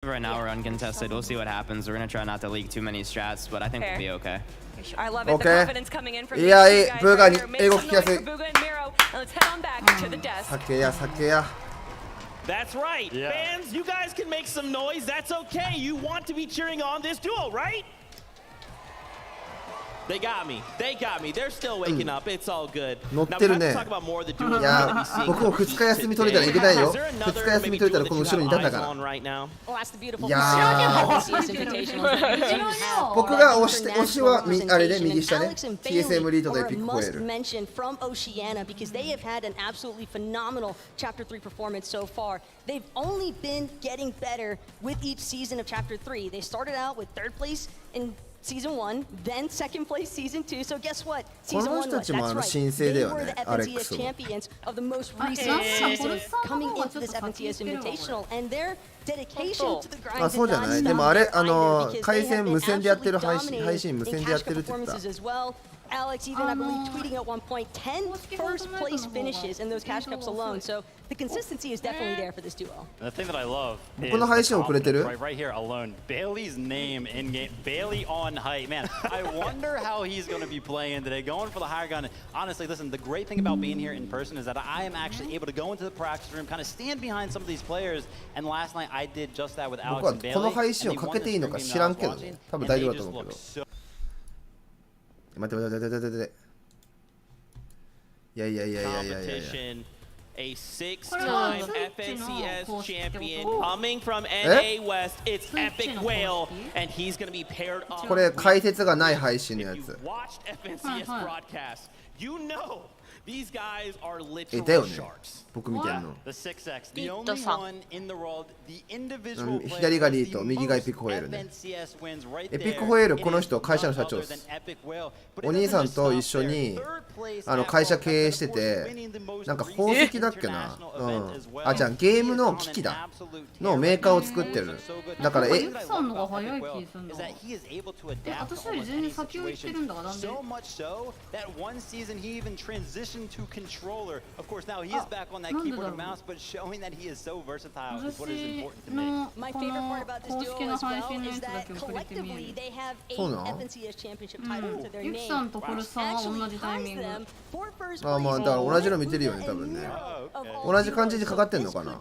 right now we're uncontested. We'll see what happens. We're gonna try not to leak too many strats, but I think we'll be okay. I love it. The confidence coming in from いや、these two ブー guys ガ right に here. 英 Make 語 some 聞きや noise すい for Booga and Miro. And let's head on back to the desk. 酒や酒や That's right. Fans, you guys can make some noise. That's okay. You want to be cheering on this duo, right? They got me. They got me. They're still waking up. It's all good. 乗っ Now て we る have ね to talk about more of the duos い we're や going to be seeing 僕も2日休み取れたらいけないよ Is there 2 another 日休み取れたら maybe この duo 後ろ that に you いたんだ have か eyes ら on right now? Oh, that's the beautiful いや NCS Invitational. 僕が推しはあれね右下ね TSM リードとエピックホエール mention from Oceania because they have had an absolutely phenomenal Chapter 3 performance so far. They've only been getting better with each season of Chapter 3. They started out with 3rd place in Season 1, then 2nd place Season 2. So guess what? Season 1 was, that's right. They were the FNCS champions of the most recent season coming into this FNCS Invitational. And their dedication to the grind あ、そうじゃないでもあれ回線無線でやってる配 dominating 信無線でやってるって言った performances as well. Alex even, I believe, tweeting at one point 10 first place finishes in those cash cups alone. So the consistency is definitely there for this duo. The thing that I love is 僕の配信遅れてる right here alone. Bailey's name in game. Bailey on height. Man, I wonder how he's going to be playing today. Going for the higher gun. Honestly, listen, the great thing about being here in person is that I am actually able to go into the practice room, kind of stand behind some of these players. And last night I did just that with 僕 Alex は and Bailey. この配信をかけていいのか知らんけどね多分大丈夫だと思うけど待って待って待って待って待っていやいやいやいやいやいや Competition. A 6-time FNCS champion coming from NA West. It's Epic Whale, and he's going to be paired up. これ解説がない配信のや If つ you watched FNCS broadcast, you know these guys are だよ literal ね sharks. 僕見てんの The 6X, the only one in the world, the individual 左がリート右がエピックホエールねエピックホエールこの人会社の社長ですお兄さんと一緒に会社経営しててなんか宝石だっけなあじゃあゲームの機器だのメーカーを作ってるだからユキさんのが早い気するんだ私より全然先を行ってるんだからなんで So much so that one season he even transitioned to controller. Of course, now he is back on that keyboard and mouse, but showing that he is so versatile is what is important to me. My favorite part about this duo as well is that collectively they have 8 FNCS championship titles to their ユキさんとコルさんは同じタイミングあまあだから同じの見てるよね多分ね同じ感じにかかってんのかな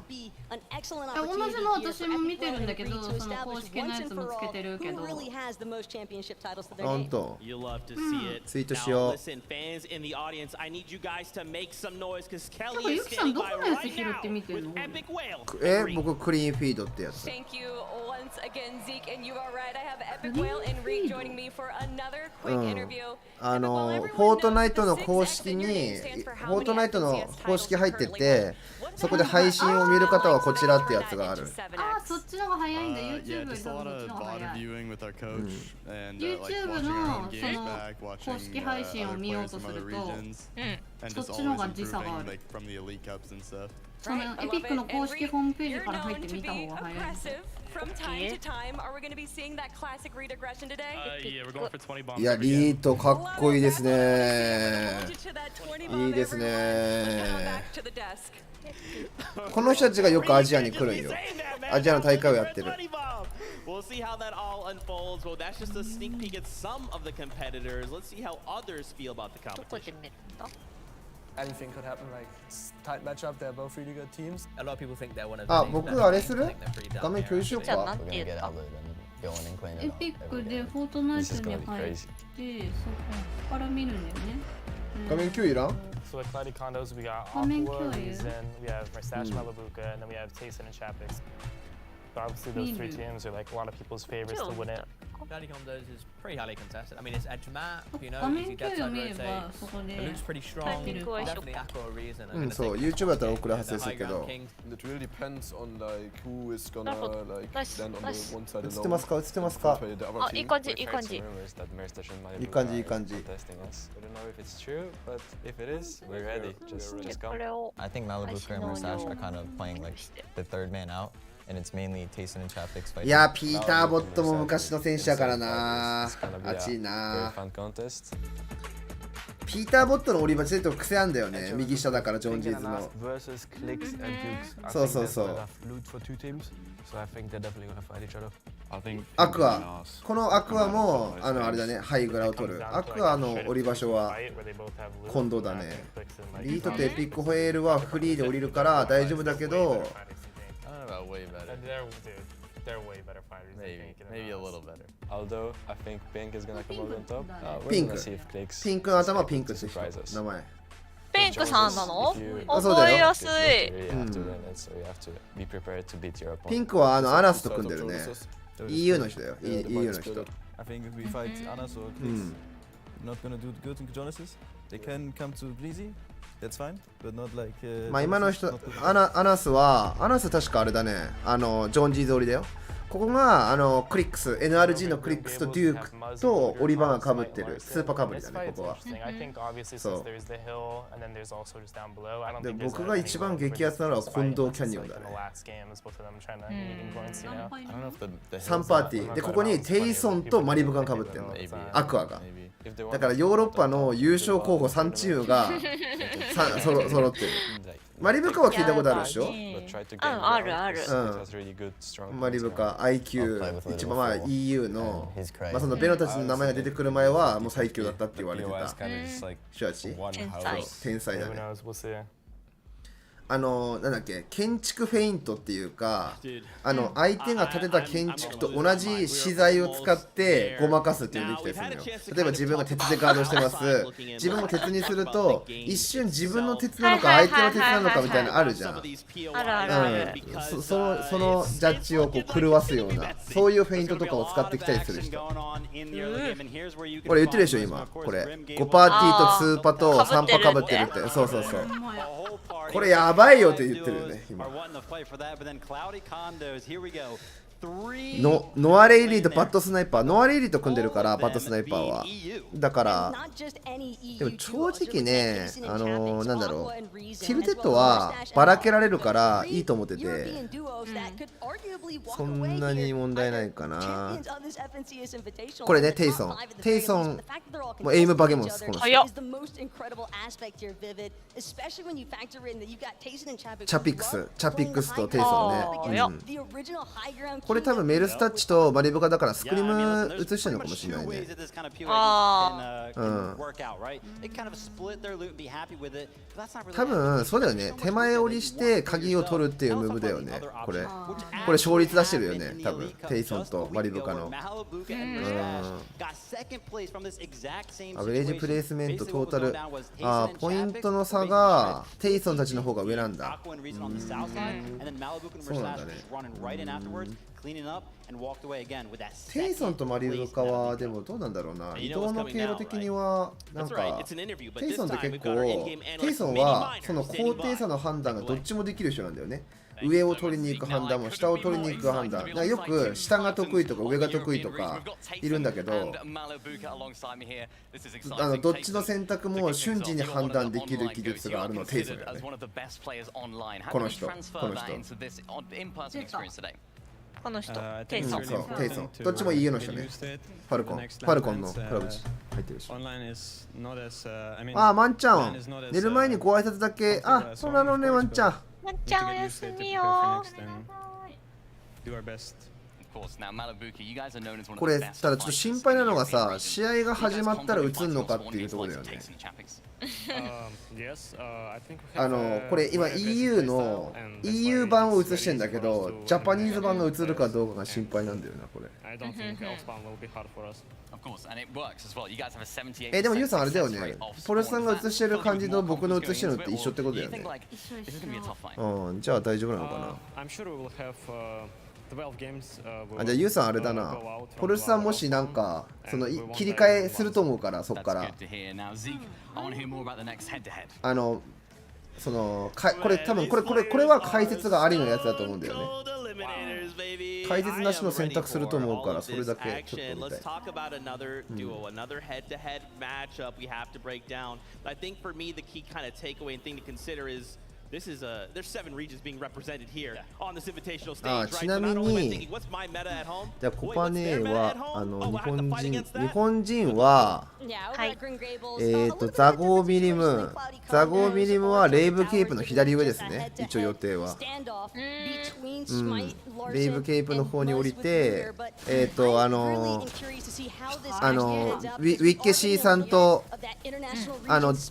同じの私も見てるんだけどその公式のやつもつけてるけどほんと You love to see it. ツイートし Now よう listen, fans in the audience, I need you guys to make some noise because てか Kelly ユ is キさん standing どこ by のやつ right 拾って見 now てる with の Epic Whale. 僕クリーンフィードってやつ Thank you once again, Zeke, and you are right. I have Epic Whale and Reek joining me for another quick interview. フォートナイトの公式にフォートナイトの公式入っててそこで配信を見る方はこちらってやつがあるあそっちの方が早いんだ YouTube より多分そっちの方が早い YouTube のその公式配信を見ようとするとそっちの方が時差があるそのエピックの公式ホームページから入って見た方が早い From time to time, are we going to be seeing that classic read aggression today? Yeah, we're going for 20 bombs. いやリートかっこいいですねいいですねこの人たちがよくアジアに来るんよアジアの大会をやってる We'll see how that all unfolds. Well, that's just a sneak peek at some of the competitors. Let's see how others feel about the competition. Anything could happen, like tight matchup. They're both really good teams. A lot of people think they're one of the あ teams 僕あれする that they're pretty 画面 down 共有しようか We're gonna get outlet and go in and clean it エ up. ピックでフォートナイトに入ってそこから見るんだよね画面共有いらん So at Cloudy Condos, we got Coming Aqua, to you. Reason, we have Mustache Malabuka, and then we have Tayson and Chapix. So obviously those three teams are like a lot of people's favorites to win it. Cloudy Condos is pretty highly contested. I mean, it's edge map, you know, 画面 easy 共 dead 有 side 見れば rotate. そこ It で looks pretty strong. Definitely Aqua or Reason. うんそう YouTube だったら送るはずですけど It really depends on like who is gonna like land on the one side 映ってますか映ってますか alone. あ、いい感じ、いい感じ。いい感じいい感じ これを I think Malibu and Mustache are kind of playing like the third man out, and it's mainly Tayson and Chapix fighting. いやピーターボットも昔の選手だからな熱いなピーターボットの折り鉢で癖あんだよね。右下だからジョン・ジーズの。そうそうそう。アクア。このアクアもあれだね、ハイグラを取る。アクアの折り場所は今度だね。リートとエピックホエールはフリーで降りるから大丈夫だけど、Maybe a little better. Although I think Pink is gonna come out on top. ピンク。ピンクの頭はピンクって人。名前。ピンクさんなの？あ、そう覚えだよ。やすい。ピンクはアナスと組んでるね。EU の人だよ。EU の人。I think if we fight Anas or Chris, not gonna do good in Genesis. They can come to Breezy. That's fine, but not like. まあ今の人、アナス確かあれだね。ジョン・ジーズ折りだよ。ここがクリックス、NRG のクリックスとデュークとオリバーが被ってるスーパーかぶりだね、ここは。そう。で、僕が一番激アツなのは近藤キャニオンだね。3パーティー。で、ここにテイソンとマリブが被ってるの。アクアが。だからヨーロッパの優勝候補3チームが揃ってる。マリブカは聞いたことあるでしょ？あるある。マリブカ IQ 一番まあ EU のまあそのベノたちの名前が出てくる前はもう最強だったって言われてた人たち。天才だね。なんだっけ、建築フェイントっていうか、相手が建てた建築と同じ資材を使ってごまかすっていうのができたりするのよ。例えば自分が鉄でガードしてます。自分も鉄にすると、一瞬自分の鉄なのか相手の鉄なのかみたいなのあるじゃん。そのジャッジをこう狂わすような、そういうフェイントとかを使ってきたりする人。これ言ってるでしょ、今。これ。5パーティーと2パと3パかぶってるって。そうそうそう。これやばいよって言ってるよね、今。ノアレイリーとパッドスナイパー。ノアレイリーと組んでるから、パッドスナイパーは。だから、でも正直ね、なんだろう、ティルテッドはばらけられるからいいと思ってて、そんなに問題ないかな。これね、テイソン、もうエイムバゲモンス、この人。チャピックスとテイソンね。これ多分メルスタッチとマリブカだからスクリーム映してるのかもしれないね。多分そうだよね。手前折りして鍵を取るっていうムーブだよね。これ勝率出してるよね。多分テイソンとマリブカの。アベレージプレイスメントトータル。ポイントの差がテイソンたちの方が上なんだ。そうなんだね。テイソンとマリブカはでもどうなんだろうな。移動の経路的にはなんかテイソンって結構テイソンはその高低差の判断がどっちもできる人なんだよね。上を取りに行く判断も下を取りに行く判断。よく下が得意とか上が得意とかいるんだけど、どっちの選択も瞬時に判断できる技術があるのはテイソンだよね。この人。この人、テイソン。そう、テイソン。どっちも EU の人ね。ファルコンのクラブチ入ってるし。マンちゃん。寝る前にご挨拶だけ。そうなのね、マンちゃん。マンちゃんおやすみよ。これ、ただちょっと心配なのがさ、試合が始まったら打つのかっていうところだよね。これ今 EU 版を映してんだけど、ジャパニーズ版が映るかどうかが心配なんだよな、これ。でもユウさんあれだよね。ポルさんが映してる感じと僕の映してるのって一緒ってことだよね。じゃあ大丈夫なのかな。じゃあユウさんあれだな。ポルさんもしなんかその切り替えすると思うから、そっからそのこれ多分これは解説がありのやつだと思うんだよね。解説なしの選択すると思うから、それだけちょっと見たい。This is there's 7 regions being represented here on this invitational stage, right? ちなみに、じゃあコパネは日本人はザゴービリムはレイブケープの左上ですね。一応予定は。レイブケープの方に降りて、ウィッケシーさんと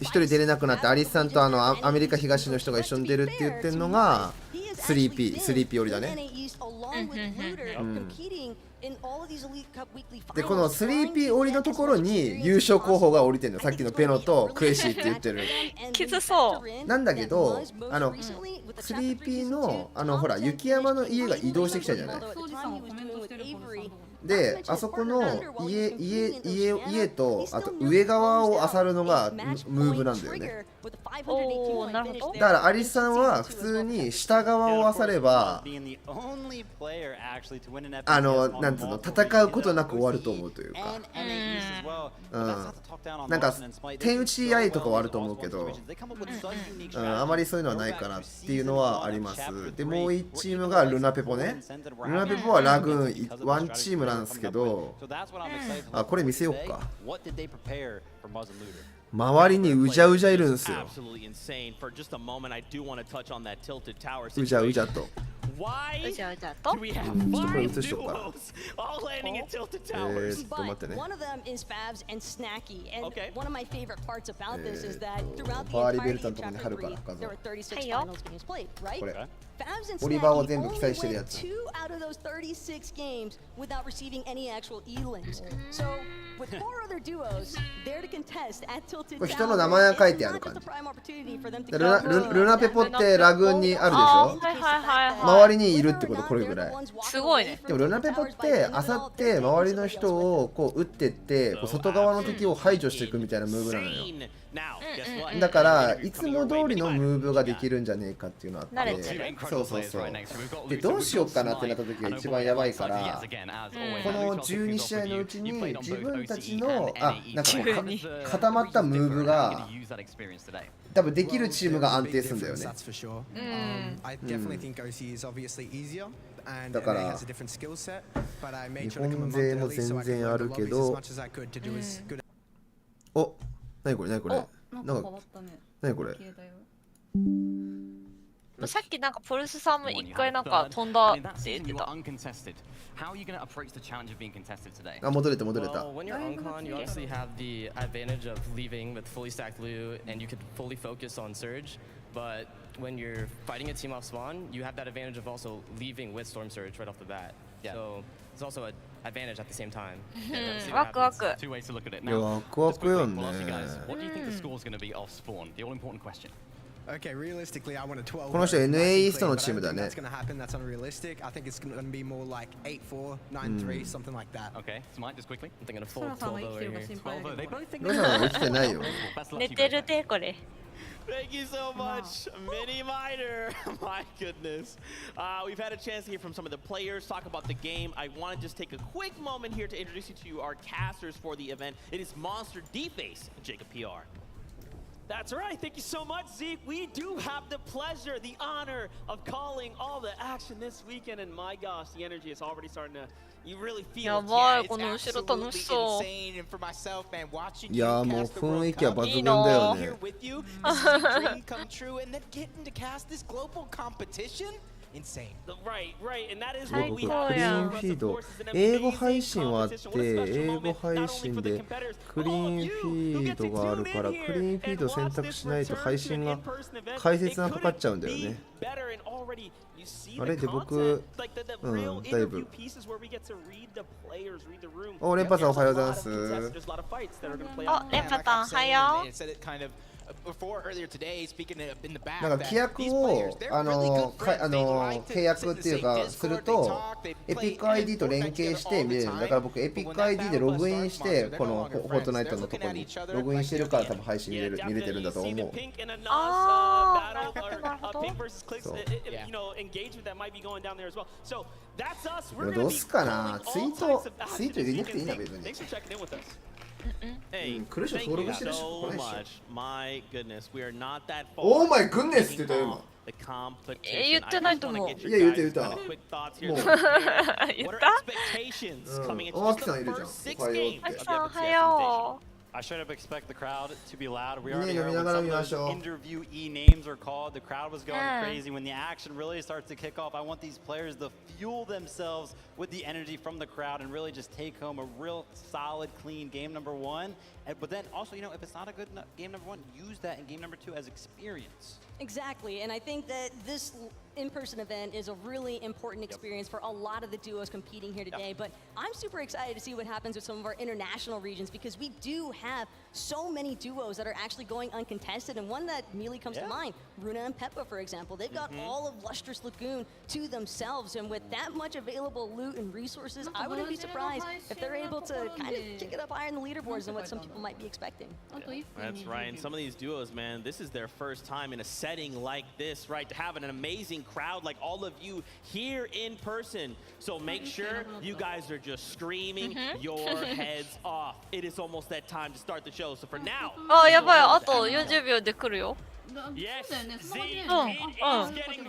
一人出れなくなってアリスさんとアメリカ東の人が一緒に出るって言ってるのが 3P 降りだね。でこの 3P 降りのところに優勝候補が降りてるの。さっきのペノとクエシーって言ってる。きつそうなんだけど3P のほら雪山の家が移動してきたじゃない。であそこの家とあと上側を漁るのがムーブなんだよね。だからアリスさんは普通に下側を漁ればなんつうの戦うことなく終わると思うというか、なんか手打ち合いとかはあると思うけど、あまりそういうのはないかなっていうのはあります。でもう1チームがルナペポね。ルナペポはラグーン1チームなんですけど、これ見せよっか。周りにうじゃうじゃいるんですよ。うじゃうじゃと。うじゃうじゃと。ちょっとこれ映しとくから。待ってね。パワーリベルタのところに貼るから画像。はいよ。これ。オリバーを全部記載してるやつ。これ人の名前が書いてある感じ。ルナペポってラグーンにあるでしょ。周りにいるってことこれぐらい。すごいね。でもルナペポってあさって周りの人をこう撃ってって外側の敵を排除していくみたいなムーブなのよ。だからいつも通りのムーブができるんじゃねえかっていうのがあって、そうでどうしようかなってなった時が一番やばいから、この12試合のうちに自分たちのなんか固まったムーブが多分できるチームが安定するんだよね。だから日本勢も全然あるけど、お、なにこれなんかなにこれ。さっきなんかポルスさんも一回なんか飛んだって言ってた。戻れた。When you're uncon, you obviously have the advantage of leaving with fully stacked loot and you could fully focus on Surge. But when you're fighting a team off spawn, you have that advantage of also leaving with Storm Surge right off the bat. So it's also an advantage at the same time. ワクワク。いやワクワクよね。この人 NA イーストのチームだね。ロサは生きてないよ。寝てるでこれ。Thank you so much, Mini Miner. My goodness. We've had a chance to hear from some of the players, talk about the game. I want to just take a quick moment here to introduce you to our casters for the event. It is Monster D-Face and Jacob PR. That's right. Thank you so much, Zeke. We do have the pleasure, the honor of calling all the action this weekend. And my gosh, the energy is already starting to, you really feel it. Yeah, it's absolutely insane. And for myself, man, watching you雰囲気は抜群だよね。 here with you, this is a dream come true. And then getting to cast this global competition. Insane. Right. And that is what we have. クリーンフィード、英語配信はあって、英語配信でクリーンフィードがあるから、クリーンフィードを選択しないと配信が解説がかかっちゃうんだよね。あれで僕、だいぶ。お、レンパさんおはようございます。お、レンパさんおはよう。なんか規約を契約っていうかするとエピック ID と連携して見れる。だから僕エピック ID でログインしてこのフォートナイトのところにログインしてるから多分配信見れてるんだと思う。ああ、なるほど。どうすかな、ツイート入れなくていいな別に。Hey,クレッション登録してるし。so much. My goodness, we are not that far. Oh my goodness って言ったよ今。The competition. 言ってないと思う。いや言った。もう。言った？ Expectations coming into 大木さんいるじゃん。 6 おはよう games って。さんおはよ I straight up expect the crowd to be loud. We already ね heard 読みな when がら some 見 of まし those ょう。 interviewee names are called. The crowd was going crazy. When the action really starts to kick off, I want these players to fuel themselves with the energy from the crowd and really just take home a real solid, clean game number one. But then also, you know, if it's not a good game number one, use that in game number two as experience. Exactly, and I think that this in-person event is a really important experience for a lot of the duos competing here today, but I'm super excited to see what happens with some of our international regions because we do have so many duos that are actually going uncontested, and one that immediately comes to mind, Runa and Peppa, for example. They've got all of Lustrous Lagoon to themselves, and with that much available loot and resources, I wouldn't be surprised if they're able to kind of kick it up higher in the leaderboards than what some people might be expecting. That's right, and some of these duos, man, this is their first time in a setting like this, right? To have an amazing crowd like all of you here in person. So make sure you guys are just screaming your heads off. It is almost that time to start the show. So for now. あ、やばい。あと40秒で来るよ。Yes, Z is getting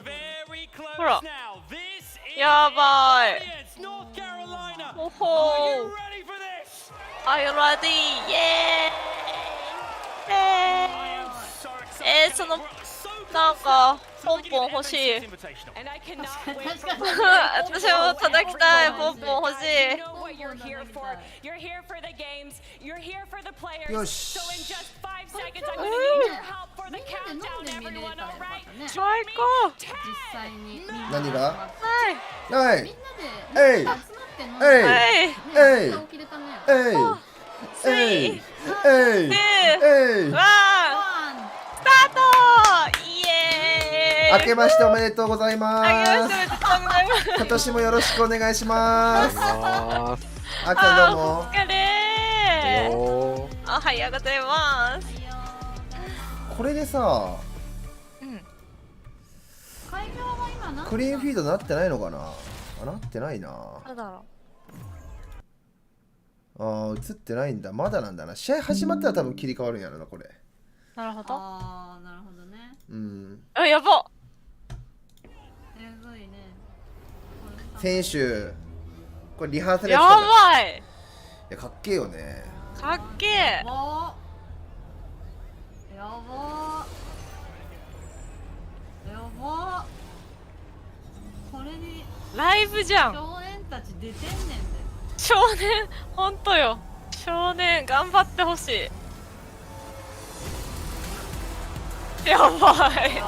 very close ほら。 now. This is やばい。 North Carolina. ほほ Are you ー。 ready for this? Are you ready? イエーイ。そのなんかポンポン欲しい。私も叩きたい。ポンポン欲しい。よし。最高。何が？はい。はい。えい。えい。えい。えい。えい。わー。スタート。イエーイ。明けましておめでとうございます。明けましておめでとうございます。今年もよろしくお願いします。あきさんどうも。お疲れー。おはようございます。これでさ、クリーンフィードなってないのかな。あ、なってないな。どうだろう。ああ、映ってないんだ。まだなんだな。試合始まったら多分切り替わるんやろな、これ。なるほど。ああ、なるほどね。うん。あ、やば。すごいね。選手、これリハーサルやばい。いや、かっけえよね。かっけえ。やばこれにライブじゃん。少年たち出てんねんで。少年、ほんとよ。少年、頑張ってほしい。やばい。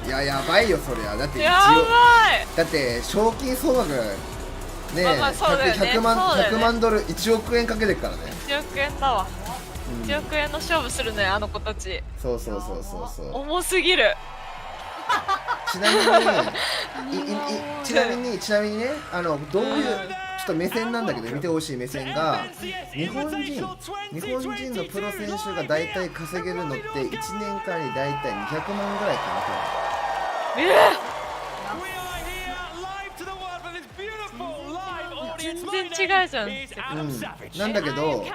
いや、やばいよ、そりゃ。だってやばい。だって賞金総額ねえ、100万ドル、1億円かけてるからね。1億円だわ。1億円の勝負するね、あの子たち。そう。重すぎる。ちなみにね、どういうちょっと目線なんだけど見てほしい目線が、日本人のプロ選手が大体稼げるのって1年間に大体200万ぐらいかな。全然違うじゃん。なんだけど、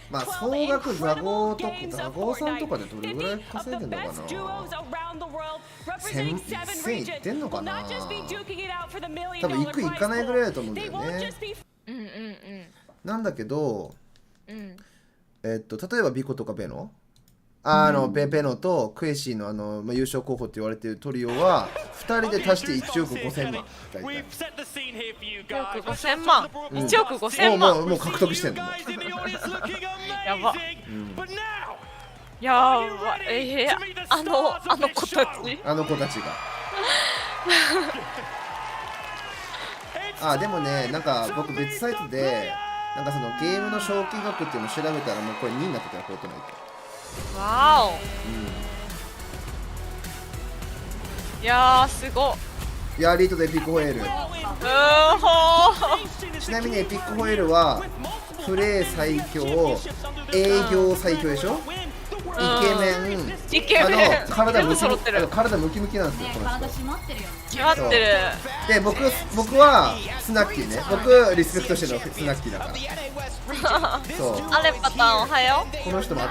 まあ総額座号さんとかでどれぐらい稼いでんのかな。1000いってんのかな。多分いかないぐらいだと思うんだよね。なんだけど、例えばビコとかベノ、ベノとクエシーの優勝候補って言われてるトリオは2人で足して1億5000万。大体1億5000万。1億5000万。もう獲得してんの。やば。やば。あの子たち。あの子たちが。でもね、なんか僕別サイトでなんかそのゲームの賞金額っていうのを調べたらもうこれ2になってたらフォートナイト。わお。いやー、すごっ。いや、リートでエピックホエール。ちなみにエピックホエールはプレイ最強、営業最強でしょ。イケメン、体ムキムキなんですよ、この人。体締まってるよね。決まってる。で、僕はスナッキーね。僕リスペクトしてるのスナッキーだから。そう。あれパターンおはよう。この人も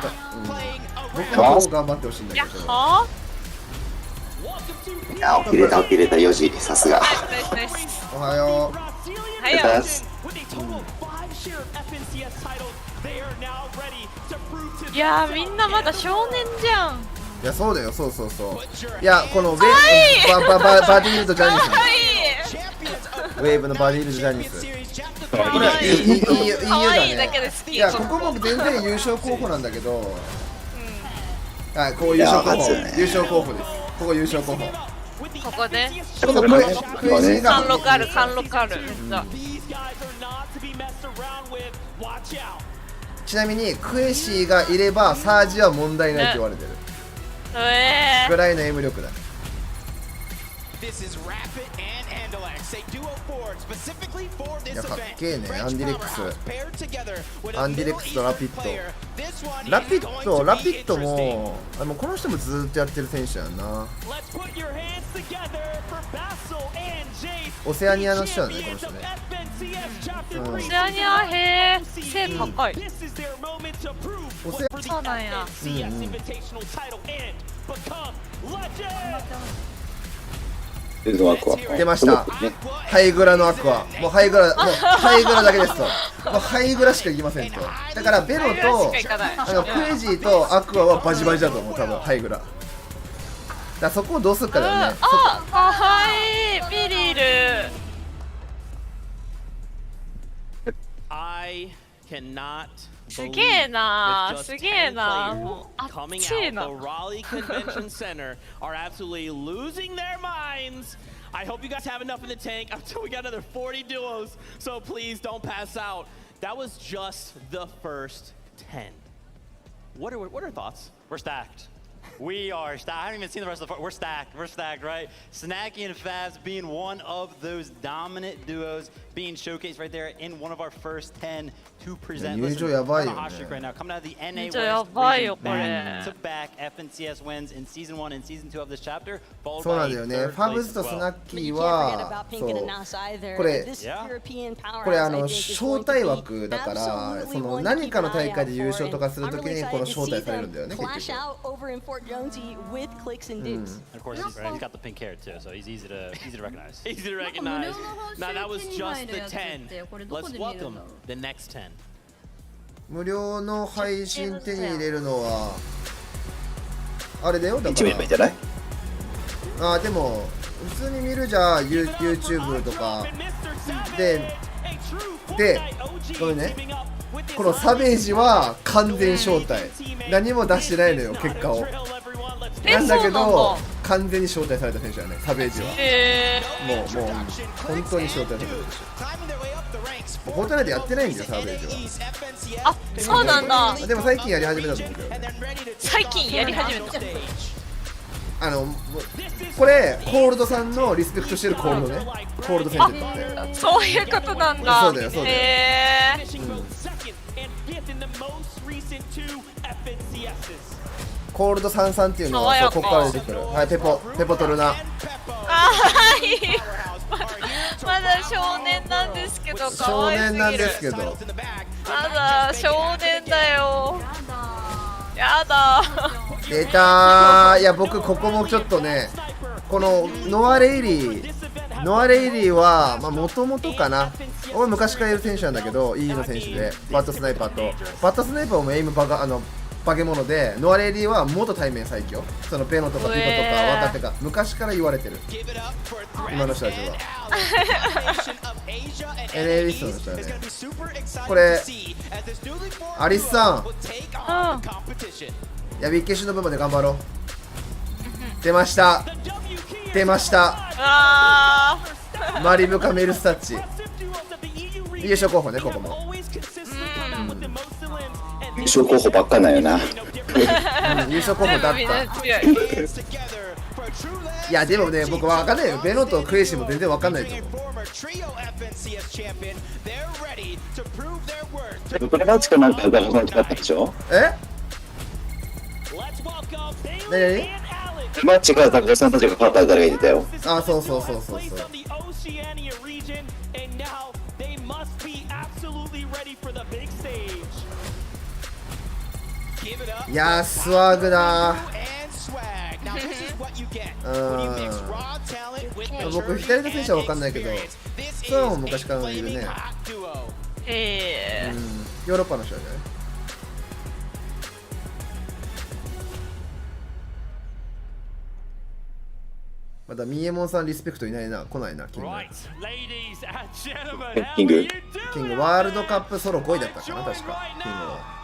僕は頑張ってほしいんだけど。いや、起きれた4時、さすが。おはよう。おはよう。いやー、みんなまだ少年じゃん。いや、そうだよ、そう。いや、このバディールとジャニス。ウェーブのバディールとジャニス。これいいだね。いや、ここも全然優勝候補なんだけど。はい、こう優勝候補です。ここ優勝候補。ここで。貫禄ある。ちなみにクエシーがいればサージは問題ないって言われてるぐらいの M 力だ。いや、かっけえね。アンディレックスとラピットもこの人もずっとやってる選手やんな。オセアニアの人だね、この人ね。オセアニア、へえ、背高い。そうなんや。出ました。ハイグラのアクア。もうハイグラだけですと。もうハイグラしかいきませんと。だからベロとクレイジーとアクアはバジバジだと思う、多分ハイグラ。だからそこをどうするかだよね。あ、かわいい。ビリル。すげえな。もうあっちいな。I hope you guys have enough in the tank until we got another 40 duos, so please don't pass out. That was just the first 10. What are thoughts? We're stacked. We are stacked. I haven't even seen the rest of the. We're stacked, right? Snacky and Fabs being one of those dominant duos being showcased right there in one of our first 10 to present. Listen, we're on a hot streak right now. Coming out of the NA West region, took back FNCS wins in Season 1 and Season 2 of this chapter. そうなんだよね。ファブズとスナッキーはこれ招待枠だから、その何かの大会で優勝とかするときにこの招待されるんだよね、結局。Jonesy with clicks and digs. And of course, he's got the pink hair too, so he's easy to recognize. Easy to recognize. Now that was just the 10. Let's welcome the next 10. 無料の配信手に入れるのはあれだよ、だから。あ、でも普通に見るじゃん、YouTube とかでこれね。このサベージは完全招待、何も出してないのよ、結果を。なんだけど完全に招待された選手だね、サベージは。もう本当に招待された選手。フォートナイトやってないんだよ、サベージは。あ、そうなんだ。でも最近やり始めたと思うけどね。最近やり始めた。これコールドさんのリスペクトしてるコールドね、コールド選手って。そういうことなんだ。そうだよ、そうだよ。コールド33っていうのはここから出てくる。はい、ペポ取るな。はい。まだ少年なんですけど、少年なんですけど。まだ少年だよ。やだ。出たー。いや、僕ここもちょっとね、このノアレイリーはもともとかな。俺昔からいる選手なんだけど、Eの選手でバットスナイパーもエイムバケモノで、ノアレイリーは元対面最強。そのペノとかピコとか若手が昔から言われてる、今の人たちは。NA リストの人はね。これアリスさん、いや、ビッケシュの分まで頑張ろう。出ましたマリブカメルスタッチ優勝候補ね、ここも。優勝候補ばっかなんよな。優勝候補だった。いや、でもね、僕わかんないよ。ベノとクエイシーも全然わかんないと思う。これマチかなんかが始まったでしょ。何マッチから高橋さんたちが勝ったら誰がいてたよ。あ、そうそうそうそうそう。いやー、スワグだー。僕左の選手は分かんないけど、スワも昔からいるね。ヨーロッパの人じゃない？まだミエモンさんリスペクトいないな、来ないな、キング。キングワールドカップソロ5位だったかな、確か、キングは。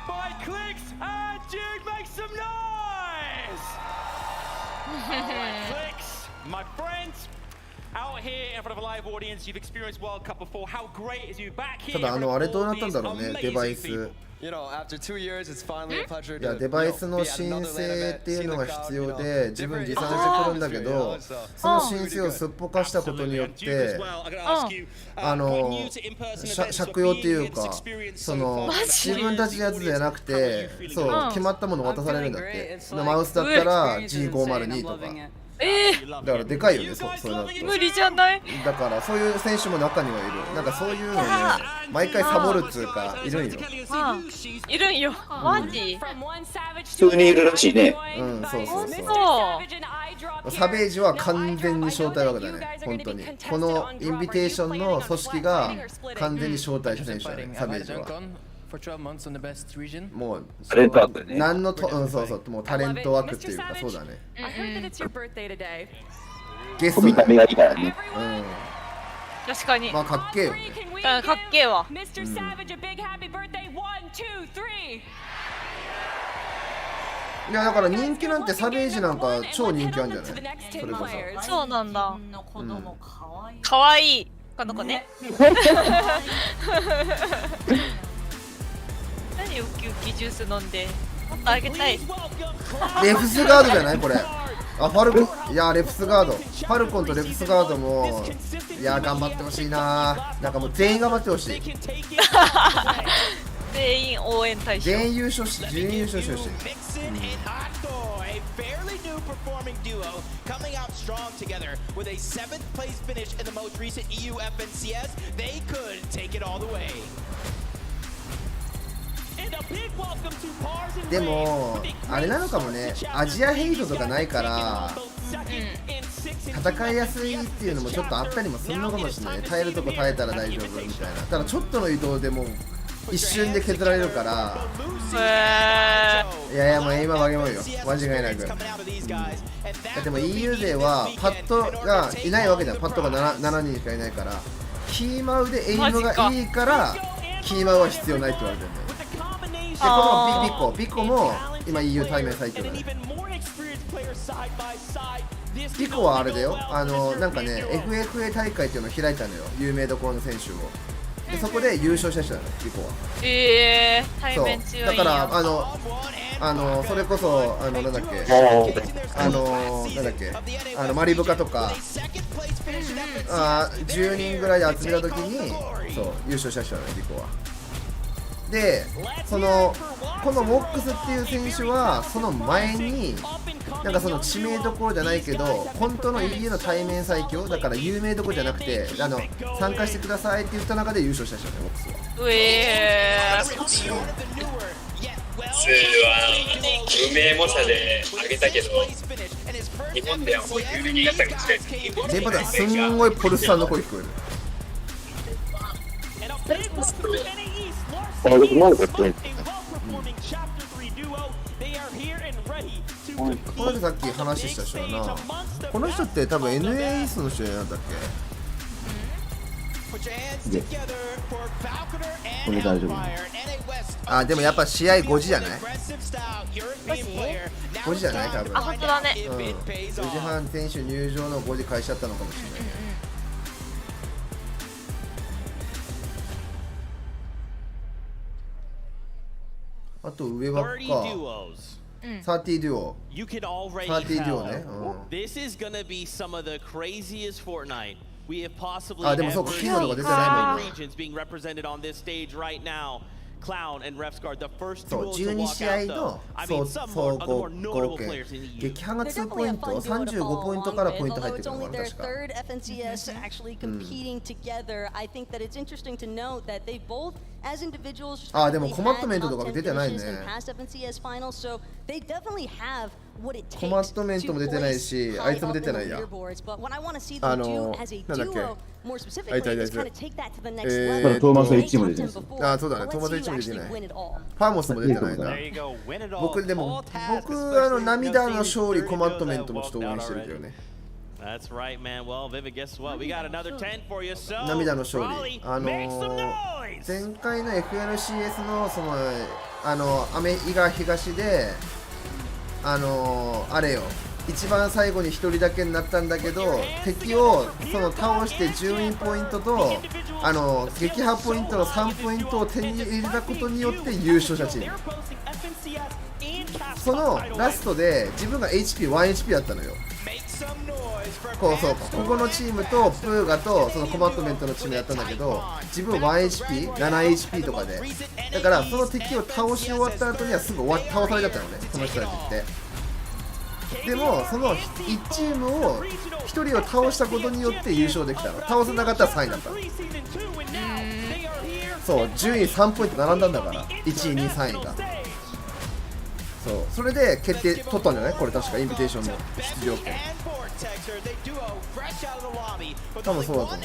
ただあれどうなったんだろうね、デバイス。いや、デバイスの申請っていうのが必要で自分持参してくるんだけど、その申請をすっぽかしたことによって借用っていうか、その自分たちのやつじゃなくて、そう決まったもの渡されるんだって。マウスだったら G502 とか。だからでかいよね、そういうの。無理じゃない。だからそういう選手も中にはいる。なんかそういうのね、毎回サボるっつうかいるんよ。いるんよ。マジ？普通にいるらしいね。うん、そうそうそう。サベージは完全に招待枠だね、本当に。このインビテーションの組織が完全に招待した選手だね、サベージは。もうタレント枠ね。何のそうそう、もうタレント枠っていうか、そうだね。ゲスト見た目がいいからね。確かに。まあかっけえよね。かっけえわ。いやだから人気なんてサベージなんか超人気あるんじゃない？それこそ。そうなんだ。かわいい。この子ね。何ウキウキジュース飲んでもっとあげたい。レフスガードじゃないこれ。あ、ファルコン、いやレフスガード、ファルコンとレフスガードもいや頑張ってほしいな。なんかもう全員頑張ってほしい。全員応援対象。全員優勝し、全員優勝してほしい。でもあれなのかもね、アジアヘイトとかないから戦いやすいっていうのもちょっとあったりもするのかもしれない。耐えるとこ耐えたら大丈夫みたいな。ただちょっとの移動でも一瞬で削られるから、いやいやもう今負けもんよ、間違いなく。だっても EU 勢はパッドがいないわけじゃん。パッドが 7人しかいないから、キーマウでエイムがいいからキーマウは必要ないって言われてるんだよ。でこのピコも今 EU 対面最強だね。ピコはあれだよ、なんかね FFA 大会っていうのを開いたのよ、有名どころの選手を。でそこで優勝した人だね、ピコは。対面強いんや。だからそれこそなんだっけマリブカとか10人ぐらいで集めた時にそう優勝した人だね、ピコは。でこのモックスっていう選手はその前になんかその知名どころじゃないけど本当の EU の対面最強だから有名どころじゃなくて参加してくださいって言った中で優勝した人だね、モックスは。普通は無名模写であげたけど日本ではもう有名になったかもしれない。電波ではすんごいポルスさんの声聞こえる。この人さっき話した人だな。この人って多分 NA イースの人じゃなかったっけ？これ大丈夫。あ、でもやっぱ試合5時じゃない？5時じゃない多分。あ、本当だね。4時半選手入場の5時開始だったのかもしれない。あと上ばっか。30デュオ。30デュオね。あ、でもそうか、キーノとか出てないもんね。Clown and Refsguard, the first そう duels to 12 walk 試合 out, の though. I mean, some more of the more 合 notable 計 players in the EU. 撃破が They're 2ポイ definitely ン a ト fun duo to 35 follow ポイント along からポイン with, ト入っ although てく it's るの only かな their 確か third FNCS actually competing together. I think that it's interesting to note that they both, as individuals, あでもコマットメント had とか top 10出てないね finishes in past FNCS finals, so they definitely have what it コマ takes ットメントも出てないし to あいつも high 出 up て in ない the や leaderboards. But what I want to see them do as a なんだっけ duo, more あい specifically, たいたい is た kind of take that to the next まだ level. トーマスは They 1も出 topped て him ない。 before, あそうだね but トーマ let's ス see 1 you も出て actually ない win it all. ファーモスも出てないな There you go, win it all. 僕でも All task, 僕 especially 涙の against 勝利 these コマットメン 30トもちょっと応援してるけど walked out ね That's right, man. Well, Vivid, guess what? We got another 10 for you. So, 涙の勝利 Raleigh, make some noise! 前回の FNCS のそのアメリカ東であれよ一番最後に1人だけになったんだけど敵をその倒して順位ポイントと撃破ポイントの3ポイントを手に入れたことによって優勝したチームそのラストで自分が 1HP だったのよここのチームとプーガとそのコマットメントのチームやったんだけど自分 1HP、7HP とかでだからその敵を倒し終わった後にはすぐ倒されちゃったのねこの人たちってでもその1チームを1人を倒したことによって優勝できたの倒せなかったら3位だったのそう順位3ポイント並んだんだから1位2位3位がそうそれで決定取ったんじゃないこれ確かインビテーションの出場権多分そうだと思う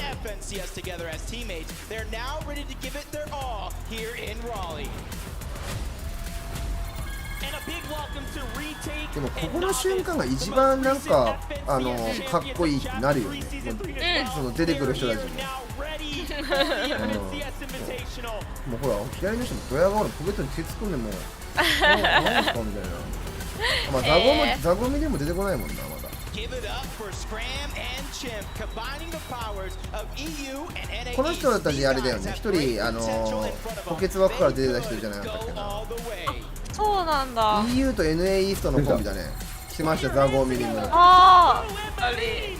でもここの瞬間が一番なんかかっこいいってなるよねその出てくる人たちももうほら左の人もドヤ顔のポケットに手突っ込んでも何ですかみたいなまあザゴミでも出てこないもんなまだこの人たちあれだよね一人補欠枠から出てた人じゃなかったっけなそうなんだ EU と NA イーストのコンビだね来ましたザゴミリムあれ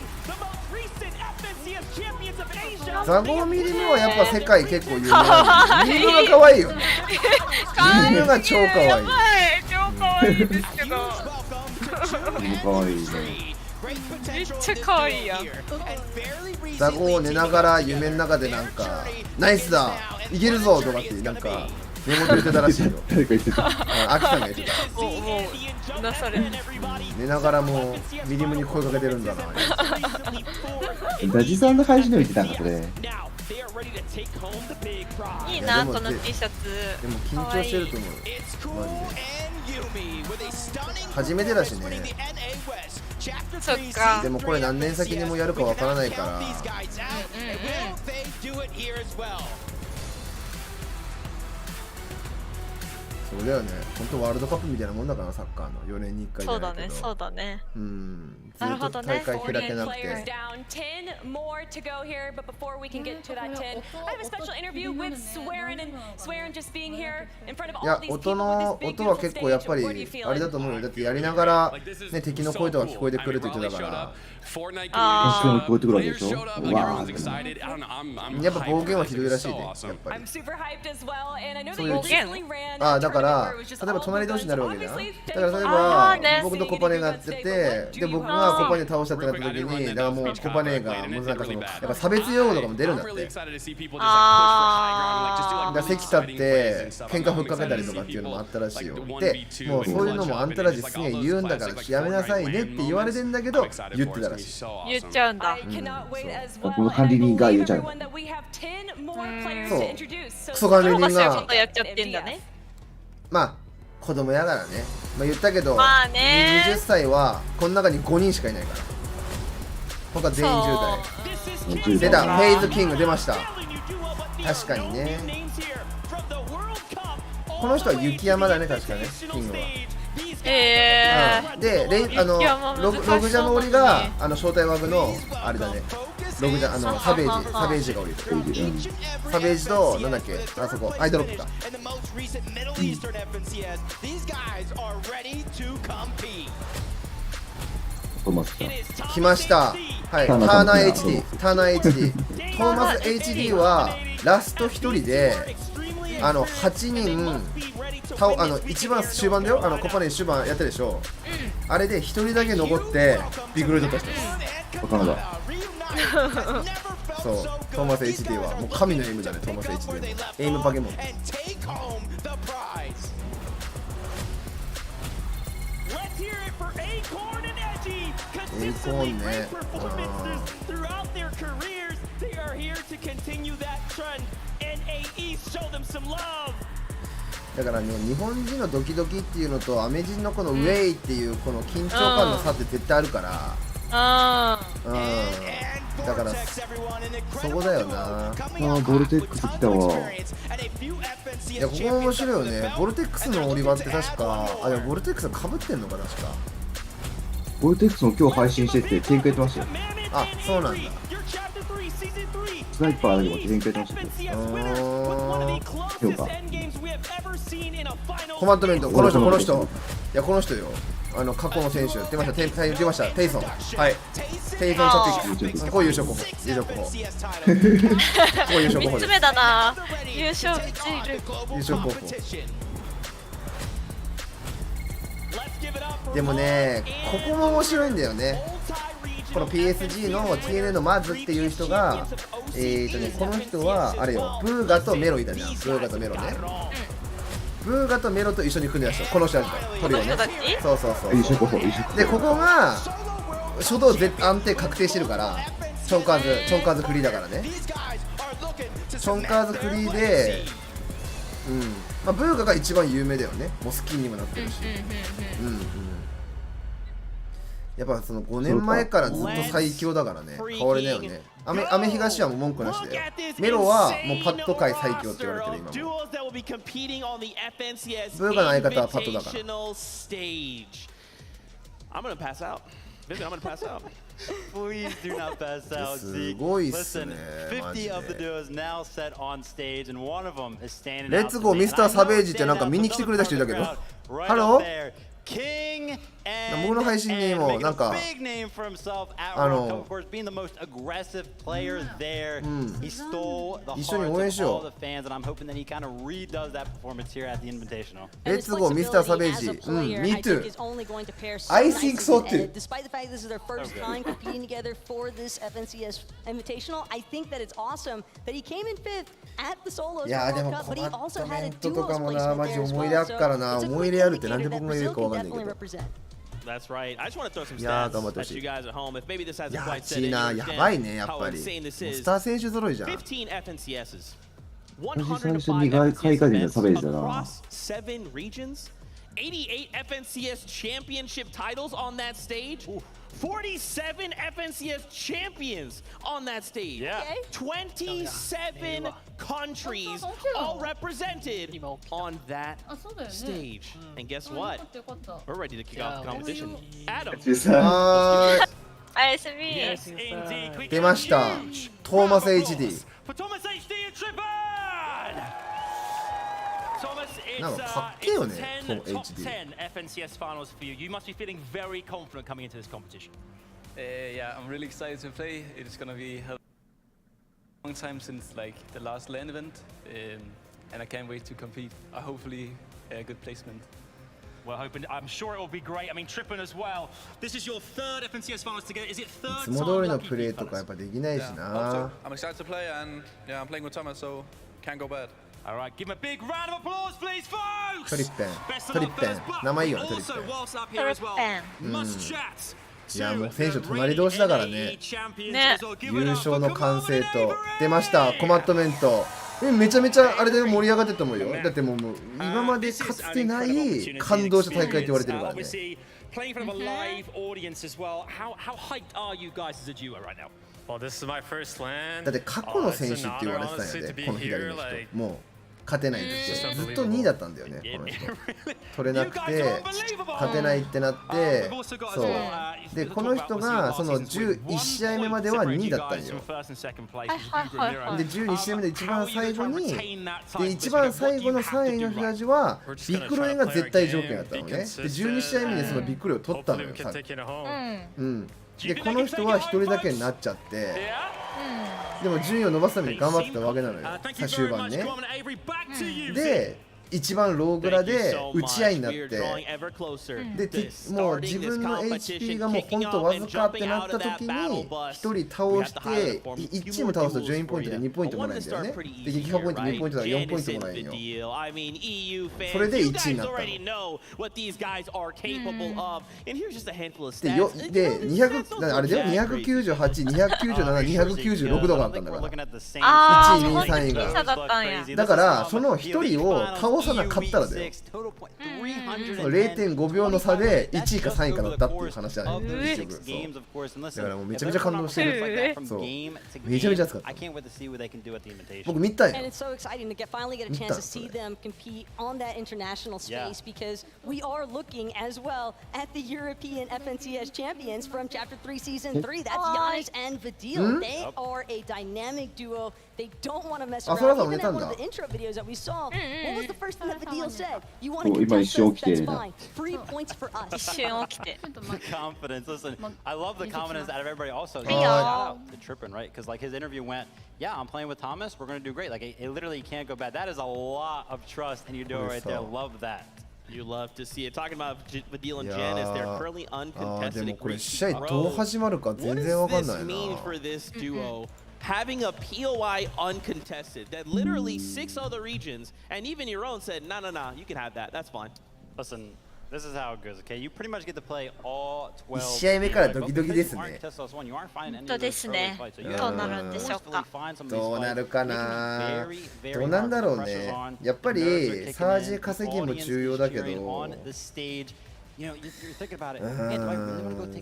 ザゴミリムはやっぱ世界結構有名なんでミリムが可愛いよねミリムが超可愛い超可愛いですけど可愛いねめっちゃ可愛いやんザゴを寝ながら夢の中でなんかナイスだいけるぞとかってなんか寝言言ってたらしいよ誰か言ってたアキさんが言ってたもうなされ寝ながらもミリムに声かけてるんだなダジさんの配信で見てたんかそれいいなこの T シャツでも緊張してると思うマジで初めてだしねそっかでもこれ何年先にもやるかわからないからそうだよね本当ワールドカップみたいなもんだからサッカーの4年に1回じゃないけどそうだねずっと大会開けなくて10 more to go here, but before we can get to that 10, I have a special interview with Swearin, and Swearin just being here in front of い all や these 音 people の with this big 音は beautiful 結構やっぱ stage. り What do you feel あれだと思うよだってやりながらね敵の声とか聞こえてくるって言ってたから確かに聞こえてくるわけでしょわーやっぱ暴言はひどいらしいねやっぱり I'm super hyped as well, and I know that そう you いう recently ran あ a だから tournament where it was just 例えば all 隣同士になるわけじゃん obviously だから例えあーねば僕とコパネがやっててで僕がコパネ倒したってなった時にだからもうコパネがもうなんかそのやっぱ差別用語とかも出るんだってだから席立って喧嘩ふっかけたりとかっていうのもあったらしいよでもうそういうのもあんたらすげえ言うんだからやめなさいねって言われてんだけど言ってたらしい言っちゃうんだこの管理人が言うちゃうそうクソ管理人がやっちゃってんだねまあ子供やからねまあ言ったけどまあね20歳はこの中に5人しかいないから他全員10代出たフェイズキング出ました確かにねこの人は雪山だね確かねキングはでログジャム降りが招待枠のあれだねログジャサベージが降りるサベージとなんだっけあそこアイドロップか来ましたはいターナー HD トーマス HD はラスト1人で8人一番終盤だよ、コパネ終盤やったでしょ、あれで1人だけ残ってビッグロイド取った人です。カナダ。そう、トーマス HD はもう神のエイムだね、トーマス HD のエイムバケモン。エイコーンね。だからね、日本人のドキドキっていうのとアメ人のこのウェイっていうこの緊張感の差って絶対あるから、だからそこだよな。ボルテックス来たわ。いや、ここも面白いよね。ボルテックスのオリバって確か、でもボルテックスかぶってんのか確か。ボルテックスも今日配信してて展開やってましたよ。あ、そうなんだ。スナイパーでも展開やってましたけど。今日か。コマンドメント、この人、いや、この人よ。過去の選手出ました、テイソン。はい。テイソンチャッピック。ここ優勝候補。ここ優勝候補。3つ目だな。優勝候補。でもね、ここも面白いんだよね。この PSG の TNA のマズっていう人が、この人はあれよ、ブーガとメロいたじゃん。ブーガとメロね。ブーガとメロと一緒に組んでました。この人たちとトリオね。そう。で、ここが初動安定確定してるから、チョンカーズフリーだからね。チョンカーズフリーで、ブーガが一番有名だよね。モスキンにもなってるし。やっぱその5年前からずっと最強だからね、変わりないよね。アメ東はもう文句なしで、メロはもうパッド界最強って言われてる今も。ブーガの相方はパッドだから。すごいっすね、マジで。レッツゴーミスターサベージってなんか見に来てくれた人いたけど、ハロー僕の配信にもなんか一緒に応援しよう。レッツゴーミスターサベージ。Me too. I think so too. Despite the fact this is their first time competing together for this FNCS Invitational, I think that it's awesome that he came in 5th at the solos World Cup, but he also had a duos placement there as well. So it's a quick indicator that Brazil can definitely represent. That's right. I just want to throw some stats at you guys at home. If maybe this hasn't quite set in, やばいね、やっぱり。スター選手揃いじゃん。15 FNCSs, 105 across 7 regions, 88 FNCS championship titles on that stage. 47 FNCS champions on that stage. 27 countries all represented on that stage. And guess what? We're ready to kick off the competition. Adam. おやすみ。出ました。トーマス HD。なんかかっけえよね、この HD。FNCS finals for you. You must be feeling very confident coming into this competition. Yeah, I'm really excited to play. It's gonna be a long time since like the last LAN event, and I can't wait to compete. Hopefully, a good placement. Well, I'm sure it will be great. I mean, Trippin as well. This is your 3rd FNCS finals together. Is it 3rd time? いつも通りのプレーとかやっぱできないしな。I'm excited to play, and yeah, I'm playing with Thomas, so can't go bad. All right, give him a big round of applause, please, folks. トリッペン、名前いいよね、トリッペン。いや、もう選手隣同士だからね。優勝の歓声と出ました、コマットメント。めちゃめちゃあれで盛り上がってると思うよ。だってもう今までかつてない感動した大会って言われてるからね。Playing in front of a live audience as well. How hyped are you guys as a duo right now? Well, this is my first LAN. だって過去の選手って言われてたんやで、この左の人。もう勝てないってずっと2位だったんだよね、この人。取れなくて勝てないってなって、そうでこの人がその11試合目までは2位だったんよ。で12試合目で一番最後にで一番最後の3位の人たちはビクロエが絶対条件だったのね。で12試合目でそのビクロエを取ったのよ、さっき。でこの人は1人だけになっちゃって。でも順位を伸ばすために頑張ってたわけなのよ、終盤ね。で一番ローグラで打ち合いになって、でもう自分の HP がもう本当わずかってなった時に1人倒して1チーム倒すと順位ポイントで2ポイントもらえるんだよね。で撃破ポイント2ポイントだから4ポイントもらえるんよ。それで1位になったの。で200あれだよ、298、297、296度があったんだから、1位2位3位が。だからその1人を倒さなかったらだよ、その 0.5 秒の差で1位か3位かだったっていう話だね、結局。そうだからもうめちゃめちゃ感動してる。そう、めちゃめちゃ熱かった。僕見たんよ。見たんそれ。あ、そらさん寝たんだ。今一瞬起きてな。一瞬起きて。Confidence. Listen, I love the confidence out of everybody. Also, shout out to Trippin, right? Because like his interview went, yeah, I'm playing with Thomas. We're gonna do great. Like it literally can't go bad. That is a lot of trust, and you do it right there. Love that. You love to see it. Talking about Vadil and Janice, they're currently uncontested. でもこれ試合どう始まるか全然わかんないな。 What does this mean for this duo? Having a POI uncontested that literally 6 other regions and even your own said, no, you can have that. That's fine. Listen, this is how it goes, okay? You pretty much get to play all 1 12. 試合目からドキドキですね。本当ですね。どうなるんでしょうか。どうなるかな。どうなんだろうね。やっぱりサージ稼ぎも重要だけど。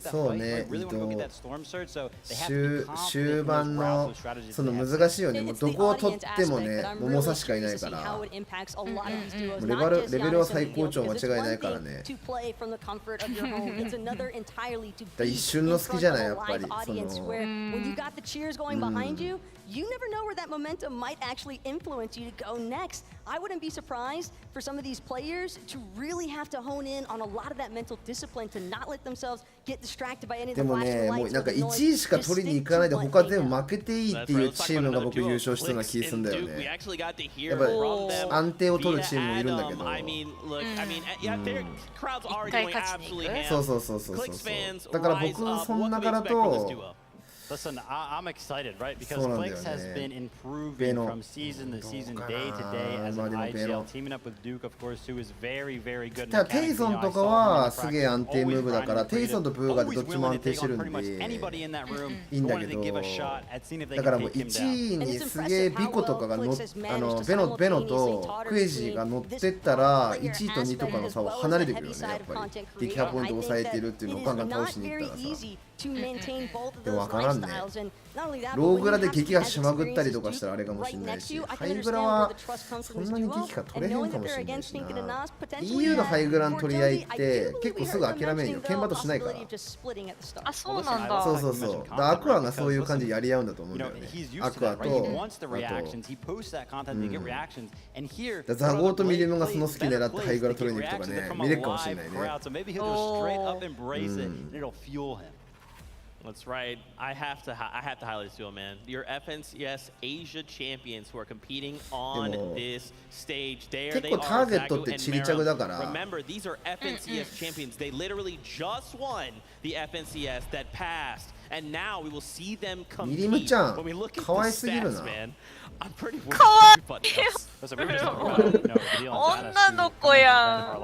そうね、終盤のその難しいよね。もうどこを取ってもね、桃さしかいないから、レベルは最高潮間違いないからね。一瞬の好きじゃない、やっぱり。You never know where that momentum might actually influence you to go next. I wouldn't be surprised for some of these players to really have to hone in on a lot of that mental discipline to not let themselves get distracted by any of the flashing lights. なんか1位しか取りに行かないで他全部負けていいっていうチームが僕優勝しそうな気するんだよね。やっぱ安定を取るチームもいるんだけど。そう。だから僕その中だと。Listen, I'm excited, right? Because Flex has been improving from season to season, day to day as an IGL, teaming up with Duke, of course, who is very, very good. ただテイソンとかはすげえ安定ムーブだから、テイソンとブーガーでどっちも安定してるんでいいんだけど、だからもう1位にすげえビコとかがベノとクエジーが乗ってったら1位と2とかの差は離れてくるよね、やっぱり。撃破ポイントを抑えてるっていうのをガンガン倒しに行ったらさ。でも分からんね。ローグラで撃破しまくったりとかしたらあれかもしれないし、ハイグラはそんなに撃破取れへんかもしれないしな。EU のハイグラの取り合いって結構すぐ諦めんよ。剣バトしないから。あ、そうなんだ。そう。アクアがそういう感じでやり合うんだと思うんだよね。アクアとザゴーとミリムがその好き狙ってハイグラ取りに行くとかね、見れるかもしれないね。That's right. I have to highlight this duo, man. Your FNCS Asia champions who are competing on this stage. They are remember, these are FNCS champions. They literally just won the FNCS that passed. And now we will see them compete. When we look at the stats, man, I'm pretty worried. 女の子やん。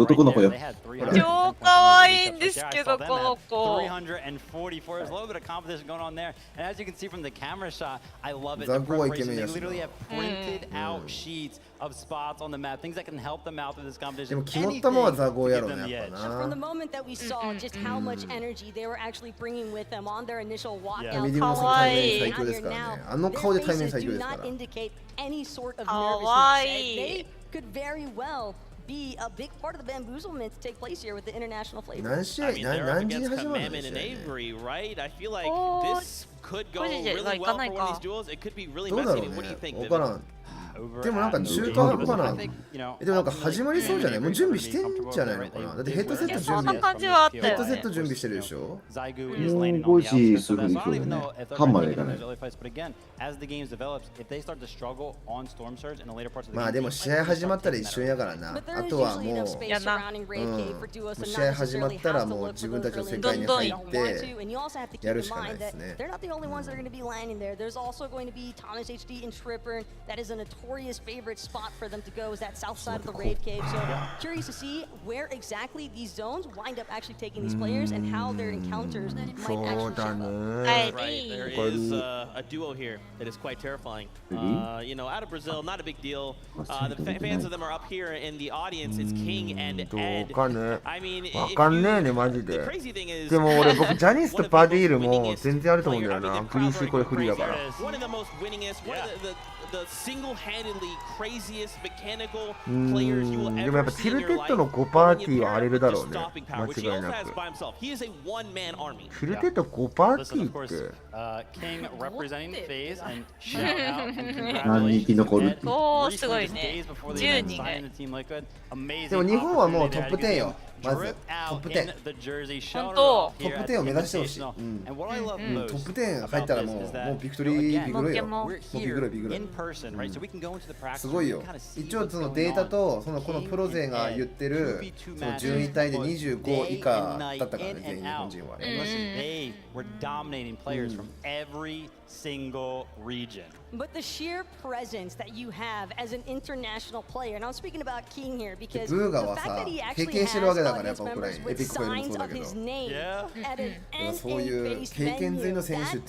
男の子よ。超可愛いんですけど、この子。344. There's a little bit of competition going on there. And as you can see from the camera shot, I love it. The preparation, they literally have printed out sheets of spots on the map, things that can help them out through this competition. でも決まったもんはザゴーやろうね、やっぱな。From the moment that we saw just how much energy they were actually bringing with them on their initial walkout. ミディムの対面最強ですからね。あの顔で対面最強ですから。They could very well be a big part of the bamboozlement to take place here with the international flavor. 何時始まるんですかね。 right? I feel like this could go really well for one of these duels. It could be really messy. What do you think? 分からん。でもなんか中途半端な。でもなんか始まりそうじゃない？もう準備してんじゃないのかな。だってヘッドセット準備。そんな感じはあったよね。ヘッドセット準備してるでしょ。もう5時すぐにそうだね。半までいかない。まあでも試合始まったら一緒やからな。あとはもう、やな。試合始まったらもう自分たちの世界に入ってやるしかないですね。They're not the only ones that are going to be landing there. There's also going to be Thomas HD and Tripper. That is a notorious favorite spot for them to go, is that south side of the raid cave. So curious to see where exactly these zones wind up actually taking these players and how their encounters might actually shape up. Right, there is a duo here that is quite terrifying. You know, out of Brazil, not a big deal. The fans of them are up here in the audience. It's King and Ed. I mean, わかんねえねマジで。でも俺僕ジャニスとパディールも全然あると思うんだよな。グリーシーこれフリーだから。The single-handedly craziest mechanical players you will ever see in your life. でもやっぱティルテッドの5パーティーは荒れるだろうね。間違いなく。He is a one-man army. ティルテッド5パーティーって。King representing FaZe and shout out and congratulations. 何人残るって。おーすごいね。10人ね。でも日本はもうトップ10よ。まずトップ10。本当。トップ10を目指してほしい。トップ10入ったらもうビクトリービグロよ。もうビグロビグロ。すごいよ。一応そのデータとそのこのプロ勢が言ってるその順位帯で25以下だったからね、全員日本人は。They were dominating players from every single region. But the sheer presence that you have as an international player, and I'm speaking about King here because the fact that he actually has audience members with signs of his name at an NA-based venue, that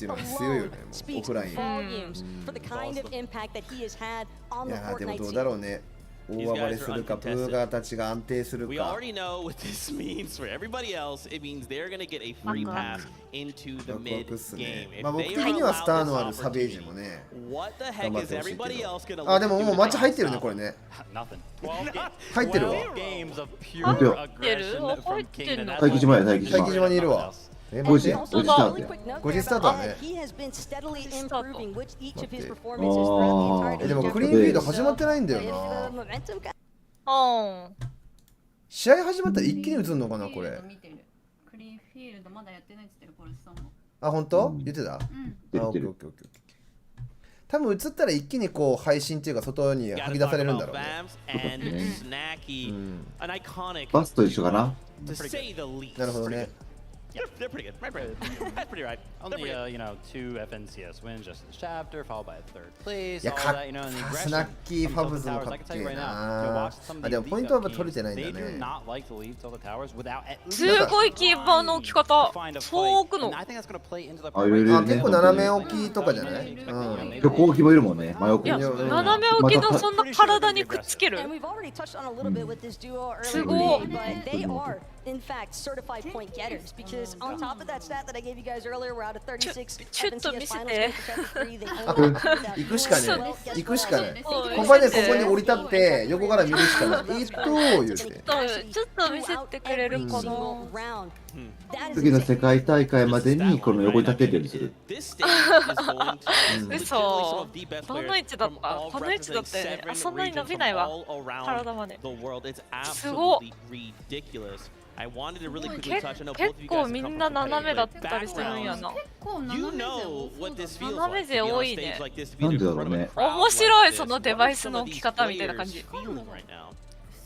alone speaks volumes for the kind of impact that he has had on the Fortnite scene. 大暴れするか、プーガーたちが安定するか。We already know what this means for everybody else. It means they're going to get a free pass into the mid game. まあ僕的にはスターのあるサベージもね。 What the heck is everybody else going to あ、でももうマッチ入ってるね、これね。入ってるわ。入ってる？入ってるの？待機島や、待機島。待機島にいるわ。5時スタートや。5時スタートだね。でもクリーンフィード始まってないんだよな。試合始まったら一気に打つのかなこれ。クリーンフィールドまだやってないって言ってるポルスさんも。あ、本当？言ってた？言ってる。多分映ったら一気にこう配信っていうか外に吐き出されるんだろうね。バスと一緒かな。なるほどね。Yeah, they're pretty good. That's pretty right. Only, you know, 2 FNCS wins just this chapter, followed by a 3rd place. いや、かっスナッキーファブズもかっけえな。あ、でもポイントはやっぱ取れてないんだね。すごいキーパーの置き方。そう置くの。あ、結構斜め置きとかじゃない？うん。攻撃もいるもんね。真横。いや、斜め置きのそんな体にくっつける。すごい。In fact, certified point getters because on top of that stat that I gave you guys earlier, we're out of 36 FNCS finals. 行くしかね。行くしかね。ここでここに降り立って横から見るしかない。言って。ちょっと見せてくれるかな。次の世界大会までにこの横に立てるようにする。嘘。どの位置だった？この位置だったよね。あ、そんなに伸びないわ。体まで。すごっ。結構みんな斜めだったりするんやな。斜め勢多いね。なんでだろうね。面白いそのデバイスの置き方みたいな感じ。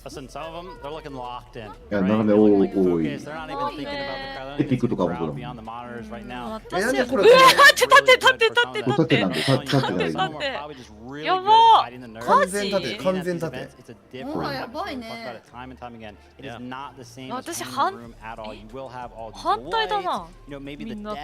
Listen, some of them, they're looking locked in. いや、斜め多い。エピックとかもそうだもん。うわ、立って。やばー。完全立て、完全立て。やばいね。私反対だな。みんなと。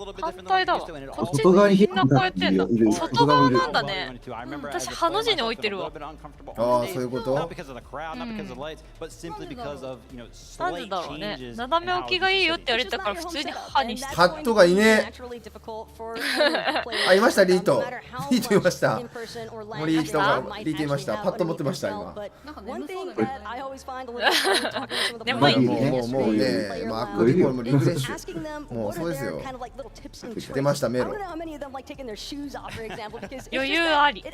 反対だわ。こっちみんなこうやってんだ。外側なんだね。私ハの字に置いてるわ。comfortable あ on あ、 the そういう stage. こと Not because of the crowd, not because of the lights, but simply because of, you know, なんで slight だろうね。 changes. 斜め置きがいいよって言われたから普通に歯にしてハットがいねえ。あ、いました、リート。リートいました。森人がリートいました。パッと持ってました、今。もうね、アクリコルもリフレッシュ。もうそうですよ。出ました、メロ。余裕あり。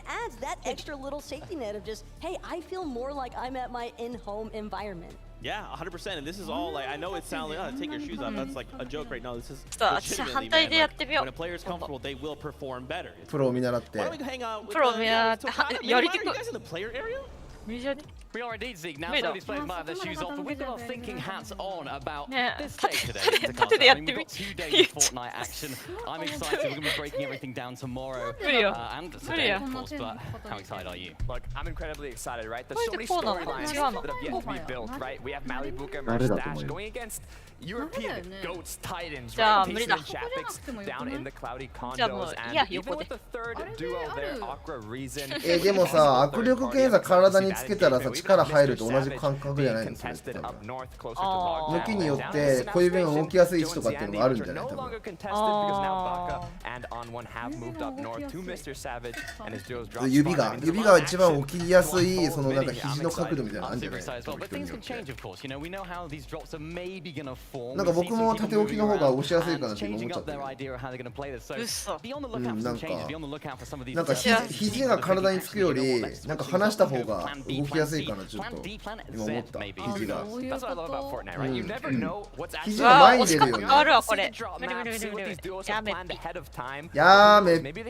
Yeah, 100%. And this is all like, I know it sounds like, oh, take your shoes off. That's like a joke right now. This is legitimately, man, like, when a player is comfortable, they will perform better. プロを見習って。Why don't we hang out with プロ見習ってやりにくい。 you guys in the player area? We are indeed, Zeke. Now, some of these players might have their shoes off, but we've got our thinking hats on about this day today. I mean, we've got 2 days of Fortnite action. I'm excited. We're going to be breaking everything down tomorrow and today, of course. But how excited are you? Look, I'm incredibly excited, right? There's so many storylines that have yet to be built, right? We have Malibuka, Merstash going against European goats, titans, right? Jason and Chapix down in the cloudy condos, and even with the third duo there, Aqua Reason. でもさ、握力検査体につけたらさ、力入ると同じ感覚じゃないの？向きによって小指が動きやすい位置とかっていうのがあるんじゃない？多分。指が一番起きやすいそのなんか肘の角度みたいなのあるんじゃない？なんか僕も縦置きの方が押しやすいかなって思っちゃったけど。なんか肘が体につくよりなんか離した方が動きやすいかなちょっと今思った肘が。肘が前に出るよね。やめっぴ。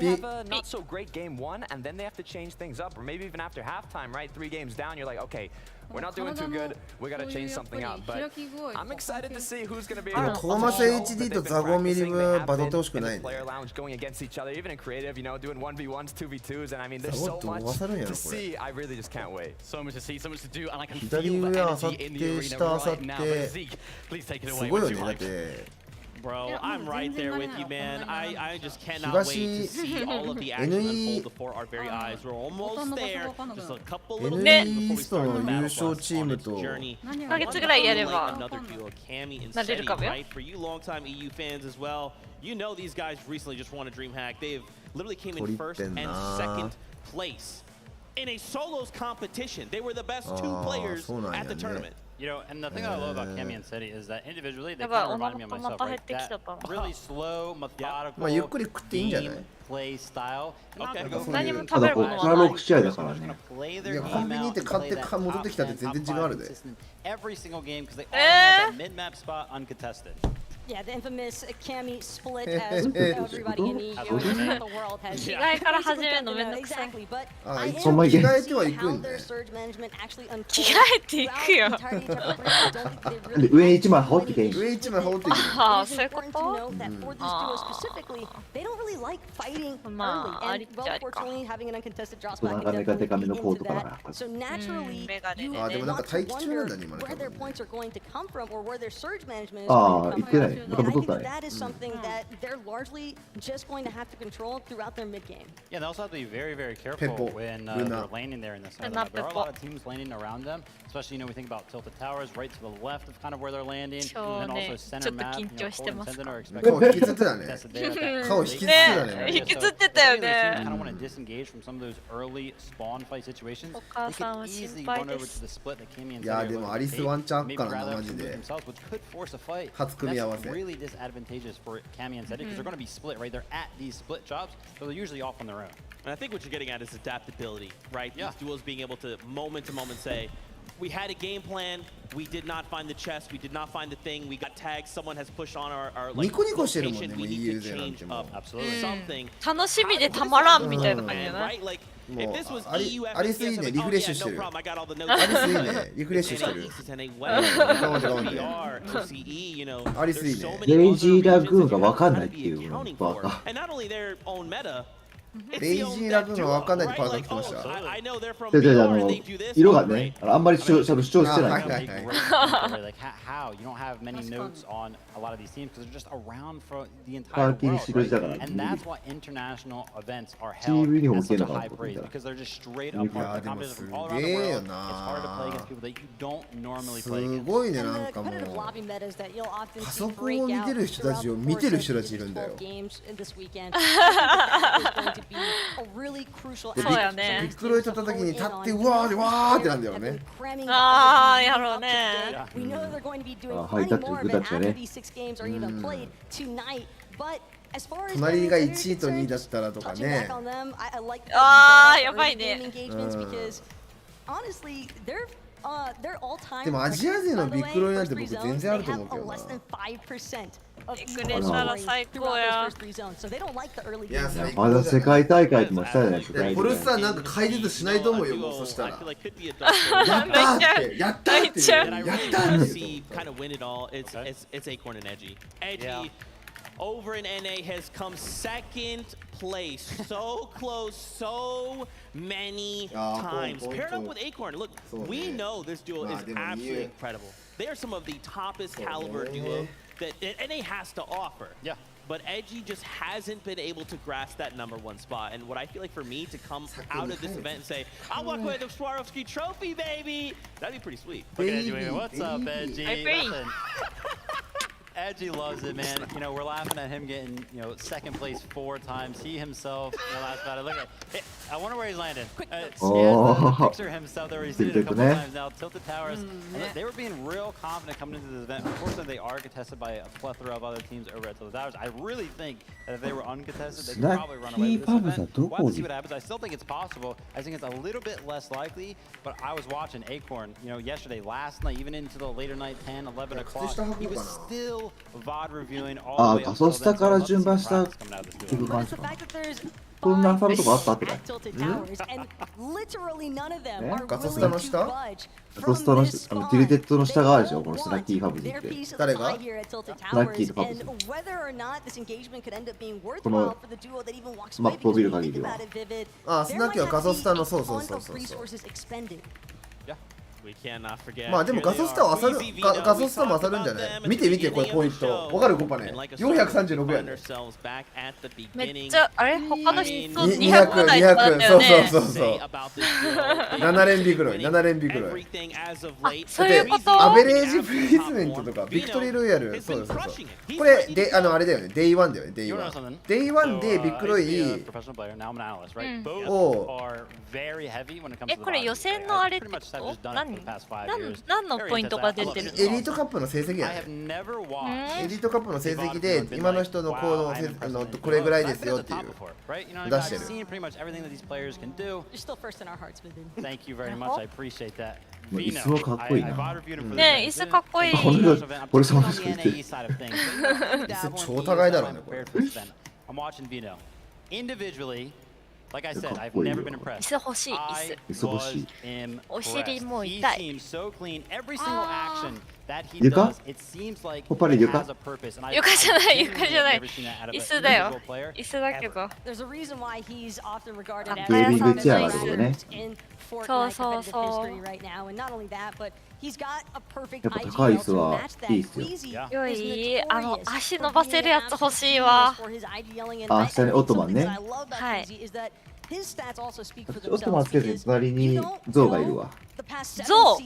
We're not doing too good. We gotta change something up. But I'm excited to see who's gonna be トーマス HD とザゴミリムバトってほしくないね。 player lounge going against each other, even in creative, you know, doing 1v1s, 2v2s, and I mean, there's so much to see. I really just can't wait. So much to see, so much to do, and I can 左 feel 上 the あさっ energy in the て arena 下あさっ right now. て Zeke, please take it す away. ごい What's よね。 your だっ hype? て Bro, I'm right there with you, man. I just cannot wait to see all of the action unfold before our very eyes. We're almost there. Just a couple little NE イーストの優勝チームと2ヶ月ぐらいやればなれるかもよ。 Right, for you longtime EU fans as well, you know these guys recently just won a DreamHack. They've literally came in first and second place in a solos competition. They were the best 2 players at the tournament. You know, and the thing that I love about Cami and City is that individually they kind of remind me of myself, right? That really slow, methodical gameplay style. Okay. ただこっから6試合だからね。いやコンビニって買って戻ってきたって全然違うあるで。 Every single game because they all have that mid-map spot uncontested. Yeah, the infamous Cammy split as everybody in EU and the world has. 着替えから始めるのめんどくさい。 Exactly, but あ、 I 着 am 替えては curious 行く how ん their ね。 surge management actually 着 unfolds 替えていくよ。 throughout the entirety of chapter 3. I don't think they で really 上1枚羽織ってけん。上1枚羽織ってきて。ああ、 It is そういうこ important to と note that for this duo specifically, they don't really like fighting early. まあ、あ And りっち well, ゃありか。 fortunately, having an uncontested drop そう spot な can かなか definitely デカめ feed のコー into トから that. やっぱり。 So naturally, メガネ you であ、でもなんか want to 待機中なんだ wonder ね、今ね。 where their points are going to come from or where their surge management is あ going あ、 to 言 come ってない。 from. また And I 戻っ think た that ね。 that is something that they're largely just going to have to control throughout their mid game. Yeah, they also have to be very, very careful Pipple. when Luna. they're landing there in the center. There are a lot of teams landing around them, especially, you know, we think about tilted towers right to the left of kind of where they're landing, and then also center map, you know, forward and center are expected 顔引きつってたね。 contested there at that 顔 early. 引きつってたね。引きつってたよね。 kind of want to disengage from some of those early spawn fight situations. お母 They さん could は easily 心配 run で over to す。 the split that Kimi and いや City で are も looking アリ to ス take. ワンチャンあっ Maybe からな rather マジ remove で。 themselves, which could force a fight. 初組み合わ That's せ。 really disadvantageous for Cami and City because they're going to be split, right? They're at these split jobs, so they're usually off on their own. And I think what you're getting at is adaptability, right? These duos being able to moment say, we had a game plan, we did not find the chest, we did not find the thing, we got tagged, someone has pushed on our ニコニコしてるもんね、 location, もう we need EU to 勢なん change ても up う。 something. 楽しみでたまらんみたいな感じじゃない？ Right? Like, も if う this was アリ EU アリスいいね、リフレッシュしてる。 no ア problem, I got all the リ notes. スいいね、リフレッシュしてる。 Well, 頑張って頑張って。 VR, OCE, you know, アリスいい there's so ね。 many レイジー other ラグーン regions が that わかんないっ have て to い be うの accounting バ for. カ。 And not only their own meta, レイジーラグのわかんないでパーカー着てました。色がね、あんまり主張してない。パーキーに白地だから。チームユニフォーム着てんのかなと思ったら。いやでもすげえよな。すごいね、なんかもうパソコンを見てる人たちを見てる人たちいるんだよ。そうやね。ビックロイ立った時に立ってうわーでわーってなんだよね。ああ、やろうね。ハイタッチ、グータッチだね。隣が1位と2位だったらとかね。ああ、やばいね。でもアジア勢のビックロイなんて僕全然あると思うけどな。くれたら最高や。いや、まだ世界大会ともしたじゃないですか。ポルスさんなんか解説しないと思うよ、もうそしたら。やったーって、やったーって、やったーって。Over in NA has come second place, so close, so many times. Paired up with Acorn, look, we know this duo is absolutely incredible. They are some of the toppest caliber duo that NA has to offer. Yeah. But Edgy just hasn't been able to grasp that #1 spot. And what I feel like for me to come out of this event and say, I walk away with the Swarovski trophy, baby, that'd be pretty sweet. Look at Edgy. What's up, Edgy? I agree. Edgy loves it, man. You know, we're laughing at him getting, you know, second place 4 times. He himself, you know, laughs about it. Look at it. I wonder where he's landed. The picture himself there. He's seen it a couple times now. Tilted Towers. They were being real confident coming into this event. Unfortunately, they are contested by a plethora of other teams over at Tilted Towers. I really think that if they were uncontested, they could probably run away with this event. We'll have to see what happens. I still think it's possible. I think it's a little bit less likely, but I was watching Acorn, you know, yesterday, last night, even into the later night, 10, 11 o'clock. He was still VOD reviewing all the way up until then. から順番下聞く感じかな。こんなファルとかあったってね。ガソスタの下？ガソスタのティルテッドの下があるでしょ、このスナッキーファブジって。誰が？スナッキーとファブジ。このマップを見る限りは。あ、スナッキーはガソスタのそう。まあでもガソスタは当たる、ガソスタも当たるんじゃない？見てこれポイント。わかるコパね。436やね。めっちゃあれ他の人と200台だったよね。そう。7連ビクロイ。そういうこと？アベレージプレイスメントとかビクトリーロイヤル、そう。これであれだよね。Day1 だよね。Day1 でビクロイをこれ予選のあれって何のポイントが出てるの？エリートカップの成績やね。エリートカップの成績で今の人の行動これぐらいですよっていう出してる。椅子もかっこいいな。ね、椅子かっこいい。これそうですけど。椅子超高いだろうねこれ。Like I said, I've never been impressed. 椅子欲しい、椅子。お尻も痛い。So clean. Every single action that he 床？ does, it seems like ほっぱり it 床？ has a purpose. And 床じゃない、椅子だよ。椅子だけど。There's a reason why he's often regarded as ゲーミングチェアがあるよね。Fortnite competitive history right now, and not only that, but he's got a perfect やっぱ高い椅子はいいっすよ。よい、足伸ばせるやつ欲しいわ。あ、下にオットマンね。はい。オットマンつけて隣にゾウがいるわ。ゾ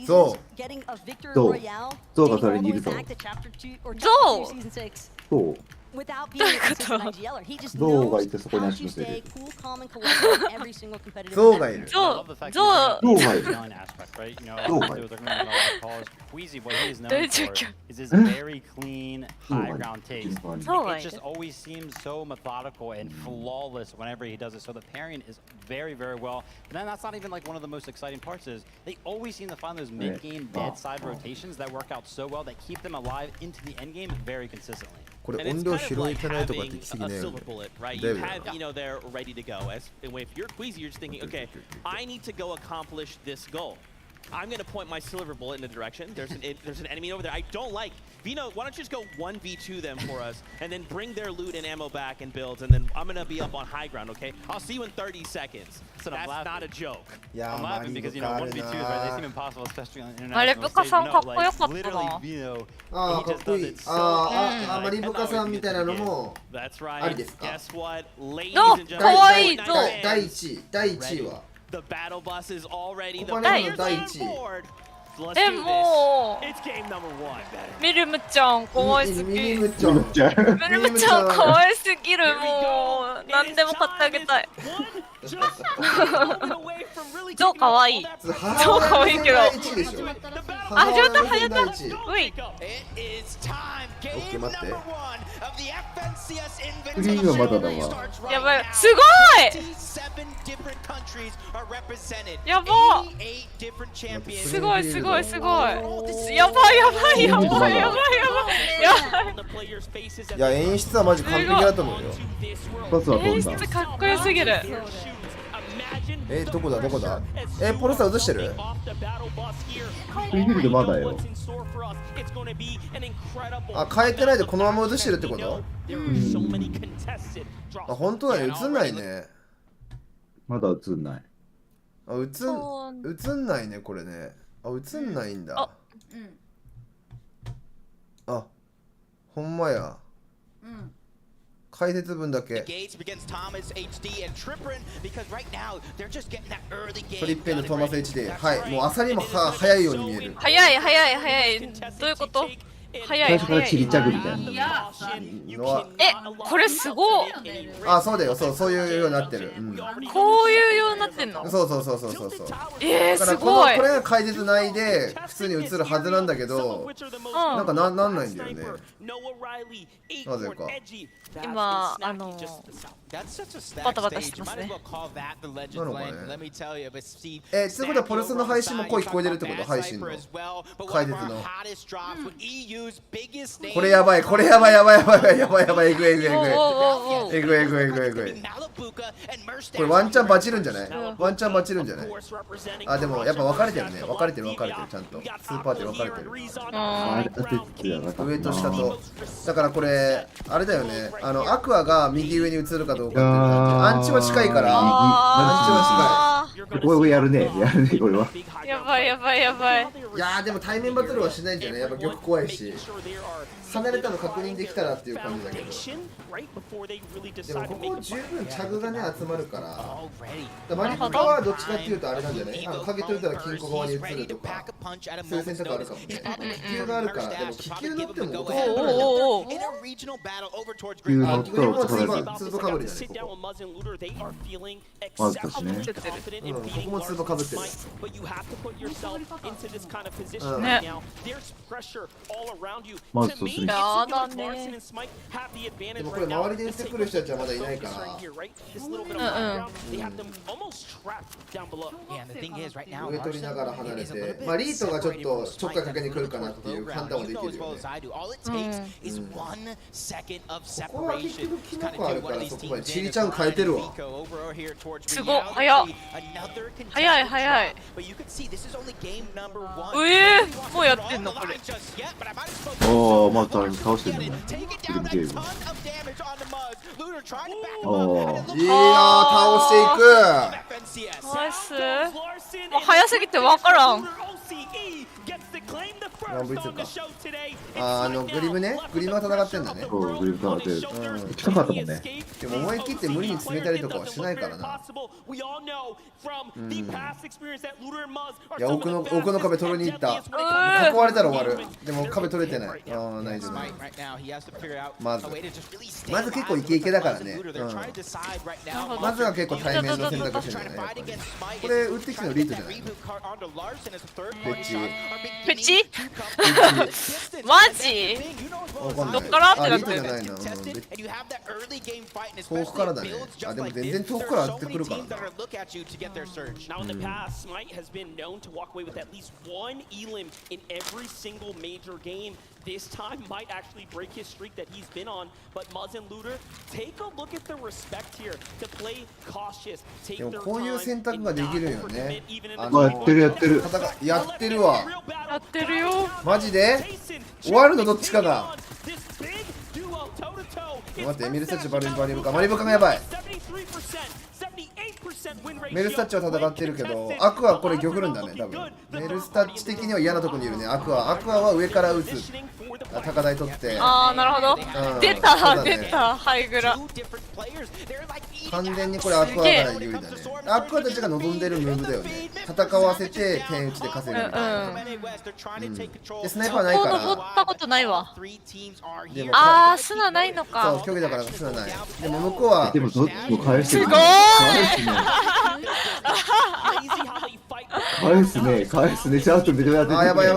ウが隣にいるぞ。そう。どういうこと？ゾウがいてそこに足乗せてる。ゾウがいる。ゾウがいる。どういう状況？ゾウがいる。Very, very well. And then that's not even like one of the most exciting parts is they always seem to find those mid-game dead side rotations that work out so well that keep them alive into the end game very consistently. これ音量拾いてないとかってきすぎね。 You have, you know, they're ready to go. If you're Queasy, you're just thinking, okay, I need to go accomplish this goal. I'm gonna point my silver bullet in a direction. There's an enemy over there I don't like. Vino, why don't you just go 1v2 them for us, and then bring their loot and ammo back and builds, and then I'm gonna be up on high ground, okay? I'll see you in 30 seconds. So that's not a joke. I'm laughing because, you know, 1v2s, right, they seem impossible, especially on international あれ、ブカさんかっこよかったな。 Vino, ああ、かっこいい。ああ、マリブカさんみたいなのもありですか？かわいい、どう？第1位は。The battle bus is already the 第1位。もうミルムちゃんかわいすぎる。ミルムちゃんかわいすぎる。もう何でも買ってあげたい。超かわいい。超かわいいけど。あ、始まった。うい。オッケー、待って。次はまだだわ。やばい。すごい。やば。すごい。やばい。いや、演出はマジ完璧だと思うよ。演出かっこよすぎる。どこだポロスター映してる？フリーフィールドまだよ。あ、変えてないでこのまま映してるってこと？あ、本当だね、映んないね。まだ映んない。あ、映んないね、これね。あ、映んないんだ。あ、ほんまや。解説文だけ。トリッペンのトーマス HD。はい、もう朝にも早いように見える。早い。どういうこと？最初からちりちゃぐみたいな。これすごい。あ、そうだよ、そういうようになってる。こういうようになってんの？そう。すごい。これが解説内で普通に映るはずなんだけど、なんかなんないんだよね。なぜか。今バタバタしてますね。なのかね。ってことはポルスの配信も声聞こえてるってこと？配信の解説の。これやばい、えぐい。これワンチャンバチるんじゃない？あ、でもやっぱ分かれてるね。分かれてるちゃんと。スーパーで分かれてる。上と下と。だからこれあれだよね。アクアが右上に映るかどうかっていうアンチは近いから。これやるね、これは。やばい。いやでも対面バトルはしないんじゃない？やっぱ玉怖いし。離れたの確認できたらっていう感じだけど。でもここ十分チャグがね集まるから。マリコカはどっちかっていうとあれなんじゃない？影取れたら金庫側に移るとか。そういう選択あるかもね。気球があるから。でも気球乗っても落とせるからね。気球乗ったら落とされる。ツーボかぶりだね、ここ。まずだしね。ここもツーボかぶってる。まずそうする。やだね。でもこれ周りで打ってくる人たちはまだいないから。上取りながら離れて、リートがちょっとちょっかいかけに来るかなっていう判断はできるよね。ここは結局キノコあるからそこまでチリちゃん変えてるわ。すごい、早い。もうやってんのこれ。まあ倒してるね。いや倒していく。ナイス。もう早すぎてわからん。グリムね、グリムは戦ってんだね。グリム戦ってる。近かったもんね。でも思い切って無理に詰めたりとかはしないからな。いや、奥の壁取りに行った。囲われたら終わる。でも壁取れてない。ナイス。まず結構イケイケだからね。まずは結構対面の選択肢じゃない。これ打ってきたのリートじゃないの？プチ？マジ？どっからってなってる？遠くからだね。あ、でも全然遠くから当ててくるからな。Now in the past, Smite has been known to walk away with at least one elim in every single major game. this time might actually break his streak that he's been on. But Muzz and Looter, take a look at the respect here to play cautious. Take でも their こういう time 選択 and ができ not るよね。 overcommit even in あ the のやってるやってる。やってるわ。やってるよ。マジで終わるのどっちかが。待って、メルスタッチバリブか。マリブカがやばい。メルスタッチは戦ってるけど、アクアこれ玉るんだね、多分。メルスタッチ的には嫌なとこにいるね、アクアは上から撃つ。高台取って。ああ、なるほど。出た、ハイグラ。完全にこれアクアが有利だね。アクアたちが望んでるムーブだよね。戦わせて点打ちで稼ぐみたいな。でスナイパーないから。ここ登ったことないわ。でもああ、砂ないのか。そう、競技だから砂ない。でも向こうは。でもどっちも返してる。すごーい。返すね。ちゃんとビデオやってる。あ、やばい。ちゃ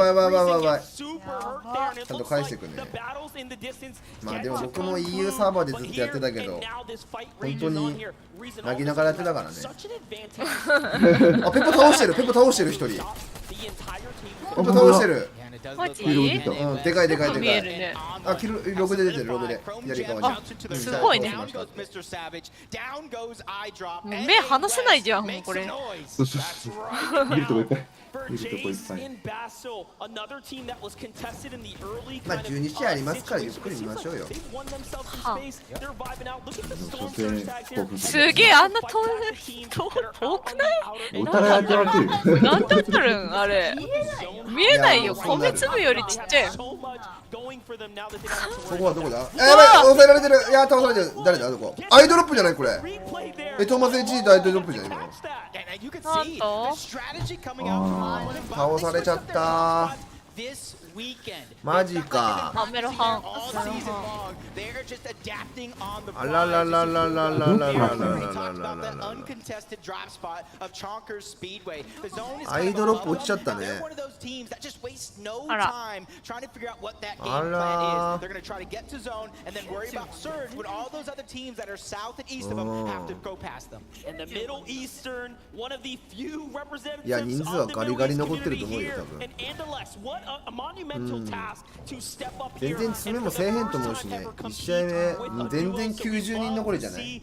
んと返していくね。まあでも僕も EU サーバーでずっとやってたけど、本当に泣きながらやってたからね。あ、ペッポ倒してる一人。ペッポ倒してる。マジ？うん、でかい。見えるね。あ、キル6で出てる、6で。左側に。すごいね。目離せないじゃん、もうこれ。見るとこいっぱい。まあ12試合ありますからゆっくり見ましょうよ。すげえ、あんな遠くない？なんだったるんあれ。見えないよ、米粒よりちっちゃいよ。ここはどこだ？やばい、抑えられてる。いや、倒されてる。誰だどこ？アイドロップじゃないこれ。トーマス HG とアイドロップじゃないの？なんと？倒されちゃった。マジか。あ、メロハン。あららららららららららら。アイドロップ落ちちゃったね。あら。あら。いや、人数はガリガリ残ってると思うよ、多分。全然詰めもせえへんと思うしね。1試合目、全然90人残りじゃない？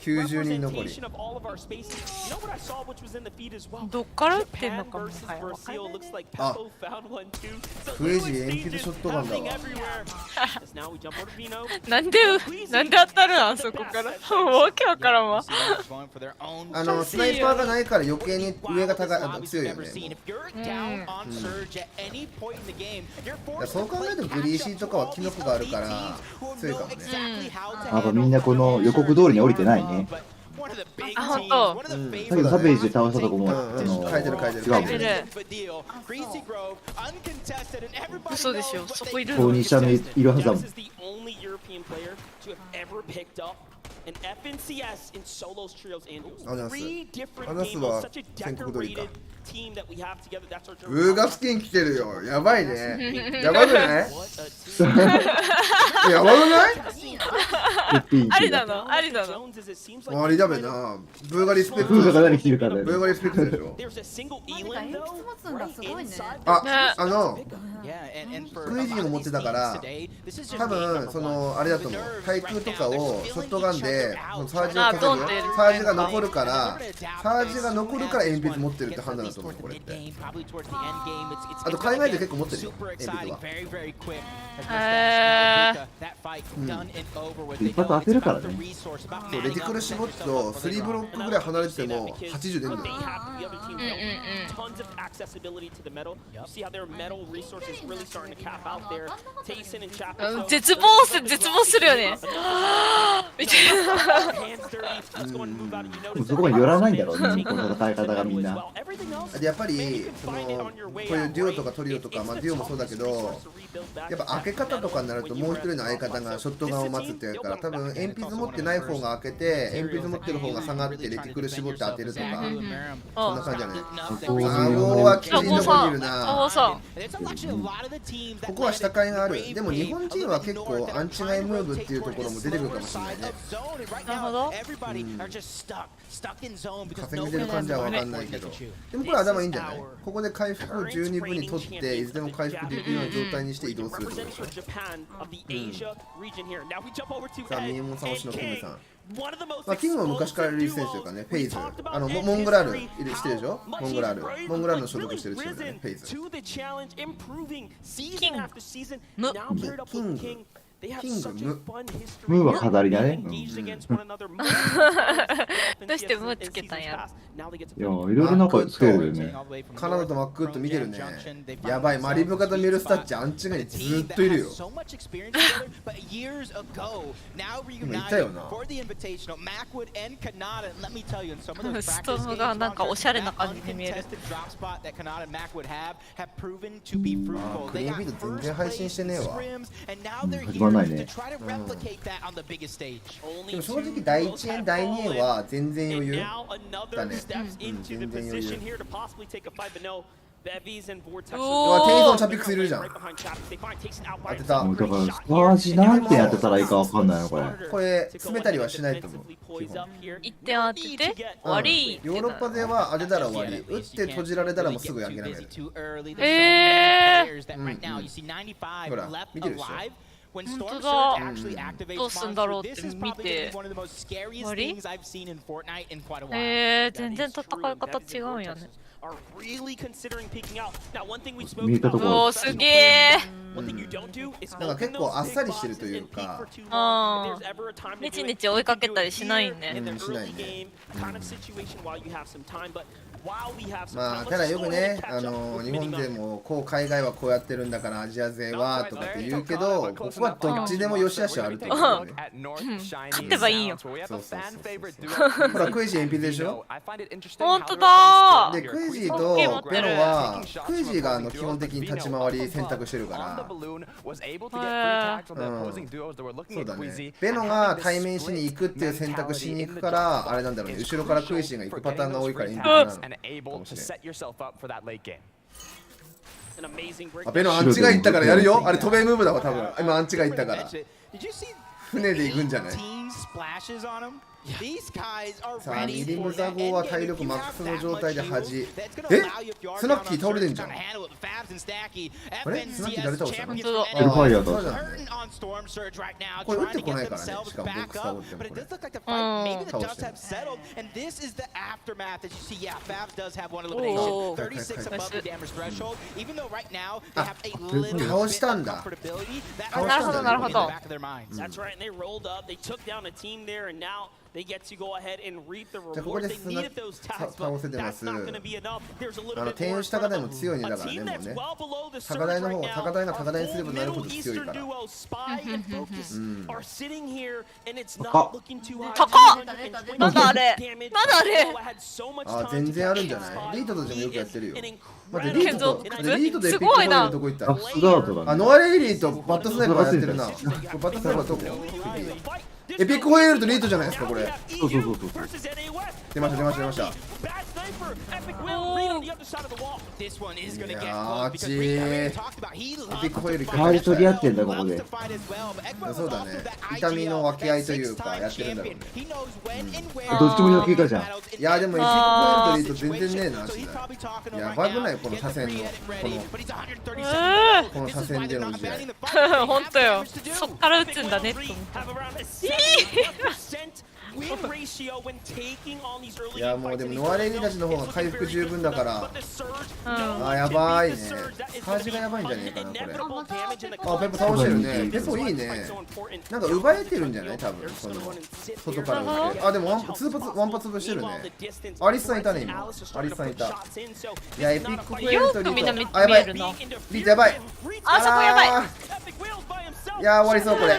90人残り。どっから打ってんのかもあ、クエジ鉛筆ショットガンだわ。なんで当たるんあそこから。わけわからんわ。スナイパーがないから余計に上が強いよね。そう考えてもグリーシーとかはキノコがあるから強いかもね。やっぱみんなこの予告通りに降りてないね。あ、ほんと。だけどサベージで倒したとこも書いてる。違うもんね。嘘でしょ、そこいるの？ここに下のいるはずだもん。an FNCS in solos, trios, and three different game modes. Such a decorated team that we have together. That's our ブーガスキン来てるよ。やばいね。やばくない？やばくない？ありなの？ありなの？ありだべな。ブーガリスペクト。ブーガが何着るかだよ。ブーガリスペクトでしょ。クイジンを持ってたから多分そのあれだと思う。対空とかをショットガンでサージをかける。サージが残るから鉛筆持ってるって判断だと思うこれって。あと海外で結構持ってるよ鉛筆は。一発当てるからね。そうレティクルシボット3ブロックぐらい離れてても80出るんだよ。絶望するよね。みたいな。そこまで寄らないんだろうね、この戦い方がみんな。やっぱりそのこういうデュオとかトリオとか、まあデュオもそうだけど、やっぱ開け方とかになるともう一人の相方がショットガンを待つってやるから、多分鉛筆持ってない方が開けて鉛筆持ってる方が下がってレティクル絞って当てるとかそんな感じじゃない。ザゴはきついとこにいるな。ここは下階がある。でも日本人は結構アンチガイムーブっていうところも出てくるかもしれないね。なるほど。稼ぎでる感じは分かんないけど、でもこれ頭いいんじゃない。ここで回復を十二分に取っていつでも回復できるような状態にして移動するってことでしょ。さあミーモンさん推しのキングさん、まあ、キングも昔からリリース選手というかね、フェイズ、モングラールしてるでしょ。モングラールの所属してるチームだね、フェイズ。キングムーは飾りだね。どうしてムーつけたんやろ。いや、いろいろなんかつけるよね。カナダとマックウッド見てるね。やばい、マリブカとミルスタッチ、アンチガイにずっといるよ。今いたよな。ストームがなんかおしゃれな感じに見える。クリーンビート全然配信してねえわ。始まんないね。でも正直第1円第2円は全然余裕だね。全然余裕。うわ、テイゾンチャピックスいるじゃん。当てた。もうだからスパージなんてやってたらいいかわかんないのこれ。これ詰めたりはしないと思う。一点当てて終わり。ヨーロッパでは当てたら終わり。打って閉じられたらもうすぐ諦める。ほら見てるでしょ。本当だ。どうすんだろうって見て終わり。全然戦い方違うんやね。見えたところ。おー、すげえ。なんか結構あっさりしてるというか、ネチネチ追いかけたりしないね。しないね。まあただよくね、日本勢もこう海外はこうやってるんだからアジア勢はとかって言うけど、ここはどっちでも良し悪しあると思うね。勝てばいいよ。ほらクイジー鉛筆でしょ。本当だ。でクイジーとベノはクイジーが基本的に立ち回り選択してるから、そうだね。ベノが対面しに行くっていう選択しに行くからあれなんだろうね。後ろからクイジーが行くパターンが多いから鉛筆なの。ベノアンチが行ったからやるよ。あれ渡米ムーブだわ多分。今アンチが行ったから船で行くんじゃない。さあミリムザゴは体力マックスの状態で恥。スナッキー倒れてんじゃん。あれスナッキー誰倒したの。本当だ。エルファイア倒した。これ打ってこないからね。しかもボックス倒ってもこれ倒してる。倒したんだ。なるほどなるほど。じゃあここで倒せてます。転用した方でも強いねだからね、もうね。高台の方、高台が高台にすればなるほど強いから。高っ。まだあれ。まだあれ。あ、全然あるんじゃない。リートとでもよくやってるよ。待ってリートとエピックホイールのとこ行った。ノアレイリーとバットスナイパーやってるな。バットスナイパーどこ。エピックホイールとリートじゃないですかこれ。そう。出ました。おー。いやーあっちエピックホイール代わり取り合ってんだここで。そうだね。痛みの分け合いというかやってるんだろうね。どっちもよくいたじゃん。いやでもエピックホイールとリート全然ねえなしない。やばくないこの左遷のこの左遷での試合。本当よ。そっから打つんだねって思った。いやもうでもノアレイリたちの方が回復十分だから、あやばいね。サージがやばいんじゃねえかなこれ。あペポ倒してるね。ペポいいね。なんか奪えてるんじゃない多分その外から打って。あでもワンパツ潰してるね。アリスさんいたね今。アリスさんいた。いやエピックホイールとリート。あやばい。リートやばい。あそこやばい。いや終わりそうこれ。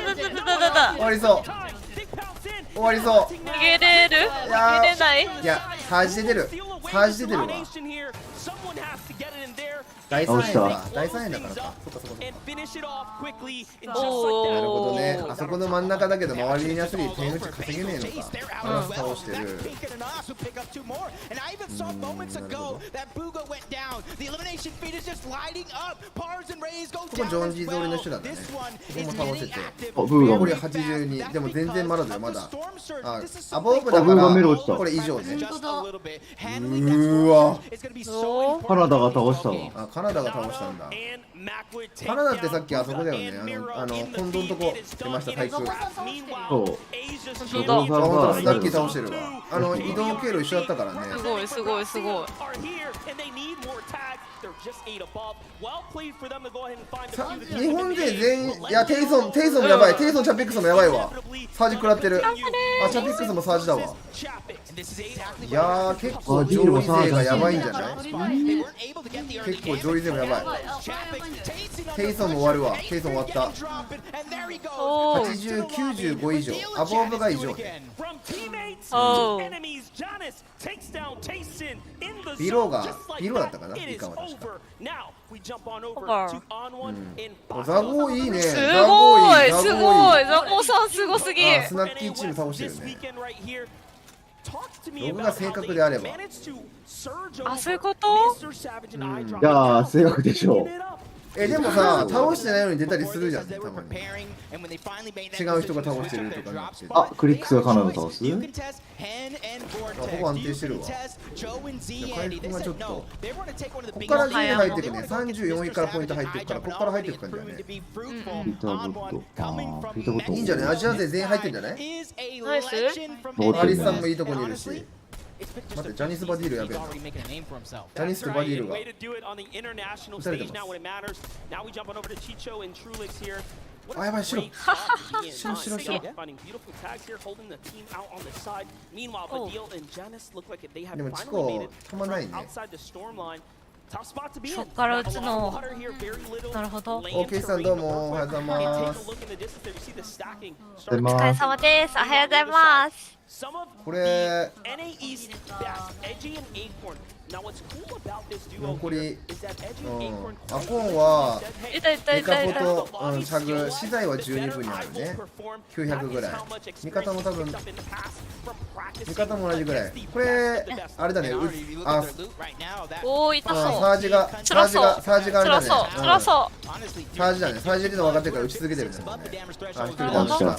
終わりそう。終わりそう。逃げれる？逃げれない？いや、サージで出る。サージで出るわ。第3円だ。第3円だからか。そっか。なるほどね。あそこの真ん中だけど周りにやすり点打ち稼げねえのか。バランス倒してる。なるほど。ここジョンジー通りの人だね。ここも倒せて。これ82。でも全然まだだよ、まだ。アボーブだからこれ以上ね。うーわ。カナダが倒したわ。あ、カナダが倒したんだ。カナダってさっきあそこだよね。近藤のとこ出ました、対空。そう。スナッキー倒してるわ。移動経路一緒だったからね。すごいすごいすごい。日本勢全員、いや、テイソンもやばい。テイソン、チャピックスもやばいわ。サージ食らってる。あ、チャピックスもサージだわ。いやー、結構上位勢がやばいんじゃない？結構上位勢もやばい。テイソンも終わるわ。テイソン終わった。80、95以上。アボーブが以上ね。ビローだったかな？いいかも確か。ザゴーいいね。すごいすごい。ザゴーさんすごすぎ。スナッキーチーム倒してるね。ログが正確であれば。あ、そういうこと？いや正確でしょう。でもさ、倒してないのに出たりするじゃんね、たまに。違う人が倒してるとかなって。あ、クリックスがカナダ倒す？ほぼ安定してるわ。回復がちょっと。ここから順位入ってくね。34位からポイント入ってくから、ここから入ってく感じだね。ピーターボット。あー、ピーターボット。いいんじゃない？アジア勢全員入ってんじゃない？ナイス？アリスさんもいいとこにいるし。待って、ジャニス・バディールやべえな。ジャニスとバディールが撃たれてます。あ、やばい、白。白。でも、チコ、止まないね。そっから打つの。なるほど。OK さんどうもおはようございます。お疲れ様です。おはようございます。これ残り、アコンはミカポとチャグ、資材は12分にあるね。900ぐらい。味方も多分味方も同じぐらい。これあれだね。おお、痛そう。サージがあれだね。辛そう。サージだね。サージでの分かってるから打ち続けてるね。あ、一人ダウンした。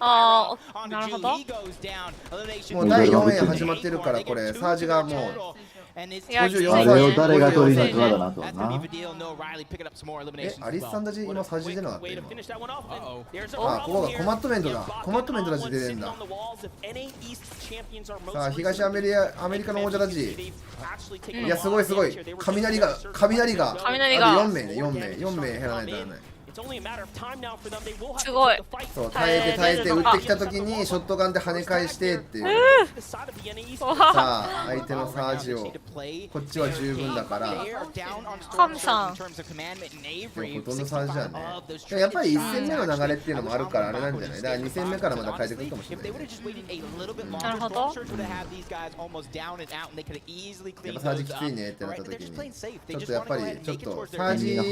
ああ、なるほど。もう第4円始まってるから、これサージがもう54あれを誰が取りに行くかだなとな。アリスさんたち今サージ出なかった今。あ、ここがコマットメントだ。コマットメントたち出てんだ。さあ、東アメリカの王者たち。いや、すごい。雷が4名ね、4名減らないとダメ。すごい。そう、耐えて打ってきたときにショットガンで跳ね返してっていう。さあ、相手のサージをこっちは十分だから。カムさん。でもほとんどサージだね。やっぱり1戦目の流れっていうのもあるからあれなんじゃない？だから2戦目からまた変えてくるかもしれない、ね。なるほど。やっぱサージきついねってなったときに、ちょっとやっぱりサージの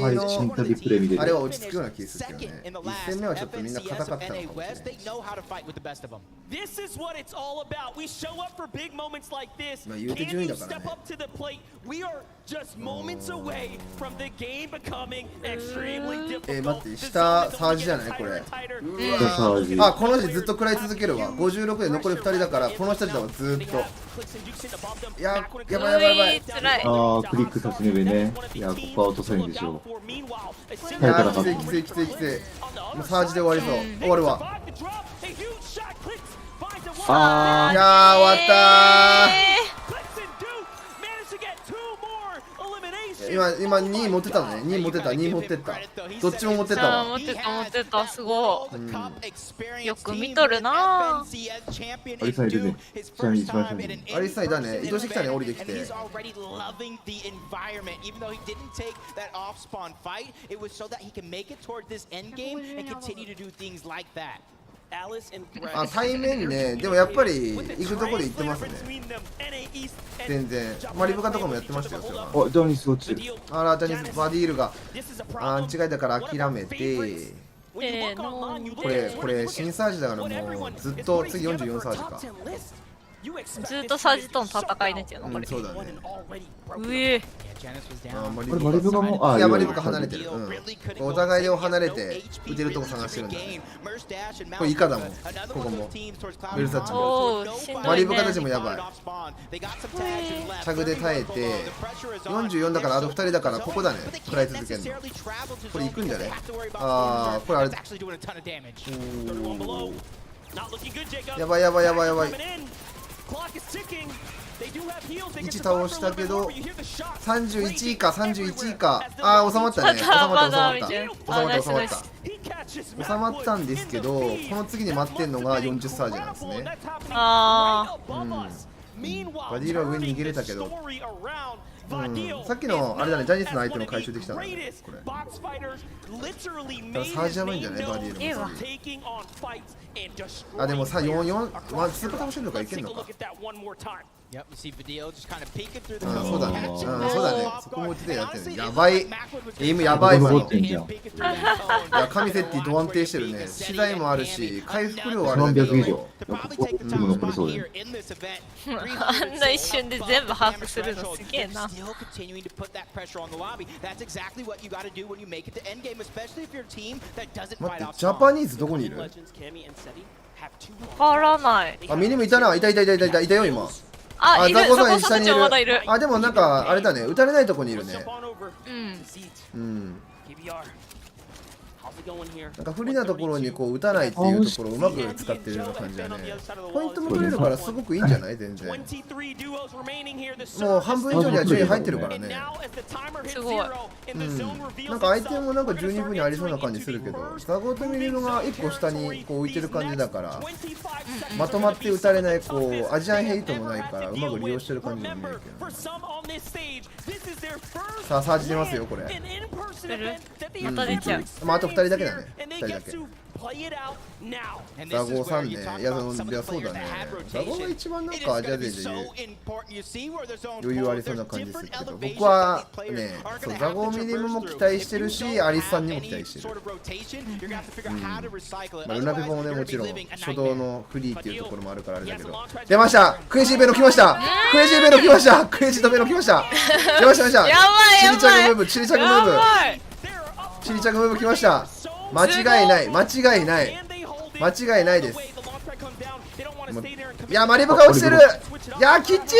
あれは落ち着くような気がするけどね。1戦目はちょっとみんな硬かったのかもしれない。まあ言うて順位だからね。待って、下サージじゃないこれ。あ、この人ずっと食らい続けるわ。56で残り2人だからこの人たちだわ、ずーっと。やばい。ああ、クリックさせねべね。いや、ここは落とせるんでしょう。きつい。もうサージで終わりそう。終わるわ。いやー、終わったー。今2位持ってたのね。2位持ってった。どっちも持ってたわ。持ってた。すごい。よく見とるな。アリさんいるね。ちなみに一番下に。アリさんいたね。移動してきたね、降りてきて。あ、対面ね。でもやっぱり行くとこで行ってますね。全然マリブカとかもやってましたよ。それはあ、ジャニス落ちてる。あら、ジャニスバディールがアンチガイだから諦めて、これ新サージだからもうずっと次44サージか。ずっとサージとの戦いですよね、これ。そうだね。うえ。マリブカも、いや、マリブカ離れてる。お互いで離れて打てるとこ探してるんだね。これイカだもん。ここもベルサッチもマリブカたちもやばい。チャグで耐えて44だから、あと2人だからここだね。食らい続けるの。これ行くんじゃね。ああ、これあれ。やばいやばいやばいやばい。1倒したけど31位か31位か。ああ、収まったね。収まったんですけど、この次に待ってんのが40サージなんですね。ああ、バディールは上に逃げれたけど、さっきのあれだね、ジャニスの相手も回収できたんだね。これただサージやばいんじゃない、バディールも。あ、でもさ、44、スーパー倒してるのか、いけんのか。そうだね、そうだね、そこも打ってやってる。やばい、エイムやばい。いや、神セッティド安定してるね。資材もあるし、回復量はあるんだけど。300以上。残りそうだよ。あんな一瞬で全部把握するのすげえな。待って、ジャパニーズどこにいる？わからない。あ、ミニもいたな。いたよ今。あ、いる。ザコさんそこ下にいる。まだいる。あ、でもなんかあれだね、撃たれないとこにいるね。うん。なんか不利なところにこう打たないっていうところをうまく使ってるような感じだね。ポイントも取れるからすごくいいんじゃない？全然。もう半分以上には順位入ってるからね。すごい。なんか相手もなんか十二分にありそうな感じするけど、ザゴとミリムが一個下にこう浮いてる感じだから、まとまって打たれない、こうアジアンヘイトもないからうまく利用してる感じに見えるけど、ね。さあサージ出ますよこれ。また出ちゃう。まああと2人だけだね。2人だけ。ザゴさんね。いやそうだね。ザゴが一番なんかアジア勢で余裕ありそうな感じですけど、僕はね、そうザゴミニムも期待してるし、アリスさんにも期待してる。まあルナペコもね、もちろん初動のフリーっていうところもあるからあれだけど。出ました。クレイジーベロ来ました。クレイジーベロ来ました。クレイジーとベロ来ました。出ました。やばい。チリチャグムーブ、チリチャグムーブ。チリチャグムーブ来ました。間違いないです。いや、マリブが落ちてる。いや、きっち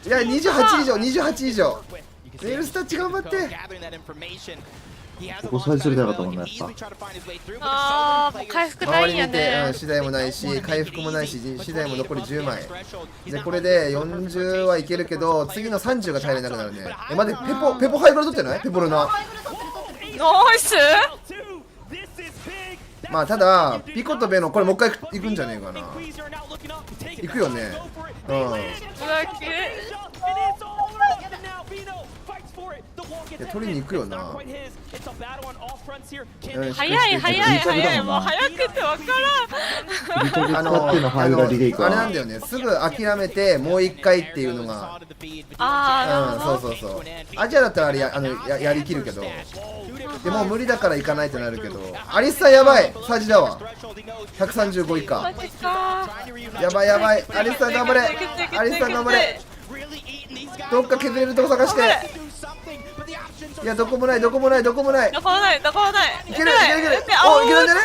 ー。いや、28以上。ネイルスタッチ頑張って。ここ最初でなかったもんね、やっぱ。ああ、もう回復ないやね。資材もないし、回復もないし、資材も残り10枚。で、これで40はいけるけど、次の30が耐えれなくなるね。待って、ペポハイグラ取ってない？ペポルナ。ナイス。まあただピコとベノこれもう一回行くんじゃねえかな。行くよね。うん。取りに行くよな。早いもう早くてわからん。あれなんだよね、すぐ諦めてもう一回っていうのが。そうアジアだったらあれやりきるけど、でも無理だから行かないとなるけど、アリスさんやばい、サージだわ。135以下やばい、アリスさん頑張れ、どっか削れるとこ探して。いや、どこもない。いける。お、いけるんじゃね？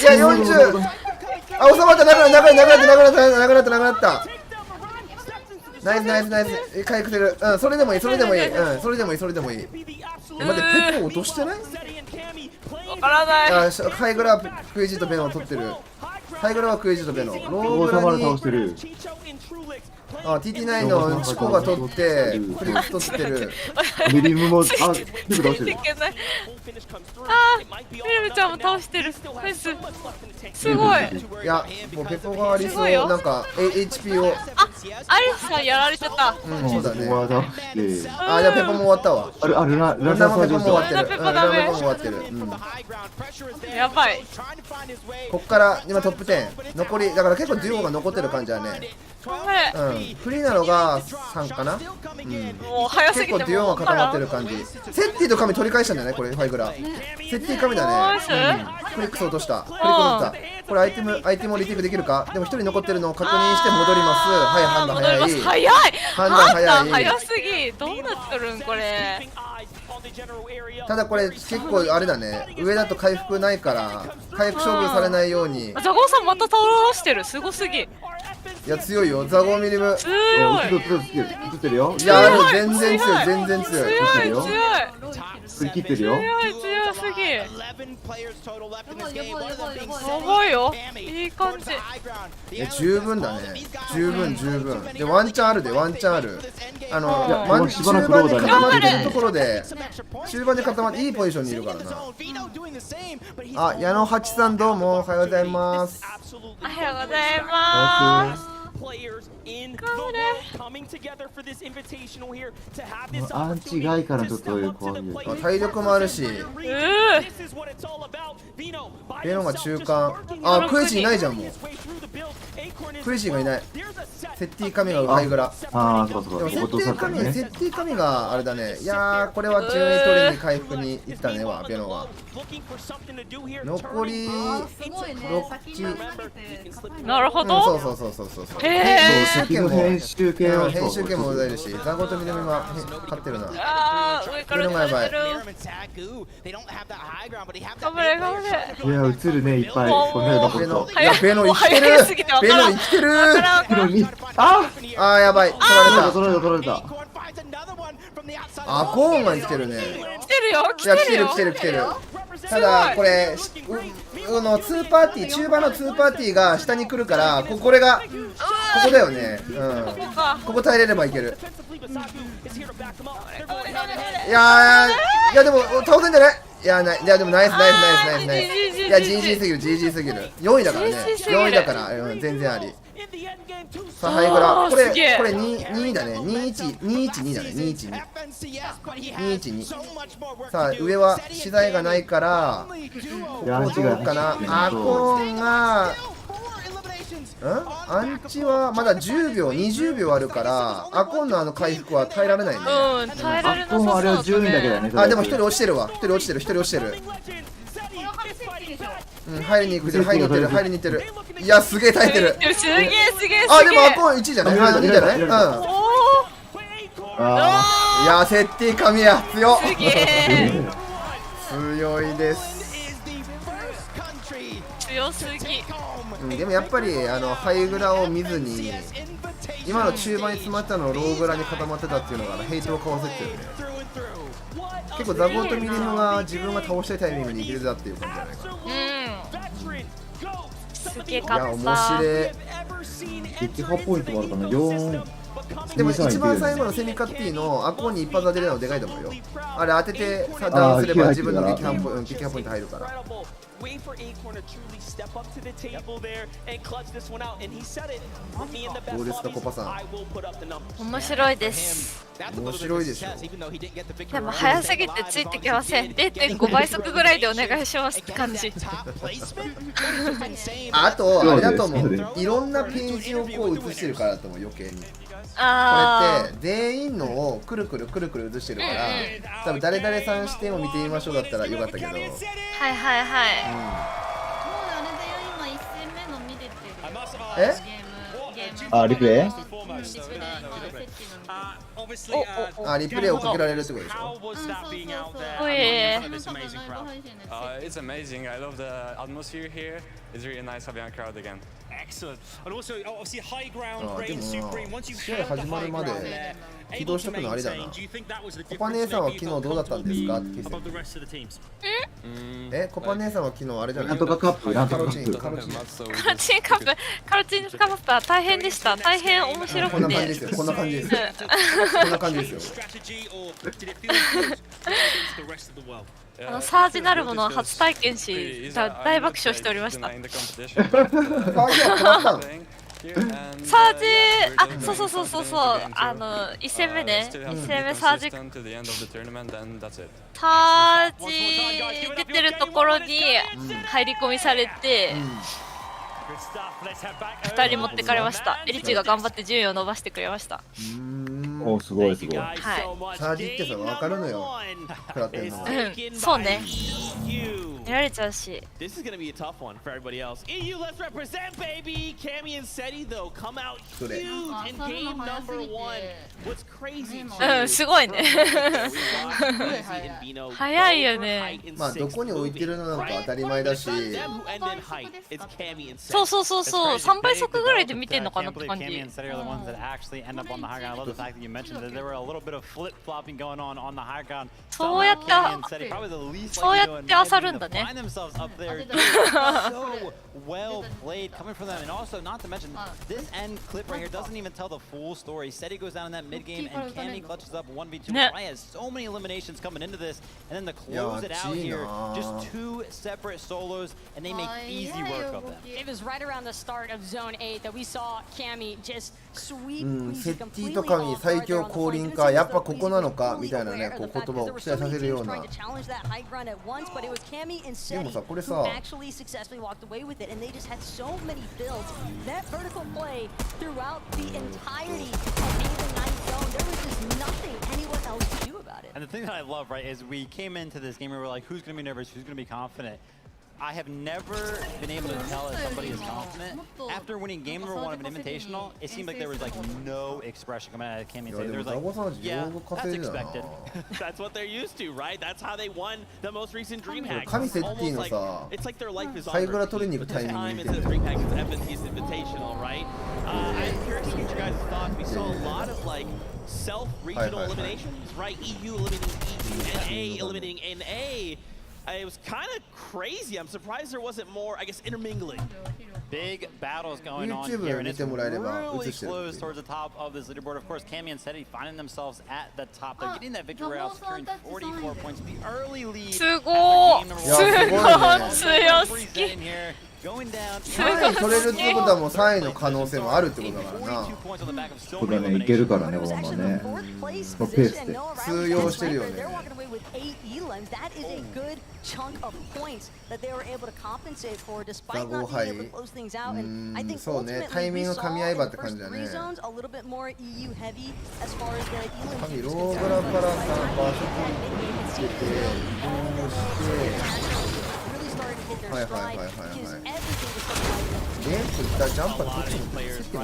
いや、40。あ、収まった。なくなった。ナイス。回復する。それでもいい。待って、ペポ落としてない？わからない。ハイグラはクイジとベノを取ってる。ローグラにあ、TT9 のチコが取ってフリック取ってる。ミリムも、あ、結構倒してる。あー、ミリムちゃんも倒してる。ナイス。すごい。いや、もうペコがありそう。なんか HP を。あ、アリスさんやられちゃった。うん、そうだね。あ、じゃあペコも終わったわ。ラザーペコも終わってる。ラザーペコも終わってる。やばい。こっから今トップ10。残りだから結構デュオが残ってる感じだね。うん、フリーなのが3かな。もう早すぎて結構デュオが固まってる感じ。セッティと神取り返したんだね、これファイグラ。セッティ神だね。フリックス落とした。フリックス落とした。これアイテムをリテイクできるか。でも1人残ってるのを確認して戻ります。はい、判断早い。早い。判断早い。早すぎ。どうなっとるんこれ。ただこれ結構あれだね、上だと回復ないから回復処分されないように。ザゴーさんまた倒してる。すごすぎ。いや強いよ、ザゴーミリム。強い。映ってるよ。いや、全然強い、全然強い。強い。振り切ってるよ。強すぎ。やばいよ。いい感じ。いや十分だね。十分。でワンチャンあるで、ワンチャンある。中盤で固まってるところで、中盤で固まっていいポジションにいるからな。あ、矢野八さんどうもおはようございます。おはようございます。アンチ外からちょっと怖い。体力もあるし。ベノが中間。あ、クレイシーいないじゃんもう。クレイシーがいない。セッティ神がハイグラ。ああ、そうそう。でもセッティ神があれだね。いやー、これは順位取りに回復に行ったねわ、ベノが。残り6。なるほど。そう。編集系もうざいるし、ザゴとミルミが勝ってるな。あー、上からやばい。頑張れ。いや、映るね、いっぱい。こんなのこと。いや、ベノ生きてる。ベノ生きてる。あー、やばい。取られた。アコーンが生きてるね。来てるよ。来てる。ただこれ2パーティー、中盤の2パーティーが下に来るから、これがここだよね。ここ耐えれればいける。いやでも倒せんじゃない。いやでもナイス。いや GG すぎる。4位だからね。4位だから全然あり。さあハイグラ、これ2だね。212だね。212。さあ上は資材がないからどうかな。アコーンがアンチはまだ10秒20秒あるから、アコーンの回復は耐えられないね。耐えられなさそう。あれは10位だけだね。あ、でも1人落ちてるわ。1人落ちてる。入りに行ってる。いや、すげえ耐えてる。すげえ。あ、でもアコーン1位じゃない。2位じゃない。いや、セッティ神や強いです。強すぎ。でもやっぱりハイグラを見ずに今の中盤に詰まったのをローグラに固まってたっていうのがヘイトをかわせてるね。結構ザゴーとミリムが自分が倒したいタイミングにいけるだっていう感じじゃないかな。すげえかった。いや面白い。撃破ポイントもあるかな。4。でも一番最後のセミカッティのアコーンに一発当てるのでかいと思うよ。あれ当ててダウンすれば自分の撃破ポイント入るから。Wait for Acorn to truly step up to the table there and clutch this one out. And he said it. Put me in the best lobbies. I will put up the numbers. 面白いです。面白いでしょ。でも早すぎてついてきません。0.5 倍速ぐらいでお願いしますって感じ。あとあれだと思う。いろんなページをこう映してるからだと思う余計に。これって全員のをくるくる映してるから、多分誰々さん視点を見てみましょうだったらよかったけど。はい。あ、リプレイ？あ、リプレイをかけられるってことでしょ。It's amazing. I love the atmosphere here. It's really nice having a crowd again. Excellent. And also, obviously, high ground, Ah, reign de mo, supreme. Once you 試合 have the 始ま high るまで ground there, 起動 able しと to くのありだな。 maintain. Do you think that was the コパ difference 姉さん that は made 昨 you 日どうだったんですかって聞いて above the rest of the teams? コパ姉さんは昨日あれじゃないなんとかカップ、なんとかカップ。カロチンカップ、カロチンカップは大変でした。大変面白くて。こんな感じですよ。こんな感じですよ。こんな感じですよ。サージなるものを初体験し、大爆笑しておりました。サージ、あ、そうそうそうそうそう、1戦目ね、1戦目サージ、出てるところに入り込みされて、2人持ってかれました。エリチが頑張って順位を伸ばしてくれました。お、すごいすごい。はい。サージってさ、分かるのよ。食らってんの。そうね。やられちゃうし。This is gonna be a tough one for everybody else. EU, let's represent, baby. Cammy and Seti though come out huge in game number 1. What's crazy? すごいね。早いよね。まあどこに置いてるのなんか当たり前だし。そうそうそうそう。3倍速ぐらいで見てんのかなって感じ。そうやって漁るんだね。Well played coming from them, and also not to mention this end clip right here doesn't even tell the full story. Seti goes down in that mid game, and Cammy clutches up 1v2. Ryan has so many eliminations coming into this, and then to close it out here, just 2 separate solos, and they make easy work of them. It was right around the start of Zone 8 that we saw Cammy just sweep. セッティとかに最強降臨か、やっぱここなのかみたいなね、こう言葉を期待させるような。でもさ、これさ。walked away with it, and they just had so many builds. That vertical play throughout the entirety of the 9th zone, there was just nothing anyone else could do about it. And the thing that I love, right, is we came into this game and we were like, who's going to be nervous, who's going to be confident? I have never been able to tell if somebody is confident. After winning game number 1 of an invitational, it seemed like there was like no expression coming out of Cammy. There was like, yeah, that's expected. That's what they're used to, right? That's how they won the most recent DreamHack. 神セッティのさ、ハイグラ取りに行くタイミングで。DreamHack is FNC's invitational, right? I'm curious to get your guys' thoughts. We saw a lot of like self-regional eliminations, right? EU eliminating EU, NA eliminating NA. It was kind of crazy. I'm surprised there wasn't more, I guess, intermingling. Big battles going on here, and it's really close towards the top of this leaderboard. Of course, Cammy and Seti finding themselves at the top. They're getting that victory route, securing 44 points. The early lead. すごい。強すぎ。Going down. 3位取れるってことはもう3位の可能性もあるってことだからな。そうだね、いけるからね、このままね。このペースで。通用してるよね。そうね、タイミング噛み合えばって感じだね。神、ローブラからさ、場所取り付けて、移動して。はいはいはいはいはい。レンプいったジャンパーのこっちもセッテ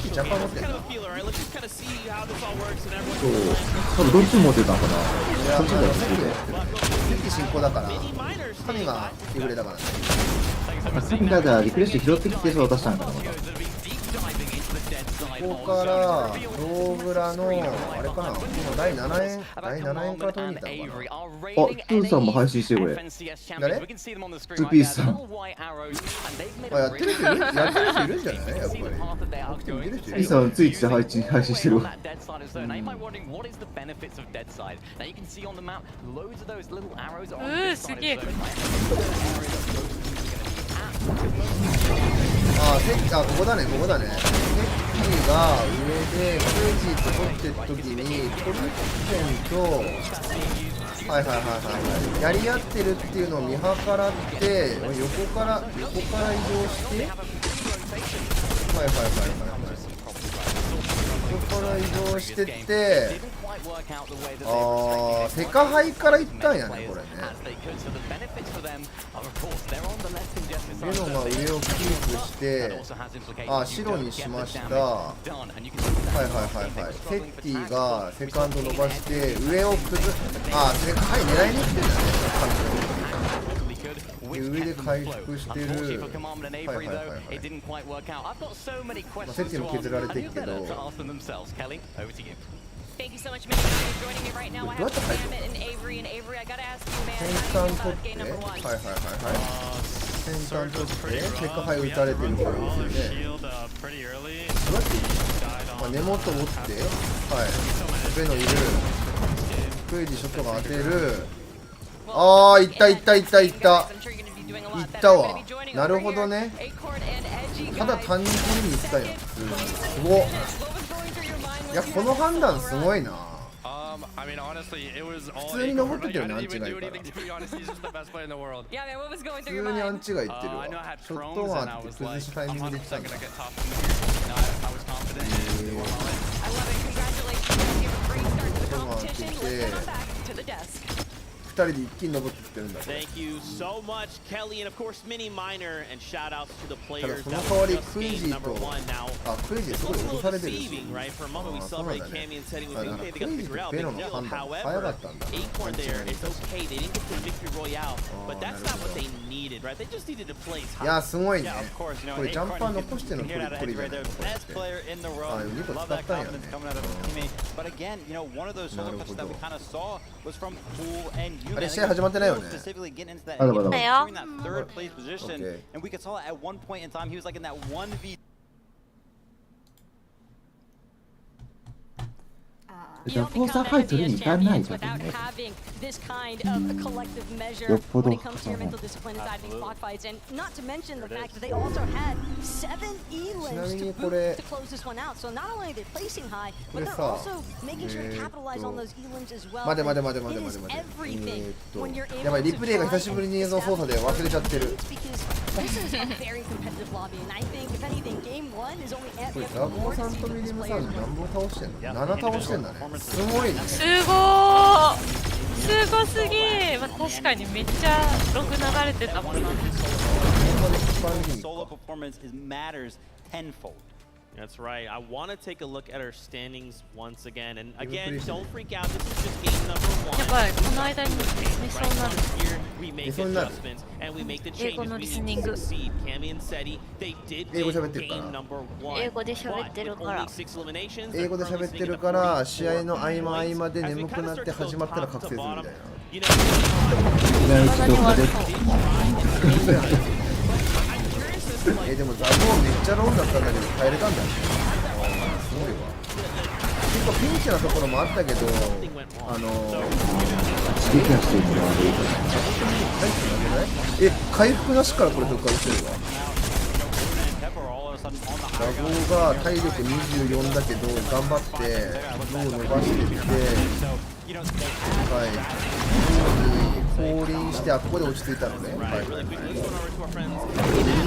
ィジャンパー持ってるな。そう、多分どっち持ってたんかな。こっちだよ、セッティ進行だから、神が日暮れだからね。神がじゃあリクレッシュ拾ってきてそう渡したんかな、また。ここからローブラのあれかな、第7円から取りに行ったのかな。あ、トゥーさんも配信してるこれ。誰？トゥーピースさん。やってる人いるんじゃない？やっぱり。トゥーピースさんツイッチで配信してるわ。すげえ。ここだね、ここだね。セッティが上でクレイジーと取ってる時にトリッケンとはいやり合ってるっていうのを見計らって横から移動して横から移動してってセカハイから行ったんやね、これね。ベノが上をキープして白にしました。セッティがセカンド伸ばして上をセカハイ狙いに来てんだね。which 上で kept them 回 afloat. 復してる。 Unfortunately for Command and はい Avery はいはいは though, い it didn't quite work out. I've got so many まあ questions 設定 to も ask, 削られ and てる who け better ど to ask them themselves? Kelly, over to you. Thank you so much, Minnie, for joining me right now. I have Sam and Avery, and Avery, I gotta ask you, man, 先 how do you 端 feel 取っ about て game は number い one? はいはいはい先端取って結果はい打たれてるからですねまあ根元を折ってはいベノいるクイジショットが当てるああいったいったいったいったいったわなるほどねただ単純にいったよすごっいやこの判断すごいな普通に登っててるねアンチがいるから普通にアンチがいってるわショットがあって崩しタイミングできたんだ2人で一気に登ってきてるんだ Thank you so much, Kelly, and of course, Mini Minor, and shout outs to the ただ players そ that の代わ were り just クイ game ジ number と one now. あクイジすごい落とされてるし Deceiving, right? For a moment, we そうだ celebrate ね Cammy and Teddy with だから okay, they ク got イ the ジ figure と out, ベ big ノの deal. 判断早 However, かったんだ Acorn there, it's okay. They didn't get the victory royale, but that's not what they needed, right? They just needed to place いやすごいね Yeah, of course, you know, これジャン Acorn, パー you 残しての can プ hear リ that プリ edge じゃ right ない there. これっ Best て player in the あ world. 2個 Love 使 that ったんやね confidence coming out of his teammate. But again, you know, one of those solo touches that we kind of saw was from Pool and you. あれ試合始まってないよね Specifically getting into that, まだまだ securing that third place position, Okay. and we could saw at one point in time he was like in that 1v. じゃあフォーサーファイトに行かないじゃんね This kind of a collective measure よっぽど when it comes to your mental discipline inside these block fights, and not to mention the fact that they also had 7 elims to boot to close this one out. So not only are they placing high, but they're also making sure to capitalize on those elims as well. 待て待て待て It 待て is 待て everything when you're やばい able リ to プレイが久しぶりに映像操作で忘れちゃってる This is a very competitive lobby, and I think if anything, game 1 is only これ amping ザ up ボ more さん to と see ミ what リ these ムさ players ん do. 何本倒してんの ?7 倒してんだねすごいねすごーすごすぎまあ、確かにめっちゃログ流れてたもんな Solo performance is matters tenfold. That's right. I want to take a look at our standings once again. And again, don't freak out. This is just game number 1. やばいこの間に寝そうになる Here we make adjustments and we make the 英語 changes の we リス need ニン to グ succeed. Cammy and Seti, they did 英語 win 喋ってるか game ら number 1. 英語で喋ってるから But with only 6 eliminations, 英語で喋ってるから試合の合間合間で眠くなって始まったら覚醒するみたいな you know, でもザボーめっちゃローだったんだけど耐えれたんだよねすごいわ結構ピンチなところもあったけど刺激がしてるのが悪い回復なしからこれ復活してるわザボーが体力24だけど頑張ってロー伸ばしていってはい降臨してあここで落ち着いたのねはい自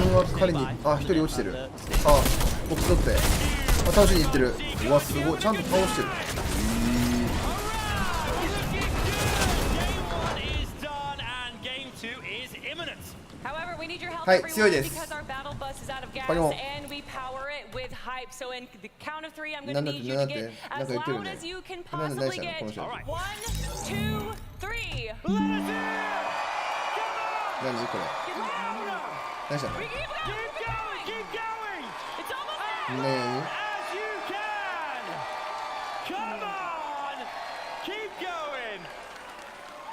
分は彼にあ一人落ちてるあ僕取ってあ倒しに行ってるうわすごいちゃんと倒してるはい強いです他にもなんだってなんだってなんか言ってるね何したのこの人何これ何したの何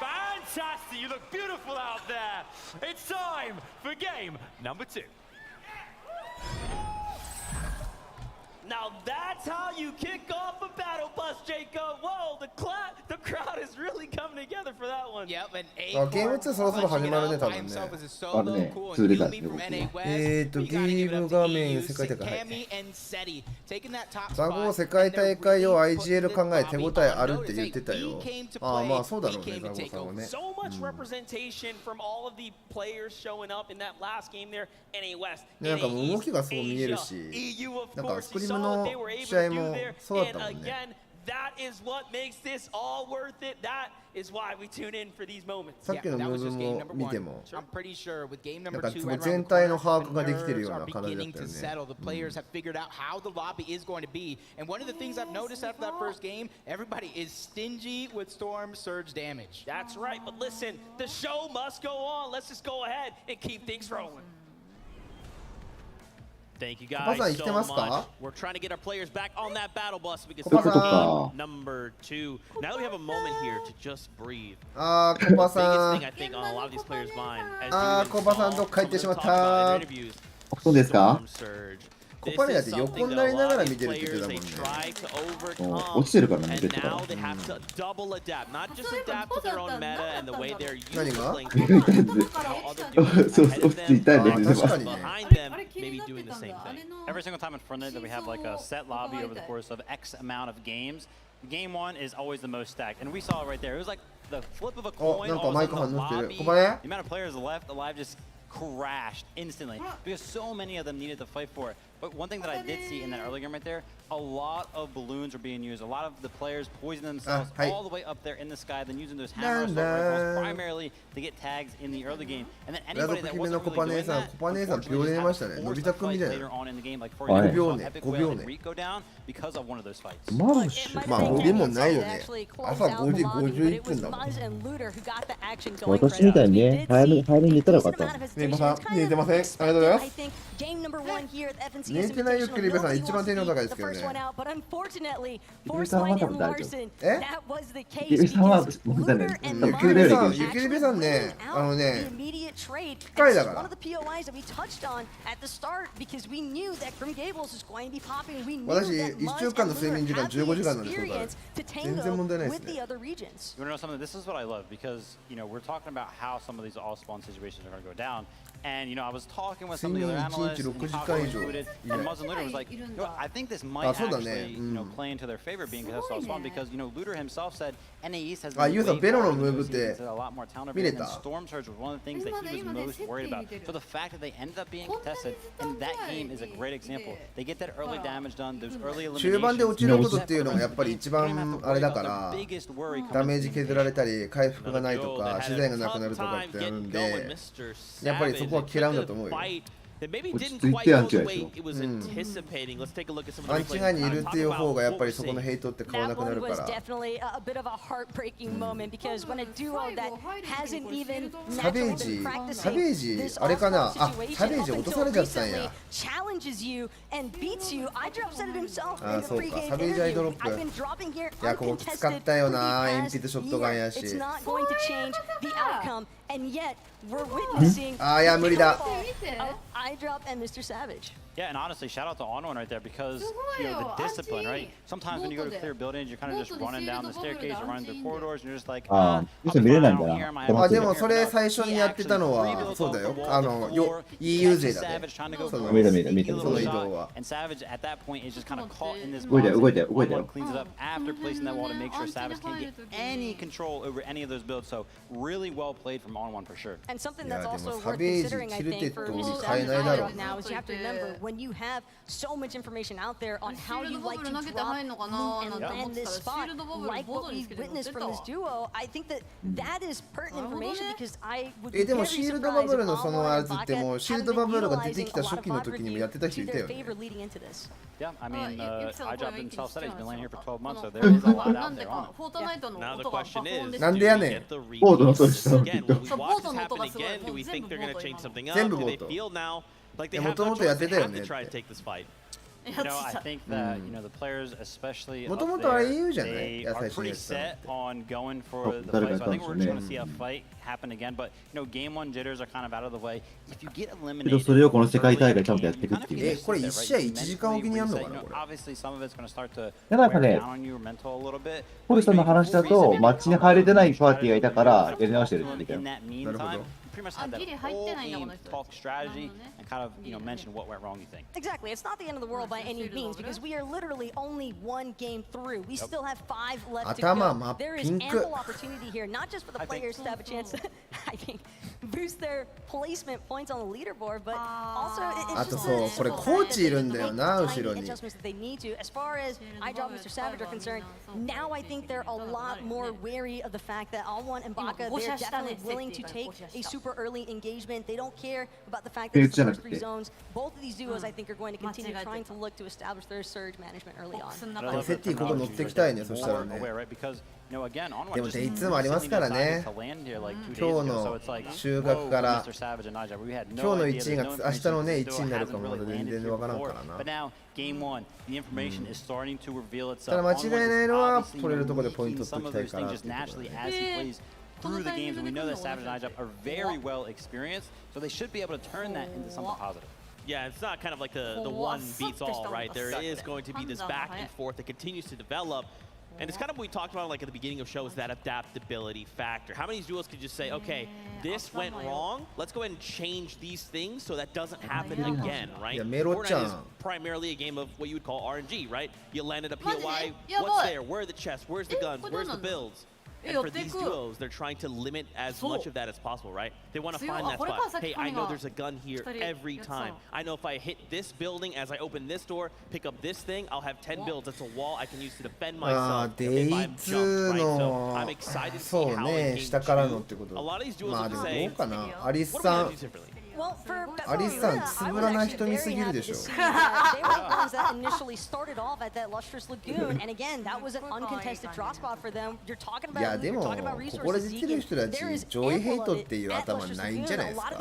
Fantastic! You look beautiful out there. It's time for game number 2. Now that's how you kick off a battle bus, Jacob. Whoa, the crowd is really coming together for that one. Yep, and あゲーム2そろそろ始まるね多分ねあるね2出たんですよ僕ゲーム画面世界大会ザゴー世界大会を IGL 考え手応えあるって言ってたよああまあそうだろうねザゴーさんはね So much representation from all of the players showing up in that last game there. NA West, なんかもう動きがそう見えるしなんかスクリームの試合もそうだったもんね that is what makes this all worth it. That is why we tune in for these moments. さっきのムーブも見ても I'm pretty sure with game なん number か 2 and 全 round the 体の corners, 把 the 握ができてるよう nerves な are 感じだ beginning ったよ to ね settle. The players have figured out how the lobby is going to be. And one of the things I've noticed after that first game, everybody is stingy with Storm Surge damage. That's right, but listen, the show must go on. Let's just go ahead and keep things rolling. Thank you guys so much. We're trying to get our players back on that battle bus because it's game number 2. Now that we have a moment here to just breathe. The biggest thing I think on a lot of these players' mind as you saw, interviews, Storm Surge. コパネだって横になりながら見てるって言ってたもんね。落ちてるからね、見てたから。何が？そう、落ちていたんで確かにね。Every single time in Fortnite that we have like a set lobby over the course of X amount of games, game 1 is always the most stacked. And we saw it right there. It was like the flip of a coin. なんかマイク反応してる。コパ The ネ？ amount of players left alive just crashed instantly because so many of them needed to fight for it. But one thing that I did see in that early game right there, a lot of balloons were being used. A lot of the players poisoned themselves all the way up there in the sky, then using those hammer assault rifles primarily to get tags in the early game. And then anybody that wasn't really doing that, unfortunately had to force the fight later on in the game. Like for example, Epic Whale and Rico down because of one of those fights. まあ5でもないよね。朝5時51分だもん。私みたいにね、早めに寝たらよかった。ねえまさん、寝てません。ありがとうございます。寝てないよ、クリベさん、一番天井高いですけどね。ゆきりさんは多分大丈夫。え？ゆきりさんは問題ない。ゆきりべさんね、機械だから。私、1週間の睡眠時間15時間なんですよ。全然問題ないですね。You want to know something? This is what I love because, you know, we're talking about how some of these all spawn situations are going to go down. And, you know, I was talking with some of the other analysts and Muslim Looter was like, you know, I think this might actually, you know, play into their favor being contested all spawn because, you know, Looter himself said NA East has been a lot more talent over here, and Storm Surge was one of the things that he was most worried about. So the fact that they ended up being contested in that game is a great example. They get that early damage done, those early eliminations. 中盤で落ちることっていうのがやっぱり一番あれだから、ダメージ削られたり、回復がないとか、資材がなくなるとかってあるんで、やっぱりそこは嫌うんだと思うよ。that maybe didn't quite go the way it was anticipating. Let's take a look at some of the replays. アンチ側にいるっていう方がやっぱりそこのヘイトって買わなくなるから。That one was definitely a bit of a heartbreaking moment because when a duo that hasn't even サベージあれかなあ、サベージ落とされちゃったんや。challenges you and beats you. I drop said it himself あ、そうか、サベージアイドロップ。いや、ここきつかったよな、鉛筆ショットガンやし。It's not going to change the outcome, and yet we're witnessing あ、いや、無理だ。I drop and Mr. Savage. Yeah, and honestly, shout out to On1 right there because, you know, the discipline, right? Sometimes when you go to clear buildings, you're kind of just running down the staircase, you're running through corridors, and you're just like, あ、見れないんだな。あ、でもそれ最初にやってたのはそうだよ。EU 勢だね。見て。その移動は。And Savage at that point is just kind of caught in this. 動いて。Cleans it up after placing that wall to make sure Savage can't get any control over any of those builds. So really well played from On1 for sure. And something that's also worth considering, I think, for Mr. Savage now is you have to remember when you have so much information out there on how you like to drop and land this spot, like what we witnessed from this duo, I think that is pertinent information because I would be でも very シールドバ surprised ブル if のそのあれ All1 and っても Vodka シール haven't ド been バブルが出て utilizing きた a lot 初 of 期の bot 時にも review やってた人い to たよ their ね。 favor leading into this. Yeah, I mean, I dropped himself said he's been laying here for 12 months, so there is a lot out there on him. Now the question is, なんでやねん。 ボードの音したの。 again, will we watch this happen again? Do we think they're going to change something up? 全部 Do ボ they ート。 feel now like they も have と no もとやっ choice? て They たよ have ね to っ try to て。 take this fight. You know, I think that, you know, the players, especially up もともとあれ there, 言うじゃない。 they 野 are 菜 pretty シネ set on going for the 誰 fight. が So や I った think ん we're で just す going よ to see a ね。 fight happen again. But, you know, game 1 jitters are kind of out of the way. If you get けど eliminated, それをこの世界大会ちゃんとやっていくっていう。これ1試合1時間おきにやるのかな、これ。 obviously some of it's going to start to なんか wear ね、 down on your mental a little bit. ポルさんの話だと、マッチに入れてないパーティーがいたからやり直してるって言ってたよ。 In that meantime, pretty much had that whole game talk strategy and kind of, you know, mention what went wrong, you think. Exactly. It's not the end of the world by any means because we are literally only one game through. We still have 5 left to go. There is ample opportunity here, not just for the players to have a chance to, I think, boost their placement points on the leaderboard, but also it's あとそうこれコーチいるんだよな後ろに。 adjustments that they need to. As far as iDrop Mr. Savage are concerned, now I think they're a lot more wary of the fact that All1 and Baka, they're definitely willing to take a super early engagement. They don't care about the fact that it's the first 3 zones. Both of these duos, I think, are going to continue trying to look to establish their surge management early on. セッティここ乗ってきたいねそしたらね。でも Day2 もありますからね。今日の収穫から今日の1位が明日のね1位になるかもまだ全然わからんからな。ただ間違いないのは取れるところでポイント取っておきたいからっていうことでね。 through the games, and we know that Savage and iJob are very well experienced, so they should be able to turn that into something positive. Yeah, it's not kind of like the one beats all, right? There is going to be this back and forth that continues to develop. And it's kind of what we talked about like at the beginning of shows, that adaptability factor. How many duels could just say, okay, this went wrong, let's go ahead and change these things so that doesn't happen again, right? Fortnite is primarily a game of what you would call RNG, right? You landed a POI, what's there? Where are the chests? Where's the guns? Where's the builds? And for these duos, they're trying to limit as much of that as possible, right? They want to find that spot. Hey, I know there's a gun here every time. I know if I hit this building as I open this door, pick up this thing, I'll have 10 builds. That's a wall I can use to defend myself if I'm jumped, right? So I'm excited to see how it changes. A lot of these duos will say, what are you doing differently? Well, for アリスさん、つぶらな瞳すぎるでしょ。 They were the ones that initially started off at that lustrous lagoon, and again, that was an uncontested drop spot for them. You're talking about いやでもここで出てる人たち上位ヘイトっていう頭ないんじゃないですか。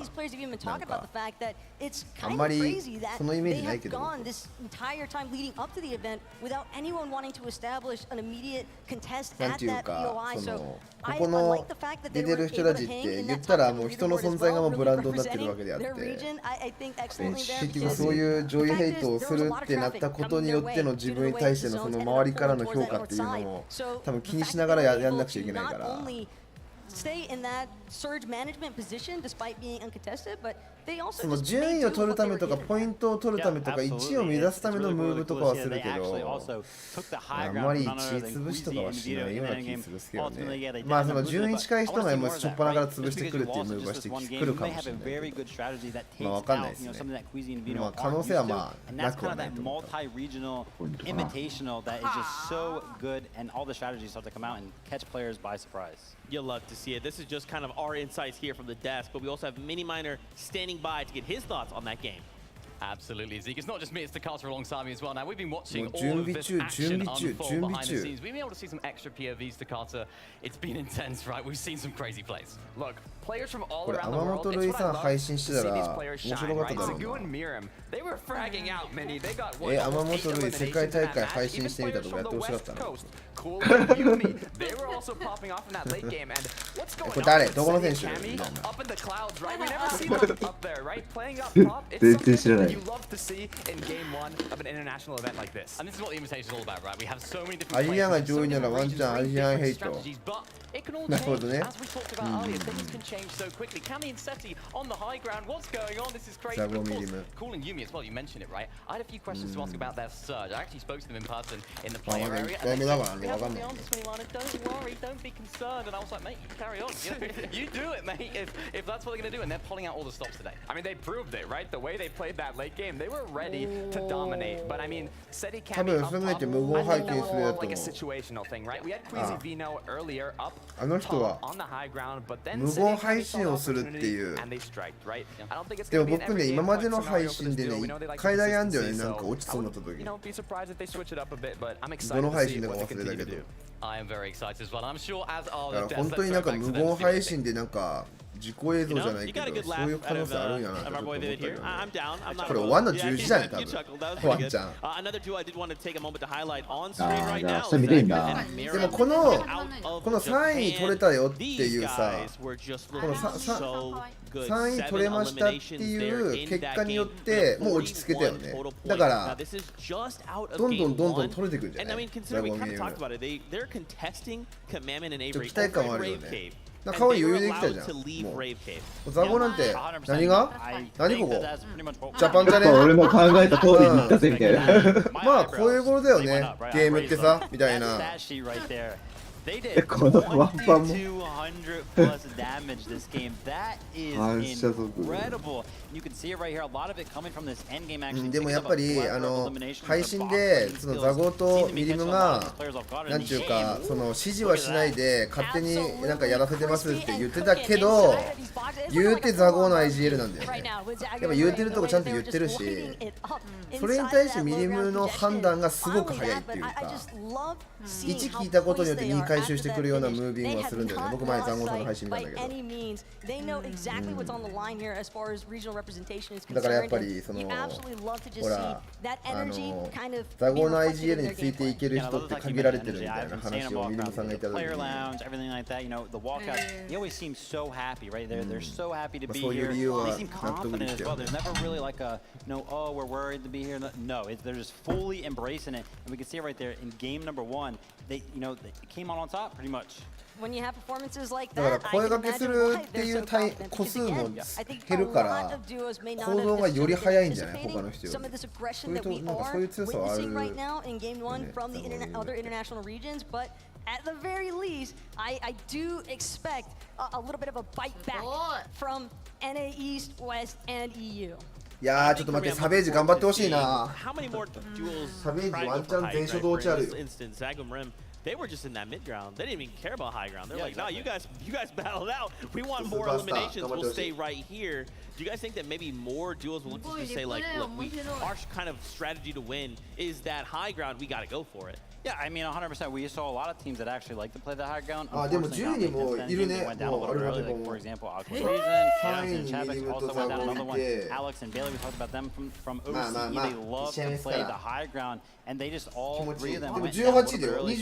あんまりそのイメージないけど。This entire time leading up to the event without anyone wanting to establish an immediate contest at that POI. So ここの出てる人たちって言ったらもう人の存在がもうブランドになってるわけであって、結局そういう上位ヘイトをするってなったことによっての自分に対してのその周りからの評価っていうのも多分気にしながらやんなくちゃいけないから。 stay in that surge management position despite being uncontested, but they also その順位を取るためとかポイントを取るためとか1位を目指すためのムーブとかはするけど、あんまり1位潰しとかはしないような気がするんですけどね。まあその順位近い人がもう初っ端から潰してくるっていうムーブはしてくるかもしれないけど、まあわかんないですね。まあ可能性はまあなくはないと思う。 You'll love to see it. This is just kind of our insights here from the desk, but we also have Miniminer standing by to get his thoughts on that game. Absolutely, Zeke. It's not just me, it's Takata alongside me as well. Now, we've been watching all of this action unfold behind the scenes. We've been able to see some extra POVs, Takata. It's been intense, right? We've seen some crazy plays. Look, players from all around the world, it's what I love to see these players shine, right? Zagu and Miram, they were fragging out many. They got one eliminations in that match. Even players from the West Coast, Cool and Yumi, they were also popping off in that late game. And what's going on with Cami up in the clouds, right? We never see them up there, right? Playing up top, it's something you love to see in game one of an international event like this. And this is what the invitation is all about, right? We have so many different strategies, but it can all change. As we talked about earlier, things can change so quickly. Cami and Seti on the high ground. What's going on? This is crazy. But of course, Cool and Yumi as well, you mentioned it, right? I had a few questions to ask about their surge. I actually spoke to them in person in the player area. And they said, we have all the answers, don't worry, don't be concerned. And I was like, mate, you carry on. You do it, mate, if that's what they're going to do. And they're pulling out all the stops today. I mean, they proved it, right? The way they played that late game, they were ready to dominate. But I mean, Seti Cami up top, I think that's more like a situational thing, right? We had Queasy Vino earlier up top on the high ground, but then Seti Cami saw the opportunity and they striked, right? I don't think it's going to be an everyday game, but some of them do. They like consistency, so I would be surprised if they switch it up a bit, but I'm excited to see what they continue to do. I am very excited as well. I'm sure as are the 本当になんか無言配信でなんか自己映像じゃないけどそういう可能性あるんやなと思ったよね。これ終わんの10時じゃね多分ワンちゃん。ああ明日見ていいんだ。でもこの3位取れたよっていうさこの3位取れましたっていう結果によってもう落ち着けたよね。だからどんどん取れてくるんじゃないザゴミゲーム。期待感はあるよね。可愛い余裕できたじゃん。もうザゴなんて何が何ここジャパンじゃね俺の考えた通りに言ったぜみたいな。まあこういうことだよねゲームってさみたいな。They did 2200 plus damage this game. That is incredible. You can see it right here. A lot of it coming from this end game actually. でもやっぱり配信でそのザゴとミリムがなんていうかその指示はしないで勝手になんかやらせてますって言ってたけど言うてザゴの IGL なんだよね。やっぱ言うてるとこちゃんと言ってるし、それに対してミリムの判断がすごく早いっていうか、1聞いたことによって2回収してくるようなムービングはするんだよね。僕前ザゴさんの配信見たんだけど。だからやっぱりそのほらザゴの IGL についていける人って限られてるみたいな話をミリムさんが言った時に、そういう理由は納得できてる。Oh, we're worried to be here. No, they're just fully embracing it, and we can see it right there in game number 1. They came on top pretty much. だから声掛けするっていう個数も減るから行動がより早いんじゃない他の人より。そういう強さはあるよね。At the very least, I do expect a little bit of a bite back from NA East, West, and EU. いやーちょっと待って、サベージ頑張ってほしいな。サベージワンチャン全初同値あるよ。They were just in that mid ground. They didn't even care about high ground. They're like, no, you guys battled out. We want more eliminations. We'll stay right here. Do you guys think that maybe more duels will look to just say like, look, our kind of strategy to win is that high ground. We got to go for it. Yeah, I mean 100%. We saw a lot of teams that actually like to play the high ground. でも10人もいるね。もうあれだけども。For example, Alex and Chavez also went down another one. Alex and Bailey, we talked about them from OCE. They love to play the high ground, and they just all three of them went down a little bit early.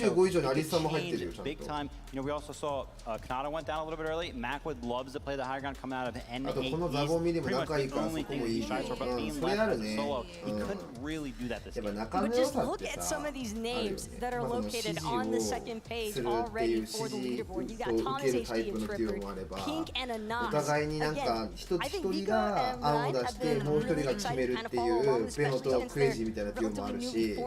Big time. You know, we also saw Kanata went down a little bit early. Macwood loves to play the high ground coming out of NA. Pretty much the only thing that he tries for, but being left as a solo, he couldn't really do that this game. But just look at some of these names that are located on the second page already for the leaderboard. You got Thomas HD and Tripper, Pink and Anas. お互いになんか一人が案を出してもう一人が決めるっていうベノとクレイジーみたいなデュオもあるし、デュ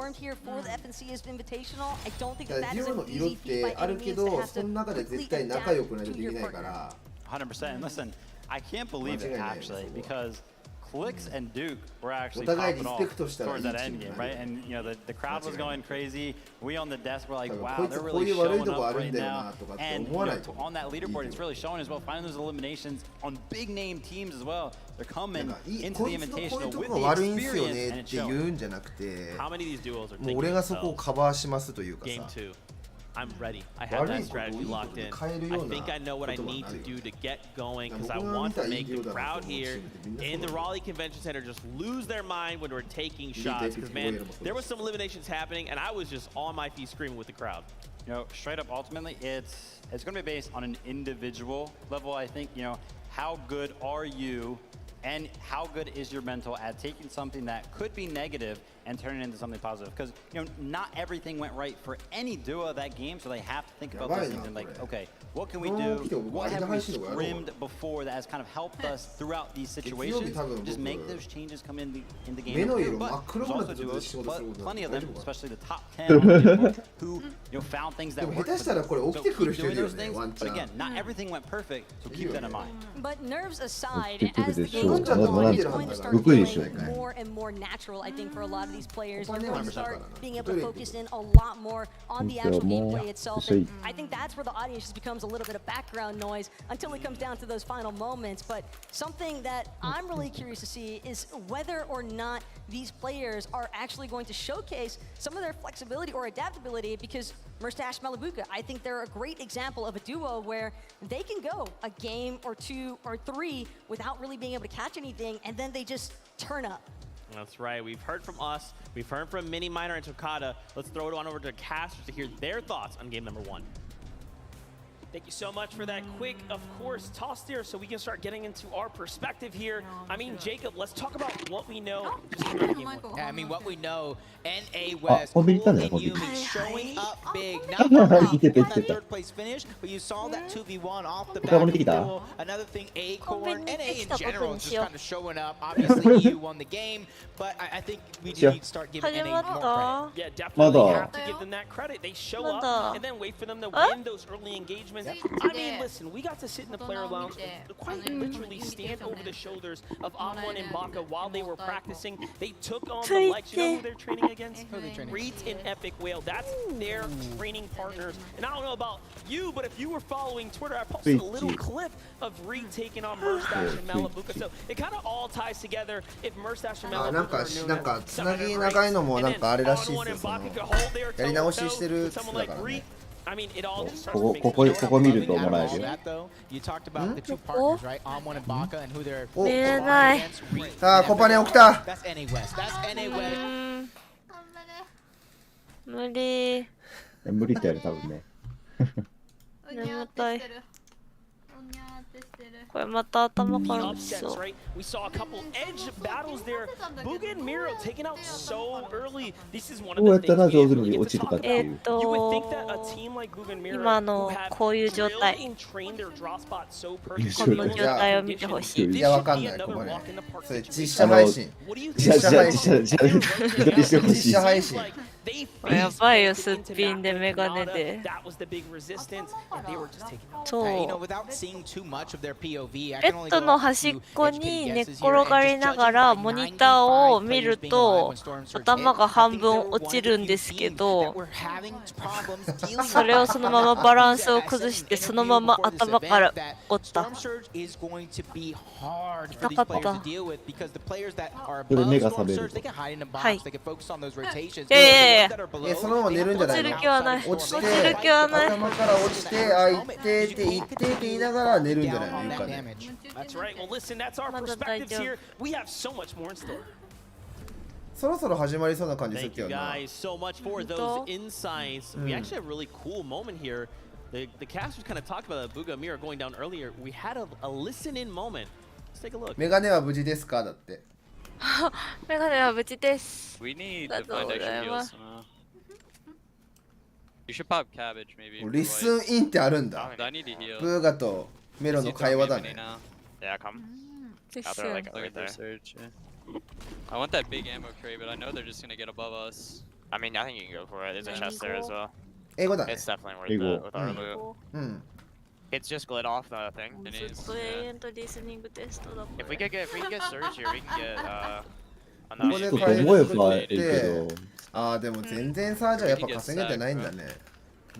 オの色ってあるけどその中で絶対仲良くないとできないから。100%. And listen, I can't believe it actually because Clicks and Duke were actually popping off towards that end game, right? And you know the crowd was going crazy. We on the desk were like, wow, they're really showing up right now. And you know, on that leaderboard, it's really showing as well. Finding those eliminations on big name teams as well. They're coming into the Invitational with the experience, and it's showing. How many of these duels are もう俺がそこをカバーしますというかさ。 Game 2. I'm ready. I have that strategy locked in. I think I know what I need to do to get going because I want to make the crowd here in the Raleigh Convention Center just lose their mind when we're taking shots. Because man, there was some eliminations happening and I was just on my feet screaming with the crowd. You know, straight up, ultimately, it's going to be based on an individual level. I think, you know, how good are you and how good is your mental at taking something that could be negative and turning it into something positive? Because, you know, not everything went right for any duo of that game, so they have to think about those things and like, okay, what can we do? What have we scrimmed before that has kind of helped us throughout these situations? Just make those changes come in the game. But there's also duos, but plenty of them, especially the top 10 who, you know, found things that worked. So keep doing those things. But again, not everything went perfect, so keep that in mind. But nerves aside, as the game goes on, it's going to start feeling more and more natural, I think, for a lot of these players. You're going to start being able to focus in a lot more on the actual gameplay itself. And I think that's where the audience just becomes a little bit of background noise until it comes down to those final moments. But something that I'm really curious to see is whether or not these players are actually going to showcase some of their flexibility or adaptability, because Merstash Malibuka, I think they're a great example of a duo where they can go a game or 2 or 3 without really being able to catch anything, and then they just turn up. That's right. We've heard from us. We've heard from Mini Minor and Tokata. Let's throw it on over to casters to hear their thoughts on game number 1. Thank you so much for that quick, of course, toss there so we can start getting into our perspective here. I mean, Jacob, let's talk about what we know. Yeah, I mean, what we know, NA West, Cool and Yumi showing up big. Not that third place finish, but you saw that 2v1 off the back of the duel. Another thing, Acorn, NA in general is just kind of showing up. Obviously, EU won the game, but I think we do need to start giving NA more credit. Yeah, definitely have to give them that credit. They show up and then wait for them to win those early engagements. I mean, listen, we got to sit in the player lounge and quite literally stand over the shoulders of Amon and Baka while they were practicing. They took on the likes. You know who they're training against? Reeds and Epic Whale. That's their training partners. And I don't know about you, but if you were following Twitter, I posted a little clip of Reed taking on Merstash and Malabuka. So it kind of all ties together. If Merstash and Malabuka なんかつなぎ長いのもなんかあれらしいですよ。そのやり直ししてるって言ってたからね。I mean, it all just ここ見るともらえるよ。You talked about the two partners, right? Amon and Baka and who they're 見えない。さあ、コパネ起きた。That's NA West. That's NA West. 無理。無理ってやる多分ね。眠たい。これまた頭から落ちそう。We saw a couple edge battles there. Booga and Miro taken out so early. This is one of the things we really get to talk about. You would think that a team like Booga and Miro 今のこういう状態。この状態を見てほしい。いや、わかんない。ここね。それ実写配信。実写配信。やばいよ、すっぴんでメガネで。そう。ベッドの端っこに寝っ転がりながらモニターを見ると頭が半分落ちるんですけど、それをそのままバランスを崩してそのまま頭から折った。痛かった。これ目が覚める。はい。そのまま寝るんじゃないの？落ちて、頭から落ちて、あ、一定って言いながら寝るんじゃないの？床で。そろそろ始まりそうな感じするけどな。The casters kind of talked about Booga and Miro going down earlier. We had a listen-in moment. Let's take a look. メガネは無事ですか？だって。メガネは無事です。We need to find extra heals. You should pop cabbage maybe. リスンインってあるんだ。ブーガとメロの会話だね。Yeah, come. Out there, like look at their search. I want that big ammo crate, but I know they're just gonna get above us. I mean, I think you can go for it. There's a chest there as well. 英語だね。 It's definitely worth it with our loot. It's just glid off the thing. If we could get Surge here, we can get ここで回復して、ああでも全然サージはやっぱ稼げてないんだね。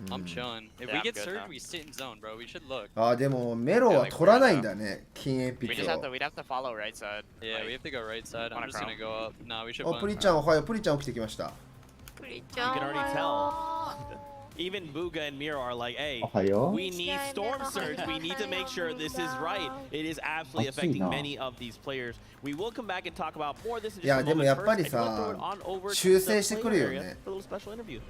I'm chilling. If we get Surge, we sit in zone, bro. We should look. ああでもメロは取らないんだね。禁煙ピッチを。We'd have to follow right side. Yeah, we have to go right side. I'm just gonna go up. Nah, we should. あ、プリちゃんおはよう。プリちゃん起きてきました。プリちゃん。 You can already tell. Even Booga and Miro are like, hey, we need Storm Surge. We need to make sure this is right. It is absolutely affecting many of these players. We will come back and talk about more of this in just a moment. First, I will throw it on over to the player area for a little special interview.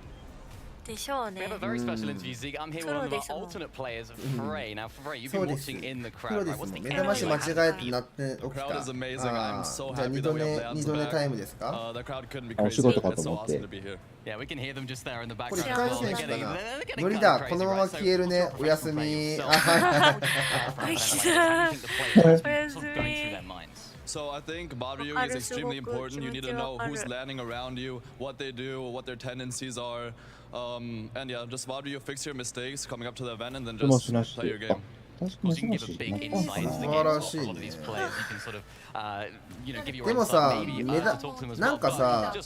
We have a very special interview, Zeke. I'm here with one of our alternate players of Frey. Now, Frey, you've been watching in the crowd, right? What's the energy like? The crowd is amazing. I'm so happy that we have Dance back. The crowd couldn't be crazy. It's so awesome to be here. Yeah, we can hear them just there in the これ回線かな。無理だ。このまま消えるね。おやすみ。 So I think Mario is extremely important. You need to know who's landing around you, what they do, what their tendencies are. And yeah, just Mario, fix your mistakes coming up to the event and then just play your game. You can give a big insight into the game for a lot of these players. You can sort of, give your insight maybe to talk to them as well. なんかさ、違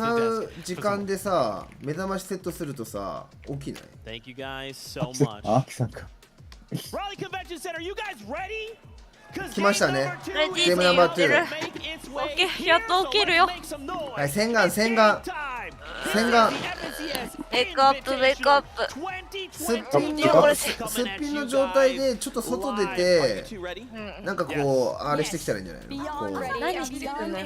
う時間でさ、目覚ましセットするとさ、起きない？ Thank you guys so much. Raleigh Convention Center, you guys ready? 来ましたね。ゲームナンバー2。やっと起きるよ。はい、洗顔。洗顔。メイクアップメイクアップ。すっぴんの状態でちょっと外出て、なんかこうあれしてきたらいいんじゃないの？こう何してくんの？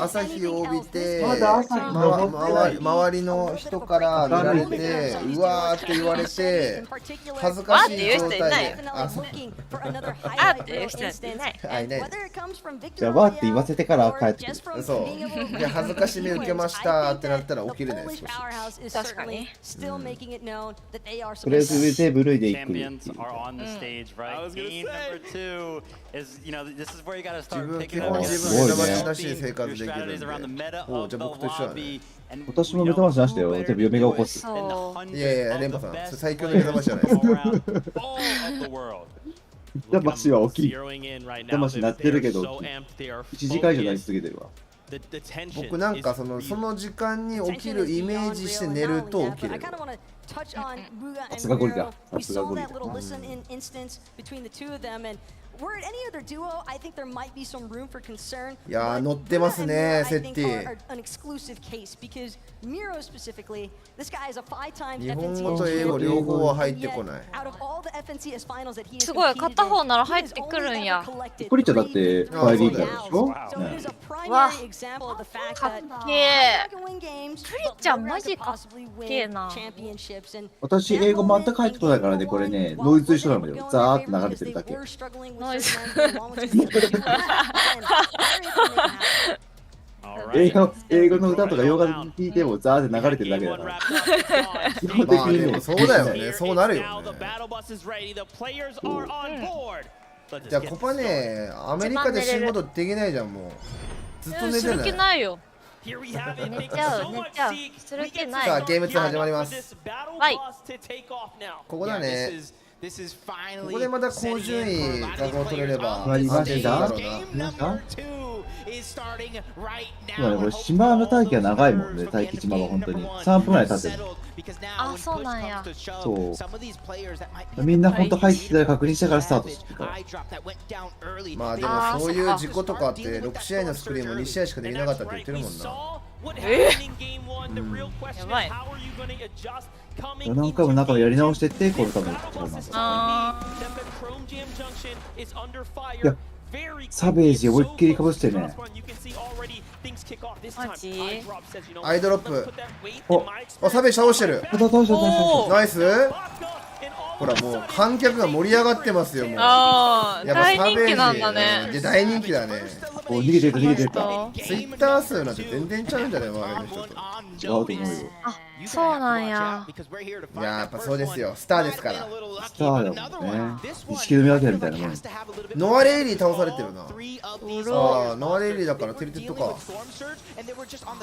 朝日を帯びて、周りの人から見られて、うわーって言われて、恥ずかしい状態で。あっていう人いない。いない。じゃあわーって言わせてから帰ってくる。そう。で恥ずかしめ受けましたってなったら起きれないです。確かに。とりあえずテーブルで行く。自分基本自分目覚ましなしに生活できるんで。おじゃあ僕と一緒だね。私も目覚ましなしだよ。全部嫁が起こす。いやいや、レンパさん、最強の目覚ましじゃないですか。目覚ましは起きる。目覚まし鳴ってるけど、1時間以上なりすぎてるわ。僕なんかその時間に起きるイメージして寝ると起きる。さすがゴリラ。さすがゴリラ。いやー乗ってますね、セッティ。日本語と英語両方は入ってこない。すごい、片方なら入ってくるんや。コリちゃんだってファイリーガーでしょ？わ、かっけえ。プリちゃんマジかっけえな。私英語全く入ってこないからね、これね、ノイズ一緒なのよ。ザーって流れてるだけ。ノイズ。英語の歌とか洋楽聴いてもザーって流れてるだけだから。基本的にね。そうだよね、そうなるよね。じゃあコパね、アメリカで仕事できないじゃん、もう。ずっと寝てない。する気ないよ。寝ちゃう、寝ちゃう。する気ない。さあ、ゲーム2始まります。はい。ここだね。ここでまた高順位が取れれば安定するだろうな。これ島の待機が長いもんね、待機島が本当に3分ぐらい経ってる。あ、そうなんや。そうみんな本当入ってきたら確認してからスタートしてるから。まあでもそういう事故とかあって6試合のスクリーンも2試合しかできなかったって言ってるもんな。やばい。何回も中をやり直してってこのために。いやサベージ思いっきりかぶしてね。マジ？アイドロップ。お、サベージ倒してる。ナイス。ほらもう観客が盛り上がってますよもう。ああ、大人気なんだね。で大人気だね。お逃げてる逃げてる。ツイッター数なんて全然ちゃうんじゃない周りの人と。違うと思うよ。あ、そうなんや。いややっぱそうですよ。スターですから。スターだもんね。錦戸明みたいなもん。ノアレイリー倒されてるな。ああ、ノアレイリーだからテルテッドか。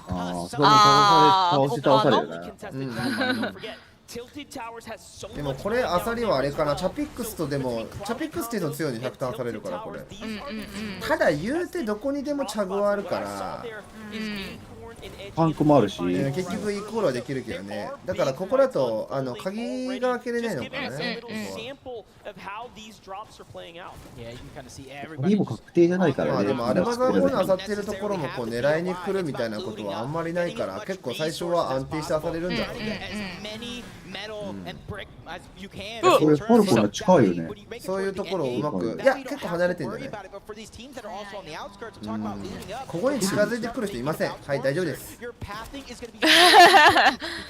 ああ、そこに倒されるね。でもこれアサリはあれかな、チャピックスとでもチャピックスっていうの強いに100ターンされるからこれ。ただ言うてどこにでもチャグはあるから。パンクもあるし、結局イコールはできるけどね。だからここだと鍵が開けれないのかね。鍵も確定じゃないからね。まあでもアルマザー5に当たってるところもこう狙いに来るみたいなことはあんまりないから結構最初は安定して当たれるんだろうね。これパルコが近いよね。そういうところをうまく、いや結構離れてんじゃない。ここに近づいてくる人いません。はい大丈夫です。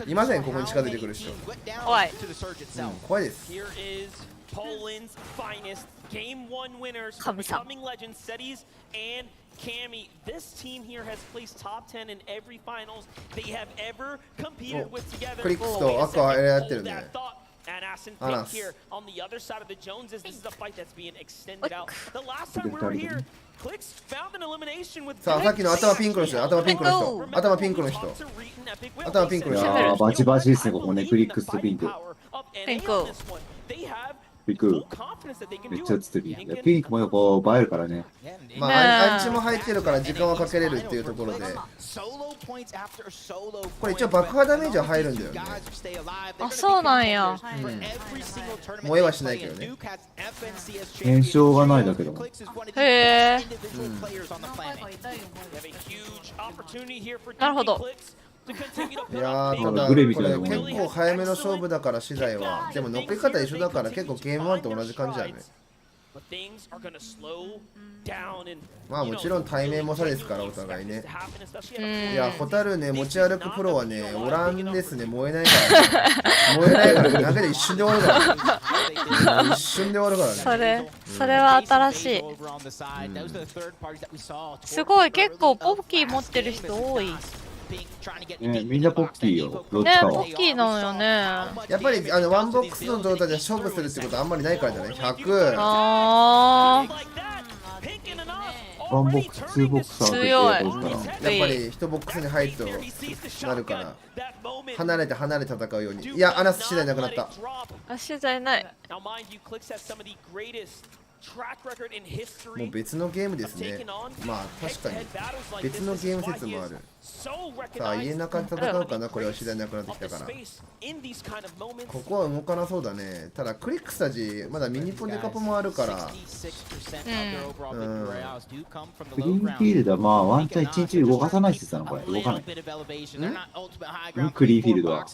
いませんここに近づいてくる人。怖い。怖いです。神様。Cammy, this team here has placed top 10 in every finals they have ever competed with together. クリックスとアクアやってるね。And Aston Pink here on the other side of the Joneses. This is a fight that's being extended out. The last time we were here, Clicks found an elimination with. さあさっきの頭ピンクの人、頭ピンクの人、頭ピンクの人、頭ピンクの人。バチバチですねここね、クリックスとピンク。ピンク。ピクめっちゃ映ってる。いやピンクもこう映えるからね。まあアンチも入ってるから時間はかけれるっていうところで、これ一応爆破ダメージは入るんだよね。あ、そうなんや。燃えはしないけどね。炎症がないだけども。へえ。なるほど。いやー、ただこれ結構早めの勝負だから次第は。でも乗っけ方一緒だから結構ゲーム1と同じ感じだよね。まあもちろん対面も差ですからお互いね。いや、ホタルね、持ち歩くプロはね、おらんですね。燃えないからね。燃えないからね。投げで一瞬で終わるからね。一瞬で終わるからね。それは新しい。すごい、結構ポッキー持ってる人多い。ね、みんなポッキーよ。ね、ポッキーなのよね。やっぱりワンボックスの状態で勝負するってことはあんまりないからじゃない ?100。ああ。ワンボックス、ツーボックスは強い。やっぱり1ボックスに入るとなるから、離れて戦うように。いや、アナス次第なくなった。次第ない。もう別のゲームですね。まあ確かに別のゲーム説もある。さあ家の中で戦うかな。これは次第なくなってきたから、ここは動かなそうだね。ただクリックスタジまだミニポデカポもあるから、クリーンフィールドはまあワンチャン1日動かさないって言ってたの。これ動かない。クリーンフィールドは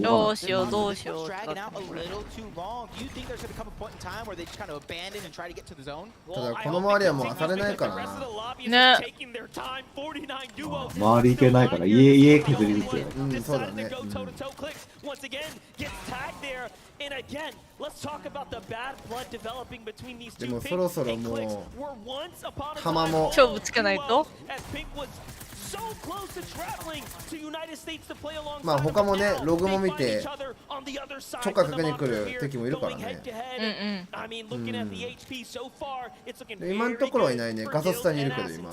どうしようどうしよう。ただこの周りはもう当たれないからな。ね。周り行けないから家削りつつ。うん、そうだね。でもそろそろもう弾も勝負つけないと。まあ他もね、ログも見てちょっかいかけに来る敵もいるからね。今のところはいないね。ガソスタにいるけど今。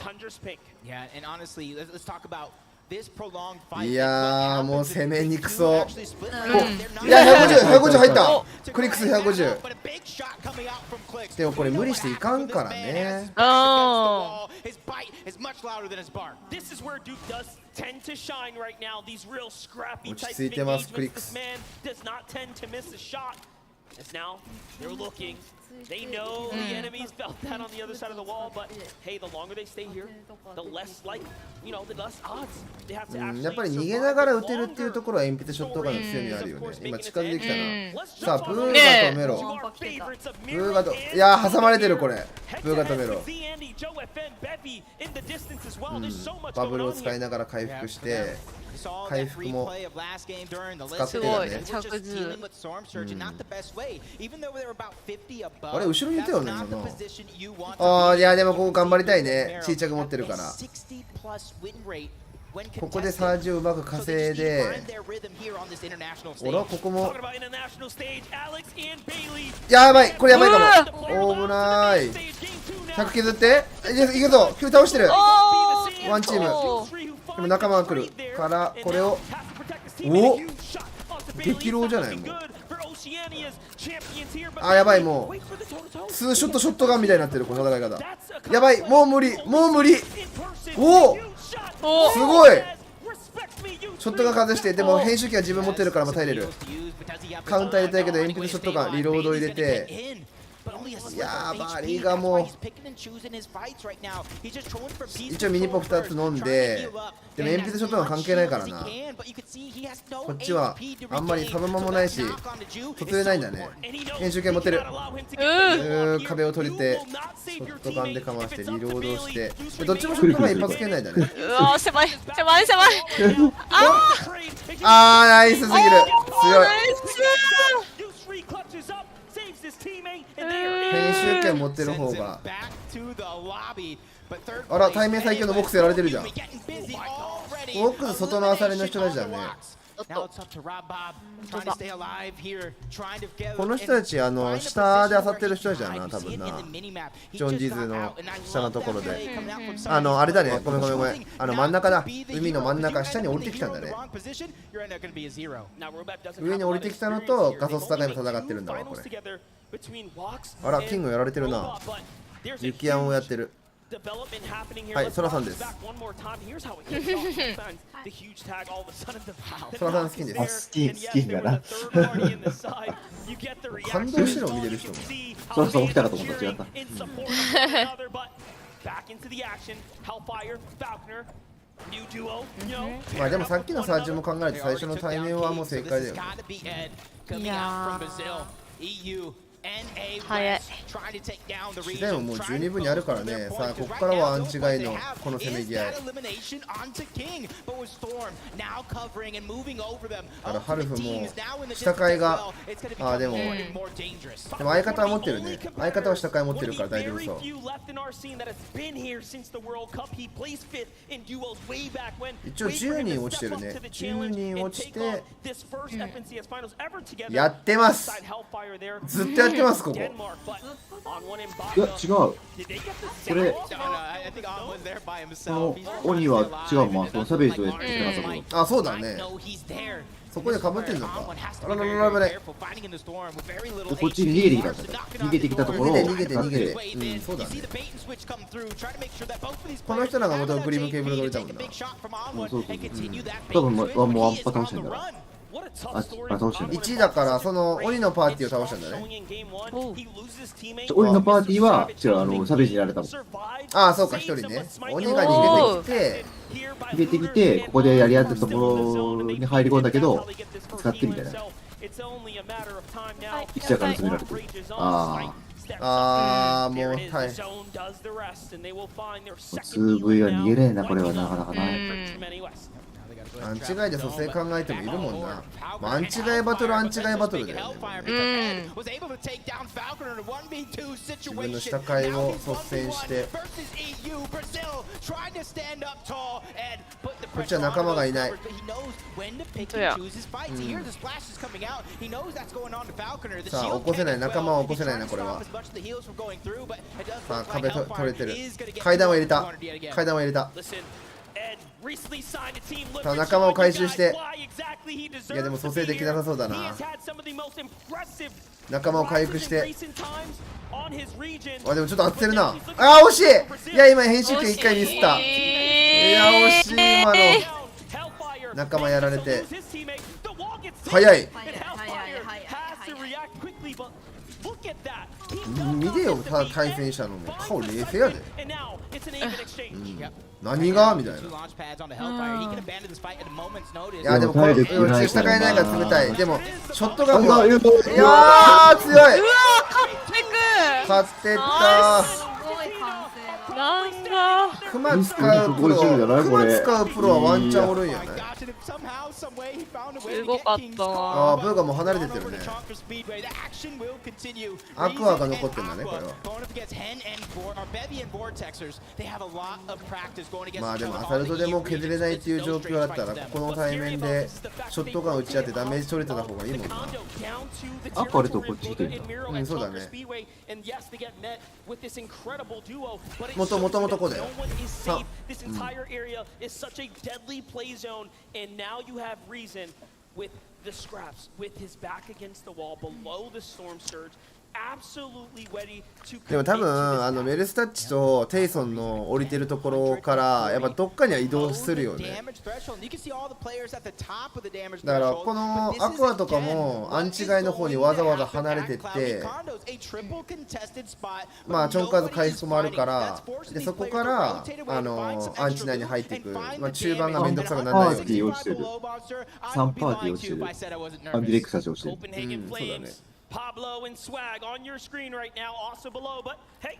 いやー、もう攻めにくそう。いや、150入った。クリックス150。でもこれ無理していかんからね。落ち着いてます、クリックス。They know the enemies felt that on the other side of the wall, but hey, the longer they stay here, the less like, you know, the less odds they have to actually. やっぱり逃げながら撃てるっていうところは鉛筆ショットガンの強みあるよね。今近づいてきたな。さあ、ブーガとメロ。ブーガと、いやー、挟まれてるこれ。ブーガとメロ。バブルを使いながら回復して、回復も使ってるよね。あれ後ろにいたよね。ああ、いやでもここ頑張りたいね。ちいちゃく持ってるから。ここでサージをうまく稼いで、おらここもやばい、これやばいかも。危ない。100削っていくぞ。9倒してる。ワンチームでも仲間が来るからこれを、お激浪じゃないもう。あ、やばい、もうツーショットショットガンみたいになってるこの戦い方。やばい、もう無理もう無理。おお、すごい。ショットガン外して、でも編集機は自分持ってるからまた入れる。カウンター入れたいけど鉛筆ショットガンリロード入れて、いやー、バリがもう一応ミニポ2つ飲んで、でも鉛筆ショットガン関係ないからな。こっちはあんまりサブマもないし突入ないんだね。編集機持ってる。壁を取りてショットガンでかましてリロードして、どっちもショットガン一発圏内だね。うわー、狭い狭い狭い。あー、ナイスすぎる。強い。編集権持ってる方が、あら、対面最強のボックスやられてるじゃん。ボックス外のアサリの人たちだね。この人たち下で漁ってる人たちだな多分な。ジョンジーズの下のところであれだね、ごめん真ん中だ、海の真ん中下に降りてきたんだね。上に降りてきたのとガソスタが今戦ってるんだわこれ。あらキングやられてるな。雪山をやってる。はい、ソラさんです。ソラさん好きです。好きだな。感動してるのを見てる人も。ソラさん起きたかと思った違った。まあでもさっきのサーチも考えて最初の対面はもう正解だよね。いや早い。自然ももう十二分にあるからね。さあここからはアンチガイのこのせめぎ合い。ハルフも下階がでも相方は持ってるね。相方は下階持ってるから大丈夫そう。一応10人落ちてるね。10人落ちてやってます。ずっとやってますここ。いや違う。これ鬼は違う。まあそのサベージとやってなさそう。あ、そうだね。そこで被ってんのか。あららららら。こっちに逃げてきたんだ。逃げてきたところを逃げて。そうだね。この人らが元クリームケーブルが降りたもんな。そう多分もうワンパ倒してんだろ。1位だからその鬼のパーティーを倒したんだね。鬼のパーティーは違うサベージにやられたもん。ああそうか、一人ね。鬼が逃げてきてここでやり合ったところに入り込んだけど使ってみたいな。一社から詰められてる。もうはい。2V は逃げれんなこれはなかなかない。アンチガイで蘇生考えてもいるもんな。アンチガイバトルだよね。自分の下階を率先してこっちは仲間がいない。さあ起こせない、仲間は起こせないなこれは。さあ壁取れてる。階段を入れた。さあ仲間を回収して。いやでも蘇生できなさそうだな。仲間を回復して。でもちょっと当ててるな。惜しい。いや今編集権1回ミスった。いや惜しい。今の仲間やられて早い。見てよ、ただ対戦したのも顔冷静やで。何がみたいな。いやでもこれ下がいないから冷たい。でもショットガンがいやー強い。勝ってったー。クマ使うプロはワンチャンおるんやね。すごかったわ。ブーがもう離れててるね。アクアが残ってんだねこれは。まあでもアサルトでも削れないっていう状況だったらここの対面でショットガン打ち合ってダメージ取れてた方がいいもんな。アクアでとこっち来てるんだ。そうだね。もともとこだよ。with the scraps, with his back against the wall, below the storm surge, absolutely ready to でも多分メルスタッチとテイソンの降りてるところからやっぱどっかには移動するよね。だからこのアクアとかもアンチガイの方にわざわざ離れてってまあチョンカーズ回復もあるからでそこからアンチ内に入っていく、まあ、中盤がめんどくさくならないように。3パーティー落ちてる。アンディレックス落ちてる。そうだね。Pablo and Swag on your screen right now, also below, but hey,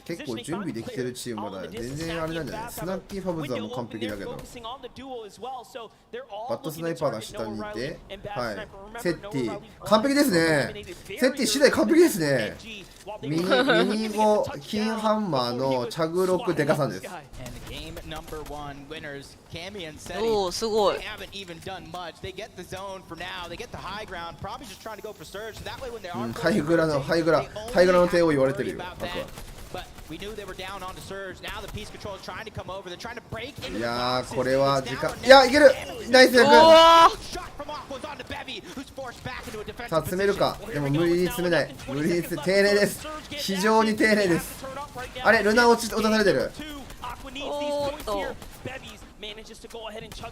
結構準備できてるチームまだ全然あれなんじゃない？スナッキーファブズはもう完璧だけど、バットスナイパーが下にいて、はい、セッティ完璧ですね。セッティ次第完璧ですね。ミニゴ金ハンマーのチャグロックデカさんです。おお、すごい。ハイグラの手を言われてるよ。いやー、これは時間、いや、いける。ナイス役。さあ詰めるか。でも無理に詰めない。無理に丁寧です。非常に丁寧です。あれ、ルナ落とされてる。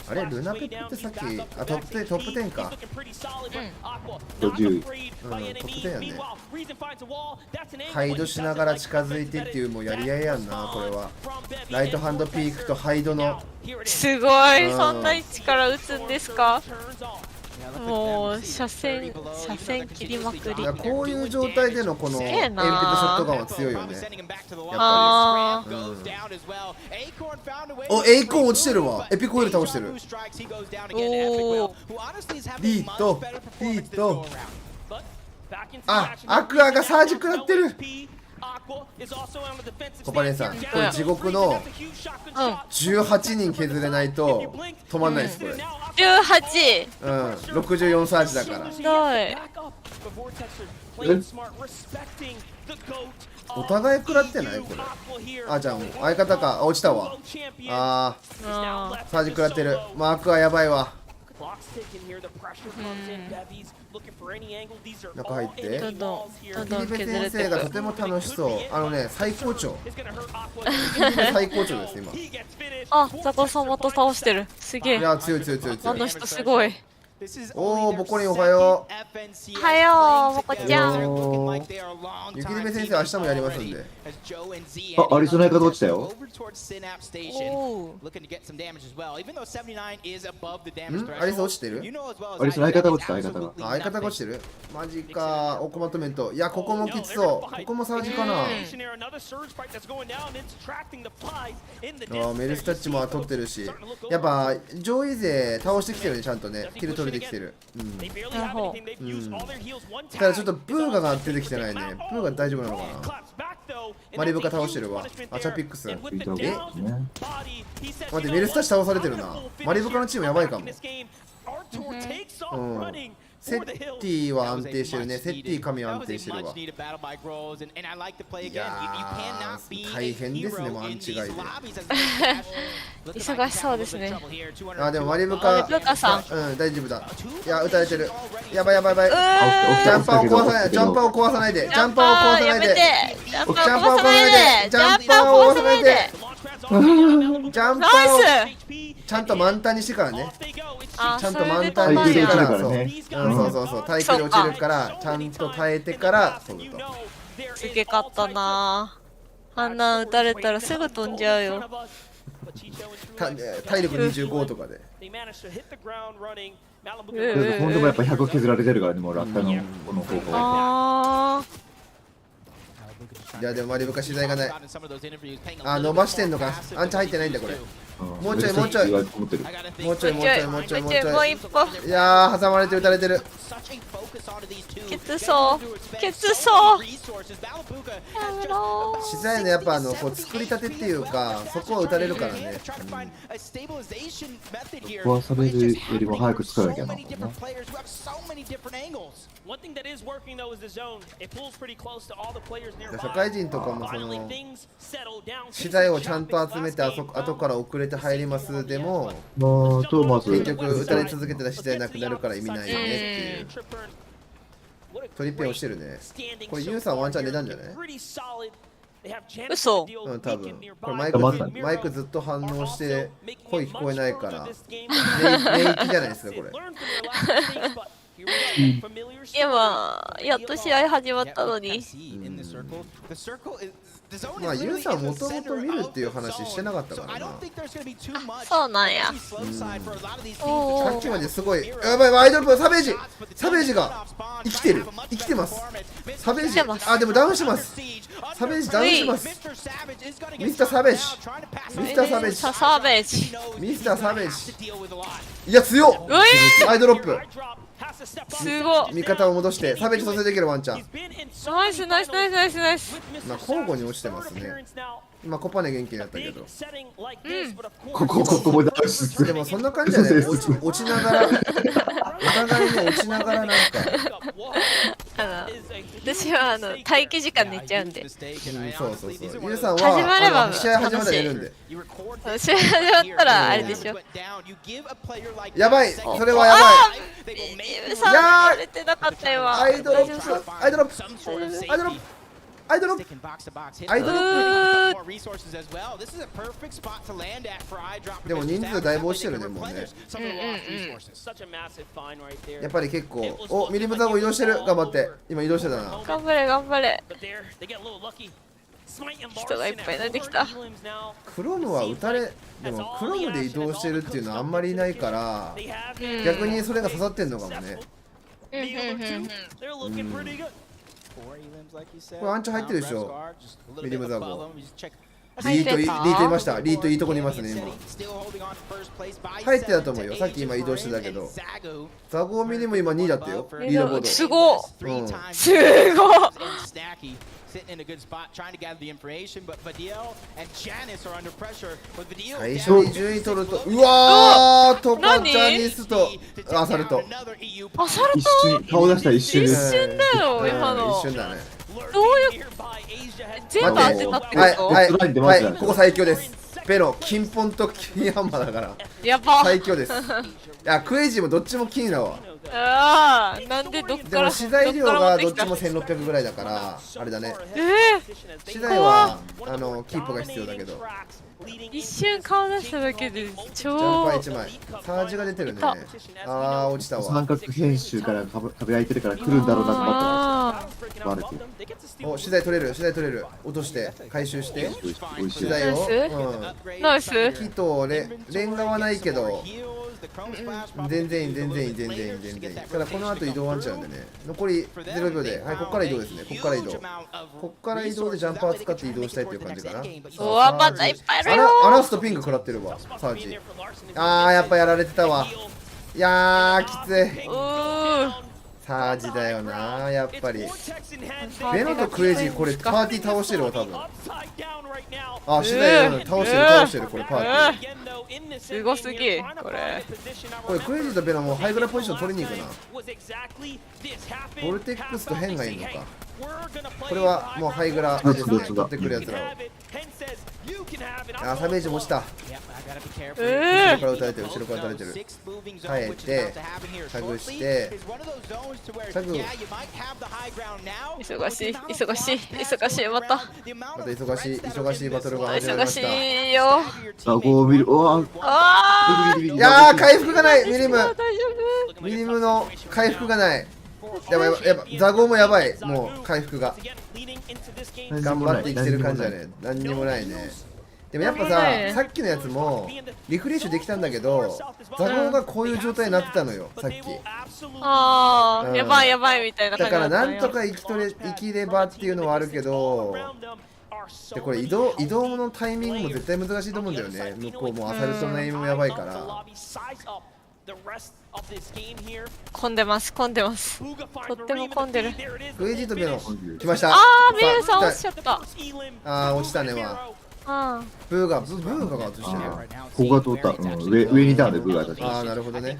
あれ、ルナペップってさっき、あ、トップ10か。50。トップ10やね。ハイドしながら近づいてっていう、もうやり合いやんな、これは。ライトハンドピークとハイドの。すごい、そんな位置から打つんですか。もう車線切りまくり。こういう状態でのこのエンピットショットガンは強いよね。やっあぱり。お、エイコン落ちてるわ。エピコイル倒してる。リート。あ、アクアがサージ食らってる。コパネさん、これ地獄の18人削れないと止まんないです、これ。18。うん、64サージだから。ひどい。お互い食らってないこれ。あ、じゃあもう相方か。あ、落ちたわ。あー、サージ食らってる。マークはやばいわ。中入って。どんどん桐部先生がとても楽しそう。最高潮。最高潮です今。あ、ザコさんまた倒してる。すげえ。いや、強い。あの人すごい。おー、ボコリンおはよう。おはよう、ボコちゃん。雪部先生明日もやりますんで。あ、アリスの相方落ちたよ。アリス落ちてる？アリスの相方落ちた、相方が。相方が落ちてる？マジか。オコマトメント。いや、ここもきつそう。ここもサージかな。メルスタッチも取ってるし、やっぱ上位勢倒してきてるね、ちゃんとね。キル取りできてる。ただちょっとブーガが出てきてないね。ブーガ大丈夫なのかな。マリブカ倒してるわ。アチャピックス。待って、メルスタッチ倒されてるな。マリブカのチームやばいかも。セッティは安定してるね。セッティ神は安定してるわ。いやー、大変ですね、もうアンチ外で。忙しそうですね。あ、でもマリブカさん、大丈夫だ。いや、撃たれてる。やばい。ジャンパーを壊さないで。ジャンパーを壊さないで。ジャンパーを壊さないで。ジャンパーを壊さないで。ジャンパーを壊さないで。ジャンパーをちゃんと満タンにしてからね。ちゃんと満タンにしてから、そう、耐久で落ちるから、ちゃんと耐えてから飛ぶと。すげかったな。あんな撃たれたらすぐ飛んじゃうよ。体力25とかで。本当もやっぱ100削られてるからね、もう落下のこの方法。いや、でもマリブカ資材がない。あ、伸ばしてんのか。アンチ入ってないんだこれ。もうちょい。もう一歩。いやー、挟まれて撃たれてる。ケツそう。資材のやっぱこう作りたてっていうか、そこは撃たれるからね。壊されるよりも早く作らなきゃな。社会人とかもその資材をちゃんと集めて後から遅れて入りますでも、結局撃たれ続けてた資材なくなるから意味ないよねっていうトリッペンをしてるね。これユウさんワンチャン出たんじゃない？嘘。多分これマイクずっと反応して声聞こえないから寝息じゃないですかこれ。今やっと試合始まったのに。まあユウさんもともと見るっていう話してなかったからな。そうなんや。さっきまですごいやばいアイドルプサベージが生きてる生きてます。サベージあでもダウンします。サベージダウンします。ミスターサベージミスターサベージミスターサベージいや強っ。アイドロップすごっ。味方を戻してサベージ蘇生できるワンちゃん。ナイスナイスナイスナイスナイス。まあ交互に落ちてますね。今コパネ元気になったけど、ここもダウンしつつでもそんな感じじゃね。落ちながらお互いに落ちながらなんか私は待機時間寝ちゃうんで。そうそうそう。ゆうさん始まればは試合始まったら寝るんで。試合始まったらあれでしょ。やばいそれはやばい。ミリムさんやれてなかったよ。アイドロップアイドロップアイドロップアイドロップアイドロップでも人数だいぶ落ちてるねもうね。やっぱり結構おミリムザゴ移動してる。頑張って今移動してたな。頑張れ頑張れ。人がいっぱい出てきた。クロムは撃たれでもクロムで移動してるっていうのはあんまりいないから逆にそれが刺さってんのかもね。これアンチ入ってるでしょミリムザゴ。リートいました。リートいいとこにいますね今。入ってたと思うよ。さっき今移動してたけどザゴミリム今2位だったよリードボード。すごっすごっ。最初に順位取るとうわーとかジャニスとアサルト一瞬顔出した一瞬一瞬だよ今の。一瞬だね。どういう全部当てたってこと？はいここ最強です。ペロ金ポンと金ハンマーだからやば最強です。いやクエイジーもどっちも金だわ。ああなんでどっから。でも資材量がどっちも1600ぐらいだからあれだね。資材はキープが必要だけど一瞬顔出しただけで超ジャンパー1枚サージが出てるね。あー落ちたわ。三角編集から壁開いてるから来るんだろうなと思ったらバレてる。お資材取れる資材取れる。落として回収して資材をナイス。木とレンガはないけど全然いい。ただこの後移動ワンチャンでね残り0秒ではいこっから移動ですね。こっから移動でジャンパー使って移動したいっていう感じかな。うわまたいっぱいいるよ。アラストピンク食らってるわサーチ。あーやっぱやられてたわ。いやーきつい。サージだよなやっぱり。ベノとクエイジーこれパーティー倒してるわ多分。あ資材倒してるこれパーティー。すごすぎこれクエイジーとベノもハイグラポジション取りに行くな。ボルテックスとヘンがいるのか。これはもうハイグラですね取ってくるやつらを。あサベージも落ちた。後ろから撃たれてる後ろから撃たれてる。耐えてタグしてタグ忙しいまた忙しいバトルが始まりました。忙しいよ。ザゴを見る。いやー回復がないミリムの回復がない。やばザゴもやばいもう回復が頑張って生きてる感じだね。何にもないね。でもやっぱさっきのやつもリフレッシュできたんだけどザゴがこういう状態になってたのよさっき。ああやばいみたいな感じだからなんとか生きればっていうのはあるけどでこれ移動のタイミングも絶対難しいと思うんだよね。向こうもアサルトのエイムもやばいから。混んでますとっても混んでる。クエイジーとベノ来ました。あーミルさん落ちちゃった。あー落ちたねは。ブーガが落ちてる。ここが通った。上にいたんでブーガが。ああなるほどね。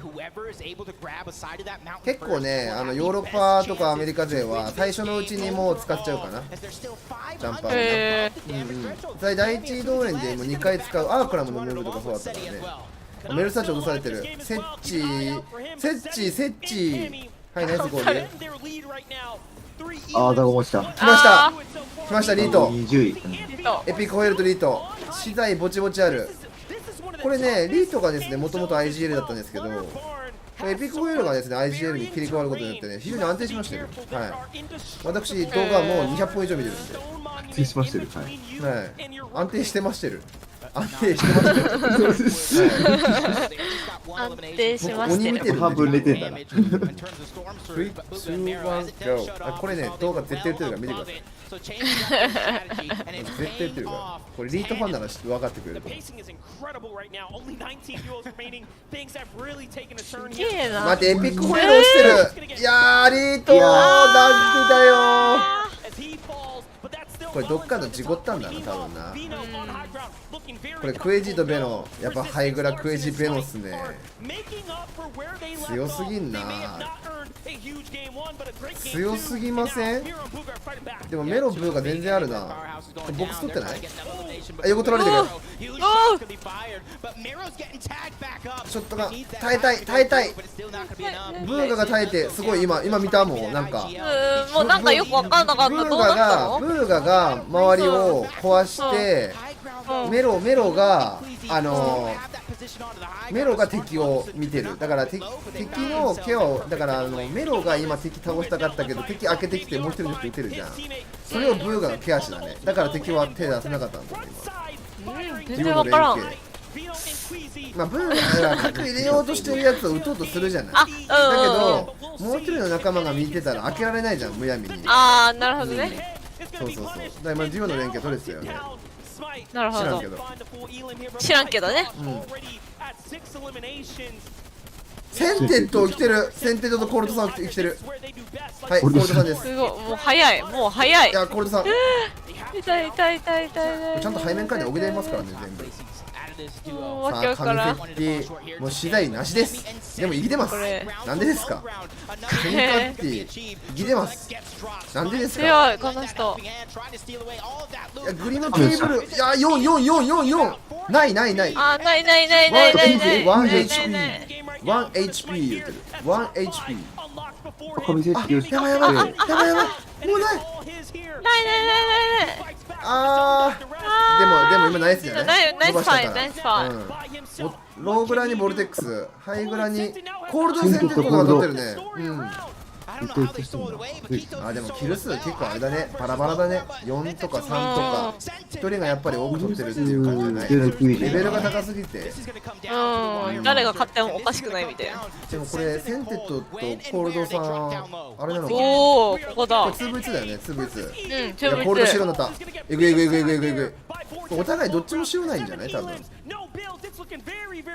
結構ねヨーロッパとかアメリカ勢は最初のうちにもう使っちゃうかなジャンパーをね。第一移動連でも2回使うアークラムのムーブとかそうだったからね。メルサーチ落とされてる。セッチはいナイスゴール。あーザゴ落ちた。来ましたリートエピックホイールとリート資材ぼちぼちある。これねリートがですねもともと IGL だったんですけどエピックホイールがですね IGL に切り替わることによってね非常に安定しましたよ。はい。私動画はもう200本以上見てるんで。安定しましてる。はい。はい。安定してましてる。安定してましてる。安定しましてる。鬼見てる。半分寝てんだな。これね動画絶対言ってるから見てください。絶対言ってるから。これリートファンなら分かってくれると思う。すげえな。待ってエピックホイール落ちてる。いやーリートなんでだよこれどっかの事故ったんだな多分な。これクエジとベノやっぱハイグラクエジベノっすね。強すぎんな。強すぎません？でもメロブーが全然あるな。ボックス取ってない？あ、横取られてる。ちょっとが耐えたい耐えたい。ブーガが耐えてすごい今見たもんなんか。もうなんかよくわかんなかった。どうなったの？ブーガが周りを壊してメロがメロが敵を見てる。だから敵のケアをだからメロが今敵倒したかったけど敵開けてきてもう一人の人撃てるじゃん。それをブーガがケアしたね。だから敵は手出せなかったんだよ今。全然わからん。まあブーガが核入れようとしてるやつを撃とうとするじゃない。だけどもう一人の仲間が見てたら開けられないじゃんむやみに。ああなるほどね。そうだから今デュオの連携取れてたよね。なるほど。知らんけどね。センテッド生きてる。センテッドとコールドさん生きてる。はいコールドさんです。すごいもう早いもう早い。いやコールドさん。痛い。ちゃんと背面から補いますからね全部。わけわからん。もう資材なしです。でも生きてます。なんでですか。ケンカって生きてます。なんでですか。強いこの人。いやグリのケーブルいや4ないあない。1 HP 言ってる。1 HP。赤見せってよし。やばいもうない。でも今ナイスじゃない。ナイスファイ。ローグラにボルテックス、ハイグラにコールドセンテッドが取ってるね。あでもキル数結構あれだね。バラバラだね。4とか3とか1人がやっぱり多く取ってるっていう感じじゃない。レベルが高すぎて誰が勝ってもおかしくないみたいな。でもこれセンテッドとコールドさんあれなのか。おおここだ。 2v2 だよね。2v2。2v2。コールド白になった。えぐい。お互いどっちも白ないんじゃない多分。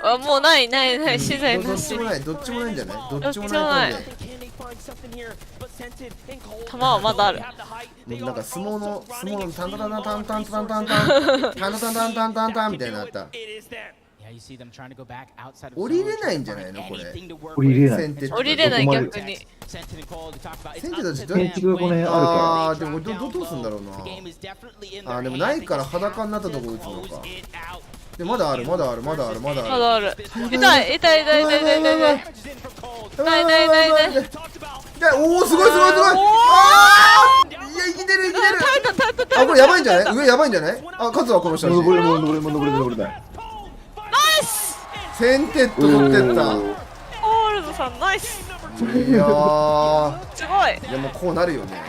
あもうない資材なし。どっちもないんじゃない。どっちもない。弾はまだある。なんか相撲のタンタンみたいなあった。降りれないんじゃないのこれ。降りれない。降りれない逆に。センテッドってどうでもどうすんだろうな。でもないから裸になったとこ打つのか。でまだある。痛い。おおすごい。いや生きてる。あこれやばいんじゃない。上やばいんじゃない。あカズはこの人。登れない。ナイス。センテッド取ってった。コールドさんナイス。いやーすごい。でもこうなるよね。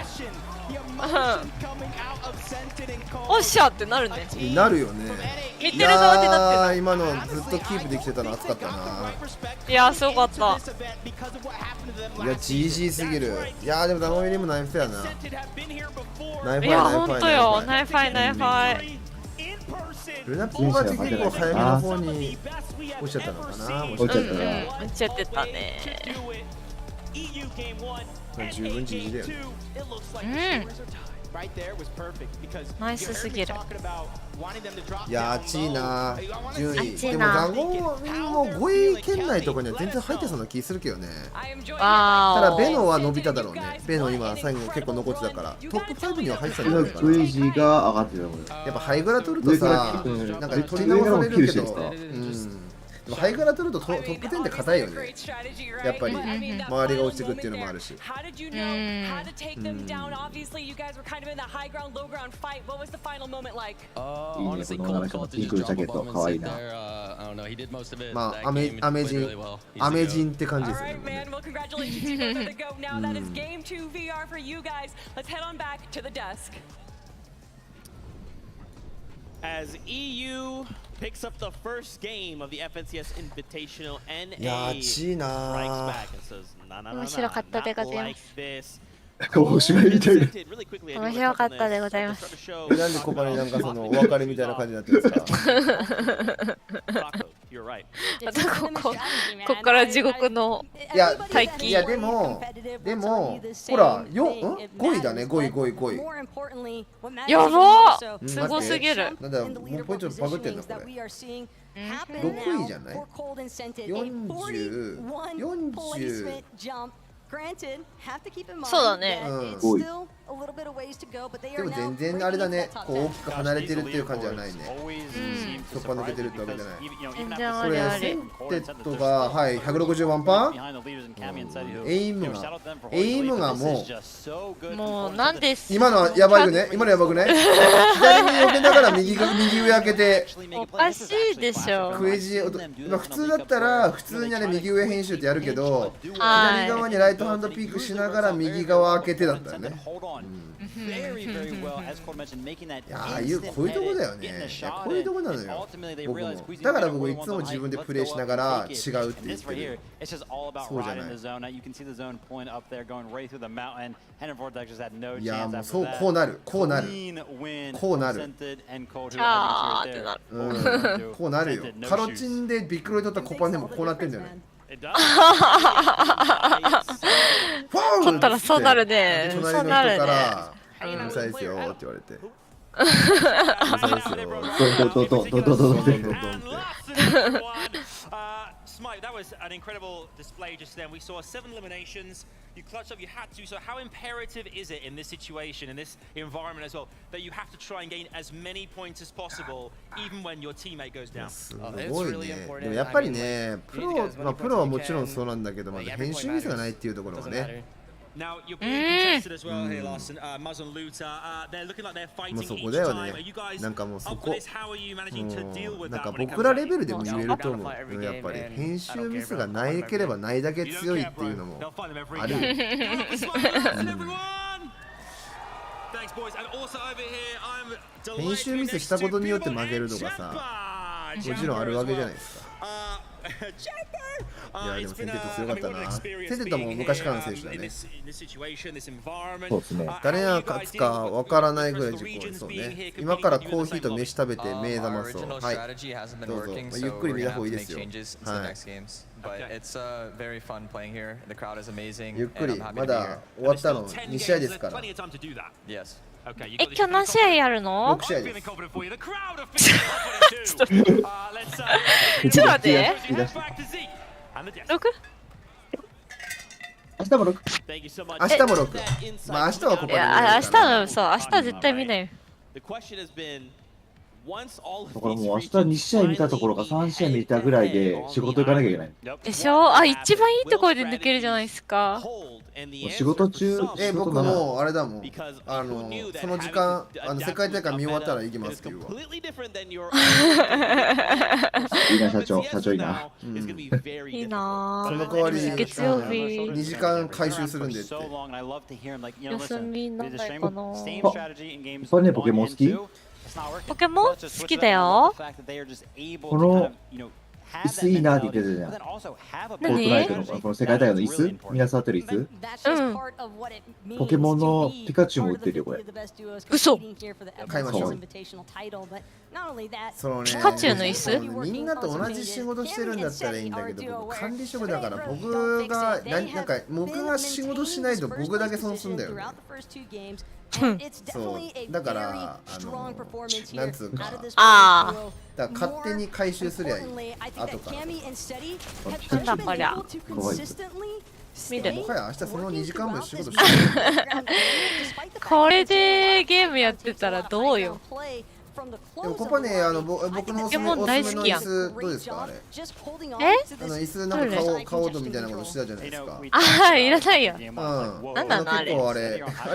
おっしゃってなるね。なるよね。見てる側でなってる。今のずっとキープできてたの熱かったな。いやすごかった。いや GG すぎる。いやでもダモミリもナイフやな。いやほんとよ。ナイファイ。ルナポーが結構早めの方に落ちちゃったのかな。落ちちゃってたね。十分 GG だよね。ナイスすぎる。いや熱いな順位。でもザゴも5位圏内とかには全然入ってそうな気するけどね。ただベノは伸びただろうね。ベノ今最後結構残ってたからトップ5には入ってたんじゃないかな。クエジが上がってる。やっぱハイグラ取るとさなんか取り直されるけどでもハイカラ取るとトップ10って硬いよね。やっぱり周りが落ちてくっていうのもあるし。いいね、このなんかピンクのジャケット、かわいいな。まあ、アメ人って感じですよね。As EU picks up the first game of the FNCS Invitational, NA いやー、ちいなー。面白かったでございます。おしまいみたいな。面白かったでございます。なんでコパになんかそのお別れみたいな感じになってるんですか。こっから地獄の待機。いやでもほら5位だね、5位。やばー、すごすぎる。なんだもうポイントバグってんのこれ。6位じゃない。40。そうだね。でも全然あれだね、こう大きく離れてるっていう感じはないね。突破抜けてるってわけじゃない。全然あれあれ。センテッドがはい160パー。エイムがもうなんで今のはやばいよね。今のやばくない？左に避けながら右上開けて。おかしいでしょ。クエジ普通だったら普通にあれ右上編集ってやるけど、左側にライトハンドピークしながら右側開けてだったよね。いやこういうとこだよね。こういうとこなのよ。僕もだから僕いつも自分でプレイしながら違うって言ってる。そうじゃない。いやもうそうこうなる。こうなるよ。カロチンでビッグロイ取ったコパンでもこうなってんだよね。取ったらそうなるね。そうなるね。うるさいですよって言われて。Smite, that was an incredible display just then. We saw 7 eliminations. You clutched up, you had to. So how imperative is it in this situation, in this environment as well, that you have to try and gain as many points as possible, even when your teammate goes down? すごいね。でもやっぱりね、プロはもちろんもちろん編集ミスがないっていうところがね。Now you're being contested as well here, Larson. Muzz and Looter, they're looking like they're fighting each time. Are you guys up for this? How are you managing to deal with that? なんか僕らレベルでも言えると思う。やっぱり編集ミスがないければないだけ強いっていうのもある。編集ミスしたことによって負けるとかさ、もちろんあるわけじゃないですか。いやでもセンテッド強かったな。センテッドも昔からの選手だね。そうですね。誰が勝つかわからないぐらい自己そうね。今からコーヒーと飯食べて目覚ますと、はい。どうぞ。ゆっくり見た方がいいですよ。はい。ゆっくりまだ終わったの2試合ですから。今日何試合やるの？ 6試合です。ちょっと待って。6？明日も6。明日も6。まあ明日はここで。いや明日のそう明日は絶対見ないよ。だからもう明日2試合見たところか3試合見たぐらいで仕事行かなきゃいけない。でしょ？あ、一番いいところで抜けるじゃないですか。仕事中、僕もあれだもん。その時間世界大会見終わったら行きますって言うわ。いいな社長いいな。いいな。その代わり月曜日2時間回収するんでって。休みなんないかな。これねポケモン好き？ポケモン好きだよ。この椅子いいなって言ってたじゃん。フォートナイトのこの世界大会の椅子、みんな座ってる椅子。ポケモンのピカチュウも売ってるよこれ。嘘。買いましょう。そのね、ピカチュウの椅子？みんなと同じ仕事してるんだったらいいんだけど、僕管理職だから僕が僕が仕事しないと僕だけ損すんだよね。そうだからなんつうかだから勝手に回収すりゃいい後からなんだこりゃ見るもはや明日その2時間分仕事してるこれでゲームやってたらどうよでもコパね、僕のおすすめの椅子どうですかあれ？椅子なんか顔みたいなことしてたじゃないですか。ああ、いらないよ。なんだあれ？結構あ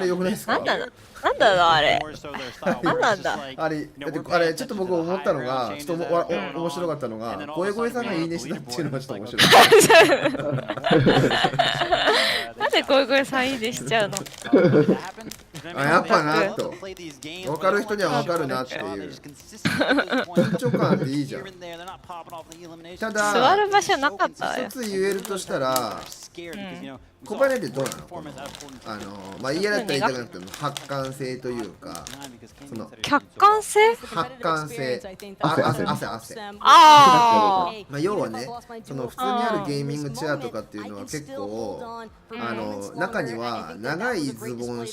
れ良くないですか？なんだろうあれ。なんだ。あれちょっと僕思ったのが、ちょっと面白かったのが、声さんがいいねしたっていうのがちょっと面白い。なんで声さんいいねしちゃうの？やっぱなと分かる人には分かるなっていう緊張感っていいじゃん。ただ座る場所なかったよ。一つ言えるとしたら、コパネってどうなの？家だったら言いたくなくても発汗性というか、客観性？発汗性、汗。要はね、その普通にあるゲーミングチェアとかっていうのは結構中には長いズボンを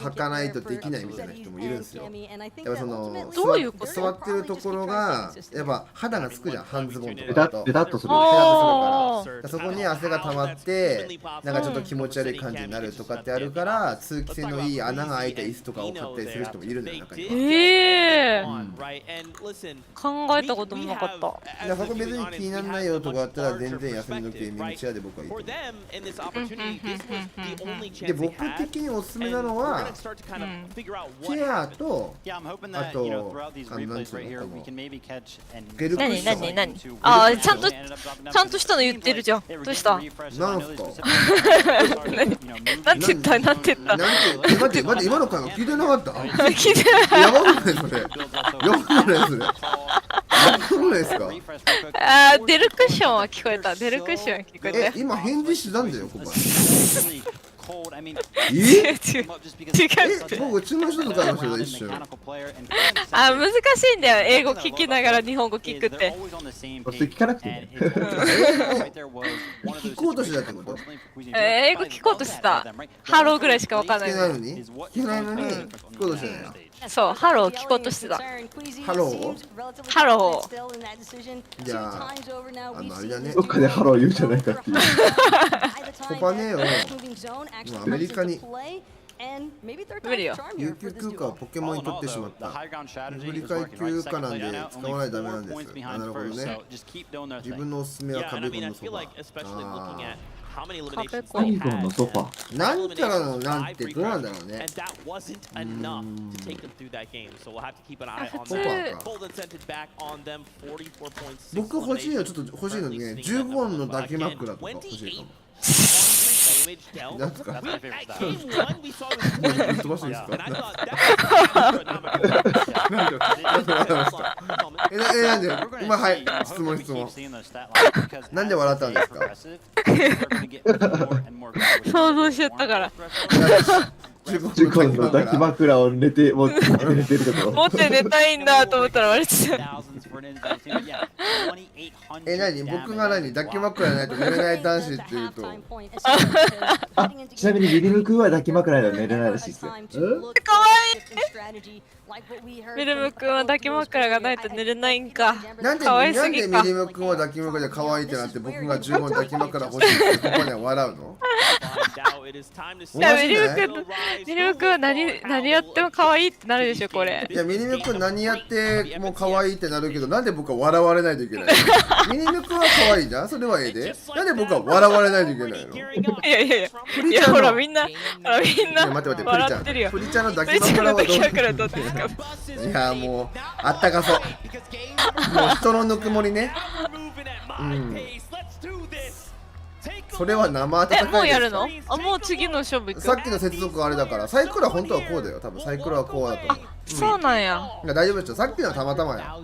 履かないとできないみたいな人もいるんですよ。やっぱその座ってるところがやっぱ肌がつくじゃん、半ズボンとかだとベタっとするからそこに汗が溜まってなんかちょっと気持ち悪い感じになるとかってあるから、通気性のいい穴が開いた椅子とかを買ったりする人もいるんだよ、中には。考えたこともなかった。そこ別に気にならないよとかあったら全然休みのゲーミングチェアで僕はいいと思う。で、僕的におすすめなのはチェアとあとなんつうのゲルクッション。何ああ、ちゃんとしたの言ってるじゃん。どうした？なんすか？なんて言った？待って今の会話聞いてなかった？聞いてない。やばくないそれ？やばくないそれ？やばくないですか？デルクッションは聞こえた。デルクッションは聞こえた。今返事してたんだよ、ここ。僕うちの人と会話してた一瞬。難しいんだよ、英語聞きながら日本語聞くって。聞かなくていいね。聞こうとしてたってこと？英語聞こうとしてた。ハローぐらいしかわかんない。聞けないのに聞こうとしてないな。そう、ハロー聞こうとしてた。ハロー？ハロー。じゃあ、あれだね。どっかでハロー言うじゃないかっていう。コパネをアメリカに無理よ。有給休暇をポケモンに取ってしまった。振り替え休暇なんで使わないとダメなんです。なるほどね。自分のおすすめは壁ゴンのソファ。壁ゴンのソファ。なんちゃらのなんてどうなんだろうね。僕欲しいのちょっと欲しいのにね、15の抱き枕とか欲しいかも。なんすか？飛ばしていいですか？なんで今はい質問なんで笑ったんですか？想像しちゃったから15の抱き枕を持って寝てるとこ持って寝たいんだと思ったら割れちゃう。何僕が抱き枕ないと寝れない男子って言うとちなみにリリム君は抱き枕ないと寝れないらしいですよ。かわいい。ミルム君は抱き枕がないと寝れないんか。なんでミルム君は抱き枕で可愛いってなって僕が15抱き枕欲しいってここで笑うの？ミルム君は何やっても可愛いってなるでしょこれ。いやミルム君何やっても可愛いってなるけどなんで僕は笑われないといけないの？ミルム君は可愛いじゃん、それはええで。なんで僕は笑われないといけないの？いやほらみんな笑ってるよ。プリちゃんの抱き枕はどうですか？いやもうあったかそう。もう人のぬくもりね。それは生温かいですか？もうやるの？もう次の勝負行く。さっきの接続あれだからサイクルは本当はこうだよ。多分サイクルはこうだと思う。そうなんや。大丈夫ですよ。さっきのはたまたまや。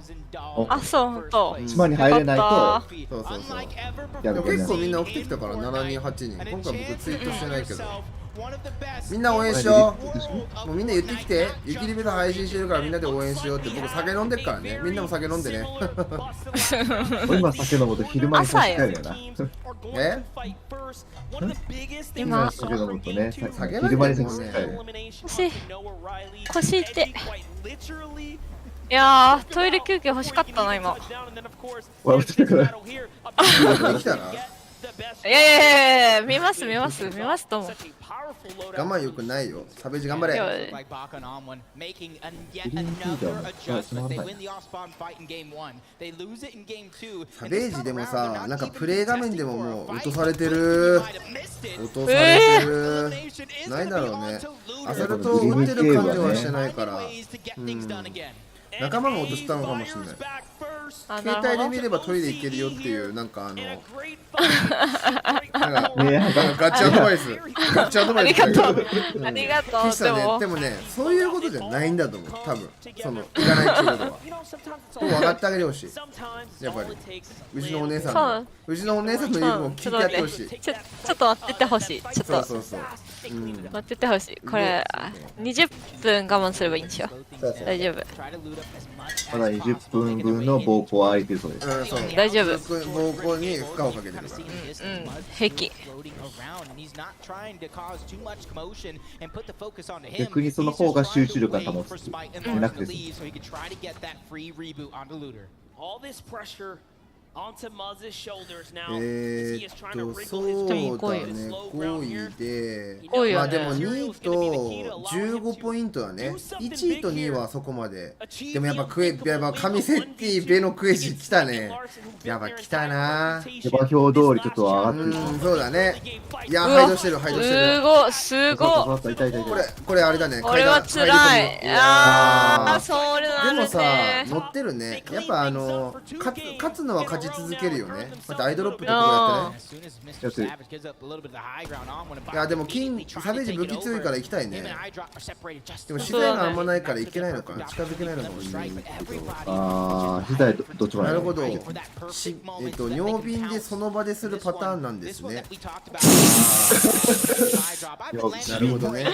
そうほんと。島に入れないと。でも結構みんな起きてきたから7人8人。今回僕ツイートしてないけど。みんな応援しよう。もうみんな言ってきて。雪リベで配信してるからみんなで応援しようって僕酒飲んでっからね。みんなも酒飲んでね。今酒飲むと昼間に差し替えるよな。今酒飲むとね、昼間に差し替える。腰痛い。いやートイレ休憩欲しかったな今。笑ってたから。できたらいやいやいや、見ますとも。我慢よくないよ。サベージ頑張れ。いやサベージでもさ、なんかプレイ画面でももう落とされてる。落とされてる。ないだろうね。アサルトを打ってる感じはしてないから。仲間が落としたのかもしれない。携帯で見ればトイレ行けるよっていうなんかガチアドバイス。ガチアドバイス。ありがとう。でもね、そういうことじゃないんだと思う。多分そのいらないっていうことは。分かってあげてほしい。やっぱりうちのお姉さんの言うのを聞いてやってほしい。ちょっと待っててほしい。ちょっとそう待っててほしい。これ20分我慢すればいいんでしょ。大丈夫。まだ20分分の暴行は空いてるそうです。大丈夫。暴行に負荷をかけてるから。平気。逆にその方が集中力が保つなくて済む。そうだね、5位で、まあでも2位と15ポイントだね。1位と2位はそこまで。でもやっぱ神セッティベのクエジ来たね。やっぱ来たな。馬評通りちょっと上がってる。そうだね。いや、ハイドしてる。すごい。これあれだね。これはつらい。そうなんですね。でもさ、乗ってるね。やっぱ勝つのは勝ち続けるよね。またアイドロップとかやってね。いやでもサベージ武器強いから行きたいね。でも資材があんまないから行けないのかな。近づけないのかもしれないけど。資材どっちもない。なるほど。尿瓶でその場でするパターンなんですね。なるほどね。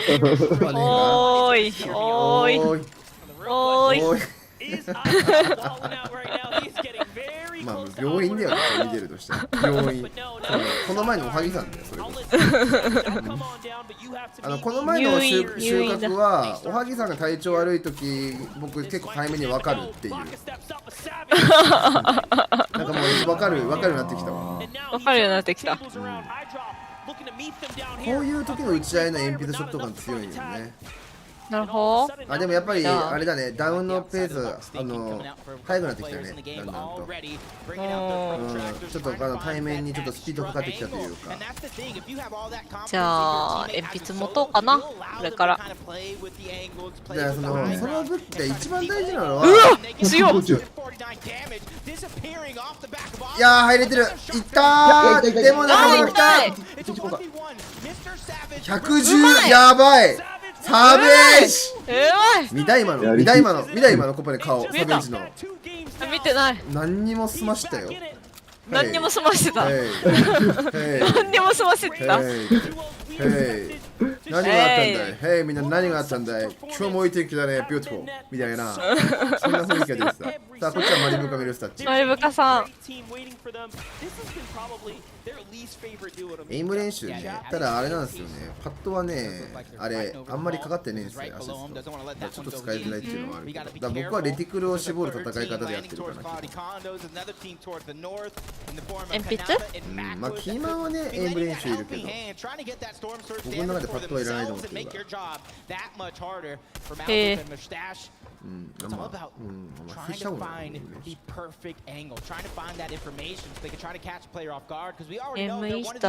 おーい。まあ病院では見てるとして病院。この前のおはぎさんだよそれこそ。この前の収穫はおはぎさんが体調悪い時僕結構早めに分かるっていう。なんかもう分かるようになってきたわ。分かるようになってきた。こういう時の打ち合いの鉛筆ショット感強いよね。なるほど。でもやっぱりあれだね、ダウンのペース速くなってきたよね、だんだんと。ちょっと対面にちょっとスピードかかってきたというか。じゃあ鉛筆持とうかな、これから。じゃあその武器で一番大事なのは、強っ。いやー入れてる。いったー。でも仲間が来た。110やばい。サベージ。見た今のコッパで顔。サベージの。見てない。何にも済ましたよ。何にも済ましてた。何にも済ませてた。何があったんだい。みんな何があったんだい。今日もいい天気だね。ビューティフォーみたいな。そんな雰囲気が出てた。さあこっちはマリブカメルスタッチ。マリブカさん。エイム練習ね。ただあれなんですよね。パッドはね、あれあんまりかかってねえんですよ。アシスト。ちょっと使いづらいっていうのはあるけど。だから僕はレティクルを絞る戦い方でやってるかな。鉛筆？まあキーマンはねエイム練習いるけど。僕の中でパッドはいらないと思ってるから。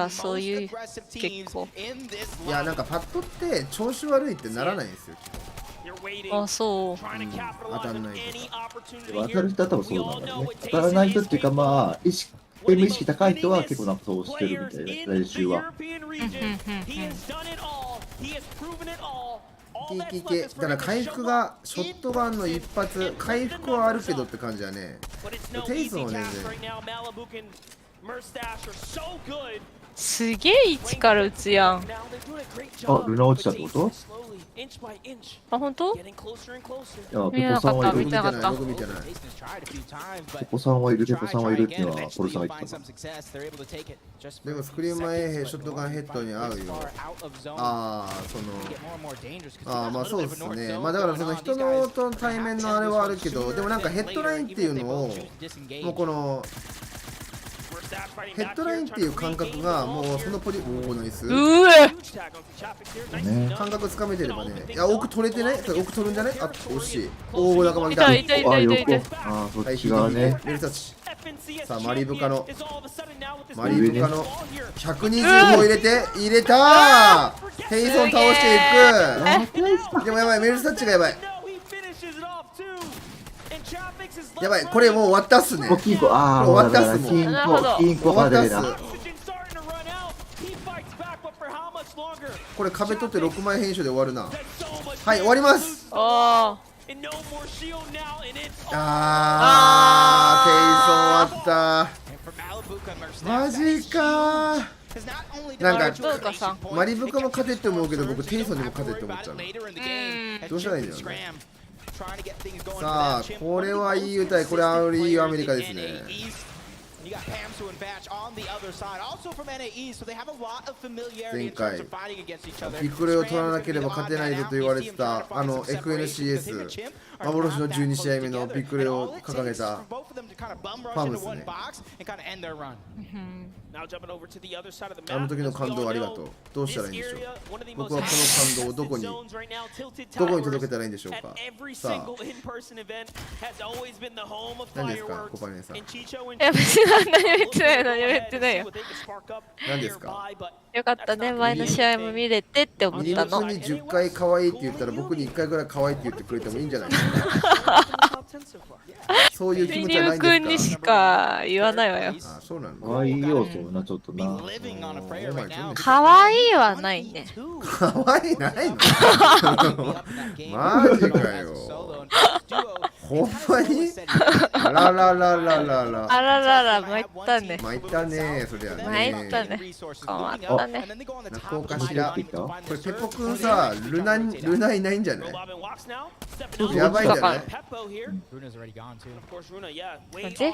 そういう結構。いやなんかパッドって調子悪いってならないんですよ。あ、そう。当たんない。当たる人は多分そうなんだよね。当たらない人っていうかまあ意識高い人は結構なんかそうしてるみたいな練習は。だから回復がショットガンの一発回復はあるけどって感じだね。テイスもねすげえ位置から撃つやん。ルナ落ちたってこと？あ、本当？いや、ペポさんはいる。ペポさんはいるっていうのはポルさんが言ってた。でもスクリーン前ショットガンヘッドに合うよ。まあそうですね。まあだからその人のと対面のあれはあるけど、でもなんかヘッドラインっていうのをもうこのヘッドラインっていう感覚がもうそのポジおおナイス感覚つかめてればね。いや奥取れてない。奥取るんじゃない。あ惜しい。おお仲間来た。あ横あそっち側ね。メルタチさあマリブカの125入れて入れたー。ヘイソン倒していく。でもやばいメルタッチがやばい。やばいこれもう終わったっすね。終わったっすもん。金庫までだ。これ壁取って6枚編集で終わるな。はい終わります。ケイソン終わった。マジかー。なんかマリブカも勝てって思うけど僕テイソンにも勝てって思っちゃう。どうしたらいいんだよね。さあこれはいい歌い。これはいいアメリカですね。前回ピクレを取らなければ勝てないぞと言われてたFNCS 幻の12試合目のピクレを掲げたファームですね。あの時の感動ありがとう。どうしたらいいんでしょう。僕はこの感動をどこに届けたらいいんでしょうか。さあ何ですかコパネさん。何も言ってないよ。何ですか。よかったね前の試合も見れてって思ったの。に10回可愛いって言ったら僕に1回ぐらい可愛いって言ってくれてもいいんじゃないですか。そういう気持ちはないんですか。君にしか言わないわよ。あそうなの。可愛い要素なちょっとな。可愛いはないね。可愛いないの。マジかよ。ほんまにあららららららあららら参ったね。参ったねそりゃね。参ったね。困ったね。こうかしら。これペポくんさルナいないんじゃない。やばいんじゃない。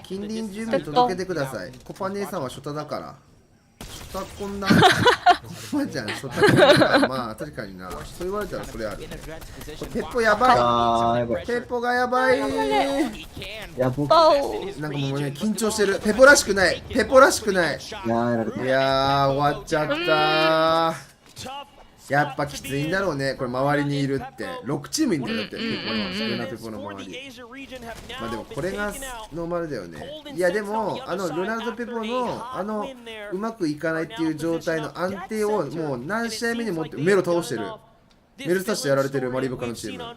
近隣住民届けてください。コパ姉さんはショタだから。ショタこんなコパちゃんショタこんなまあ確かにな。そう言われたらそれある。ペポやばい。ペポがやばい。やばなんかもうね緊張してる。ペポらしくない。ペポらしくない。いやー終わっちゃったー。やっぱきついんだろうねこれ周りにいるって6チームいんだよってルナペポの周り。まあでもこれがノーマルだよね。いやでもルナルドペポのうまくいかないっていう状態の安定をもう何試合目に持ってメロ倒してる。メルタッチやられてるマリブカのチーム。ど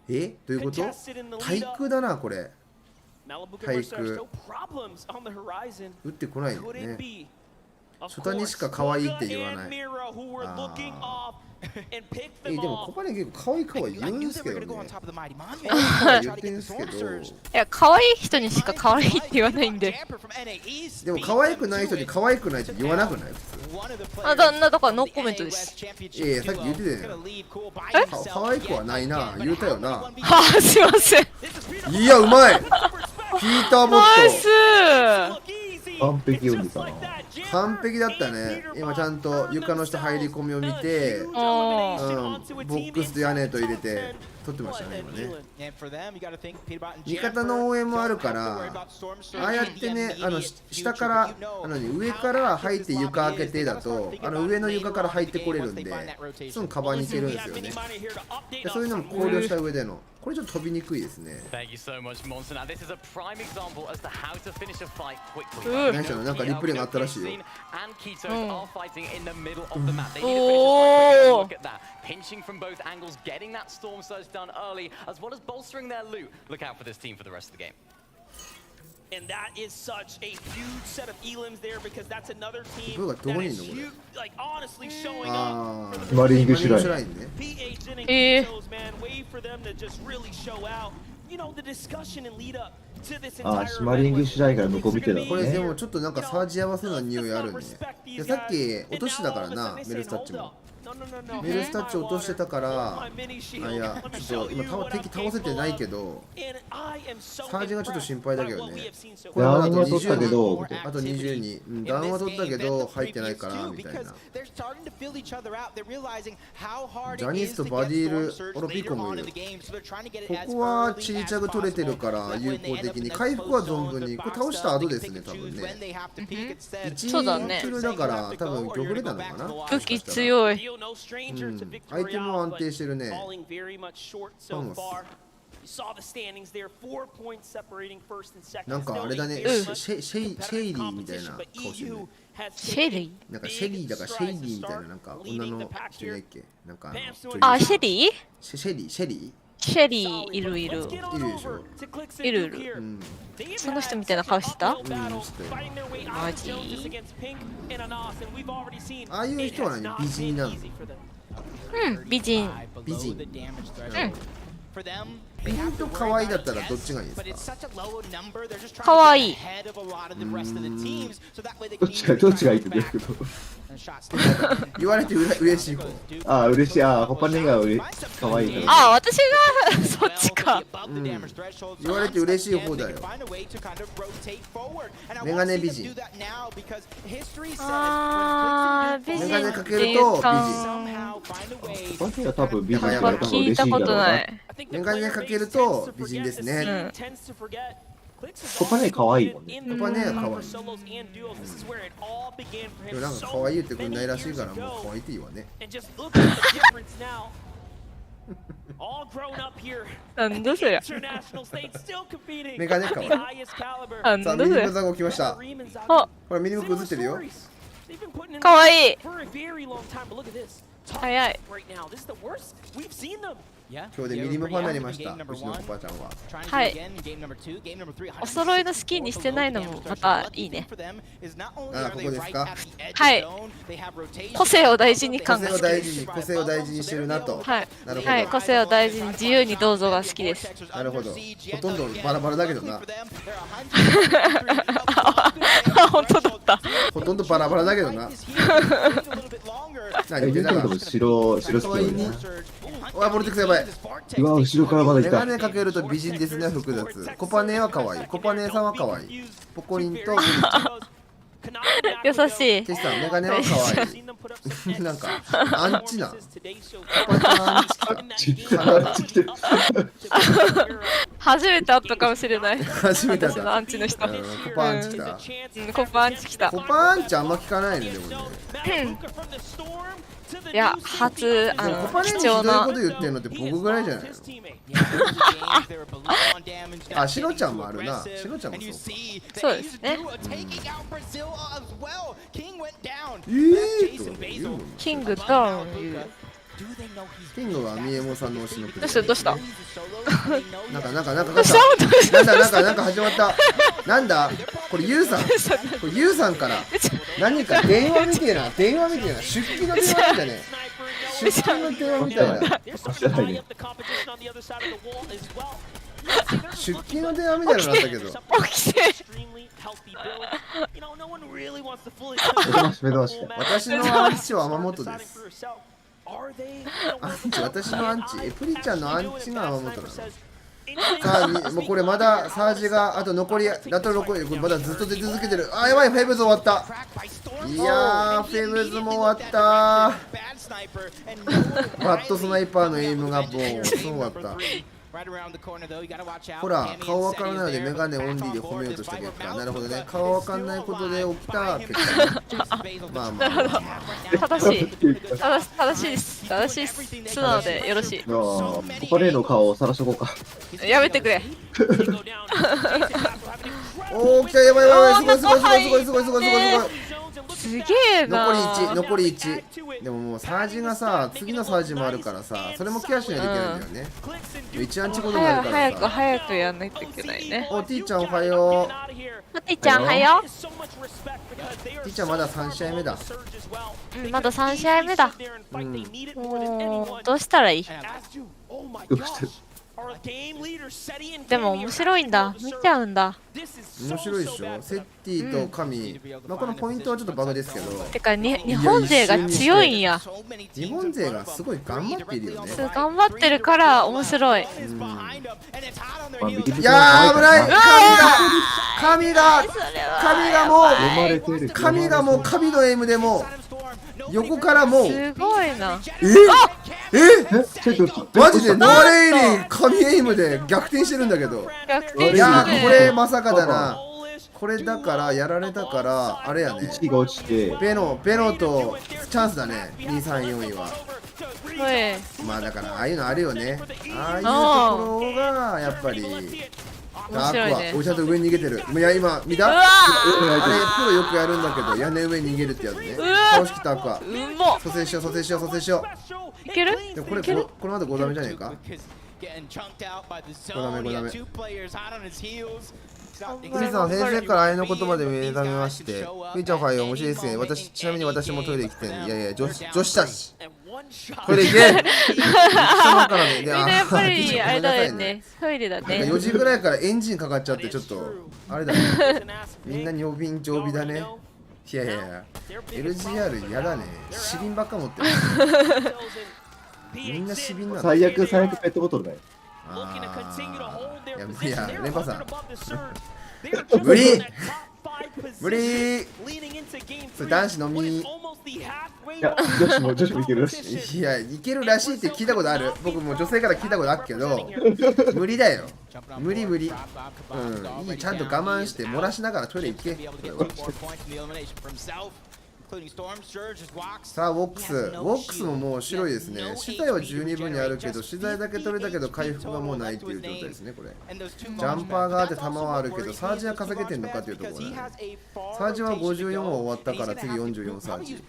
ういうこと。対空だなこれ。対空打ってこないよね。ショタにしか可愛いって言わない。でもコパネ結構可愛い言うんすけどね。言ってんすけど。いや可愛い人にしか可愛いって言わないんで。でも可愛くない人に可愛くないって言わなくない普通。だからノーコメントです。いやさっき言ってたよ。可愛くはないな言うたよな。すいません。いやうまい。ピーターボット。完璧読んでたな。完璧だったね。今ちゃんと床の下入り込みを見て、ボックスと屋根と入れて撮ってましたね今ね。味方の応援もあるからああやってね下から上から入って床開けてだと上の床から入ってこれるんですぐカバーに行けるんですよね。そういうのも考慮した上でのこれちょっと飛びにくいですね。何しろなんかリプレイがあったらしいよ。Pinching from both angles, getting that storm surge done early, as well as bolstering their loot. Look out for this team for the rest of the game. And that is such a huge set of elims there because that's another team that is huge, like honestly showing up for the Maringue Shrine. PH and shows, man, wait for them to just really show out. You know, the discussion and lead up to this entire シマリングシュラインから向こう見てたのね。これでもちょっとなんかサージ合わせの匂いあるね。でさっき落としてたからなメルスタッチも。メルスタッチ落としてたから、あ、いや、ちょっと今敵倒せてないけど、サージがちょっと心配だけどね。これまだあと20、あと22、ダウンは取ったけど入ってないからみたいな。ジャニスとバディール、オロピコもいる。ここはチリチャグ取れてるから有効的に、回復は存分に。これ倒した後ですね、多分ね。1キルだから多分玉レなのかな。武器強い。アイテムは安定してるね。なんかあれだね、シェイリーみたいな顔してるね。シェリーなんかシェリーだからシェイリーみたいな、なんか女の人いないっけ、なんかあ、シェリーシェリーシェリーいるいる。いるでしょ。いるいる。その人みたいな顔してた？マジ？ああいう人は何？美人なの？美人。美人。美人と可愛いだったらどっちがいいですか？可愛い。どっちがいいってどういうこと？言われて嬉しい方。ああ、嬉しい。ああ、ホパネが可愛いから。ああ、私がそっちか。言われて嬉しい方だよ。メガネ美人。ああ、美人。メガネかけると美人。ホパネは多分美人だから多分嬉しいんだろうな。メガネかけると美人ですね。コパネ可愛いもんね。コパネは可愛い。でもなんか可愛い言ってくんないらしいから、もう可愛いっていいわね。なんだそりゃ。メガネ可愛い。さあ、ミニムザゴ来ました。あ、ほらミニム映ってるよ。可愛い。早い。今日でミニムファンになりました、うちのコパちゃんは。はい。お揃いのスキンにしてないのもまたいいね。あ、ここですか？はい。個性を大事に考えて。個性を大事にしてるなと。はい。なるほど。はい、個性を大事に自由にどうぞが好きです。なるほど。ほとんどバラバラだけどな。本当だった。ほとんどバラバラだけどな。何言ってたの？白好きだね。うわ、ボルテックスやばい。うわ、後ろからまだいた。メガネかけると美人ですね、複雑。コパネは可愛い。コパネさんは可愛い。ポコリンと優しい。ケシさん、メガネは可愛い。なんか、アンチな。コパネアンチ。初めて会ったかもしれない。初めて会った。アンチの人。コパアンチ来た。コパアンチ来た。コパアンチあんま聞かないね、でもね。いや、初、貴重な。どういうこと言ってんのって僕ぐらいじゃないの？あ、シロちゃんもあるな。シロちゃんもそうか。そうですね。キングダウン言う。キングはミエモさんの推しのどうしたどうしたなんか始まった。なんだこれユウさん。これユウさんから何か電話みてえな出勤の電話みたいな出勤の電話みたいな出勤の電話みたいなのあったけど起きて私のアンチは天本です。私のアンチプリちゃんのアンチが天本なの。さあもうこれまだサージがあと残りラトル残りこれまだずっと出続けてる。あ、やばい、フェイブズ終わった。いやー、フェイブズも終わったー。バットスナイパーのエイムがもう終わった。ほら、顔わからないのでメガネオンリーで褒めようとした結果、なるほどね、顔わかんないことで起きた結果、ね、まあまあ正しいです。正しい素直でよろしい。コパレーの顔を晒しとこうか。やめてくれ。おー、来た、やばいやばい、すごいすげえな。残り1。でももうサージがさ、次のサージもあるからさ、それもケアしないといけないんだよね。一アンチことになるからさ。早くやんないといけないね。お、ティーちゃんおはよう。ティーちゃんおはよう。ティーちゃんまだ3試合目だ。まだ3試合目だ。どうしたらいい？でも面白いんだ。見ちゃうんだ。面白いでしょ。セッティと神、まあこのポイントはちょっとバグですけど。てか日本勢が強いんや。日本勢がすごい頑張っているよね。頑張ってるから面白い。いやー危ない。神がもう神のエイムでも横からもうすごいな。マジでノアレイリー神エイムで逆転してるんだけど。いやーこれまさかだな。これだからやられたからあれやね。1が落ちてベノとチャンスだね。2、3、4位は。まあだからああいうのあるよね。ああいうところがやっぱりアクア、ちゃんと上に逃げてる。いや今見た？あれプロよくやるんだけど屋根上に逃げるってやつね。倒しきったアクア。蘇生しよう。いける？でもこれこの後5ダメじゃねえか？5ダメ。クリさん、先生からあれの言葉で目覚めまして、クリちゃんファイ面白いですね。ちなみに私もトイレ行きたい。いや女子たち。トイレ行け。みんなやっぱりあれだよね。トイレだね。4時ぐらいからエンジンかかっちゃってちょっとあれだね。みんな常備だね。いや LGR やだね。シビンばっか持ってる。みんなシビンなの。最悪ペットボトルだよ。いや連覇さん無理それ男子のみ。いや女子もいけるらしい。いやいけるらしいって聞いたことある。僕も女性から聞いたことあるけど無理だよ。無理いいちゃんと我慢して漏らしながらトイレ行け。さあウォックスももう白いですね。資材は十二分にあるけど資材だけ取れたけど回復がもうないっていう状態ですね。これジャンパーがあって弾はあるけどサージは稼げてんのかっていうところだね。サージは54は終わったから次44サージ。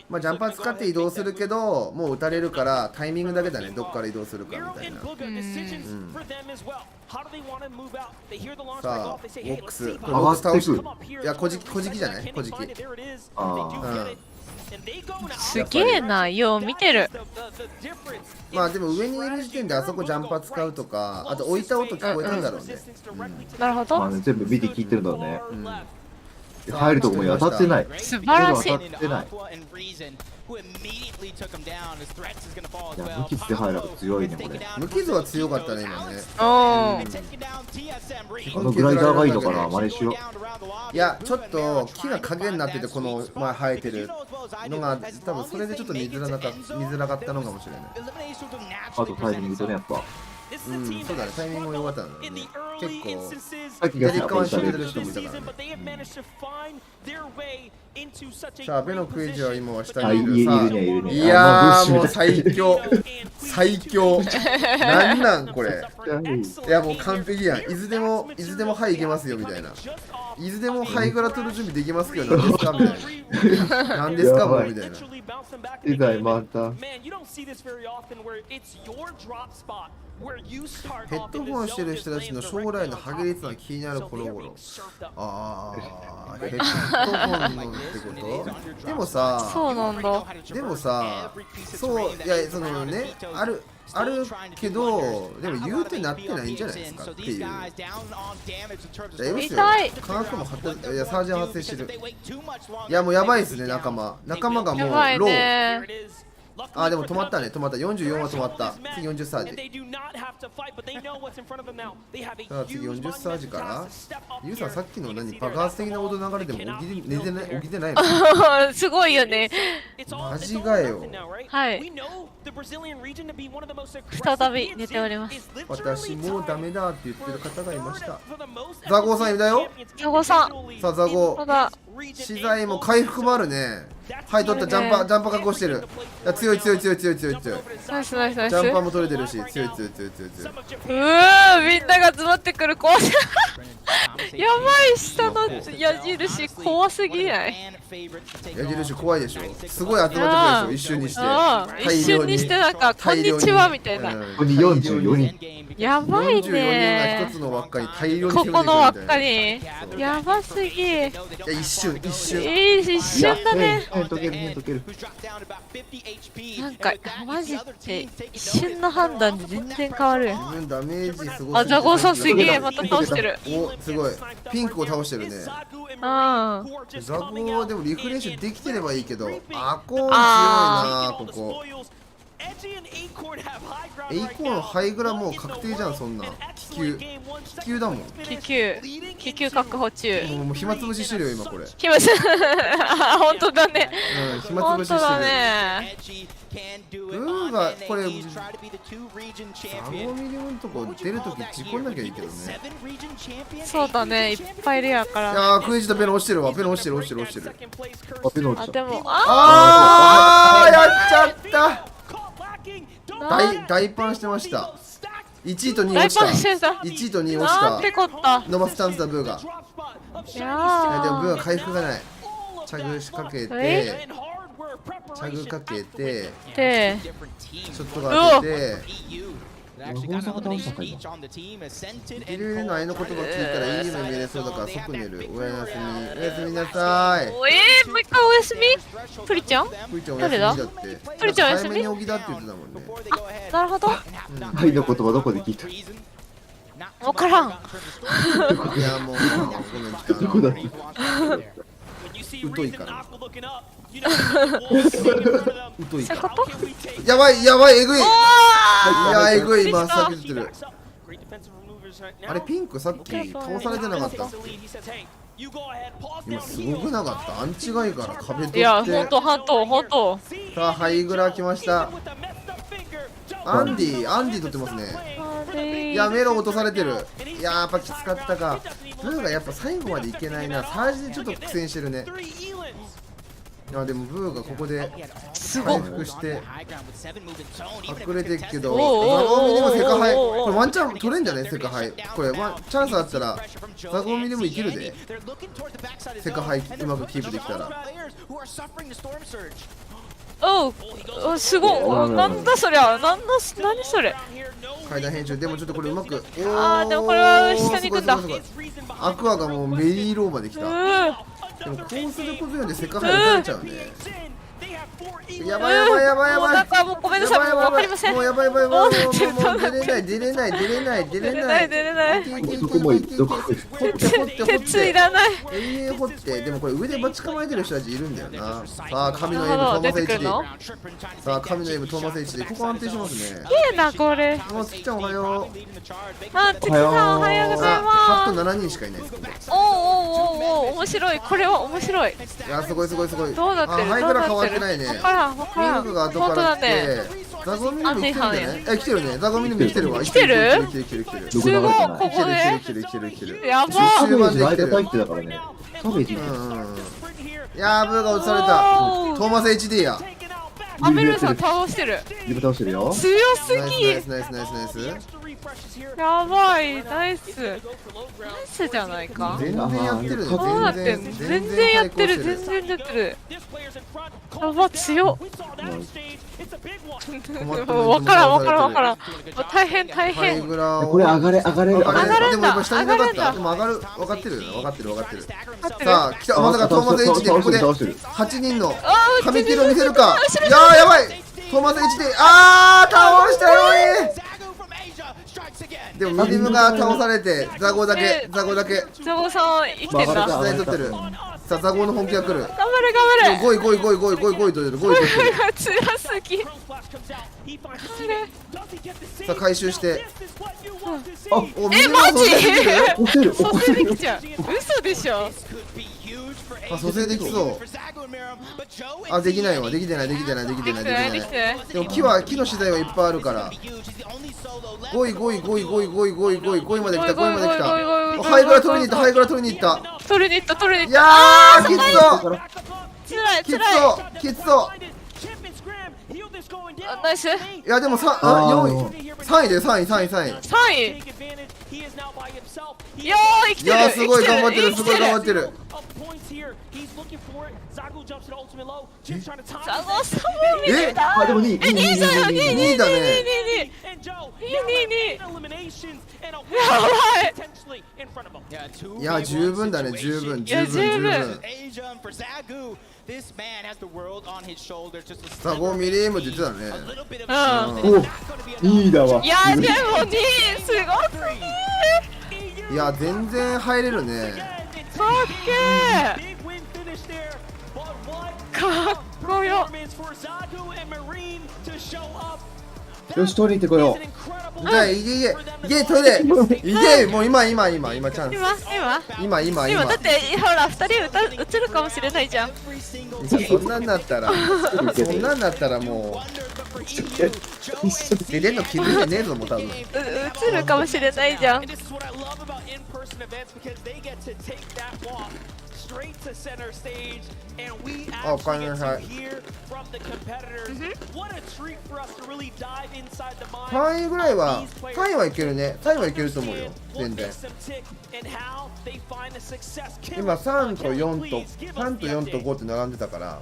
まあジャンパー使って移動するけどもう撃たれるからタイミングだけだね。どっから移動するかみたいな。さあウォックス倒す。いや小じきじゃない小じき。すげえな。よう見てる。まあでも上にいる時点であそこジャンパー使うとかあと置いた音聞こえたんだろうね。なるほど。まあ全部見て聞いてるんだろうね。入るとこも当たってない。素晴らしい。当たってない。無傷で入ると強いねこれ。無傷は強かったね今ね。このグライダーがいいのかな。真似しよう。いやちょっと木が影になっててこの前生えてるのが多分それでちょっと見づらかったのかもしれない。あとタイミングとねやっぱ。そうだねタイミングも良かったんだね。結構さっきがデリカワンしめてる人もいたからね。さあベノクイジは今は下にいる。いやーもう最強なんこれ。いやもう完璧やん。いつでもはいけますよみたいな。いつでもはいから取る準備できますけど何ですかみたいな。何ですかもうみたいな。以外回った。ヘッドホンしてる人たちの将来のハゲ率が気になるこの頃。ヘッドホンのってことでもさ、そうなんだ。でもさ、そういやそのねあるけどでも言うてなってないんじゃないですかっていう。痛い。科学も発生いやサージャー発生してる。いやもうやばいですね仲間がもうロー。でも止まった44は止まった。次40サージ。さあ次40サージからユウさんさっきの爆発的な音流れでも起きてないのすごいよね。マジかよ。はい。再び寝ております。私もうダメだって言ってる方がいました。ザゴーさんいるだよ。ザゴーさん。さあザゴー。資材も回復もあるね。はい取った。ジャンパー確保してる。強い。ナイス。ジャンパーも取れてるし強い。みんなが集まってくる怖さ。やばい下の矢印怖すぎない？矢印怖いでしょ。すごい集まってくるでしょ一瞬にして。一瞬にしてなんかこんにちはみたいな。ここに44人。やばいね。44人が一つの輪っかに大量にここの輪っかに。やばすぎ。一瞬だね。変解ける変解ける。なんかマジで一瞬の判断で全然変わる。自分ダメージすごすぎて。あ、ザゴさんすげえ、また倒してる。お、すごい。ピンクを倒してるね。あザゴはでもリフレッシュできてればいいけど、アコーン強いなここ。エイコーンハイグラもう確定じゃん、そんな気球だもん。気球確保中。もう暇つぶししてるよ今これ。暇つぶし本当だね。暇つぶししてる。本当だね。がこれザゴミリオンとこ出るとき事故んなきゃいいけどね。そうだね、いっぱいいるやから。いやークイズとペン落ちてるわ。ペン落ちてる。あ、ペン落ちた。でもやっちゃった。大パンしてました。1位と2位落ちた。1位と2位落ちた。てこった。伸ばすチャンスだブーが。いやでもブーは回復がない。チャグ仕掛けてチャグかけてショットが当てて。いろいろな愛の言葉聞いたらいい夢見れそうだから即寝る。おやすみ。おやすみなさい。もう一回おやすみ。プリちゃん？誰だ？プリちゃんおやすみ。早めに起きだって言ってたもんね。あ、なるほど。愛の言葉どこで聞いた？わからん。いやもうごめん来た。どこだ？疎いから。疎いから。やばいえぐい。いやえぐい今さっき言ってる。あれピンクさっき倒されてなかった。今すごくなかった。アンチがいいから壁取って。いや本当。さあハイグラ来ました。アンディ取ってますね。いやメロ落とされてる。いややっぱきつかったか。ブーがやっぱ最後までいけないな。サージでちょっと苦戦してるね。いやでもブーがここで回復して隠れてるけど、ザゴミでも世界杯これワンチャン取れんじゃね世界杯。これチャンスあったらザゴミでもいけるで。世界杯うまくキープできたら。おうすごい。なんだそりゃ。何それ。階段編集でもちょっとこれうまく。でもこれは下に行くんだ。アクアがもうメリーローまで来た。でもこうすることによって世界杯打たれちゃうね。やばい。なんかもうごめんなさい。わかりません。もうやばい。もう出れない。そこもいい。どこ？鉄いらない。掘って。でもこれ上で待ち構えてる人たちいるんだよな。さあ神のエイブトーマス HD。さあ神のエイブトーマス HD。ここ安定しますね。すげえなこれ。もうつきちゃんおはよう。つきさんおはようございます。ハット7人しかいないですね。お面白い。これは面白い。いやすごい。どうなってる？ハイグラ変わってないね。わからん。ピンクが後から来て、ザゴミにも来てるんじゃない？来てるね。ザゴミにも来てるわ。来てる？すごいここで。来てる。やばサベージ間入ってたからね。サベージ。いやブーが落とされた。トーマス HD や。アメルさん倒してる。自分倒してるよ。強すぎ。ナイス。やばい。ナイスじゃないか。全然やってるね。どうなってんの？全然やってる。やば強っ。わからん。大変。これ上がれる。でも今下になかった。でも上がる。分かってる。さあ来た。まさかトーマス H でここで8人の紙切りを見せるか。やばい。トーマス H で倒したよ。でもミリムが倒されてザゴだけ。ザゴさん生きてんだ。下に取ってる。さあザゴの本気が来る。頑張れ。5位取ってる。強すぎ。さあ回収して。マジ？蘇生できちゃう。嘘でしょ。蘇生できそう。できないわ。できてない。でも木の資材はいっぱいあるから5位まで来た。ハイグラ取りに行った。いやーきつそう。ナイス。いやでも3位で3位。いやー生きてる。いやすごい頑張ってる。points here. He's looking for it. Zago jumps to the ultimate low. Jim's trying to time it. あ、でも2位だね。 And Joe, 2 eliminations and a potentially in front of him. いや十分だね、十分。Asia for Zagu. This man has the world on his shoulders. Just a ザゴミリームって言ってたね。お、2位だわ。いやでも2位すごすぎ。いや全然入れるね。かっけー。かっこよ。よし、取りに行ってこよう。じゃあ、いけ、トイレ。いけ、もう今チャンス。今。だってほら2人映るかもしれないじゃん。そんなんだったらもう出れんの気づいてねえぞもう多分。映るかもしれないじゃん。Straight to center stage, and we Oh, actually get to fine. hear from the competitors. What a treat for us to really dive inside the mind. 3位ぐらいは、3位はいけるね。3位はいけると思うよ。全然。今3と4と5って並んでたから。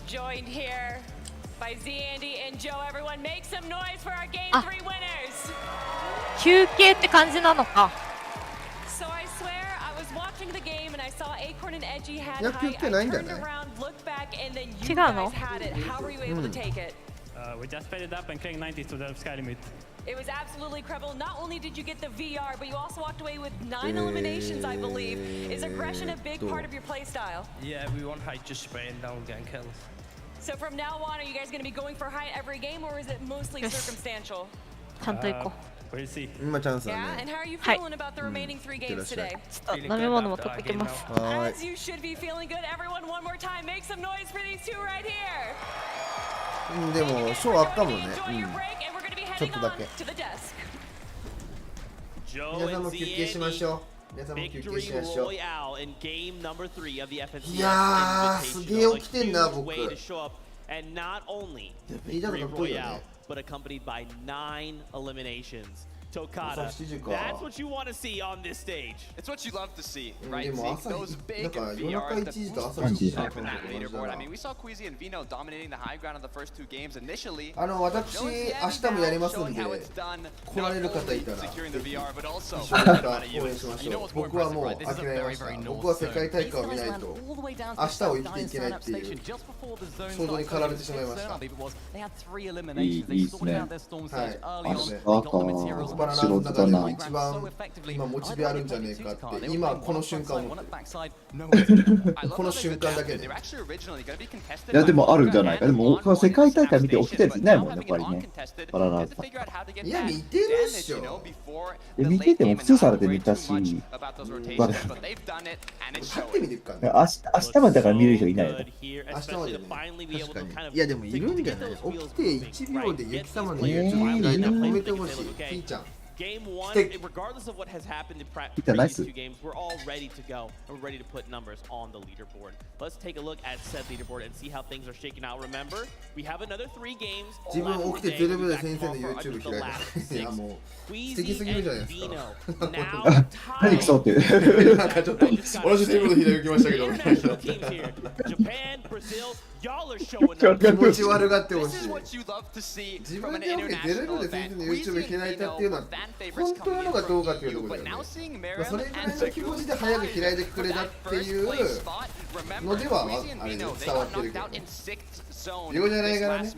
Joined here by Z-Andy and Joe. Everyone make some noise for our game 3 winners. 休憩って感じなのか。So I swear I was watching the game and I saw Acorn and Edgy had 野球ってないんじゃない？ looked back and then you 違うの？ guys had it. How were you able to take it? We just sped it up and clearing 90s to the sky limit. It was absolutely incredible. Not only did you get the VR, but you also walked away with 9 eliminations, I believe. Is aggression a big part of your play style? Yeah, we want height, just spraying down, getting kills. So from now on, are you guys going to be going for height every game, or is it mostly circumstantial? ちゃんと行こう。We'll see. 今チャンスだ Yeah, ね。 and how are you feeling about the remaining 3 games today? 飲み物も取ってきます。As you should be feeling good. Everyone, one more time, make some noise for these two right here. でもショーあったもんね。ちょっとだけ。皆さんも休憩しましょう。皆さんも休憩しましょう。いやー、すげえ起きてんな僕。リーダーとかっこいいよね。But accompanied by 9 eliminations. Tokata, that's what you want to see on this stage. It's what you love to see, right? でも朝 Those big なんか夜中 VRs 1時 that と朝 push 7時 up in that leaderboard. I mean, we saw Queasy and Vino dominating the high ground in the first 2 games initially. 私明日もやりますんで、来られる方いたら一緒に応援しましょう。僕はもう諦めました。僕は世界大会を見ないと明日を生きていけないっていう想像に駆られてしまいました。いいですね。明日か。バナナの中でも一番今モチベあるんじゃねえかって今この瞬間思ってこの瞬間だけで。いやでもあるんじゃないか。でも世界大会見て起きたやついないもんね、やっぱりね。バナナさん。いや見てるっしょ。見てても普通されて見たし、勝ってみてるからね。明日までだから見る人いないよね。明日までね、確かに。いやでもいるんじゃない？起きて1秒でゆき様の YouTube 開いたら褒めてほしい。キーちゃん。Game 1, regardless of what has happened in previous 2 games, we're all ready to go. We're ready to put numbers on the leaderboard. Let's take a look at said leaderboard and see how things are shaking out. Remember, we have another 3 games. 自分起きてゼロ秒で先生の YouTube 開いた。いやもう素敵すぎるじゃないですか。何競ってる。なんかちょっと同じテーブルで開きましたけど。気持ち悪がってほしい。自分で起きてゼロ秒で先生の YouTube 開いたっていうのは本当なのかどうかっていうところだよね。それぐらいの気持ちで早く開いてくれたっていうのではあれ伝わってるけどね。秒じゃないからね。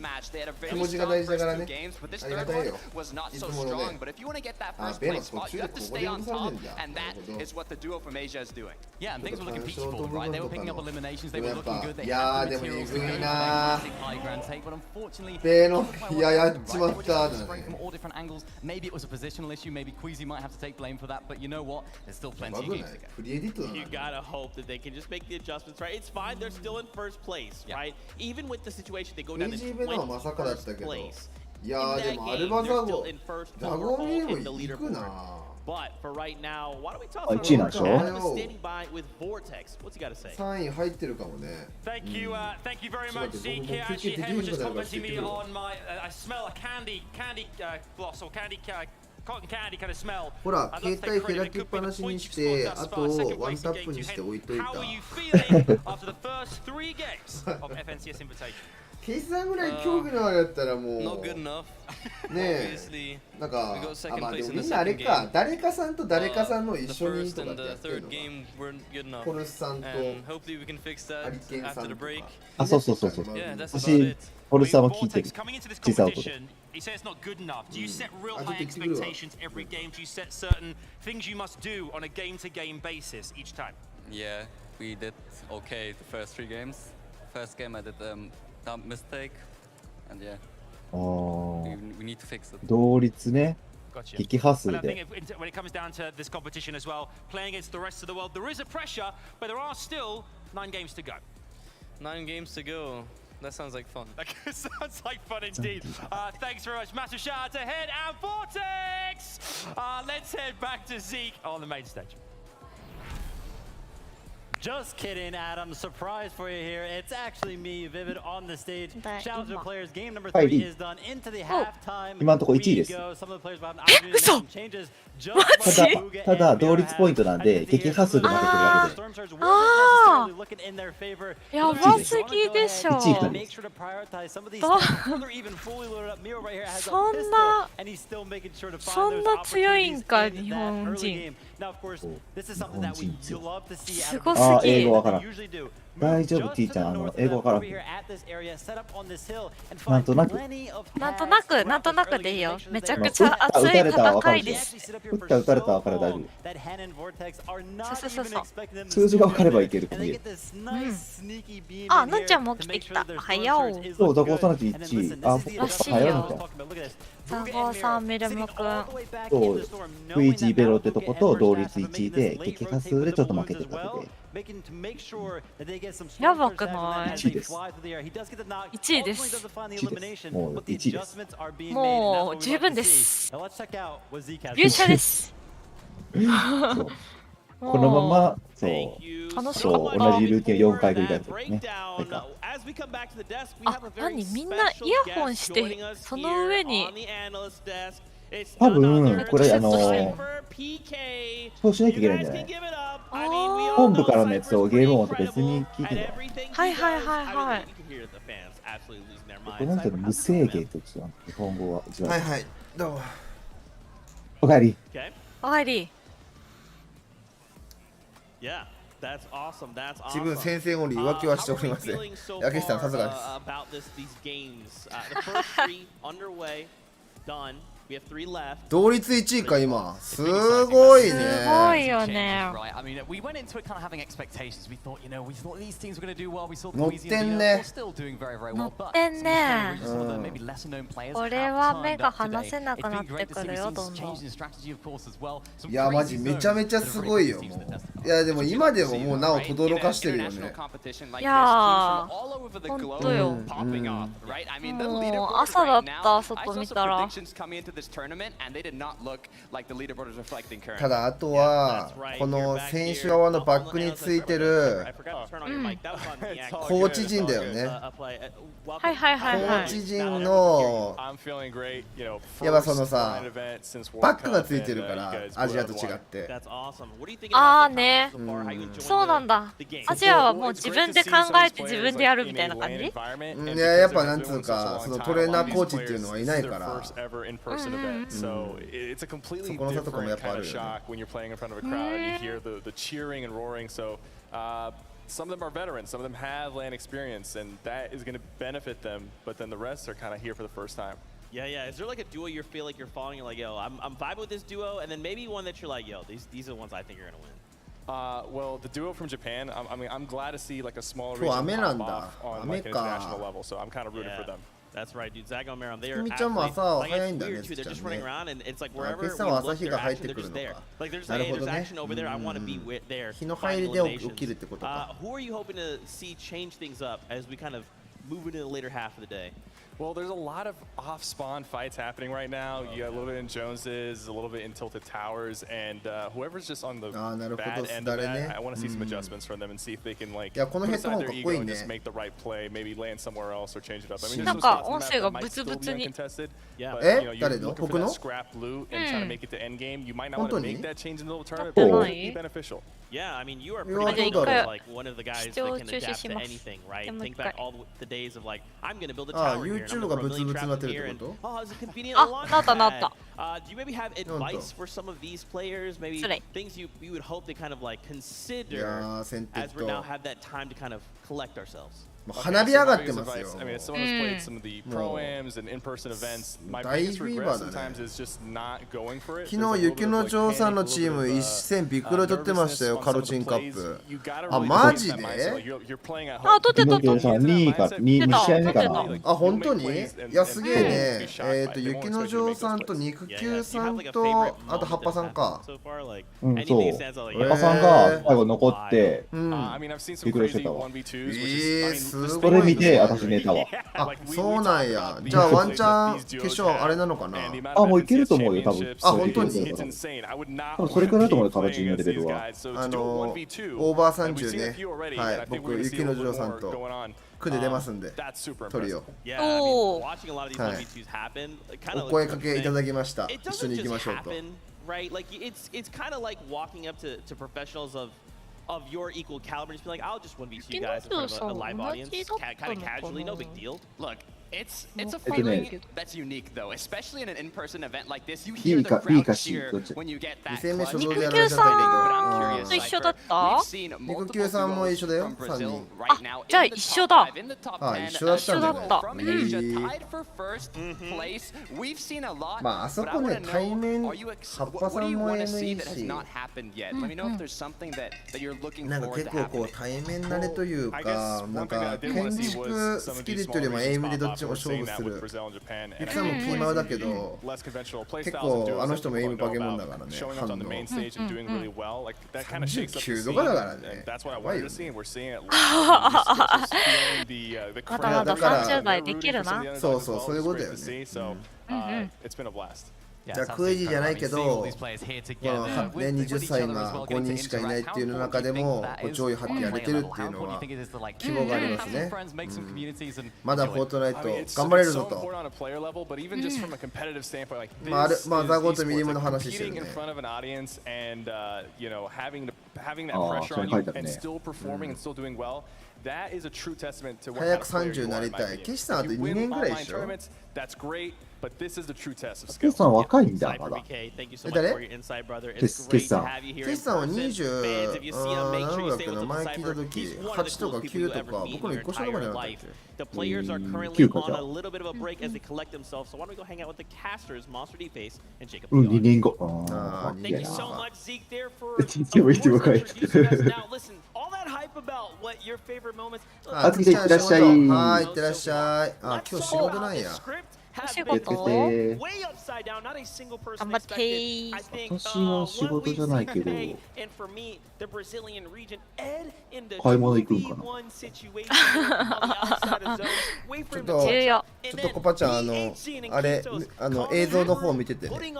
気持ちが大事だからね。ありがたいよ。いつものね。あ、ベンは途中でここで許されてんじゃん。なるほど。Yeah, and things were looking peaceful, right? They were picking up eliminations, they were looking good. いやーでもえぐいなー。ベのいややっちまったーだね。Maybe it was a positional issue, maybe Queasy might have to take blame for that, but you know what? There's still plenty of games to go. You gotta hope that they can just make the adjustments, right? It's fine, they're still in first place, right? Even with the situation, they go down to 20th place. いやーでもアルバザゴザゴミにも行くな。But for right now, why don't we talk 1位なんでしょ。 standing by with Vortex. What's he got to say? 3位入ってるかもね。Thank you very much, ZK. Actually, hey, was just commenting me on my. I smell a candy floss or candy ほら、携帯開きっぱなしにして、あとワンタップにして置いといた。計算ぐらい興味のあるやったらもうねえ、なんか、あ、まあでもみんなあれか、誰かさんと誰かさんの一緒にとかってやってるのか。コルスさんとアリケンさんとか。あ、そうそうそうそう。私、コルスさんも聞いてる。小さい音で。You say it's not good enough. Do you set real high expectations every game? Do you set certain things you must do on a game-to-game basis each time? Yeah, we did okay the first 3 games. First game I did dumb mistake, and yeah, we need to fix it. 同率ね。撃破数 But I で。 think when it comes down to this competition as well, playing against the rest of the world, there is a pressure, but there are still 9 games to go. 9 games to go. That sounds like fun. That sounds like fun indeed. Thanks very much. Massive shout out to Head and Vortex. Let's head back to Zeke on the main stage. Just kidding, Adam. Surprise for you here. It's actually me, Vivid, on the stage. Shout out to the players. Game number 3 is done into the halftime. 今のところ1位です。 Some of the players will have an opportunity to make some changes. Just like ただ同率ポイントなんで、撃破数で負けてるだけで。ああ、やばすぎでしょ。1位2人です。そんな強いんか、日本人。すごすぎる。あ、英語わからん。大丈夫、T ちゃん、英語わからん。なんとなく。なんとなくでいいよ。めちゃくちゃ熱い戦いです。打った打たれたわかる大丈そうそうそう。夫。数字が分かればいけるっていう。あ、ぬんちゃんも起きてきた。早う。そう、ザコさんたち1位。あ、僕は早いのか。ザコさん、ミルムくん。そう、VG ベロってとこと同率1位で、撃破数でちょっと負けてるだけで。やばくない？ 1位です。1位です。もう1位です。もう十分です。勇者です。このまま、そう、そう同じルーティンを4回繰り返すね。あ、何みんなイヤホンして、その上に。多分これそうしなきゃいけないんじゃない？本部からのやつをゲーム音と別に聞いてない。はいはいはいはい。これなんていうの無制限と一緒なの？日本語は一番。はいはい。どうも。おかえり。おかえり。自分先生後に浮気はしておりません。焼きさんさすがです。同率1位か今。すごいね。すごいよね。乗ってんね。乗ってんね。これは目が離せなくなってくるよ、どんどん。いやマジめちゃめちゃすごいよ。もういやでも今でももうなお轟かしてるよね。いやー、ほんとよ。もう朝だった、外見たら。ただあとはこの選手側のバックについてるコーチ陣だよね。はいはいはいはい。コーチ陣のやっぱそのさバックがついてるからアジアと違って。ああね、そうなんだ。アジアはもう自分で考えて自分でやるみたいな感じ？いややっぱなんつうかそのトレーナーコーチっていうのはいないから。So it's a completely different kind of shock when you're playing in front of a crowd. You hear the cheering and roaring. So some of them are veterans, some of them have LAN experience, and that is going to benefit them. But then the rest are kind of here for the first time. Yeah. Is there like a duo you feel like you're following? You're like, yo, I'm vibing with this duo, and then maybe one that you're like, yo, these are the ones I think are gonna win. Well, the duo from Japan, I'm glad to see like a small region pop off on like an international level. So I'm kind of rooting for them. That's right, dude. Zag and Maron, they are absolutely, they're just running around, and it's like wherever we look, they're actually, they're just there. Like there's action over there. I want to be there. Who are you hoping to see change things up as we kind of move into the later half of the day? Well, there's a lot of off-spawn fights happening right now. You got a little bit in Joneses, a little bit in Tilted Towers, and whoever's just on the bad end of that, I want to see some adjustments from them and see if they can like put aside their ego and just make the right play, maybe land somewhere else or change it up. I mean, there's some spots that might still be uncontested, but you're looking for that scrap loot and trying to make it to end game. You might not want to make that change in the middle of the tournament, but it could be beneficial. Yeah, I mean, you are pretty much like one of the guys that can adapt to anything, right? Think back all the days of like, I'm going to build a tower here, and I'm going to put a million traps in here, and oh, it's a convenient launch pad. Do you maybe have advice for some of these players? Maybe things you would hope they kind of like consider as we now have that time to kind of collect ourselves? 花火上がってますよ。I mean, as someone who's played some of the pro-ams and in-person events, my biggest regret sometimes is just not going for it. 昨日、雪の城さんのチーム一戦ビッグロイ取ってましたよ、カロチンカップ。あ、マジで？あ、取ってた。2試合目かな。あ、本当に？いや、すげえね。雪の城さんと肉球さんと、あと葉っぱさんか。うん、そう。葉っぱさんが最後残って、ビッグロイしてたわ。それ見て私寝たわ。あ、そうなんや。じゃあワンチャン決勝あれなのかな。あ、もういけると思うよ、多分。あ、本当に。多分それくらいだと思うよ、カロチンのレベルは。オーバー30ね。はい、僕雪の城さんと組んで出ますんで、トリオ。おお。はい。お声かけいただきました。一緒に行きましょうと。Right, like it's kind of like walking up to professionals of your equal caliber, just be like, I'll just 1v2 you guys in front of a live audience, kind of casually, no big deal. Look, it's a feeling that's unique though, especially in an in-person event like this. You hear the crowd cheer when you get that clutch. 肉球さんと一緒だった？肉球さんも一緒だよ、3人。あ、じゃあ一緒だ。あ、一緒だったんだね。まあ、あそこね、対面、葉っぱさんも M いいし、なんか結構こう対面慣れというか、なんか建築スキルというよりもエイムでどっちも勝負する。いつもキーマウだけど、結構あの人もエイム化け物だからね、反応。19度だからね。やばいよね。まだまだ30代できるな。そうそう、そういうことだよね。じゃあクイズじゃないけど、この20歳が5人しかいないっていうの中でも上位張ってやれてるっていうのは希望がありますね。まだフォートナイト頑張れるぞと。まあザゴとミリムの話してるね。早く30になりたい。岸さんあと2年ぐらいでしょ。ケスさん若いんだ、まだ。誰？ケスさん。ケスさんは20、何だっけな、前聞いたとき、8とか9とか、僕の1個下とかじゃなかったっけ？The players are currently on a little bit of a break as they collect themselves. So why don't we go hang out with the casters, Monster D-Face and Jacob? 2年後。Thank you so much, Zeke, there for introducing us. Now, listen, all that hype about what your favorite moments. あ、次いってらっしゃい。はい、いってらっしゃい。あ、今日仕事なんや。お仕事？頑張って。私は仕事じゃないけど、買い物行くんかな。ちょっとコパちゃん、あれ、映像の方見ててね。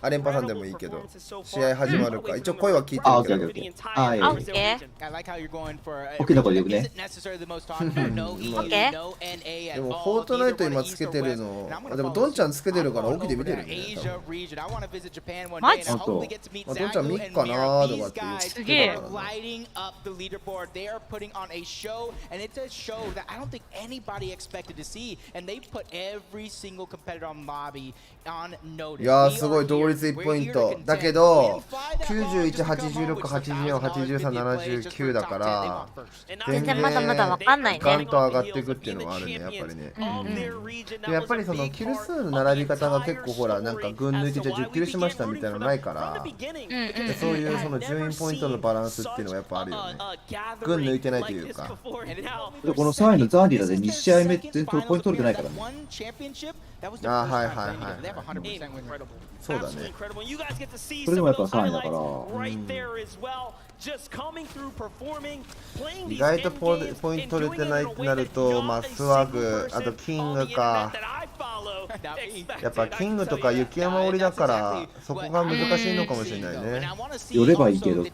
アレンパさんでもいいけど、試合始まるか。一応声は聞いてるけど。あ、オッケー。大きな声で言うね。オッケー。でも、フォートナイト今つけてるの、でもドンちゃんつけてるから起きて見てるね。マジ？ドンちゃん見っかなーとかって言ってすげえ。いやーすごい同率1ポイントだけど91、86、84、83、79だから全然まだまだわかんないね。ガンと上がっていくっていうのがあるね、やっぱりね。でやっぱりそのキル数の並び方が結構ほらなんか群抜いてじゃ10キルしましたみたいなのないからそういうその順位ポイントのバランスっていうのがやっぱあるよね。群抜いてないというか。この3位のザンディラで2試合目全然ポイント取れてないからね。あ、はいはいはい。そうだね。それでもやっぱ3位だから。意外とポイント取れてないってなると、まあ、スワグ、あとキングか。やっぱキングとか雪山折りだから、そこが難しいのかもしれないね。寄ればいいけど。成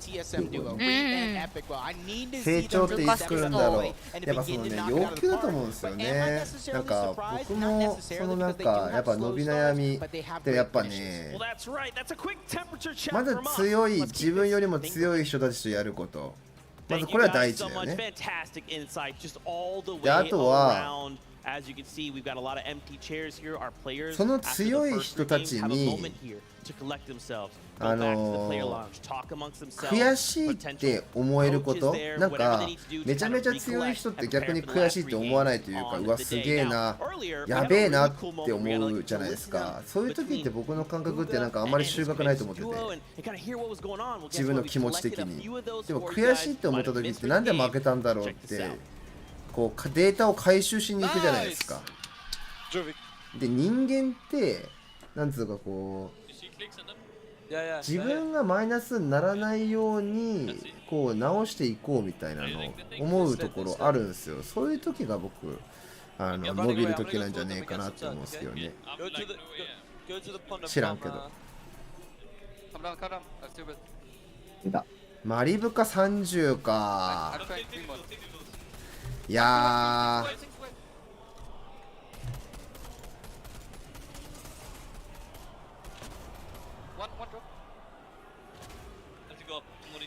長っていつ来るんだろう。やっぱそのね、要求だと思うんですよね。なんか僕もそのなんかやっぱ伸び悩みってやっぱね、まだ強い、自分よりも強い人たちとやること。まずこれは第一だよね。で、あとはその強い人たちに悔しいって思えること、なんかめちゃめちゃ強い人って逆に悔しいって思わないというか、うわすげえな、やべえなって思うじゃないですか。そういう時って僕の感覚ってなんかあんまり収穫ないと思ってて、自分の気持ち的に。でも悔しいって思った時ってなんで負けたんだろうってこうデータを回収しに行くじゃないですか。で、人間ってなんつうかこう自分がマイナスにならないようにこう直していこうみたいなの思うところあるんですよ。そういう時が僕伸びる時なんじゃねえかなって思うんですけどね。知らんけど。マリブカ30か。いやー。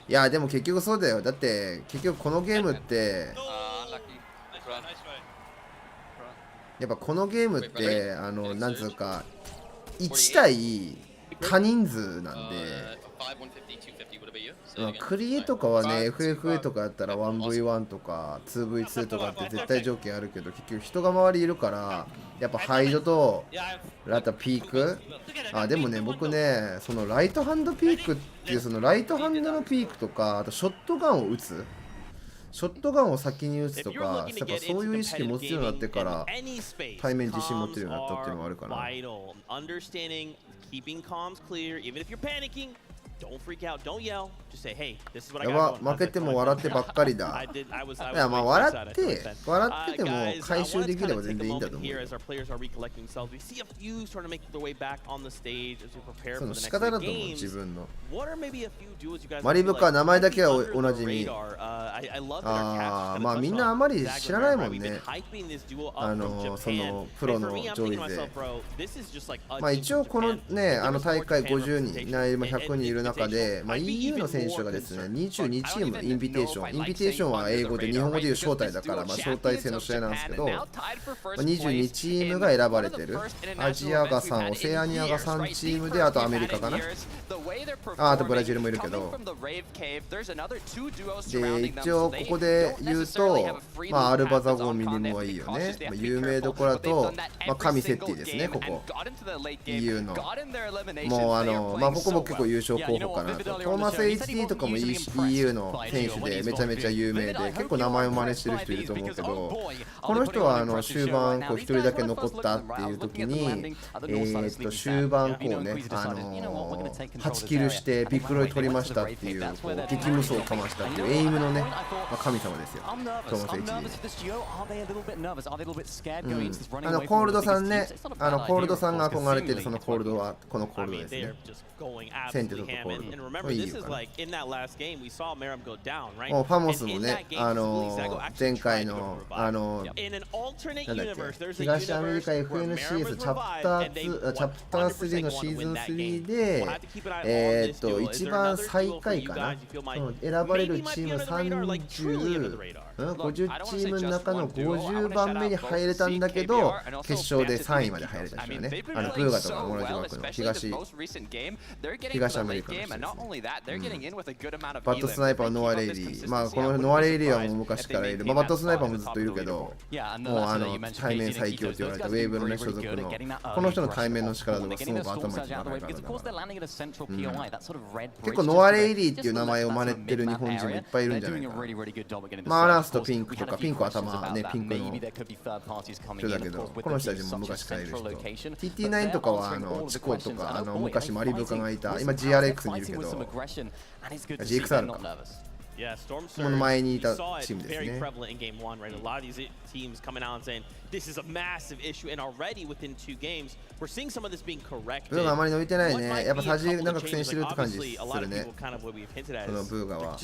いやでも結局そうだよ。だって結局このゲームってやっぱこのゲームってなんつうか1対多人数なんで、クリエとかはね FFA とかやったら 1v1 とか 2v2 とかって絶対条件あるけど、結局人が周りいるからやっぱハイドとあとピーク、でもね僕ねそのライトハンドピークっていうそのライトハンドのピークとか、あとショットガンを撃つ、ショットガンを先に撃つとか、やっぱそういう意識持つようになってから対面自信持ってるようになったっていうのもあるかな。やば、負けても笑ってばっかりだ。いや、まあ笑ってても回収できれば全然いいんだと思う。その仕方だと思う、自分の。マリブカ、名前だけはおなじみ。まあみんなあまり知らないもんね。そのプロの上位で。まあ一応このね、大会50人、100人いる中で、まあ EU の選手がですね、22チームインビテーション。インビテーションは英語で日本語で言う招待だから、まあ招待制の試合なんですけど、22チームが選ばれてる。アジアが3、オセアニアが3チームで、あとアメリカかな。あとブラジルもいるけど。で、一応ここで言うと、まあアルバザゴンミニモはいいよね。まあ、有名どころだと、まあカミセッティですね、ここ。EU の。もうまあここも結構優勝候補かなと。トーマス HD とかも EU の選手でめちゃめちゃ有名で、結構名前を真似してる人いると思うけど、この人は終盤こう1人だけ残ったっていう時に、終盤こうね、8キルしてビッグロイ取りましたっていう、こう激無双をかましたっていうエイムのね、まあ、神様ですよ、トーマス HD。コールドさんね、コールドさんが憧れてるそのコールドはこのコールドですね。センテとコールド。いいよかな。ファモスもね、前回のなんだっけ、東アメリカ FNCS チャプター3のシーズン3で、一番最下位かな。選ばれるチーム50チームの中の50番目に入れたんだけど、決勝で3位まで入れた人ね。ブーガとか同じ枠の東アメリカの人ですね。バッドスナイパー、ノアレイリー。まあこのノアレイリーはもう昔からいる。まあバッドスナイパーもずっといるけど、もう対面最強って言われたウェーブのね所属のこの人の対面の力とかすごく頭にきますから。結構ノアレイリーっていう名前を真似てる日本人もいっぱいいるんじゃないかな。まあストピンクとか、ピンクは頭ね、ピンクの人だけど、この人たちも昔からいる人。TT9 とかはチコとか昔マリブカがいた、今 GRX にいるけど、GXR か。その前にいたチームですね。This is a massive issue, and already within 2 games, we're seeing some of this being corrected. ブーがあまり伸びてないね。やっぱサジなんか苦戦してるって感じするね。このブーガは。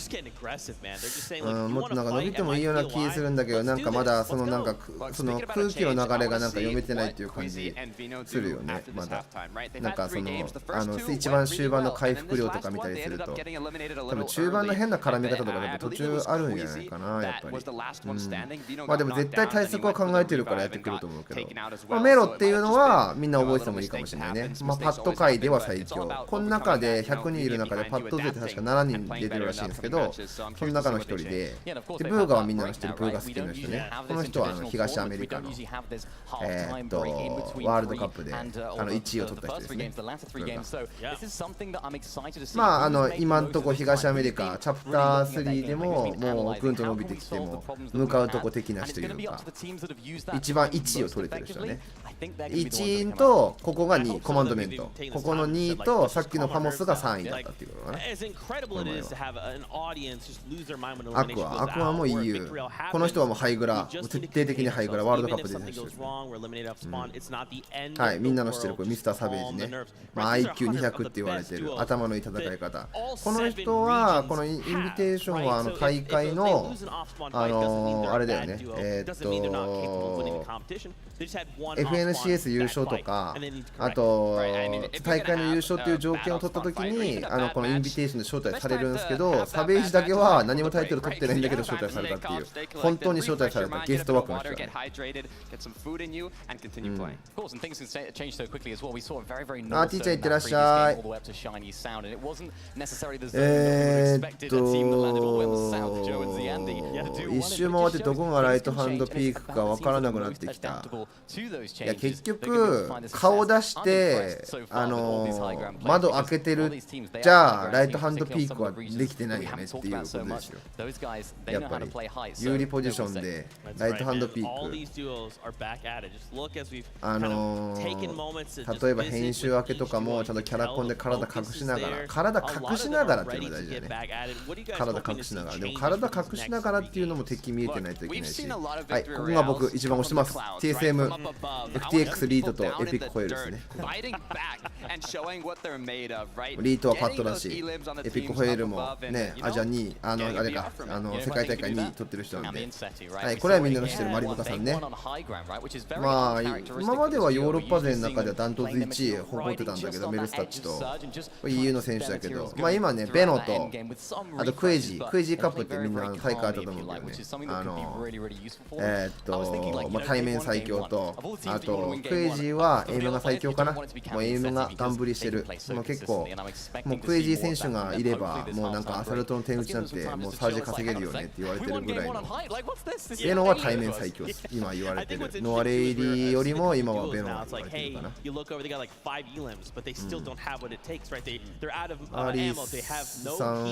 もっとなんか伸びてもいいような気するんだけど、なんかまだそのなんかその空気の流れがなんか読めてないっていう感じするよね。まだなんかその一番終盤の回復量とか見たりすると、多分中盤の変な絡み方とか途中あるんじゃないかなやっぱり。まあでも絶対対策は考えてるから。やってくると思うけど、まあ、メロっていうのはみんな覚えててもいいかもしれないね。まあ、パッド界では最強。この中で100人いる中でパッド勢って確か7人出てるらしいんですけど、その中の1人で、ブーガはみんなの知ってるブーガ好きな人ね。この人は東アメリカのワールドカップで1位を取った人ですね。まあ今んとこ東アメリカチャプター3でももうぐんと伸びてきても向かうとこ的な人というか。一番1位を取れてる人ね。1位とここが2位、コマンドメント。ここの2位とさっきのファモスが3位だったっていうことかな。アクアも EU。この人はもうハイグラ、徹底的にハイグラ、ワールドカップで出てる人ですね。はい、みんなの知ってるこれミスターサベージね。まあ、IQ200 って言われてる頭のいい戦い方。この人はこのインビテーションは大会のあれだよね。FNCS 優勝とか、あと大会の優勝っていう条件を取ったときにこのインビテーションで招待されるんですけど、サベージだけは何もタイトル取ってないんだけど招待されたっていう、本当に招待されたゲスト枠の人だね。あ、ティーチャーいってらっしゃい。一周回ってどこがライトハンドピークか分からなくなってきた。いや結局顔出して窓開けてるじゃあライトハンドピークはできてないよねっていうことですよ。やっぱり有利ポジションでライトハンドピーク例えば編集明けとかもちゃんとキャラコンで体隠しながらっていうのが大事だよね。体隠しながらでも体隠しながらっていうのも敵見えてないといけないし、はい、ここが僕一番推してます。 TSM FTX リートとエピックホエールですね。リートはパッドだし、エピックホエールもね、アジア2位、あれか、世界大会2位取ってる人なんで、はい、これはみんなの知ってるマリブカさんね。まあ、今まではヨーロッパ勢の中ではダントツ1位誇ってたんだけど、メルスタッチと EU の選手だけど、まあ今ね、ベノと、あとクエジーカップってみんな大会あったと思うけどね、まあ、対面最強と、あとクエジーはエイムが最強かな。もうエイムがガンブリしてる。もう結構もうクエジー選手がいればもうなんかアサルトの手打ちなんてもうサージ稼げるよねって言われてるぐらいの。ベノは対面最強です。今言われてるノアレイリーよりも今はベノが言われてるかな。アリスさん、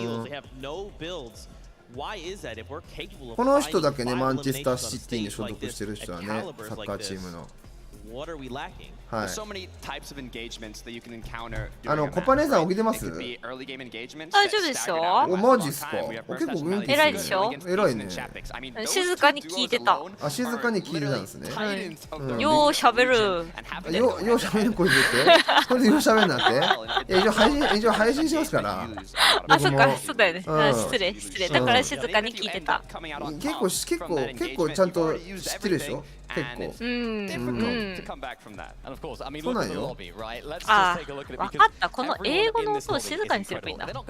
この人だけね、マンチェスターシティに所属してる人はね、サッカーチームの。はい、コパ姉さん起きてます？大丈夫ですよ。お、マジっすか？結構元気ですね。偉いでしょ？偉いね。静かに聞いてた。あ、静かに聞いてたんですね。よう喋る。よう喋るこいつって。これでよう喋るなって。一応配信しますから。あ、そっか、そうだよね。失礼。だから静かに聞いてた。結構ちゃんと知ってるでしょ？結構。そうなんよ。あ、分かった。この英語の音を静かにすればいいんだ。こ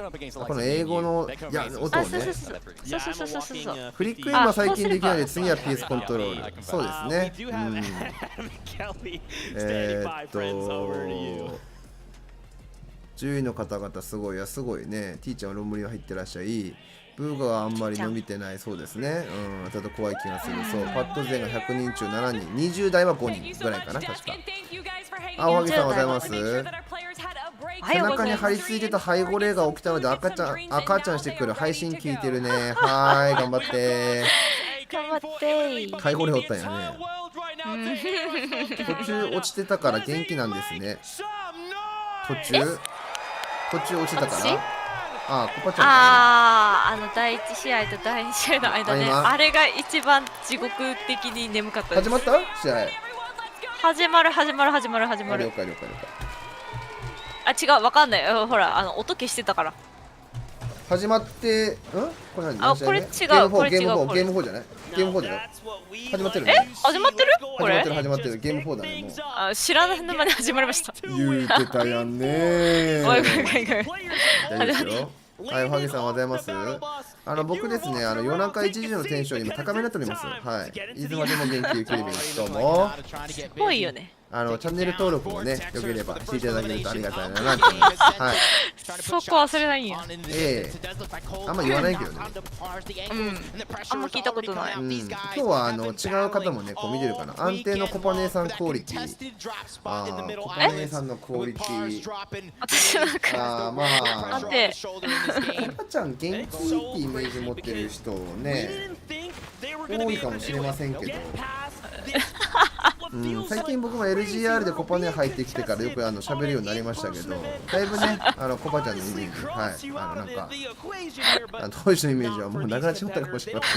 の英語の音をね。そう。フリック今最近できないで次は PS コントロール。そうですね。10位の方々すごいね。ティーチャーは論文に入ってらっしゃい。ブーガはあんまり伸びてないそうですね。ちょっと怖い気がする。そう、パッド勢が100人中7人、20代は5人ぐらいかな、確か。あ、おはぎさんおはようございます。背中に張り付いてた背後霊が起きたので赤ちゃんしてくる配信聞いてるね。はーい、頑張って。待って解放でおったんやね。途中落ちてたから元気なんですね。途中落ちてたから。あ、コパちゃん。第1試合と第2試合の間ね、あれが一番地獄的に眠かったです。始まった試合。始まる。了解。あ、違う、わかんない。ほら、音消してたから。始まって、これ何？これ違う。ゲーム4じゃない？ゲーム4だよ。始まってるね。始まってる？これ？始まってる。ゲーム4だね、もう。知らぬ間に始まりました。言うてたやんね。ごめん。大丈夫ですよ。はい、おはぎさんおはようございます。僕ですね、夜中1時のテンションにも高めになっております。はい。いつまでも元気ゆきりめです。どうも。すごいよね。チャンネル登録もね、よければしていただけるとありがたいなと思います。はい。そこ忘れないんや。あんま言わないけどね。あんま聞いたことない。今日は違う方もね、こう見てるかな。安定のコパ姉さんクオリティ。コパ姉さんのクオリティ。私なんか、まあ、安定。コパちゃん元気いいってイメージ持ってる人ね、多いかもしれませんけど。最近僕も LGR でコパネ入ってきてからよく喋るようになりましたけど、だいぶね、コパちゃんのイメージ、はい、なんか当時のイメージはもうなくなっちゃったかもしれませ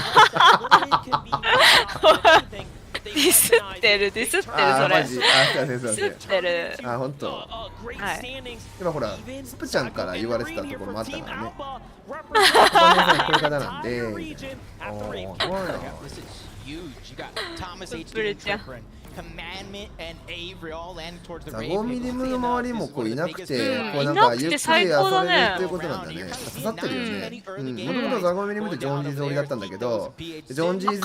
ん。ディスってるそれ。ディスってる。あ、本当。はい。今ほら、スプちゃんから言われてたところもあったからね。こういう方なんで。ザゴミリムの周りもこういなくて、こうなんかゆっくり遊べるっていうことなんだね。刺さってるよね。もともとザゴミリムってジョンジーズ折りだったんだけど、ジョンジーズ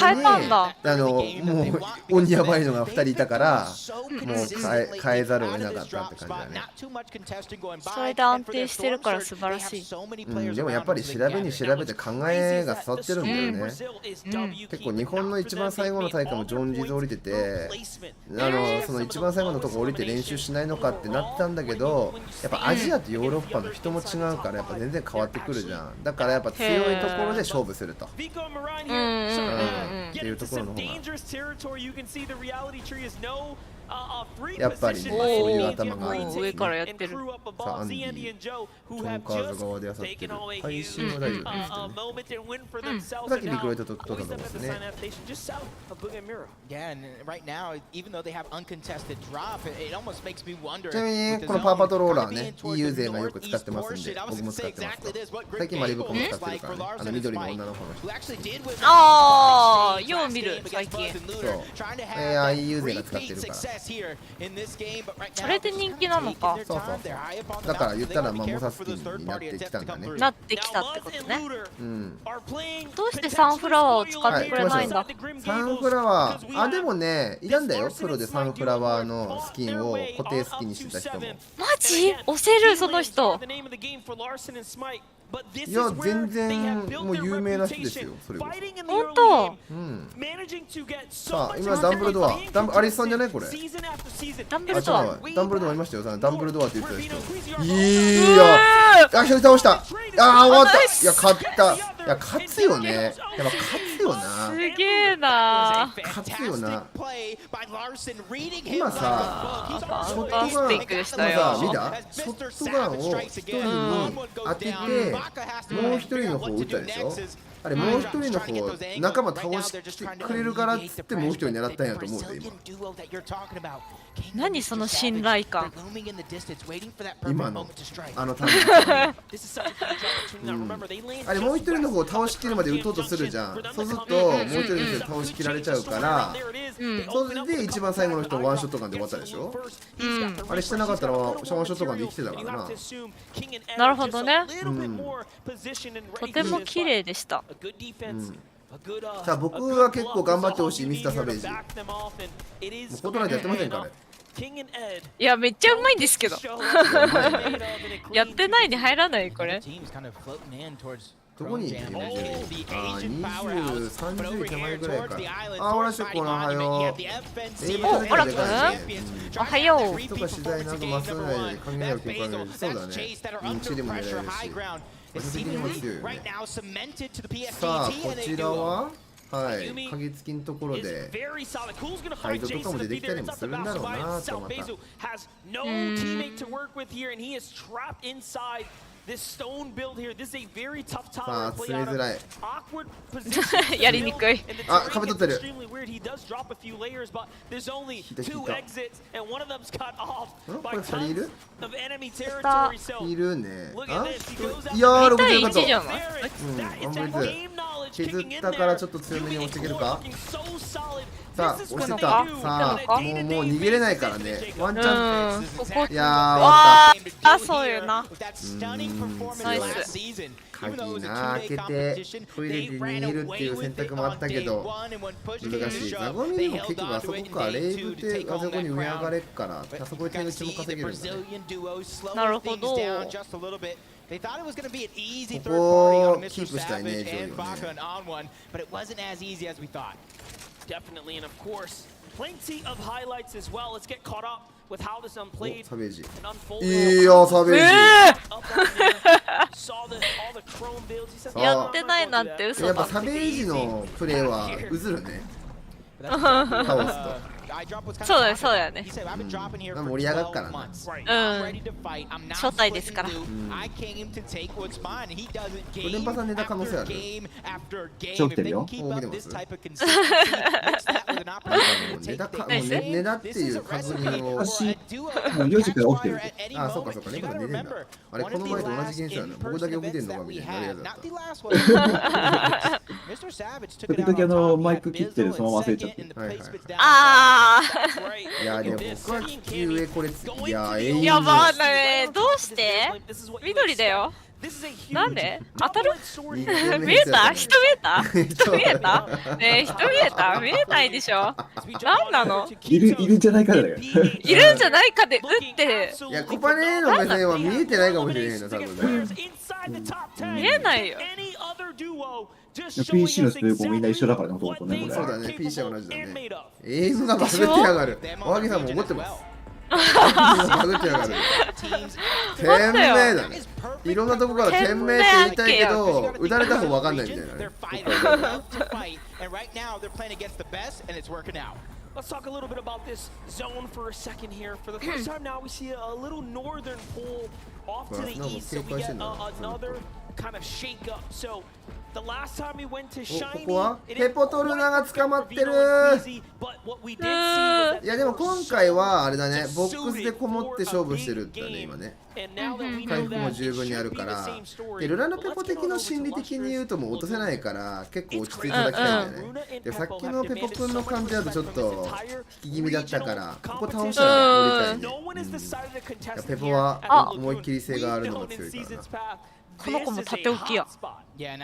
にもう鬼やばいのが2人いたから、もう変えざるを得なかったって感じだね。それで安定してるから素晴らしい。でもやっぱり調べに調べて考えが刺さってるんだよね。結構日本の一番最後の大会もジョンジーズ降りてて、その一番最後のとこ降りて練習しないのかってなったんだけど、やっぱアジアとヨーロッパの人も違うからやっぱ全然変わってくるじゃん。だからやっぱ強いところで勝負するとっていうところの方がやっぱりね、そういう頭があるんですね。上からやってる。さあ、アンディ、チョンカーズ側であさってる。配信は大丈夫ですね。さっきビクロイトとったとこですね。ちなみに、このパワーパトローラーね、EU 勢がよく使ってますんで、僕も使ってますと。最近マリブコも使ってるからね、緑の女の子の人。ああ、よう見る、最近。そう。EU 勢が使ってるから。それで人気なのか。そう。だから言ったらモサスキンになってきたんだね。なってきたってことね。どうしてサンフラワーを使ってくれないんだ。サンフラワー、でもね、いたんだよ。プロでサンフラワーのスキンを固定スキンにしてた人も。マジ？押せるその人。いや、全然もう有名な人ですよ、それは。本当？さあ、今ダンブルドア。アリスさんじゃないこれ。ダンブルドア。ダンブルドアいましたよ、ダンブルドアって言ってた人。いや、一人倒した。終わった。いや、勝った。いや、勝つよね。やっぱ勝つよな。すげえな。勝つよな。今さ、ショットガン、今さ、見た？ショットガンを一人に当てて、もう一人の方を撃ったでしょ。あれもう一人の方仲間倒してくれるからっつってもう一人狙ったんやと思うで今。何その信頼感。今の単あれもう一人の方を倒しきるまで撃とうとするじゃん。そうするともう一人の人倒しきられちゃうから、それで一番最後の人ワンショットガンで終わったでしょ。あれしてなかったらワンショットガンで生きてたからな。なるほどね。とても綺麗でした。さあ僕は結構頑張ってほしいミスターサベージ。もうフォートナイトやってませんかね。いやめっちゃうまいんですけどやってないに入らないこれ。どこにいるの？20、30手前ぐらいか。ほらしょこのおはよう。おらくんおはよう。とか次第などまっすぐないで限りなく結構ある。そうだね。チリも狙えるし。個人的にも強いよね。さあこちらははい、鍵付きのところでハイドとかも出てきたりもするんだろうなと思った。さあ、詰めづらい。やりにくい。あ、壁取ってる。これ2人いる？いるね。あ、いやー、60じゃない？うん、削ったからちょっと強めに押していけるか？さあ、押してた。さあ、もう逃げれないからね。ワンチャン。いやー、終わった。あ、そうよな。ナイス。鍵な、開けてトイレで逃げるっていう選択もあったけど難しい。ザゴミでも結局あそこか、レイブであそこに上上がれっからあそこで手口も稼げるんだね。なるほど。ここをキープしたいね、上位はね。Definitely, and of course, plenty of highlights as well. Let's get caught up with how this unplayed and unfolded. いや、サベージ。やってないなんて嘘だ。やっぱサベージのプレーはうずるね。倒すと。そうだよ、そうだよね。盛り上がるからな。招待ですから。連覇さんネタ可能性ある？起きてるよ。見てます？ネタっていう確認を。もう4時から起きてる。あ、そうかそうか、ね、まだ寝てんだ。あれ、この前と同じ現象やな。僕だけ起きてんのかみたいなやつだった。時々マイク切ってそのまま忘れちゃって。あいや、でも僕は利き上これ、いや、やばいね。どうして緑だよ。なんで当たる見えた人見えた人見えたねえ、人見えた見えないでしょ。なんなのいるんじゃないかだよ。いるんじゃないかで打って。いや、コパネの目線は見えてないかもしれないな、多分ね。見えないよ。PC のスペースもみんな一緒だからね、ほとんどね。そうだね、PC は同じだね。エイムがバグってやがる。おはぎさんも怒ってます。バグってやがる。店名だね。いろんなとこから店名って言いたいけど、打たれた方わかんないみたいなね。Let's talk a little bit about this zone for a second here. For the first time now, we see a little northern pull off to the east, so we get another kind of shake up. So the last time we went to Shiny, ここはペポトルナが捕まってる。いやでも今回はあれだね、ボックスでこもって勝負してるってね、今ね。回復も十分にあるから。でルナのペポ的の心理的に言うともう落とせないから結構落ち着いていただきたいんだよね。でさっきのペポくんの感じだとちょっと引き気味だったからここ倒したら乗りたいね。ペポは思いっきり性があるのが強いからな。この子も縦置きや。ル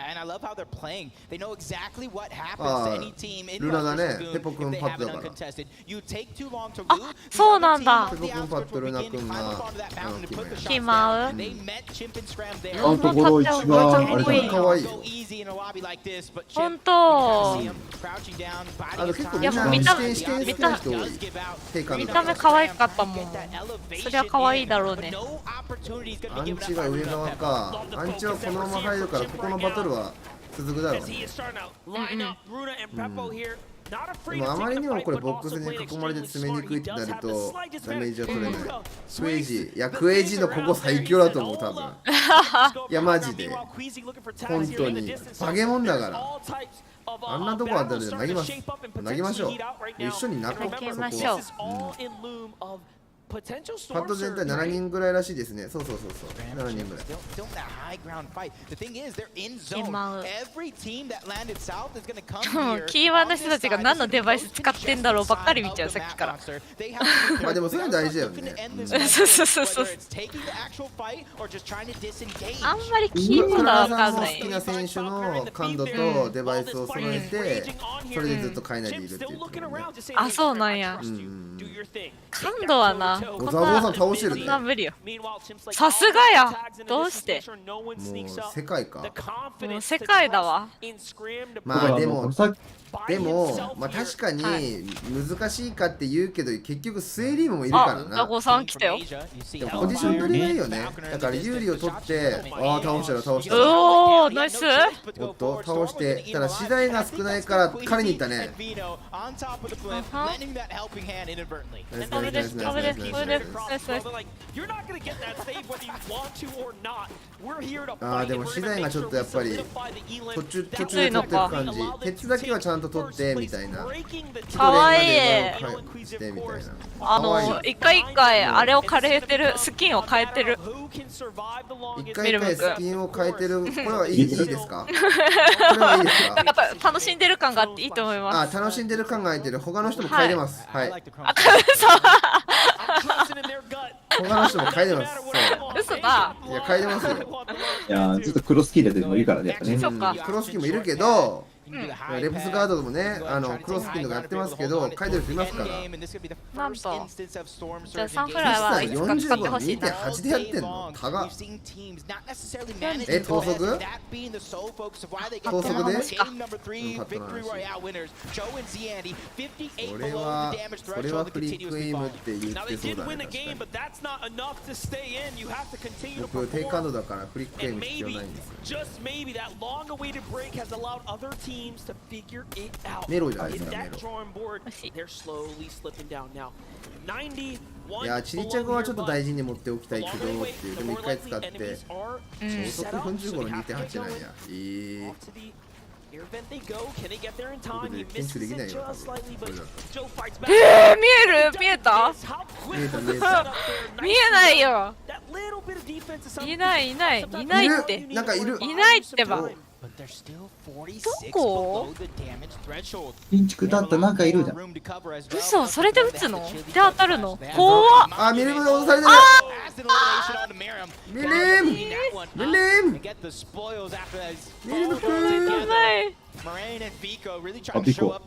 ナがね、ペポくんパッドだから。あ、そうなんだ。ペポくんパッド、ルナくんが決まう。あのところ一番あれだかわいいよ。本当。結構いや見た目可愛かったもん。そりゃ可愛いだろうね。アンチが上側か。アンチはこのまま入るからここのバトルは続くだろうね。でもあまりにもこれボックスに囲まれて詰めにくいってなるとダメージは取れない。クエイジ、いやクエイジのここ最強だと思う多分。いやマジで本当にバゲモンだから。あんなとこあったら投げましょう。一緒に投げましょう。パッド全体7人ぐらいらしいですね。そう7人ぐらい。キーワーの人たちが何のデバイス使ってんだろうばっかり見ちゃう、さっきから。まあでもそれ大事だよね。そうあんまりキーワードは分かんない。好きな選手の感度とデバイスを揃えてそれでずっと変えないでいるっていう。あ、そうなんや。感度はな、小沢さん倒してるね。さすがや。どうしてもう世界か。もう世界だわ。まあでもさっでも、まあ確かに難しいかって言うけど、結局スエリームもいるからな。ザゴさん来たよ。でもポジション取りがいいよね。だから有利を取って、ああ倒したら倒した。おおナイス。おっと倒して、ただ次第が少ないから彼に行ったね。ダメです。ダメです。これでああでも次第がちょっとやっぱり途中で取っていく感じ。鉄だけはちゃんと取ってみたいな。かわいい。してみたいな。一回一回あれを変えてる、スキンを変えてる。一回一回スキンを変えてる。これはいいですか？これはいいですか？なんか楽しんでる感があっていいと思います。あ、楽しんでる感があってる。他の人も変えれます。はい。他の人も変えれます。嘘だ。いや変えれますよ。いやずっとクロスキーでもいるからね。クロスキーもいるけど。レプスガードもね、クロスキンとかやってますけど、書いてる人いますから。なんと、じゃあサンフライはいつか使ってほしいな。2.8でやってんの？タガ。盗賊？盗賊で？それはフリックエイムって言ってそうだね。僕、低感度だからフリックエイム必要ないんですよ。メロじゃないですか、メロ。いや、チリチャゴはちょっと大事に持っておきたいけどっていう、でも1回使って、高速45の 2.8 なんや。検出できないよ。見える？見えた？見えた見えた。見えないよ。いないいないいないって。なんかいる。いないってば。どこ？ピンチクだったなんかいるじゃん。嘘、それで撃つの？で当たるの？怖っ。あ、ミレムで落とされてる。ミレム。ミレム。ミレムくん。やばい。あ、ビコ。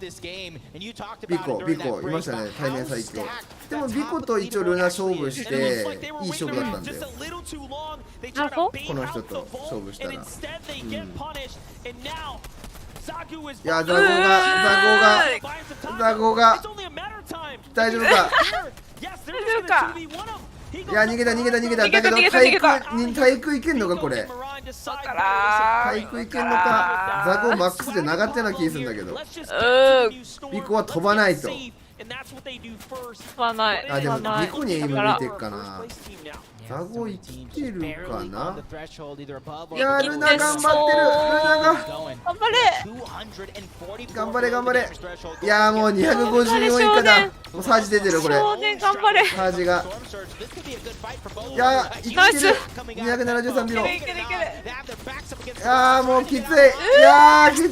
ビコいましたね。対面最強。でもビコと一応ルナ勝負していい勝負だったんだよ。この人と勝負したら。いや、ザゴが大丈夫か？いや、逃げた。だけど体育いけんのかこれ？体育いけんのか？ザゴマックスで流ったような気するんだけど。ビコは飛ばないと。飛ばない。あ、でもビコにエイム見てっかな。ザゴ生きてるかな？いや、ルナ頑張ってる。ルナが頑張れ。いや、もう254以下だ。もうサージ出てるこれ。少年頑張れ。サージが。いや、生きてる。273ビロ。いや、もうきつい。いや、きつい。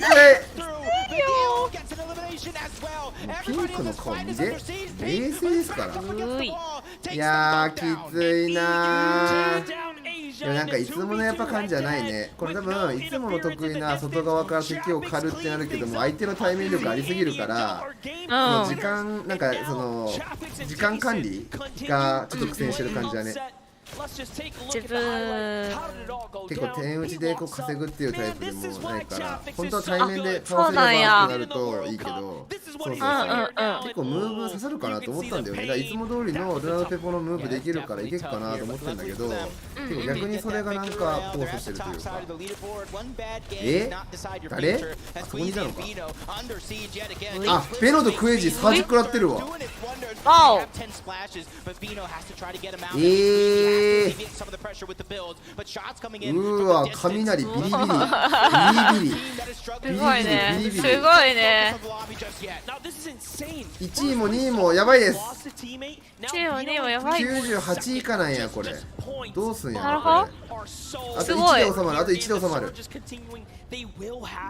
ピンクの顔見て、冷静ですから。いやー、きついなー。でもなんかいつものやっぱ感じじゃないね。これ多分いつもの得意な外側から敵を狩るってなるけども、相手の対面力ありすぎるから、時間なんかその時間管理がちょっと苦戦してる感じだね。自分結構点打ちでこう稼ぐっていうタイプでもないから、本当は対面で倒せればってなるといいけど、結構ムーブ刺さるかなと思ったんだよね。だからいつも通りのルナドペポのムーブできるからいけるかなと思ってんだけど、結構逆にそれがなんかコースしてるというか。誰？あそこにいたのか。あ、ベノとクエイジサージ食らってるわ。うわ、雷ビリビリ。すごいね。すごいね。1位も2位もやばいです。1位も2位もやばい。98位以下なんやこれ。どうすんや。なるほど。あと1で収まる。あと1で収まる。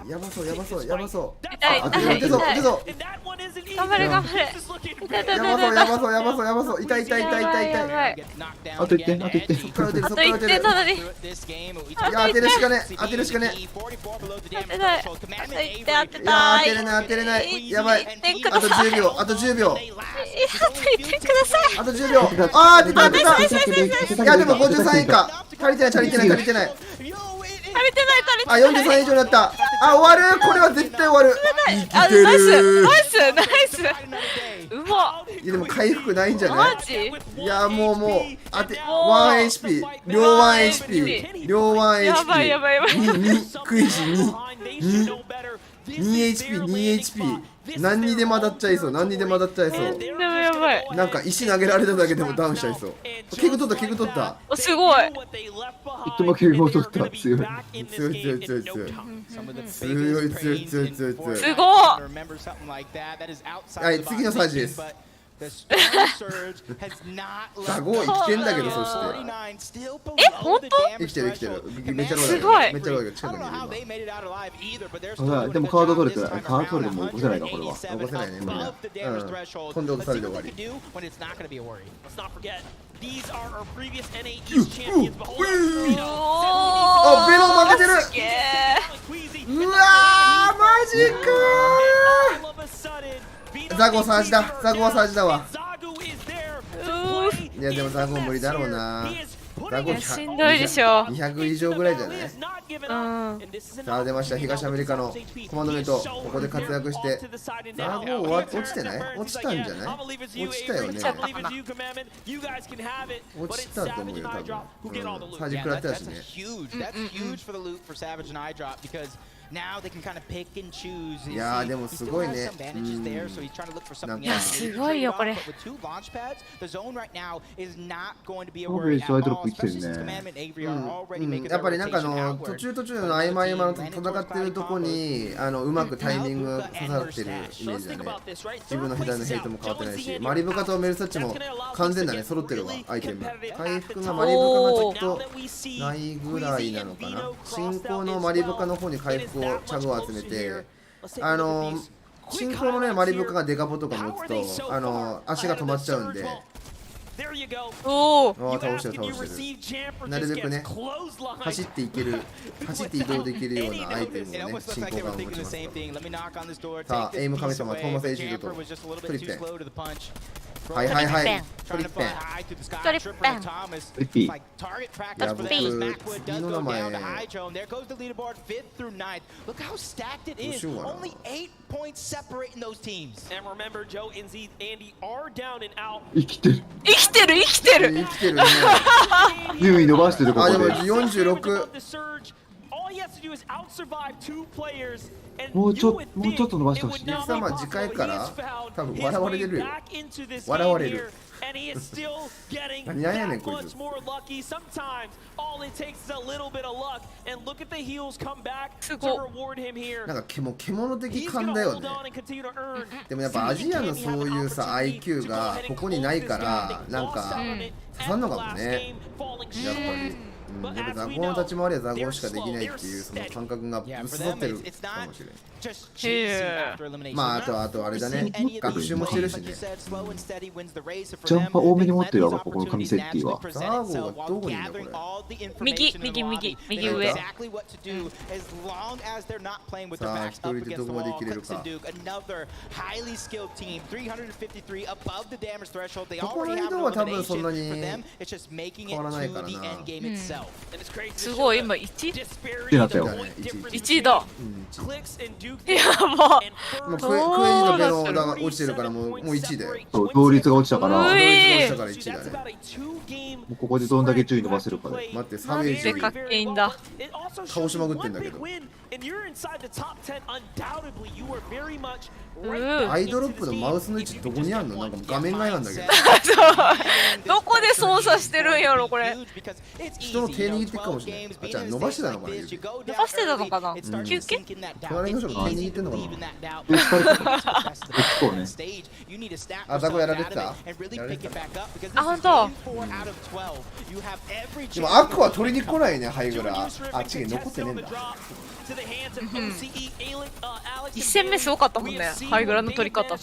やばそう。痛い。頑張れ。やばそう。痛い。あと1点。あと1点なのに。いや、当てるしかね。当てれない。やばい。あと10秒。あと10秒。あと10秒。あー、出た。いや、でも53以下。足りてない。あ、43以上になった。あ、終わる。これは絶対終わる。生きてる。ナイスナイスナイス。うまっ。いやでも回復ないんじゃない？マジ？いやもう当て 1HP 両 1HP 両 1HP やばいやばいやばい。2クイジ2HP 何にでも当たっちゃいそう。何にでも当たっちゃいそう。でもやばい。なんか石投げられただけでもダウンしちゃいそう。ケグ取った。お、すごい。いつもケグを取った。強い。強い。すごい。はい、次のサージです。ザゴ生きてんだけど、そして本当？生きてるめっちゃローだけど、すごい。めっちゃローだけど近くにいる。でもカード取れてない。カード取れても起こせないか、これは。起こせないね、無理だ。飛んで落とされて終わり。あ、ベロ負けてる。うわー、マジかー。ザゴサージだ。ザゴはサージだわ。いやでもザゴ無理だろうな。ザゴしんどいでしょ。200以上ぐらいじゃない？さあ出ました、東アメリカのコマンドメイト、ここで活躍して。ザゴ落ちてない？落ちたんじゃない？落ちたよね。落ちたと思うよ、多分。サージ食らってたしね。いやーでもすごいね。いやすごいよこれ。スワイドロップ生きてるね。やっぱりなんか途中の合間の戦ってるとこにうまくタイミング刺さってるイメージだね。自分の左のヘイトも変わってないし、マリブカとメルサッチも完全だね、揃ってるわ、アイテム。回復がマリブカがちょっとないぐらいなのかな。進行のマリブカの方に回復をチャグを集めて、進行のねマリブカがデカボとか持つと足が止まっちゃうんで。おお、倒してる。なるべくね走って移動できるようなアイテムをね進行側を持ちますから。さあエイム神様トーマス・エイジードとトリッペン。はいトリッペン。ピー。いや僕次の名前どうしようかな。生きてる。ね。順位伸ばしてる。あ、でも46。もうちょっと伸ばしてほしい。リク様次回から多分笑われるよ。笑われる。何やねんこいつ。すごい。なんか獣的感だよね。でもやっぱアジアのそういうさ IQ がここにないからなんか刺さんのかもね。やっぱり。やっぱザゴの立ち回りはザゴしかできないっていうその感覚が薄まってるかもしれない。まああとあれだね、学習もしてるしね。ジャンパー多めに持ってるわ、ここの紙セッティは。ザゴはどこにいるんだこれ。右上。さあ一人でどこまで生きれるか。ここの移動は多分そんなに変わらないからな。すごい今1ってなったよ。1位だ。やば。もうクエイのベロが落ちてるからもう1位だよ。そう同率が落ちたから1位だね。もうここでどんだけ注意伸ばせるかで。待ってサメージでかっけいんだ。顔しまぐってんだけど。アイドロップのマウスの位置どこにあんの？なんか画面外なんだけど。どこで操作してるんやろこれ。人の手握ってるかもしれない。あ、じゃあ伸ばしてたのかな。伸ばしてたのかな。休憩？隣の人が手握ってんのかな。あ、ザコやられてた？あ、本当。でもアクは取りに来ないね、ハイグラ。あ、違う、残ってねえんだ。1戦目すごかったもんね、ハイグラの取り方。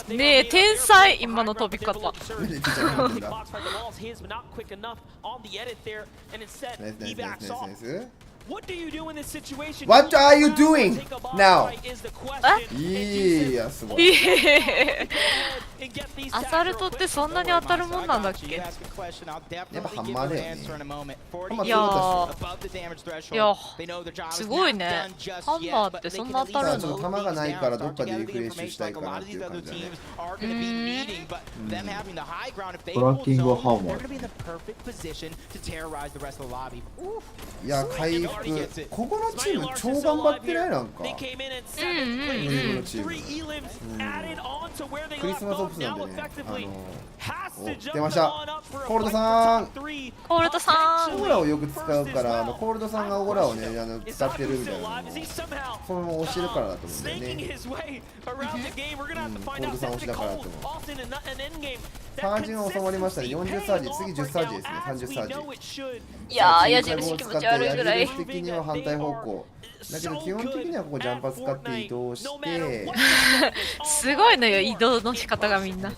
ねえ、天才、今の飛び方。What are you doing now? いや、すごい。アサルトってそんなに当たるもんなんだっけ？やっぱハンマーだよね。いやすごいね。ハンマーってそんな当たるの？ちょっと弾がないからどっかでリフレッシュしたいかなっていう感じだね。トラッキングはハンマー。いや回復、ここのチーム超頑張ってないなんか。このチーム。クリスマスオプスなんでね。出ました。コールドさん。コールドさん。オーラをよく使うからコールドさんがオーラをね使ってるみたいなのをそのまま押してるからだと思うんだよね。コールドさん押しだからと思う。サージが収まりましたね。40サージ、次10サージですね。30サージ。いやー、矢印気持ち悪いぐらい。矢印的には反対方向。だけど基本的にはここジャンパー使って移動してすごいのよ、移動の仕方がみんな。い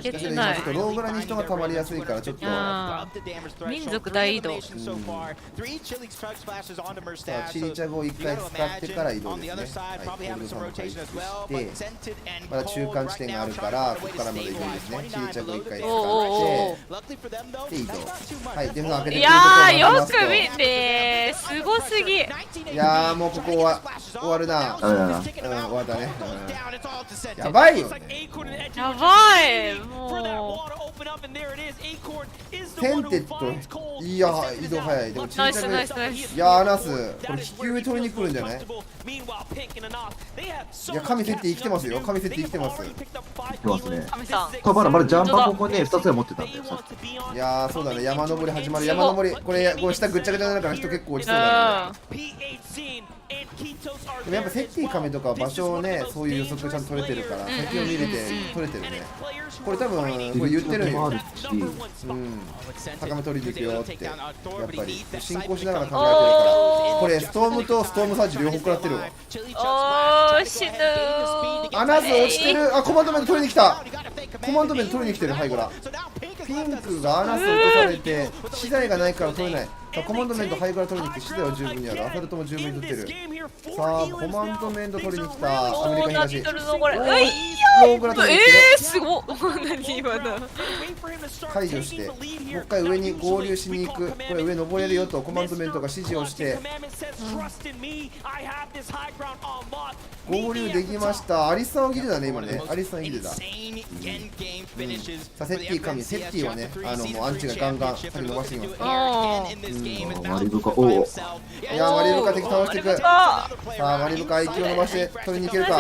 けてない。ちょっとローグラに人が溜まりやすいからちょっと民族大移動。チリチャゴを1回使ってから移動ですね。はい、コールドさんも回復してまだ中間地点があるからここからまだ移動ですね。チリチャゴを1回使ってで移動。はい、デフの開けてくるところ。いやー、よく見てすごすぎ。いやーもうここは終わるな。終わったね。やばいよね。やばい。もうテンテッド、いや移動早い。でもナイスナイスナイス。いやーナスこれ引き上取りに来るんじゃない？いや神セッティ生きてますよ。神セッティ生きてます。生きてますね。ただまだジャンパーここね2つは持ってたんだよさっき。いやーそうだね。山登り始まる。山登りこれ下ぐっちゃぐちゃになるから人結構落ちそうだね。でもやっぱセッティカメとか場所をねそういう予測ちゃんと取れてるから先を見れて取れてるね。これ多分これ言ってるんよ。高め取りに行くよってやっぱり進行しながら考えてるからこれストームとストームサージ両方食らってるわ。おー死ぬー。アナズ落ちてる。あコマンドメント取りに来た。コマンドメント取りに来てる。ハイグラピンクがアナス落とされて資材がないから取れない。コマンドメントハイグラ取りに来て資材は十分にある。アサルトも十分に取ってる。さあコマンドメント取りに来た。アメリカ東ローグラ取りに来てすごっ何今の解除してもう一回上に合流しに行く。これ上登れるよとコマンドメントが指示をして合流できました。アリスさんはギルだね今ね。アリスさんギルだ。さあセッティ神セッティはねもうアンチがガンガン先伸ばしています。マリブカおお。いやマリブカ敵倒していく。さあマリブカ息を伸ばして取りに行けるか。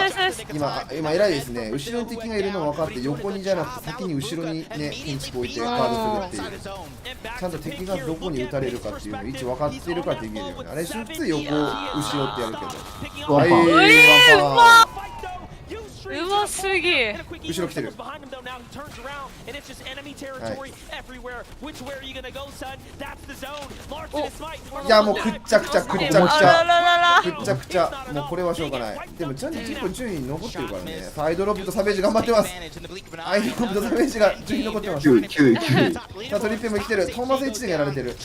今偉いですね。後ろに敵がいるの分かって横にじゃなくて先に後ろにね建築置いてガードするっていうちゃんと敵がどこに撃たれるかっていうのを位置分かってるからできるよね。あれ普通横後ろってやるけどうますぎ。後ろ来てる。いやもうくっちゃくちゃくっちゃくちゃくっちゃくちゃもうこれはしょうがない。でもちゃんと結構順位残ってるからね。アイドロップとサベージ頑張ってます。アイドロップとサベージが順位残ってます。9さあトリッペも生きてる。トーマス H でやられてる。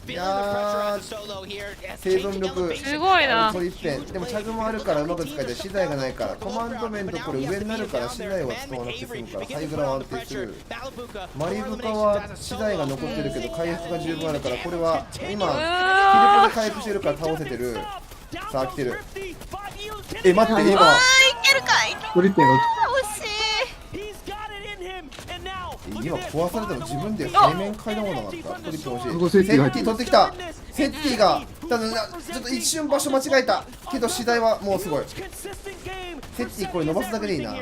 いや生存力すごいな。トリッペでもチャグもあるからうまく使えて資材がないからコマンドメントこれ上になるから資材は使わなくて済むからハイグラは安定する。マリブカは資材が残ってるけど回復が十分あるからこれは今キルポで回復してるから倒せてる。さあ来てる。待って今いけるかい。トリッペが惜しい。今壊されたの自分で背面階段もなかった。トリッペ欲しい。セッティ取ってきた。セッティがただちょっと一瞬場所間違えたけど次第はもうすごい。セッティこれ伸ばすだけでいいな。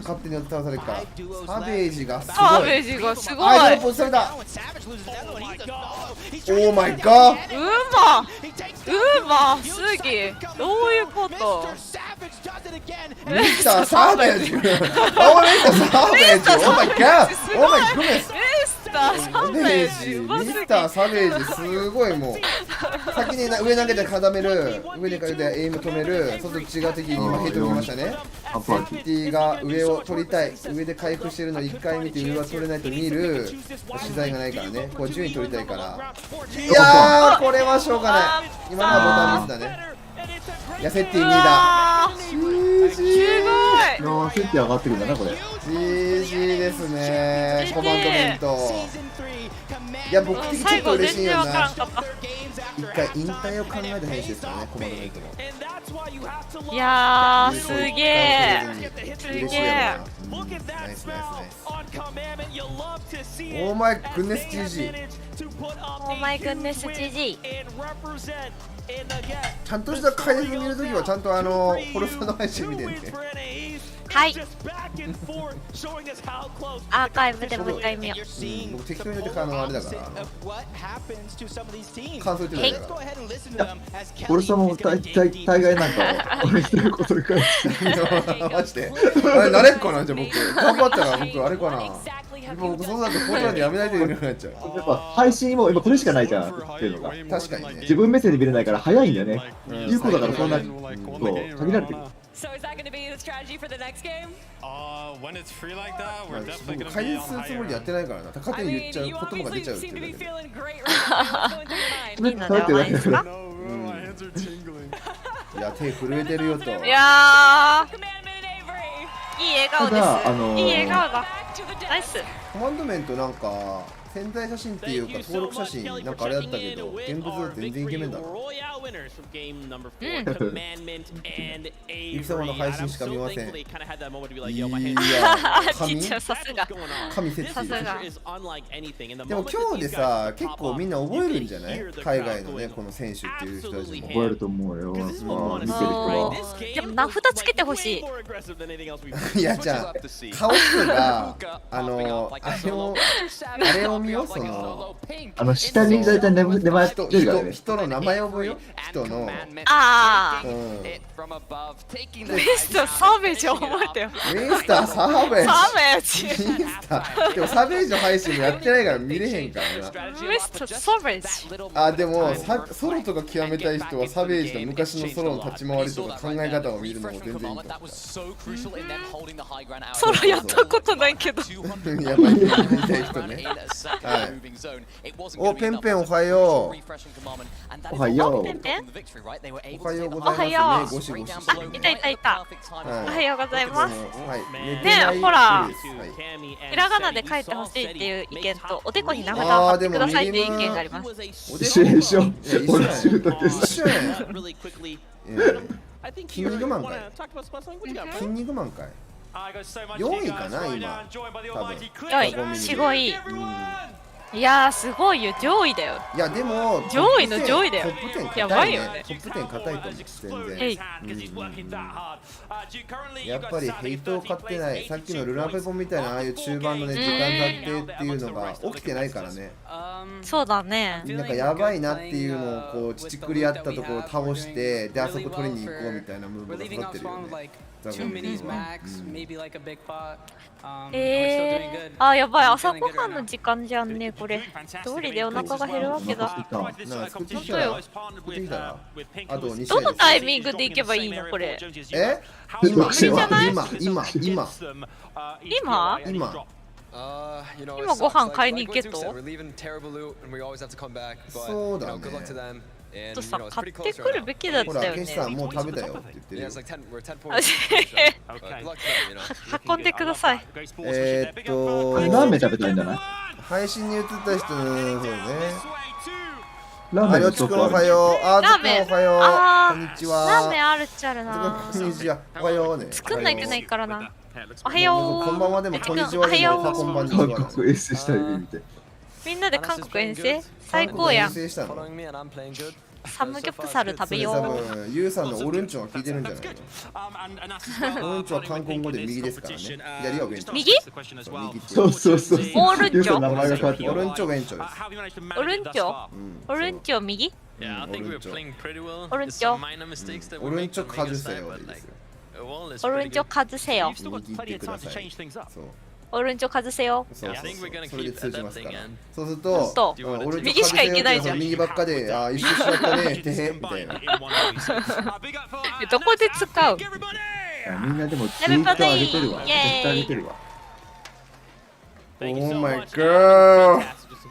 勝手に倒されるから。サベージがすごい。サベージがすごい。アイドロップ落とされた。オーマイガー。うますぎ。どういうこと？ミスターサベージ。オーミスターサベージ。オーマイガー。オーマイグネス。ミスターサベージすごいもう先に上投げて固める上にかけてエイム止める外違う敵に今ヘイトきましたね。セッティが上を取りたい。上で回復してるの1回見て上は取れないと見る。資材がないからねこう順位取りたいから。いやーこれはしょうがない。今のはボタンミスだね。いやセッティ2位だ。すごい。スイッチ上がってくるんだな、これ。GG ですね、コマンドメント。いや、僕的にちょっと嬉しいよな。一回引退を考えた選手ですからね、コマンドメントも。いやー、すげえ。すげえ。ナイスナイスナイス。オーマイグッネス GG。オーマイグッネス GG。ちゃんとした解説見るときはちゃんとホルスの配信見てね。はい。アーカイブでもう一回見よう。僕適当に言ってあれだから。感想言ってないから。ホルスも大概なんか俺してることに関してマジで。あれ慣れっかなじゃあ僕。頑張ったら僕あれかな。僕そうだとフォートナイトやめないといけなくなっちゃう。やっぱ配信も今これしかないじゃんっていうのが確かにね。自分目線で見れないから早いんだよね。言うことだからそんな限られてる。So is that going to be the strategy for the next game? When it's free like that, we're definitely going to 解 be 説 on するつもりでやってないからな。勝手に言っちゃう言葉が出ちゃうっていうだけで。みんなではないですか？いや手震えてるよと。いやー、いい笑顔です。いい笑顔だ。ナイス。コマンドメントなんか潜在写真っていうか登録写真なんかあれだったけど現物だと全然イケメンだな。ゆき様の配信しか見ません。いや神設置。でも今日でさ結構みんな覚えるんじゃない？海外のねこの選手っていう人たちも覚えると思うよ。見てる人は。でも名札つけてほしい。いやじゃあ顔とかあれを見よその下に大体出前ってるからね。人の名前覚えよ人のああ。ベストサーベージ覚えてよ。ミスターサーベージ。サーベージ。でもサーベージの配信もやってないから見れへんからな。ミスターサーベージ。あでもソロとか極めたい人はサーベージの昔のソロの立ち回りとか考え方を見るのも全然いいと思う。ソロやったことないけど。やばい見たい人ね。はい。おペンペンおはよう。おはよう。ペンペン？おはようございますね。ゴシゴシ。あ、いたいたいた。おはようございます。はい。ねえ、ほら、ひらがなで書いてほしいっていう意見と、おでこに名札を貼ってくださいっていう意見があります。一緒一緒。俺シュートです。一緒やん。筋肉マンかい。筋肉マンかい。4位かな今。多分。4位、すごい。いやーすごいよ、上位だよ。いやでも上位の上位だよ。トップ10やばいよね。トップ10硬いと思う全然。やっぱりヘイトを買ってない。さっきのルナペポみたいなああいう中盤のね時間経ってっていうのが起きてないからね。そうだね。なんかやばいなっていうのをこう乳くり合ったところを倒してであそこ取りに行こうみたいなムーブがかかってるよね。あ、やばい、朝ごはんの時間じゃんね、これ。通りでお腹が減るわけだ。本当よ。どのタイミングで行けばいいの、これ。え？今ご飯買いに行けと？そうだね。とさ、買ってくるべきだったよね。ほら、ケシさんもう食べたよって言ってるよ。運んでください。ラーメン食べたいんじゃない？配信に映った人のそうね。ラーメンよちくんおはよう。あー、おはよう。こんにちは。ラーメンあるっちゃるな。こんにちは。おはようね。作んないといけないからな。おはよう。こんばんはでもこんにちは。おはよう。こんばんは。韓国遠征したい見て。みんなで韓国遠征？最高やん。サムギョプサル食べよう。ユウさんのオルンチョが聞いてるんじゃないの？オルンチョは韓国語で右ですからね。左は現地。右？そうそうそう。オルンチョ？名前が変わってオルンチョが現地です。オルンチョ？オルンチョ右？オルンチョ？オルンチョ外せよ。オルンチョ外せよ。オルンチョ外せよ。それで通じますから。そうすると、右しか行けないじゃん。右ばっかで、あ、一緒しちゃったね、てへみたいな。どこで使う？みんなでもツイート上げてるわ。絶対上げてるわ。Oh my god!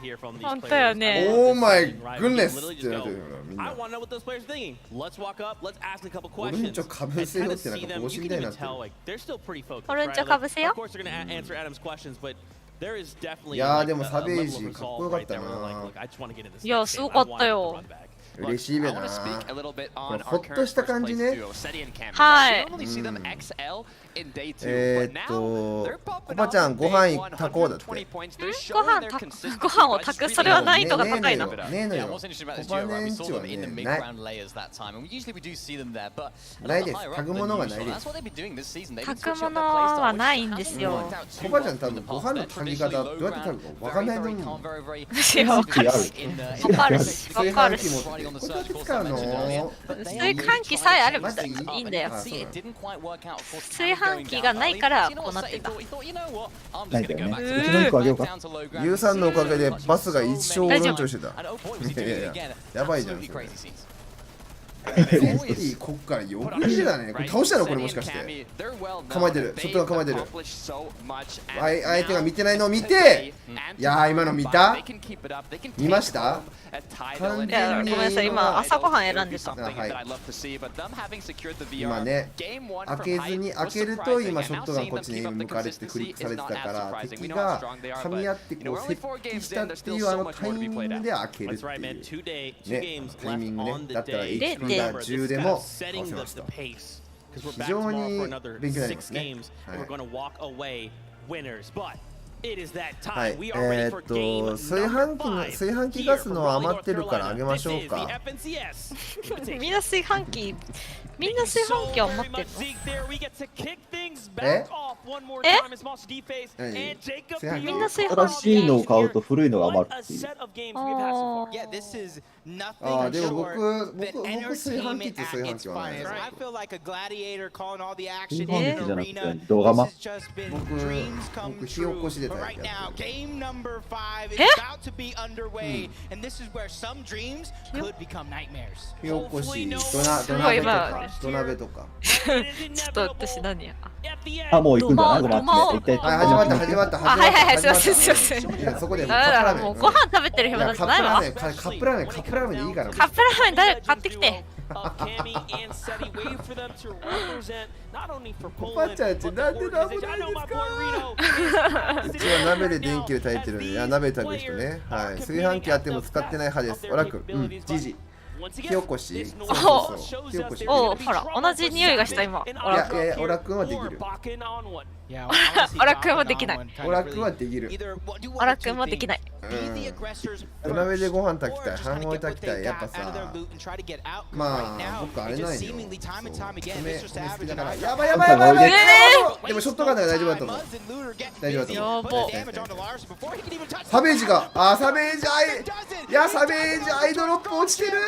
here from these 本当や players. ね。Oh my Right, goodness! we can literally ってな just ってる go, からみん I な。 want to know what those players are thinking. Let's walk up, let's ask a couple オレン questions. ジをかぶ And せよ kind う of ってなん see か them. 帽子 You み can たいに even なってる。 tell like they're still pretty focused. オレンジを Right? か Like, ぶせよ of course, they're gonna answer Adam's questions, but there is definitely いやー like でも a サベー level ジ of かっこ resolve よかっ right た there. Where な like, look, I just want to get in this. いや、すごかったよ。嬉しいべ I な。 want to speak a little bit こ on のほ our っと current した first 感じ place ね。 duo, Seti and Cam. はい We normally see them XL in day 2, but now コ they're popping バ up ちゃん in ご day 飯 1, 炊こうだって 120 points. They're ご showing 飯 their 炊く consistency ご飯を by 炊く streaming それは it. 難易度が高いな。ねえの Yeah, よ what's interesting about this コバ duo, ネ right? We ン saw チは them in the ね mid ない ground layers that time, and usually we do see them there, but a ない little です higher 炊 up く than ものが usual. ないで That's す what they've been doing this season. They've been 炊く switching も up の their play は style, ない which んです hasn't よ。 worked out コ too バちゃ well ん多 in 分 the ご past. 飯の They're 炊き traditionally 方 low どうやって ground, 炊くか分かん very, ないと very 思う calm, very, very 私は分かる in the 分かるし、炊分かるし。飯器持ってこれどうやって使うの炊飯器さえあればいいんだよ。あそうなの炊飯器がないからこうなってた。ないんだよね。うちの1個あげようか。ユウさんのおかげでバスが一生オレンジをしてた。いやいややばいじゃん。それいいこっからよく見てたね。これ倒したのこれもしかして。構えてる。ショットが構えてる。相手が見てないのを見て。いやー今の見た？見ました？完いや全にごめんなさい、今朝ごはん選んでた。はい。今ね、開けずに開けると今ショットガンこっちに向かれてクリックされてたから敵が噛み合ってこう接近したっていうあのタイミングで開けるっていうね、タイミングね。だったら HP が10でも倒せました。非常に勉強になりますね。はい、炊飯器ガスの余ってるからあげましょうか。みんな炊飯器は持ってるの？え？みんな炊飯器。新しいのを買うと古いのが余るっていう。ああ、でも僕炊飯器って炊飯器はないです。炊飯器じゃなくて動画マ。僕火起こしでたやつ。火起こし、土鍋とか。ちょっと私何や。あ、もう行くんだな、5番手。始まった。はいはいはい、すいませんすいません。いやそこでもうご飯食べてる暇なんてないわ。カップラーメンでいいから。カップラーメン誰買ってきて。おばちゃんちなんで鍋ないですか？うちは鍋で電気で炊いてるんで、いや鍋で炊く人ね。はい。炊飯器あっても使ってない派です。オラク、じじ。火起こし。お、ほら同じ匂いがした今。いやオラクはできる。オラクはできない。オラクはできる。オラクはできない。土鍋でご飯炊きたい、飯盒炊きたい、やっぱさ、まあ僕あれないよ。米好きだから、やばい。でもショットガンなら大丈夫だと思う。大丈夫だと思う。サベージが、サベージアイドロップ落ちてる。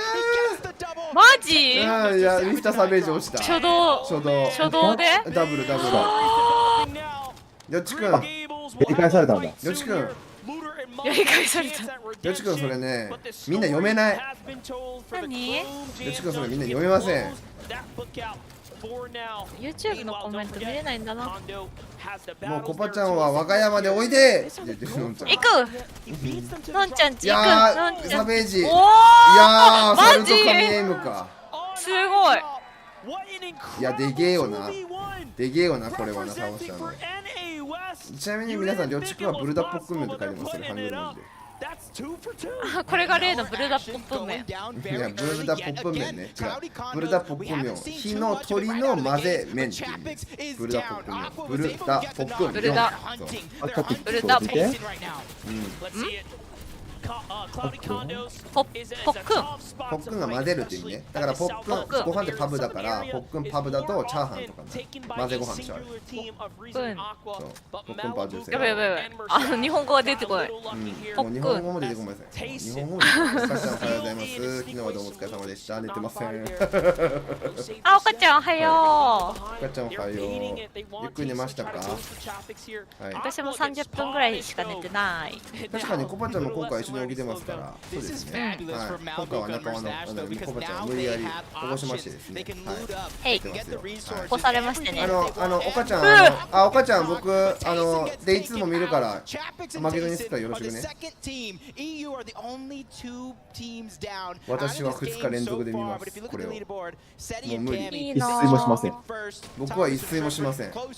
マジ？いやミスターサベージ落ちた。初動で？ダブル。よっちくん。やり返されたんだ。よっちくん。やり返された。よちくんそれね、みんな読めない。何？よちくんそれみんな読めません。YouTube のコメント見れないんだな。もうコパちゃんは和歌山でおいで。行く。のんちゃんち行く。いやーサベージ。いやーサルト神エイムか。すごい。いやでげえよなこれはな倒したの。ちなみに皆さん両チクはブルダポックンメンと書いてますね、ハングルなんで。これが例のブルダポップ麺。いやブルダポップ麺ね。違う。ブルダポップ麺。火の鳥の混ぜ麺っていう意味です。ブルダポップ麺。ブルダポップ麺。ブルダポップ。ポックンが混ぜるって意味ね。だからポックンご飯ってパブだからポックンパブだとチャーハンとかね混ぜご飯でしょ。ポックンパブ。やばい。日本語が出てこない。もう日本語も出てこないですね。日本語も。おかちゃんおはようございます。昨日はどうもお疲れ様でした。寝てません。おかちゃんおはよう。かちゃんおはよう。ゆっくり寝ましたか？はい。私も30分ぐらいしか寝てない。確かにコパちゃんも今回一緒に起きてますから、そうですね。はい。今回は仲間のコパちゃんを無理やり起こしましてですね。はい。起こされましてね。おかちゃん、おかちゃん、僕、Day1 も見るから、負けずにすったらよろしくね。私は2日連続で見ます、これを。もう無理。一睡もしません。僕は一睡もしません。アホ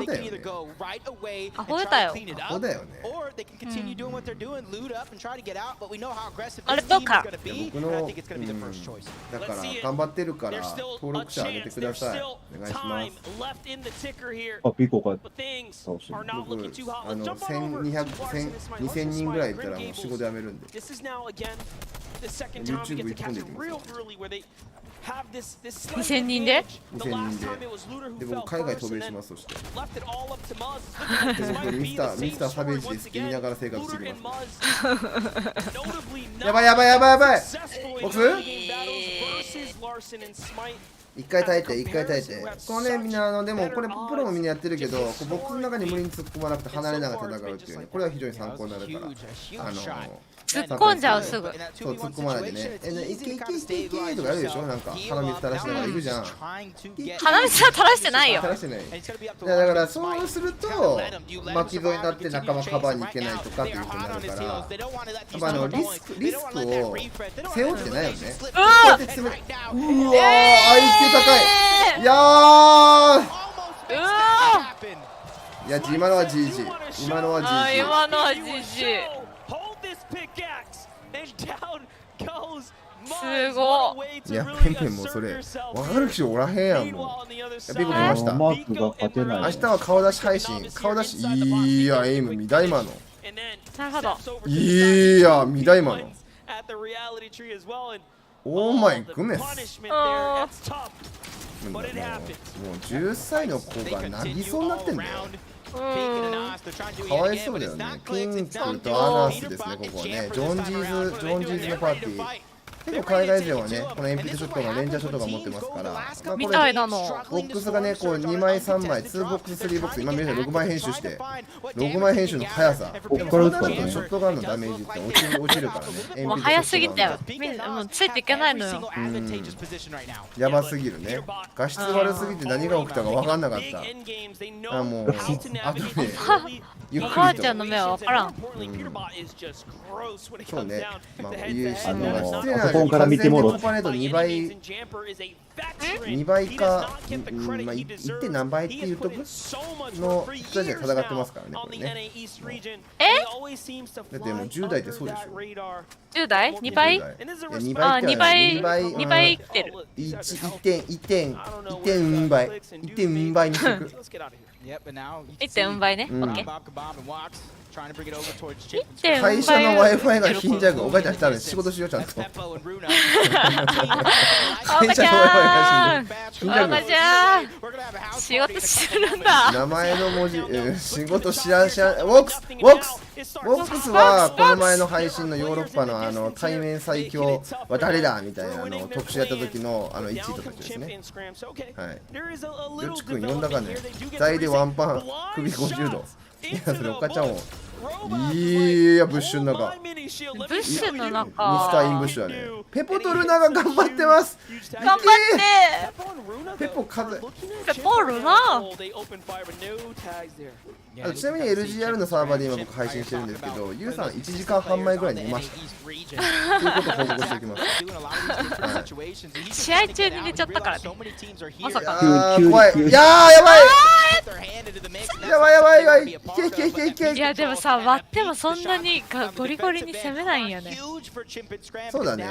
だよね。アホだよ。アホだよね。あれどうか。僕の、だから頑張ってるから登録者上げてください。お願いします。あ、ピコか。僕、2000人ぐらいいったらもう仕事辞めるんで。YouTube 一本でいきます。2000人で ?2000 人で。で、僕、海外渡米します、そして。ミスターサベージですって言いながら生活していきます。やばいやばいやばいやばいボス一回耐えて、一回耐えて。このね、みんな、でもこれ、プロもみんなやってるけど、ボックスの中に無理に突っ込まなくて離れながら戦うっていうね、これは非常に参考になるから、突っ込んじゃうすぐ。そう、突っ込まないでね。いけいけいけいけとかやるでしょ、なんか、鼻水垂らしながら行くじゃん。鼻水は垂らしてないよ。垂らしてない。だから、そうすると、巻き添えになって仲間カバーに行けないとかっていうことになるから、やっぱリスクを背負ってないよね。うわー、相手高い。いやー、いや、今のは GG。今のは GG。今のは GG。すごい。いや、ペンペンもそれ、わかる人おらへんやん、もう。いや、ペコ来ました。マークが勝てない。明日は顔出し配信。顔出し、いや、エイム、見だ今の。なるほど。いや、見だ今の。オーマイグネス。もう10歳の子が泣きそうになってんだよ。かわいそうだよね。ピンクとアナースですね、ここはね。ジョンジーズのパーティー。結構海外勢はね、この鉛筆ショットがレンジャーショットが持ってますから、みたいなの。ボックスがね、こう2枚、3枚、2ボックス、3ボックス、今見ると6枚編集して、6枚編集の速さ。でもそうなるとショットガンのダメージって落ちるからね。もう早すぎたよ。みんなもうついていけないのよ。やばすぎるね。画質悪すぎて何が起きたか分かんなかった。あ、もう、あとね、おばあちゃんの目は分からん。そうね。まあ、パソコンから見てもろ。2倍か、1. 何倍っていうとこの人たちが戦ってますからね、これね。だってもう10代ってそうでしょ。10代 ?2 倍 ?2 倍いってる。1.倍にしていく。1.4倍ね。オッケー。会社の Wi-Fi が貧弱。お母ちゃんしたら仕事しよう、ちゃんと。会社の Wi-Fi が貧弱。仕事してるんだ。名前の文字、仕事知らん。ウォックスはこの前の配信のヨーロッパの対面最強は誰だみたいなのを特集やった時の1位とかですね。はい。よっちくん呼んだかね。大でワンパン首50度。いや、それお母ちゃんを。いや、ブッシュの中。ブッシュの中。ミスターインブッシュだね。ペポとルナが頑張ってます。頑張って。ペポルナ。ちなみに LGR のサーバーで今僕配信してるんですけど、ユウさん1時間半前ぐらいに寝ました。ということを報告しておきます。試合中に寝ちゃったからね。まさか。怖い。いやー、やばい。やばい。いけ。いやでもさ、割ってもそんなにゴリゴリに攻めないんよね。そうだね。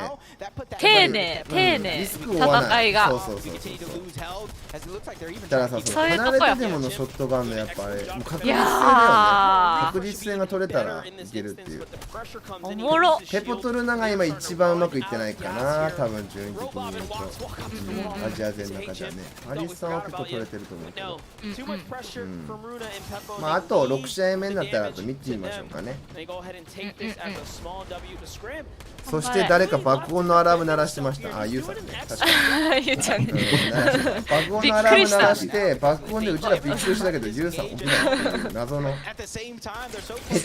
丁寧、戦いが。そう。だからさ、離れてでものショットガンのやっぱあれ、もう確実性だよね。確実性が取れたらいけるっていう。おもろ。ペポトルナが今一番うまくいってないかな、多分順位的に言うと。アジア勢の中じゃね。アリスさんは結構取れてると思うけど。まああと6試合目になったら見てみましょうかね。そして誰か爆音のアラーム鳴らしてました。あ、ユウさんね。確かに。ゆうちゃんね。爆音のアラーム鳴らして爆音でうちらびっくりしたけどユウさん起きないっていう謎の。す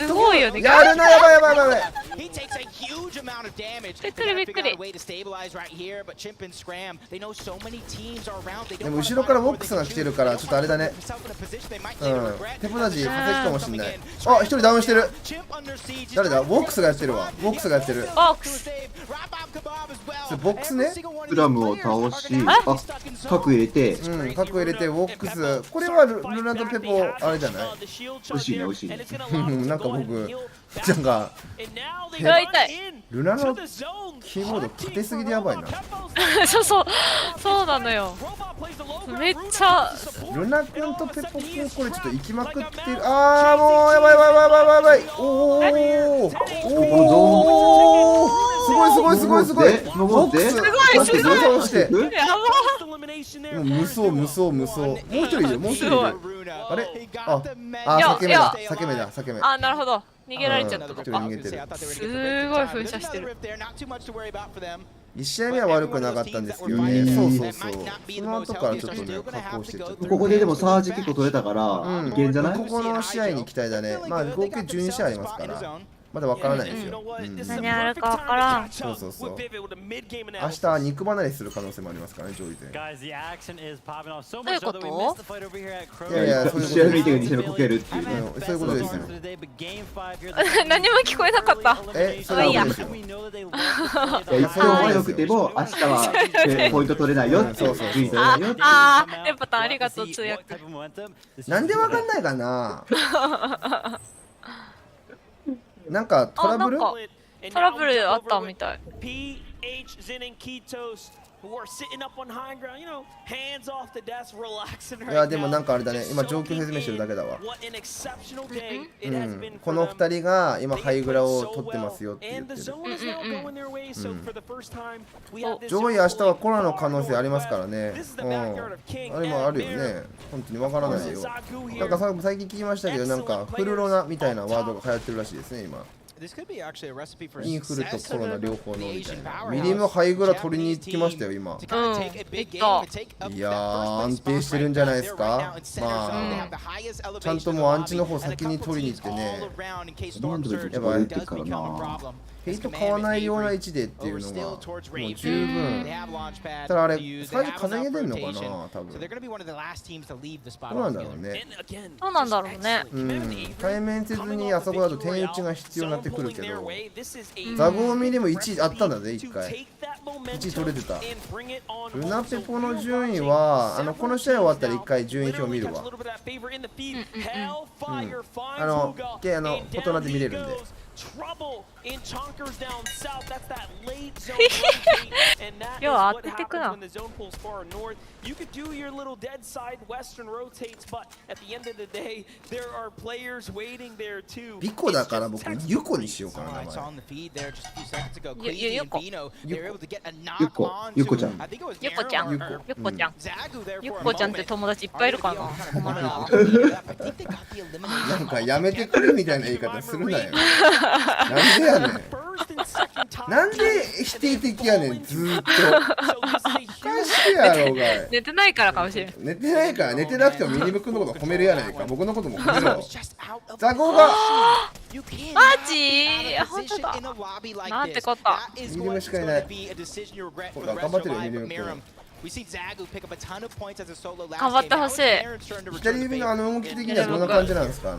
ごいよね。やるな、やばいやばいやばい。びっくりびっくり。でも後ろからウォックスが来てるからちょっとあれだね。テポダジ稼ぐかもしんない。あ、一人ダウンしてる。誰だ？ウォックスがやってるわ。ウォックスがやってる。ボックスね。スラムを倒し、核入れて、核入れてウォックス。これはルナとペポあれじゃない？美味しいね、美味しいね。なんか僕なんかルナのキーボード勝てすぎでやばいな。そうなのよ。めっちゃルナ君とペポ君これちょっと行きまくってる。ああ、もうやばいやばいやばいやばいやばい。おおすごいすごいすごいすごい。登って。すごいすごい。してもう無双無双無双。もう一人いるもう一人いる。あれ？あ、裂け目だ裂け目だ裂け目。あ、なるほど。逃げられちゃったとか。すごい噴射してる。1試合目は悪くなかったんですけどね。そうそうそう。その後からちょっとね、加工してちょっと。ここででもサージ結構取れたから、いけんじゃない？ここの試合に期待だね。まあ合計12試合ありますから。まだわからないですよ。何あるかわからん。そうそうそう。明日は肉離れする可能性もありますからね、上位勢。どういうこと？いやいや、そういう試合見て西野こけるっていう。そういうことですよ。何も聞こえなかった。それはですよ。今日は良くても明日はポイント取れないよっていう。ああ、レパタンありがとう通訳。なんでわかんないかな。なんかトラブルあったみたい。いやでもなんかあれだね、今状況説明してるだけだわ。この2人が今ハイグラを取ってますよって言ってる。上位明日はコロナの可能性ありますからね。あれもあるよね。本当にわからないよ。なんか最近聞きましたけど、なんかフルロナみたいなワードが流行ってるらしいですね今。インフルとコロナ両方のみたいな。ミリムハイグラ取りに行ってきましたよ今。いやー安定してるんじゃないですか。まあちゃんともうアンチの方先に取りに行ってね。やばい。ヘイト買わないような位置でっていうのがもう十分。ただあれ最初稼げてんのかな多分。どうなんだろうね。どうなんだろうね。対面せずにあそこだと点打ちが必要になってくるけど、ザゴーミでも1位あったんだね1回。1位取れてた。ルナペポの順位はこの試合終わったら1回順位表見るわ。大人で見れるんで。よう当ててくな。ビコだから僕ユコにしようかな。ユコちゃん。ユコちゃん。ユコちゃん。ユコちゃんって友達いっぱいいるかな。困るな。なんかやめてくれみたいな言い方するなよ。なんでやねん。なんで否定的やねんずーっと。おかしいやろうがい。寝てないからかもしれん。寝てないから寝てなくてもミニム君のこと褒めるやないか。僕のことも褒めろ。ザゴーが。マジ？本当だ。なんてこと。ミニムしかいない。ほら頑張ってるよミニム君。頑張ってほしい。左指の動き的にはどんな感じなんですか。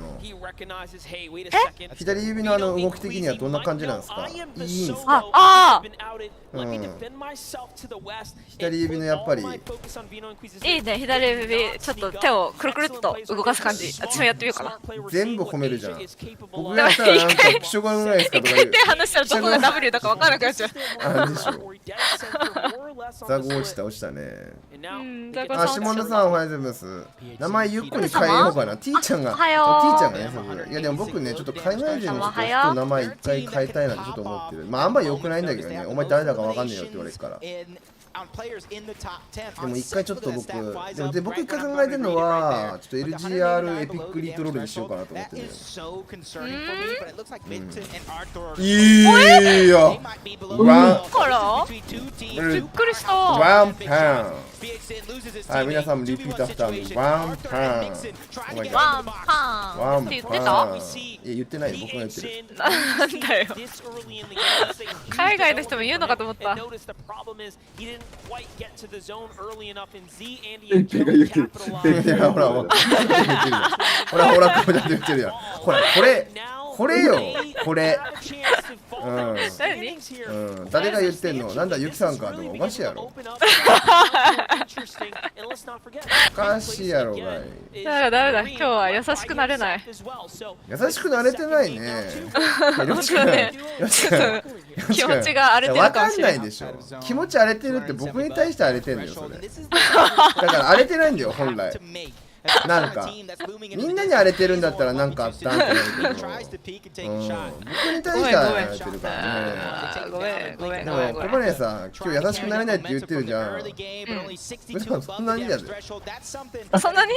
左指の動き的にはどんな感じなんですか。いいんですか。左指のやっぱりいいね。左指ちょっと手をくるくるっと動かす感じ。私もやってみようかな。全部褒めるじゃん。僕がやったらなんか気色悪くないですかとか言う。一回手離したらどこが W だか分からなくなっちゃう。あれでしょ。ザゴ落ちたね。あ、下田さんおはようございます。名前ゆっこに変えようかな。T ちゃんがね、いやでも僕ねちょっと海外人の人と名前一回変えたいなってちょっと思ってる。まああんま良くないんだけどね。お前誰だかわかんねえよって言われるから。でも一回ちょっと僕一回考えてるのはちょっと LGR エピックリトロールにしようかなと思ってる。いやびっくりした。ワンパン。はい、皆さんもリピートアフターにワンパン。ワンパンって言ってた？いや言ってない、僕が言ってる。なんだよ。海外の人も言うのかと思った。ペが言ってる。ペがほらほらこうやって言ってるやん。ほらこれよこれ。誰が言ってんの？なんだゆきさんかとかおかしいやろ。おかしいやろがい。ダメだ今日は優しくなれない。優しくなれてないね。気持ちが荒れてるかもしれない。わかんないでしょ。気持ち荒れてるって僕に対して荒れてんだよそれ。だから荒れてないんだよ本来。なんかみんなに荒れてるんだったらなんかあったんってなるけど、僕に対しては荒れてるからね。ごめん。でも小金さん今日優しくなれないって言ってるじゃん。そんなにだぜ。そんなに？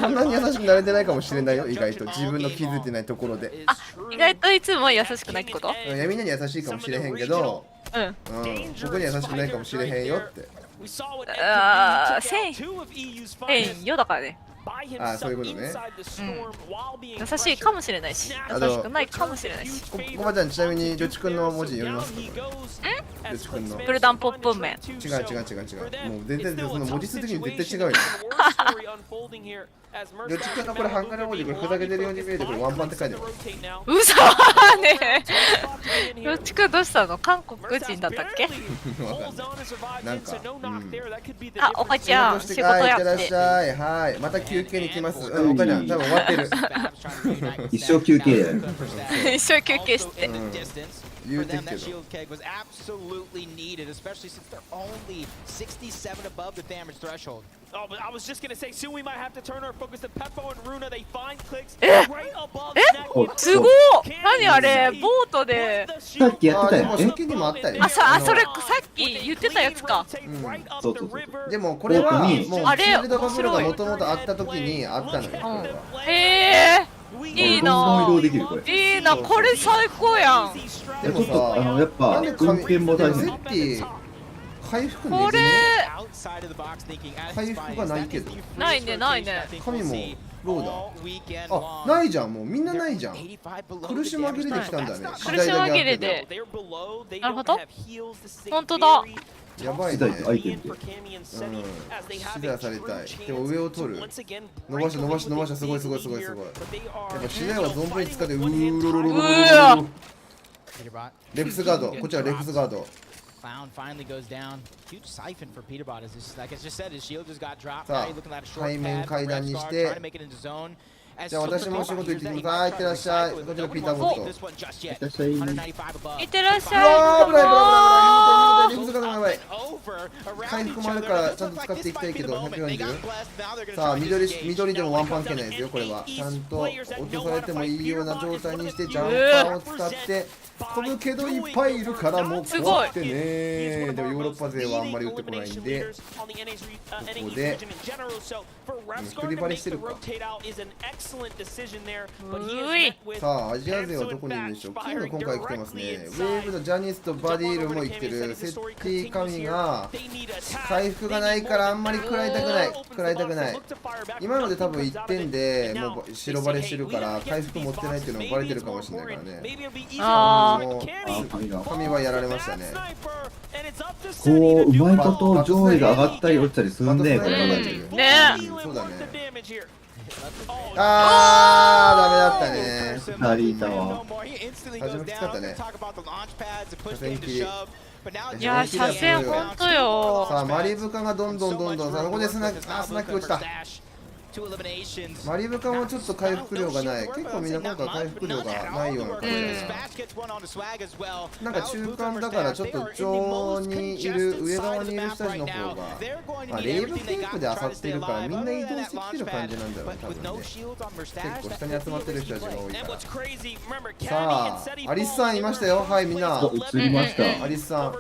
そんなに優しくなれてないかもしれないよ意外と自分の気づいてないところで。意外といつも優しくないってこと？いやみんなに優しいかもしれへんけど、僕に優しくないかもしれへんよって。変よだからね。あ、そういうことね。優しいかもしれないし、優しくないかもしれないし。コバちゃんちなみにりょちくんの文字読みますか？りょちくんのプルダンポップ麺。違う。もう全然その文字数的に絶対違うよ。りょちくんのこれハンガラ文字これふざけてるように見えてこれワンパンって書いてる。嘘はね。りょちくんどうしたの？韓国人だったっけ？なんか。あ、おばちゃん仕事やって。いってらっしゃい。はい。また休憩に来ます。おばちゃん多分終わってる。一生休憩。一生休憩して。言うてるけど。Oh, but I was just gonna say soon we might have to turn our focus to Peppo and Runa. They find clicks right above the すごい。何あれボートで。さっきやってたよ。先にもあったよ。それさっき言ってたやつか。そう。でもこれはもうシールドバブルがもともとあった時にあったのよ。へえ。いいな。いいな。これ最高やん。でもさ、やっぱ運転も大変。回復これ回復がないけど。ないね。神もローだ。あ、ないじゃんもうみんなないじゃん。苦し紛れできたんだね。苦し紛れで。なるほど。本当だ。やばいね。シダされたい。でも上を取る。伸ばしたすごい。やっぱシダは存分に使ってレフスガード。こちらレフスガード。finally goes down. Huge siphon for Peterbot as just like I just said, his shield just got dropped. さあ、背面階段にして、じゃあ私も仕事行ってきます。はい、いってらっしゃい。こちらピーターボット。いってらっしゃい。いってらっしゃい。危ない。リフスがやばい。回復もあるからちゃんと使っていきたいけど、140。さあ、緑でもワンパンいけないですよ、これは。ちゃんと落とされてもいいような状態にして、ジャンパーを使って、飛ぶけどいっぱいいるからもう怖くてね。でもヨーロッパ勢はあんまり打ってこないんで、ここで振り張りしてるか。さあ、アジア勢はどこにいるんでしょう。キング今回来てますね。ウェーブのジャニスとバディールも生きてる。セッティ神が回復がないからあんまり食らいたくない。今ので多分1点でもう白バレしてるから回復持ってないっていうのもバレてるかもしれないからね。神はやられましたね。こううまいこと上位が上がったり落ちたりするんで、これね。そうだね。ダメだったね。2人いたわ。初めきつかったね。車線切り。いや、車線ほんとよ。さあ、マリブカがどんどんさあ、ここでスナック落ちた。マリブカもちょっと回復量がない。結構みんな今回回復量がないような感じだな。なんか中間だからちょっと上にいる上側にいる人たちの方が、まあ、レイブテープで漁っているからみんな移動してきてる感じなんだろうね、多分ね。結構下に集まってる人たちが多いから。さあ、アリスさんいましたよ。はい、みんな。映りました。アリスさん。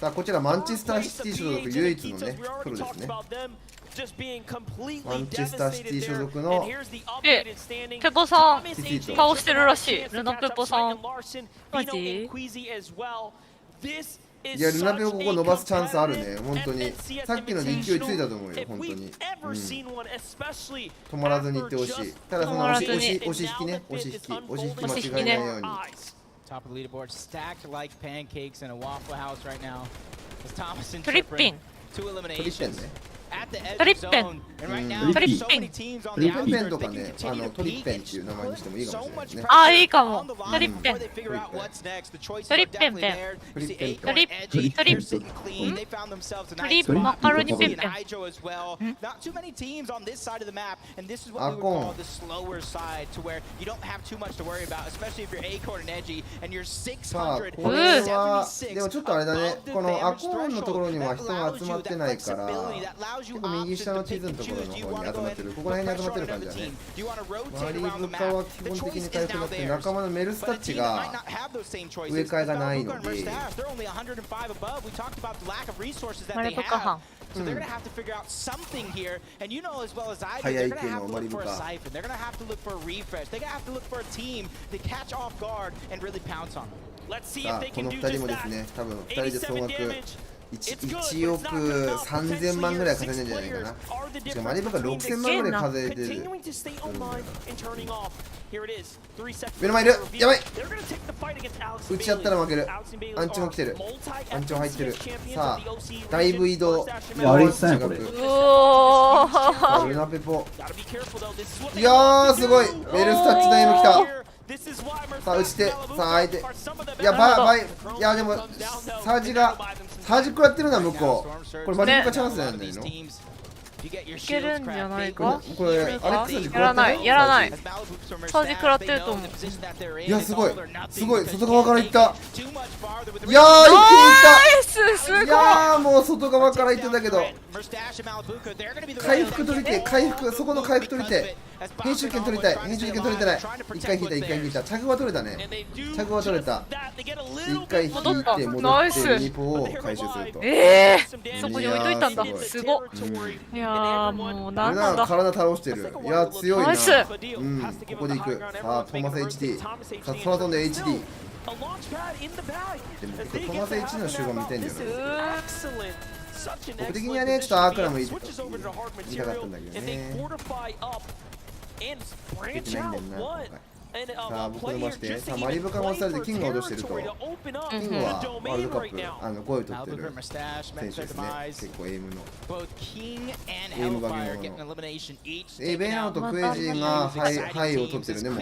さあ、こちらマンチェスターシティ所属唯一のね、プロですね。マンチェスターシティ所属のペポさん倒してるらしい。ルナペポさんマジ？いや、ルナペポここ伸ばすチャンスあるね、本当に。さっきので勢いついたと思うよ、本当に。止まらずにいってほしい。ただその押し引きね、押し引き間違えないように。トリッピン。トリッペンね。トリッペン。トリッペン。トリッペンとかね、トリッペンっていう名前にしてもいいかもしれないですね。ああ、いいかも。トリッペン。トリッペンペン。トリマカロニペンペン。アコン。さあ、これは、でもちょっとあれだね、このアコンのところには人が集まってないから、結構右下の地図のところの方に集まってる、ここら辺に集まってる感じだね。マリブカは基本的に回復になって、仲間のメルスタッチが植え替えがないので、マリブカ班。早い系のマリブカ。さあ、この2人もですね、多分2人で総額1億3000万ぐらい稼いでんじゃないかな。しかもマリブカ6000万ぐらい稼いでる。目の前いる、やばい。打ち合ったら負ける。アンチも来てる。アンチも入ってる。さあ、だいぶ移動。アリスさんやこれ。ルナペポ。いやー、すごい。メルスタッチのエム来た。さあ、打ち手。さあ、相手。いや、いや、でも、サージ食らってるな、向こう。これ、マリブカチャンスなんだよ。いけるんじゃないか。これ、アレックサージ食らってる。やらない。サージ食らってると思う。いや、すごい、外側からいった。いやー、一気にいった。いやー、もう外側からいってたけど、回復取りて、そこの回復取りて。編集権取りたい。編集権取れてない。一回引いた。着は取れたね。着は取れた。一回引いて戻って2ポを回収すると。そこに置いといたんだ。すごっ。いやー、もうなんだ。体倒してる。いや、強いな。ここで行く。さあ、トーマス HD。さあ、空飛んで HD。でも、トーマス HD の集合見てんだよね。僕的にはね、ちょっとアークラム言いたかったんだけどね。出てないんだよな、今回。さあ、僕伸ばして、さあ、マリブカも押されてキングを落としてると、キングはワールドカップ5位を取ってる選手ですね。結構エイムバゲモノ。ベナオとクエジーがハイを取ってるね、もう。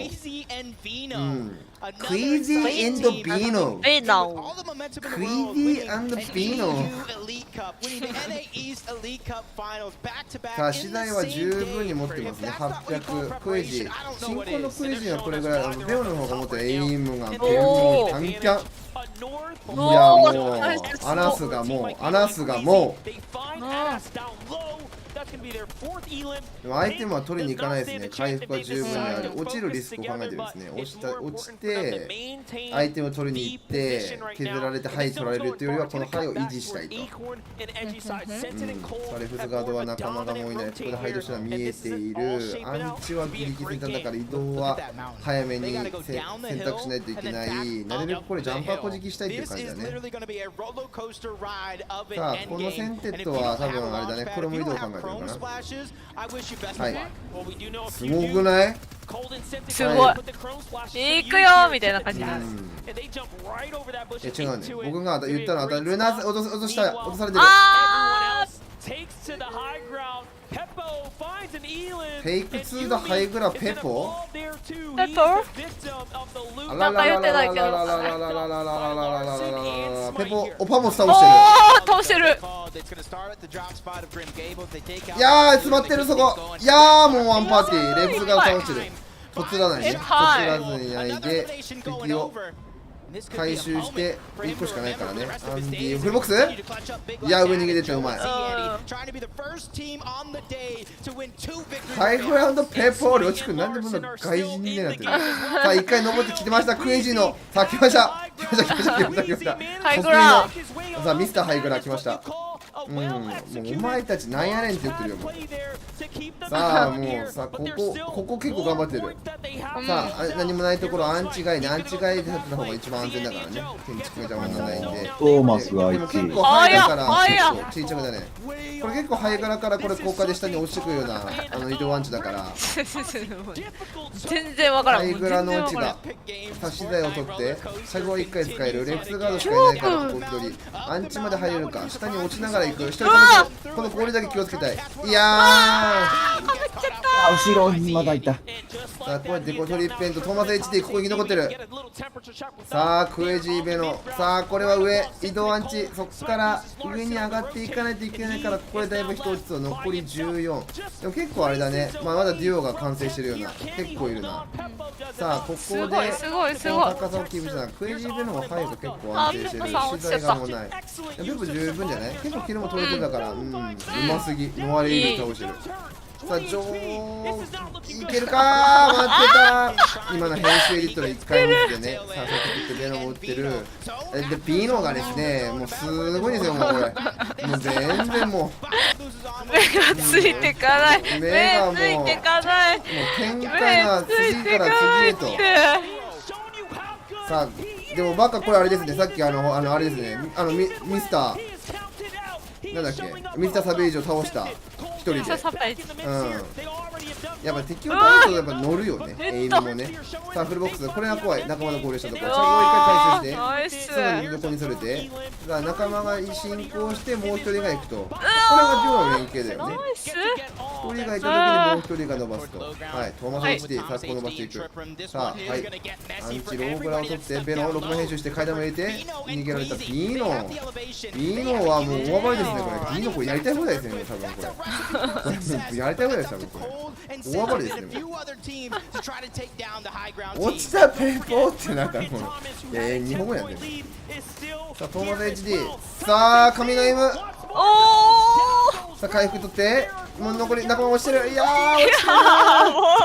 クイジービーノ。さあ、資材は十分に持ってますね。800クエジー。新婚のクエジーはこれぐらい。ベオの方が持ってるエイムが結構短キャン。いや、もうアナスがもうでもアイテムは取りに行かないですね。回復は十分にある。落ちるリスクを考えてですね。落ちてアイテムを取りに行って削られてハイ取られるというよりはこのハイを維持したいと。サレフズガードは仲間がもういない。ここでハイとしては見えている。アンチはギリギリだから移動は早めに選択しないといけない。なるべくこれジャンパーこじきしたいっていう感じだね。さあ、このセンテッドは多分あれだね。これも移動を考えてるかな。はい。すごくない？すごい。行くよーみたいな感じです。違うね。僕が言ったのはルナ落とされてる。フェイク2のハイグラペポ？なんか言ってないけど。ペポ、オパも倒してる。倒してる。いやー、詰まってるそこ。いやー、もうワンパーティー。レフスが倒してる。とつらないね。とつらずにないで、敵を回収して1個しかないからね。アンディフルボックス。いや、上逃げててうまい。ハイグラウンドペポール。落ちくんなんでこんな外人になってる。さあ1回登ってきてました。クエイジーの。さあ来ました。ハイグラさあミスターハイグラ来ました。もうお前たちなんやねんって言ってるよもう。さあもうさここ結構頑張ってる。さあ何もないところアンチ外ね。アンチ外で立ってた方が一番安全だからね。建築が邪魔がないんで。トーマスがでも結構ハイだからちいちゃくだね。これ結構ハイからからこれ効果で下に落ちてくるような移動アンチだから。全然わからん。ハイグラの落ちが足し台を取ってシャグを1回使える。レフトガードしかいないからここ一人アンチまで入れるか。下に落ちながら行く。一人止めてこの氷だけ気をつけたい。いやー後ろにまだいた。さあこうやってデコトリッペンとトーマス HD ここに残ってる。さあクエジーベノ。さあこれは上移動アンチ。そこから上に上がっていかないといけないからここでだいぶ人落ちそう。残り14。でも結構あれだね。まだデュオが完成してるような結構いるな。さあここでこの高さをキープしたらクエジーベノが入ると結構安定してる。取材がもうない。ペプ十分じゃない。結構キルも取れてたからうますぎ。ノアレイル倒してる。さあ、いけるかー。待ってた。今の編集エディットで1回見てね。さあ、さっきってベノも打ってる。で、ピノがですね、もうすごいですよ、もうこれ。もう全然もう。目がついてかない。目がもう。もう展開が次から次へと。さあ、でもバカこれあれですね。さっきあれですね。ミスター。なんだっけミスターサベージを倒した一人で。やっぱ敵を倒すとやっぱ乗るよね。エイムもね。さあフルボックスこれが怖い。仲間の合流したところ。チャグを1回回収してすぐに横にそれて。さあ仲間が進行してもう一人が行くと。これがデュオの連携だよね。一人がいた時にもう一人が伸ばすと。はいトーマス HD さあここ伸ばしていく。さあはいアンチローブラを取ってベノ6枚編集して階段も入れて逃げられた。ピノはもう大暴れですねこれ。ピノこれやりたい放題ですね多分これ。やりたい放題です多分これ。大暴れですねもう。落ちたペポってなんかこの日本語やってる。さあトーマス HD さあ神のエイム。さあ回復取ってもう残り仲間落ちてる。いやー落ちてる。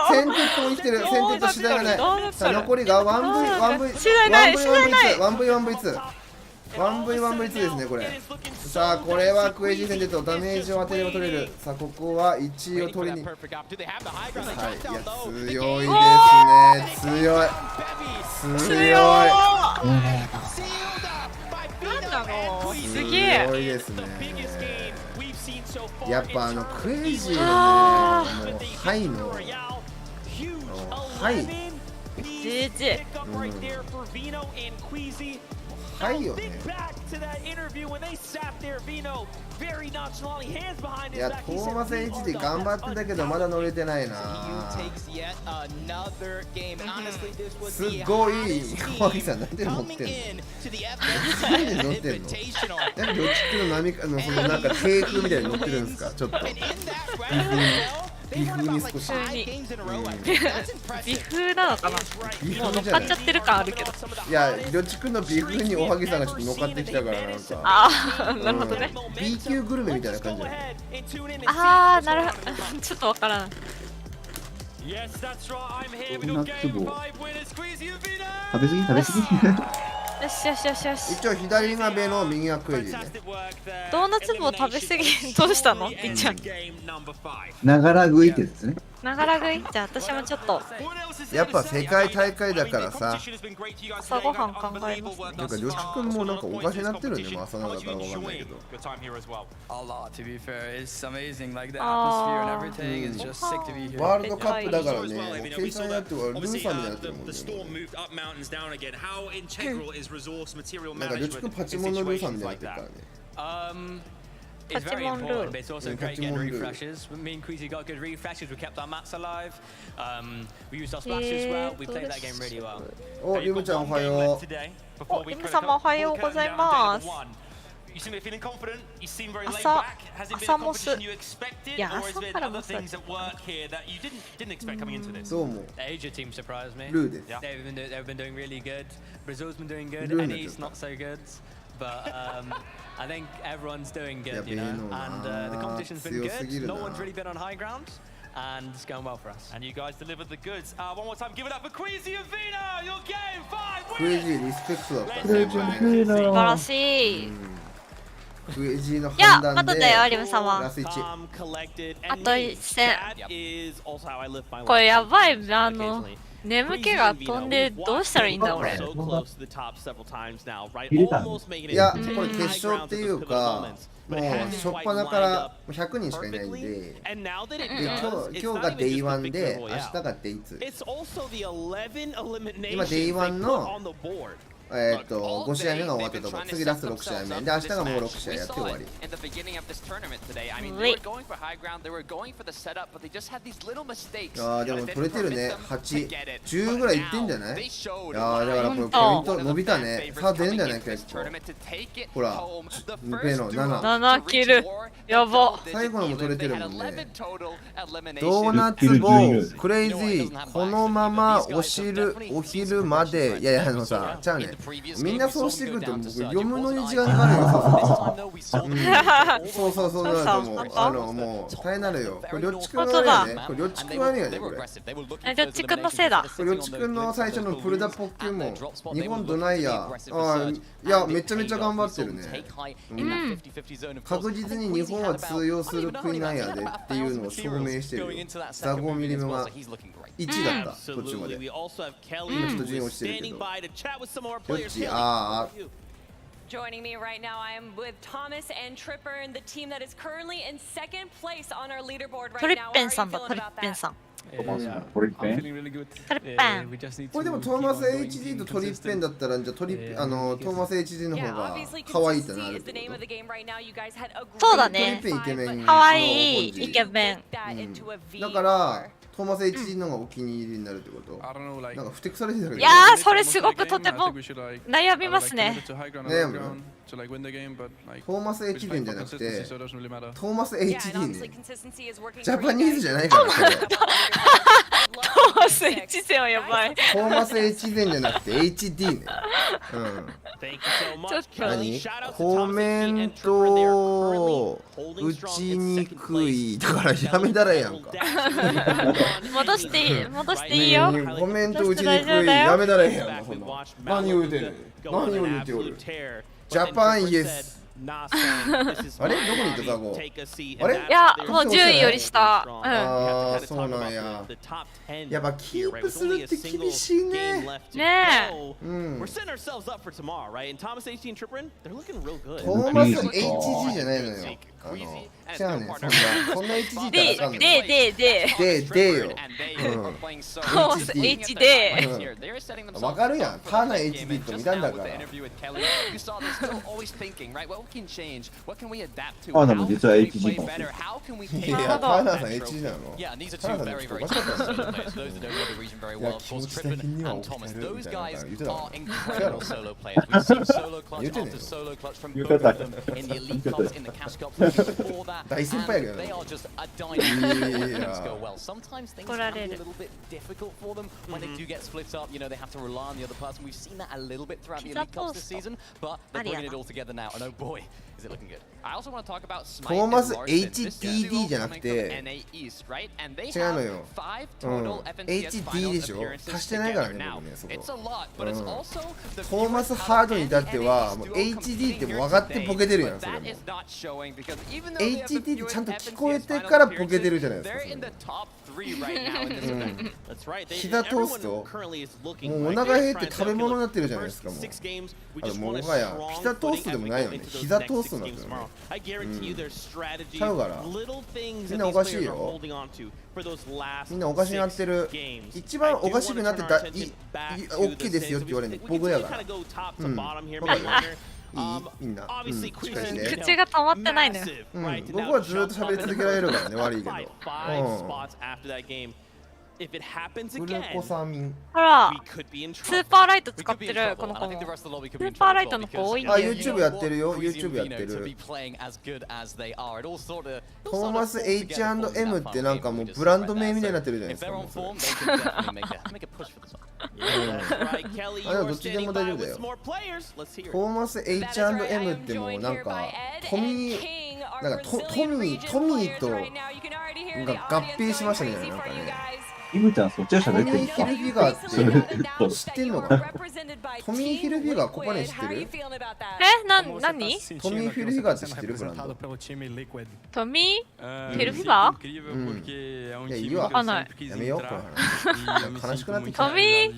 センティットも生きてる。センティット次第がない。さあ残りが 1V1V2 ですねこれ。さあこれはクエイジー戦でとダメージを当てれば取れる。さあここは1位を取りに。はいいや強いですね。強いすげえ強いですね。やっぱクエイジーのハイのハイGGはいよね。いやトーマス HD 頑張ってたけどまだ乗れてないな。すっごい小牧さんなんで乗ってんの。なんで乗ってんの。なんでロチックの波そのなんか低空みたいに乗ってるんですか。ちょっと微風に少し微風なのかな。もう乗っかっちゃってる感あるけど。いやりょちくんの微風におはぎさんがちょっと乗っかってきたからなんかなるほどね。 B 級グルメみたいな感じだね。なるほどちょっとわからん。こんな粒を食べ過ぎよしよしよしよし。一応左がベノ右がクエイジね。ドーナツ棒食べ過ぎどうしたのいっちゃん。ながら食いってですね。ながら食いじゃあ私もちょっとやっぱ世界大会だからさ朝ごはん考えますね。なんかりょちくんもなんかおかしになってるね。もう朝のだからわかんないけど。ワールドカップだからね。もう計算やってはルーさんになってるもんね。なんかりょちくんパチモンのルーさんみたいになってるからね。パチモンルール。 パチモンルール。 Me and Queasy got good refreshes. We kept our mats alive. We used our splashes well. We played that game really well. お、リムちゃんおはよう。お、リム様おはようございます。 You seem to be feeling confident. You seem very laid 朝、 back. Has it been a 朝モス。 competition you expected, いや、 or has 朝 it been から other モス。 things at work here that you didn't expect coming into this? どうも。 The Asia team surprised me. ルーです。 They've been doing really good. Brazil's been doing good. ルーの NA's ちょっ not so good. But I think everyone's doing や good, べ you え know. の And な the competition's been 強すぎ good. る No な one's really been on high ground. And it's going well for us. And you guys delivered the goods. One more time, give it up for Queasy and Vina. Your game 5 クエ wins. ジーリスペクトだったね。クエジークエジー素晴らしい。クエジーのいや、判断でまだだよ、有馬様。ラス1。あと1戦。これやばい、眠気が飛んでどうしたらいいんだ俺。いや、これ決勝っていうか、もう初っ端から100人しかいないんで、今日が Day1 で、明日が Day2。今 Day1 の5試合目が終わったところ、次ラスト6試合目で、明日がもう6試合やって終わり。ああ、でも取れてるね、8、10ぐらいいってんじゃない？いやー、だからこれポイント伸びたね。さあ出るんじゃない結構。ほら、ペの7。7キル。やば。最後のも取れてるもんね。ドーナツボー、クレイジー、このままお昼まで、いやいや、さ、ちゃうね。みんなそうしてくると僕読むのに時間かかるよ。そうそうそうだと思う。もう大変なのよ。これりょっちくんの悪いよね。これりょっちくん悪いよねこれ。りょっちくんのせいだ。これりょっちくんの最初のプルダポッキュも日本どないや。いやめちゃめちゃ頑張ってるね。確実に日本は通用する国なんやでっていうのを証明してるよ。ザゴミリムが1だった途中まで。今ちょっと順位落ちてるけど。Joining me right now, I am with Thomas and Tripper and the team that is currently in second place on our leaderboard right now. How are you feeling about that? これでもトーマス HD とトリッペンだったらじゃあトーマス HD の方が可愛いってなるってこと？そうだね。トリッペンイケメン。可愛いイケメン。だからトーマス HD の方がお気に入りになるってこと？なんかふてくされてたけど。いやー、それすごくとても悩みますね。悩む？トーマス HD じゃなくてトーマス HD ね。ジャパニーズじゃないからね。トーマス HD はやばい。トーマス HD じゃなくて HD ね。ちょっと何？コメント打ちにくいだからやめたらやんか。戻していいよ。コメント打ちにくいやめたらやんか。何を言うてる？何を言うておる？ジャパンイエス。あれどこに行ったザゴ？あれ？いや、もう10位より下。ああ、そうなんや。やっぱキープするって厳しいね。ねえ。トーマス HG じゃないのよ。じゃあね、そんな HG ってあかんのよ。でよ。HD。わかるやん。ターナ HD と見たんだから。あ、でも実は HG も。いや、ターナさん HG なの？ターナさんちょっとおかしかったんですよ。いや、気持ち的には起きてるみたいな言ってたから。言ってねえよ。大先輩やけどね。怒られる。トーマス HTD じゃなくて違うのよ。HD でしょ？足してないからね、僕ね、そこ。トーマスハードに至ってはもう HD ってもう分かってボケてるやん、それも。HT ってちゃんと聞こえてからボケてるじゃないですか。膝通すともうお腹減って食べ物になってるじゃないですか。もうもはやピザトーストでもないよね。膝トーストになってるね。ちゃうからみんなおかしいよ。みんなおかしになってる。一番おかしくなってOKですよって言われるの僕やから。みんな。口が止まってないのよ。僕はずっと喋り続けられるからね、悪いけど。グルコサミン。ほら、スーパーライト使ってるこの子も。スーパーライトの子多いんだよ。YouTube やってるよ、YouTube やってる。トーマス H&M ってなんかもうブランド名みたいになってるじゃないですか。あ、でもどっちでも大丈夫だよ。トーマス H&M ってもうなんかトミーと合併しましたね、なんかね。イムちゃんそっちは喋ってるんですか？トミー・ヒルフィガーって知ってんのかな？トミー・ヒルフィガーここに知ってる？何？トミー・ヒルフィガーって知ってるブランド？トミー・ヒルフィガー？いや、いいわ。わかんない。やめよう、この話。悲しくなってきた。トミー・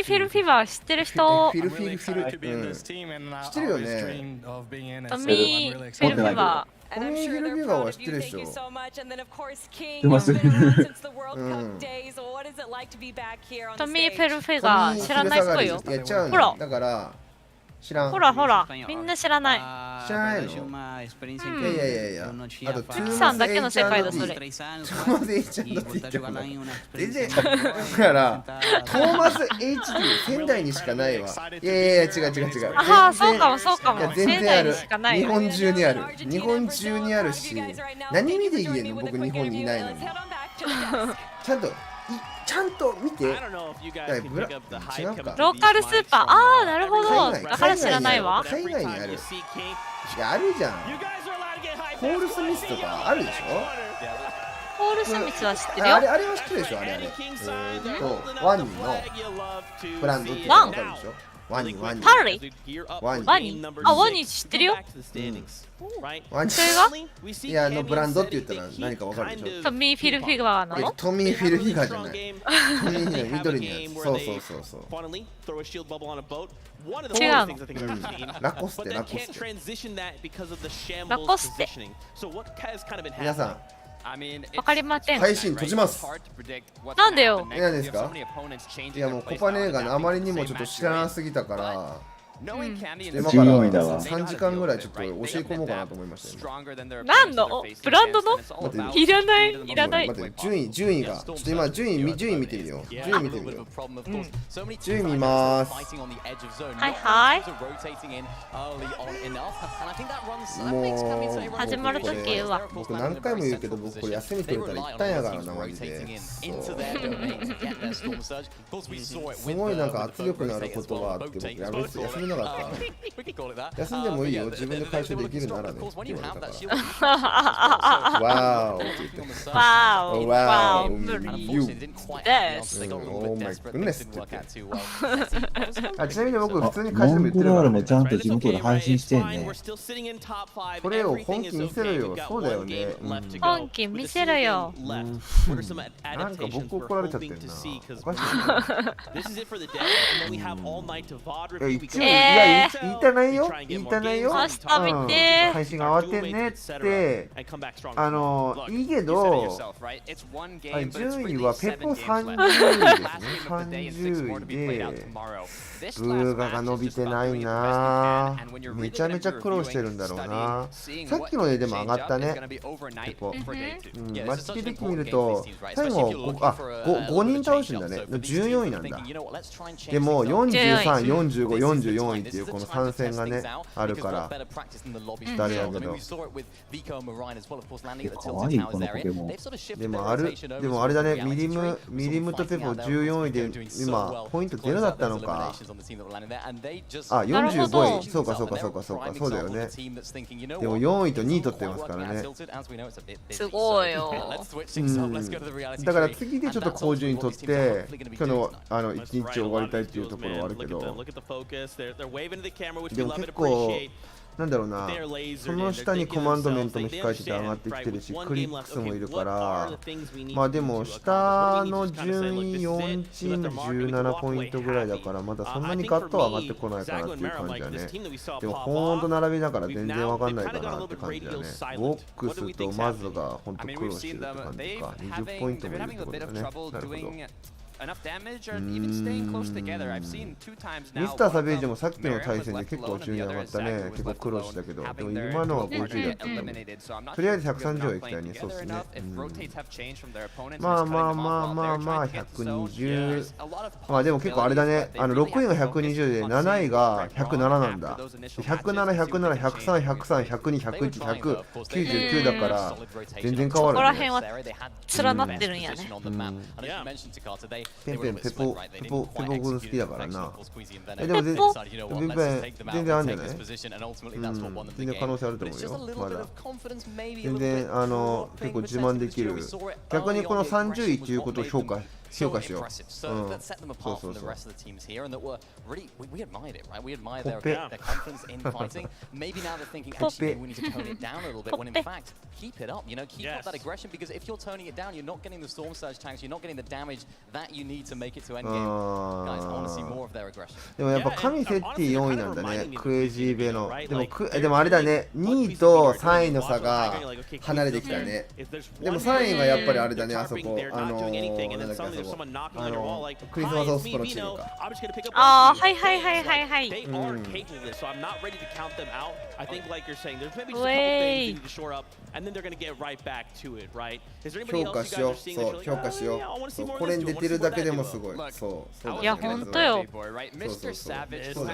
フィルフィガー知ってる人？フィル。知ってるよね。トミー・フィルフィガー。トミー・フィルフィガーは知ってるでしょ。出ます。トミー・フィルフィガー知らないっぽいよ。ほら。だから知らん。ほらほら、みんな知らない。知らないの？いや。あと、キさんだけの世界だそれ。トーマス H&D って言ってもない。全然。だから、トーマス H&D 仙台にしかないわ。いや、違う。ああ、そうかも。全然ある。日本中にあるし、何見て言えんの？僕日本にいないのに。ちゃんと見て。違うか。ローカルスーパー。ああ、なるほど。だから知らないわ。海外にある。いや、あるじゃん。ポール・スミスとかあるでしょ？ポール・スミスは知ってるよ。あれは知ってるでしょ？あれ。ワニのブランドってわかるでしょ？ワニ。パリ？ワニ？あ、ワニ知ってるよ。ワニ。それが？いや、ブランドって言ったら何かわかるでしょ？トミー・フィルフィガーなの？トミー・フィルフィガーじゃない。トミー・フィルフィガー緑のやつ。そう。違うの。ラコステ。皆さん。わかりません。配信閉じます。なんでよ。何ですか？いや、もうコパネーがあまりにもちょっと知らなすぎたから。今から3時間ぐらいちょっと教え込もうかなと思いましたよ。何の？ブランドの？いらない。待って、順位が。ちょっと今順位見てみよう。順位見まーす。はい。もう始まるとき言うわ。僕何回も言うけど、僕これ休み取れたら行ったんやからな、マジで。すごいなんか圧力のある言葉って僕休みなかった。休んでもいいよ、自分で回収できるならねって言われたから。わーおって言って。わーお、You Oh my goodness って言って。ちなみに僕普通に会社でも言ってるから。もちゃんと地元で配信してんね。これを本気見せろよ。そうだよね。本気見せろよ。なんか僕怒られちゃってんな。おかしいな。いや、言いたないよ。配信が慌てんねって。いいけど、順位はペポ30位ですね。30位で、ブーガが伸びてないな。めちゃめちゃ苦労してるんだろうな。さっきのででも上がったね。ペポ。マッチ的に見ると、最後、5人倒してんだね。14位なんだ。でも、43、45、44位っていうこの3戦がね、あるから、誰やけど。かわいい、このポケモン。でもあれだね、ミリムとペポ14位で、今、ポイント0だったのか。あ、45位。そうか、そうだよね。でも4位と2位取ってますからね。すごいよ。だから次でちょっと好順位取って、今日の1日終わりたいっていうところはあるけど、でも結構、なんだろうな、その下にコマンドメントも控えてて上がってきてるし、クリックスもいるから、まあでも下の順位4チーム17ポイントぐらいだから、まだそんなにガッとは上がってこないかなっていう感じだね。でもほんと並びだから全然わかんないかなって感じだね。ボックスとマズがほんと苦労してるって感じか。20ポイントもいるってことだね。なるほど。ミスターサベージもさっきの対戦で結構順位上がったね。結構苦労したけど、でも今のは50だったんだもん。とりあえず130は行きたいね。そうですね。まあまあまあまあまあ120。まあでも結構あれだね。6位が120で7位が107なんだ。107、107、103、103、102、101、199だから全然変わる、ね。ここら辺は連なってるんやね。ペンペンペポ君好きだからな。でも全然あるんじゃない？全然可能性あると思うよ。まだ。全然結構自慢できる。逆にこの30位っていうことを評価しよう。そうそうそう。でもやっぱ神セッティ4位なんだね。クレイジーベの。でもあれだね。2位と3位の差が離れてきたね。でも3位がやっぱりあれだね。あそこなんだっけあそこ。クリスマスオスプのチームか。ああ、はいはいはいはいはい。評価しよう。そう、評価しよう。これに出てるだけでもすごい。そう。いや、ほんとよ。そうだ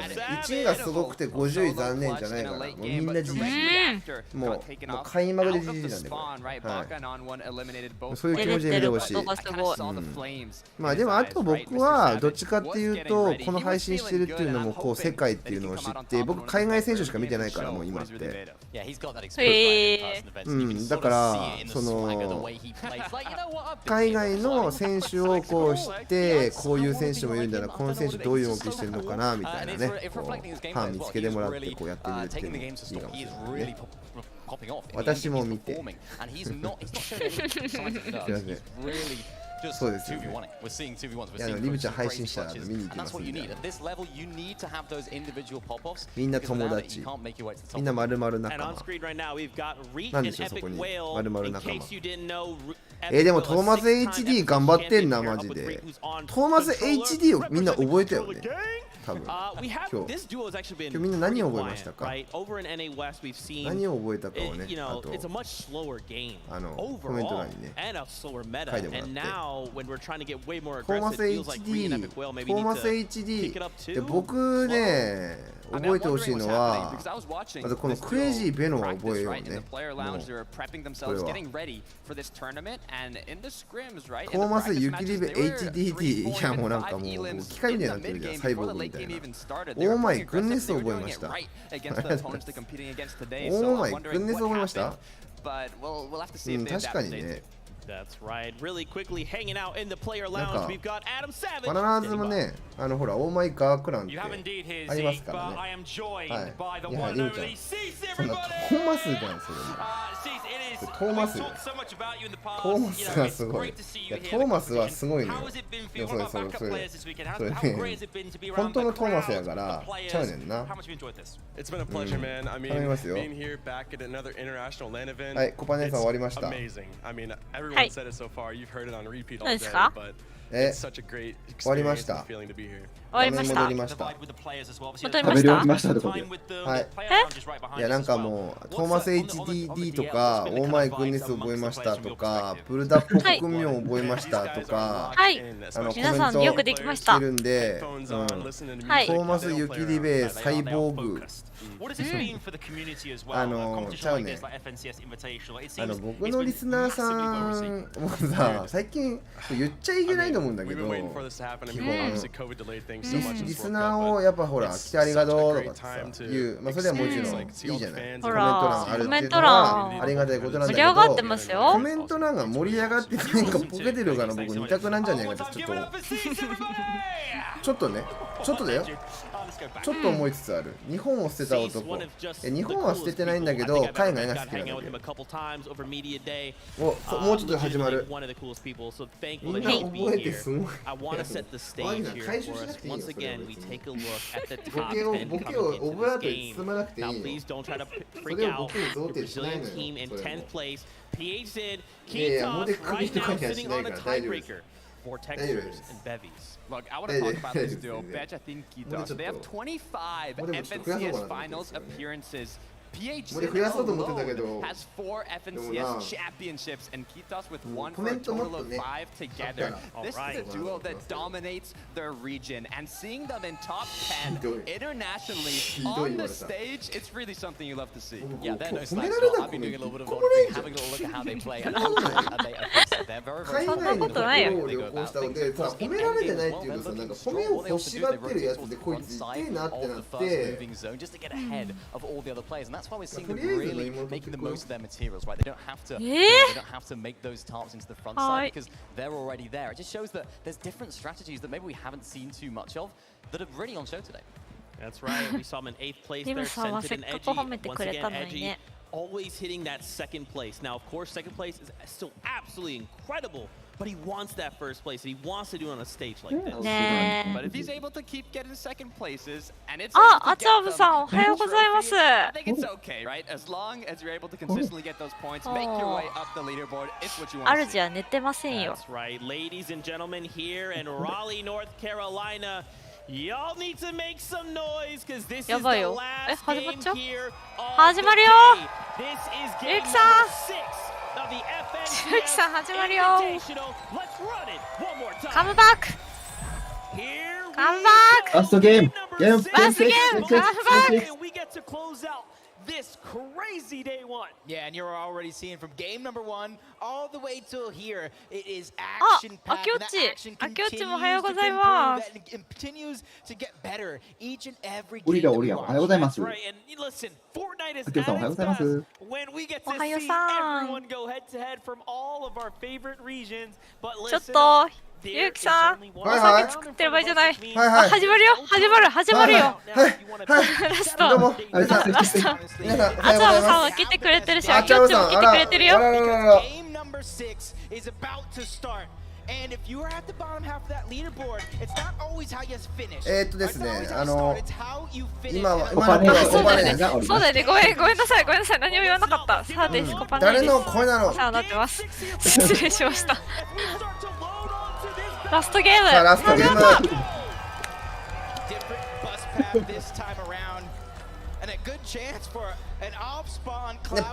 ね。1位がすごくて50位残念じゃないから。もうみんなじじい。もう開幕でじじいなんで。そういう気持ちで見てほしい。まあでもあと僕はどっちかっていうとこの配信してるっていうのもこう世界っていうのを知って僕海外選手しか見てないからもう今ってだからその海外の選手をこう知ってこういう選手もいるんだなこの選手どういう動きしてるのかなみたいなねこうファン見つけてもらってこうやってみるっていうのもいいかもしれないね私も見てすいませんそうですよね。いや、リブちゃん配信したら見に行きますんで。みんな友達。みんな丸々仲間。なんでしょう、そこに。丸々仲間。でもトーマス HD 頑張ってんな、マジで。トーマス HD をみんな覚えたよね。多分今日みんな何を覚えましたか何を覚えたかをねあとコメント欄にね書いてもらってトーマス HD で僕ね覚えてほしいのはまずこのクレイジーベノは覚えようねもうこれはトーマスユキリベ HDD いやもうなんかもう機械みたいになってるじゃんサイボーグみたいなオーマイグンネスを覚えましたオーマイグンネスを覚えました確かにねThat's right. Really quickly hanging out in the player lounge. We've got Adam Savage. バナナーズもね、ほら、オーマイガークランってありますからね。はい。いや、リムちゃん。そんなトーマスじゃん、それ。トーマスがすごい。いや、トーマスはすごいのよ。いや、それね、本当のトーマスやから、ちゃうねんな。It's been a pleasure, man. I mean, being here back at another international LAN event. はい、コパネさん終わりました。Amazing. I mean, everyone said it so far. You've heard it on repeat all day, but it's such a great experience and feeling to be here. 終わりました。戻りました。食べ終ましたとこで。はい。いやなんかもうトーマス HDD とかオーマイグンネス覚えましたとかブルダッポ国民を覚えましたとかはい皆さんよくできました。コメントしてるんで、はい。トーマスユキリベサイボーグちゃうね。僕のリスナーさんもさ最近言っちゃいけないと思うんだけど基本リスナーをやっぱほら来てありがとうとかってさ言うまあそれはもちろんいいじゃないコメント欄あるっていうのはありがたいことなんだけど盛り上がってますよコメント欄が盛り上がってなんかポケてるから僕二択なんじゃないかってちょっとねちょっとだよちょっと思いつつある日本を捨てた男日本は捨ててないんだけど海外が好きなんだけどもうちょっと始まるみんな覚えてすごい回収しなくていいよそれはボケをオブラートに包まなくていいよそれをボケに贈呈しないのよそれもいやいやモデックにとかにはしないから大丈夫です Vortexers and Bevies. Look, I want to talk about this duo, Beja Tinkitos. They have 25 FNCS Finals appearances. PH has 4 FNCS championships and Kitos with 1 for a total of 5 together. This is a duo that dominates their region, and seeing them in top 10 internationally on the stage, it's really something you love to see. Yeah, they're no slouch at all. I've been doing a little bit of auditing, having a little look at how they play, and they're very, very海外に旅行したので、さ、褒められてないっていうとさ、なんか褒めを欲しがってるやつでこいついてえなってなって。 That's why we're seeing them really making the most of their materials, right? They don't have to make those tarps into the front side because they're already there. It just shows that there's different strategies that maybe we haven't seen too much of that are really on show today. That's right. We saw him in 8th place there, scented and edgy. Once again, edgy, always hitting that 2nd place. Now, of course, 2nd place is still absolutely incredible. But he wants that 1st place, and he wants to do it on a stage like this. But if he's able to keep getting 2nd places, and it's able to get them, I think it's okay, right? As long as you're able to consistently get those points, make your way up the leaderboard, it's what you want to see. That's right. Ladies and gentlemen, here in Raleigh, North Carolina, y'all need to make some noise, because this is the last game here of the day. This is game number 6. Of the FNCS Invitational. Let's run it one more time. Come back. Here Come back. Last game. Last game. Come back. We get to close out this crazy day 1. Yeah, and you're already seeing from game number 1 all the way till here, it is action-packed. Akiochi. Akiochi mo ohayou gozaimasu. It continues to get better each and every game. That's right. And listen, Fortnite is at its best when we get to see everyone go head-to-head from all of our favorite regions. But listen, ゆうきさん、お酒作ってる場合じゃない。始まるよ、始まるよ。ラスト、ラスト。あちゃむさんは来てくれてるし、あきおちも来てくれてるよ。Game number 6 is about to start. And if you are at the bottom half of that leaderboard, it's not always how you finish. ですね、今はそうだよね、ごめんなさい、何も言わなかった。さあです、コパネです。誰の声なの？さあなってます。失礼しました。ラストゲーム。ラストゲーム。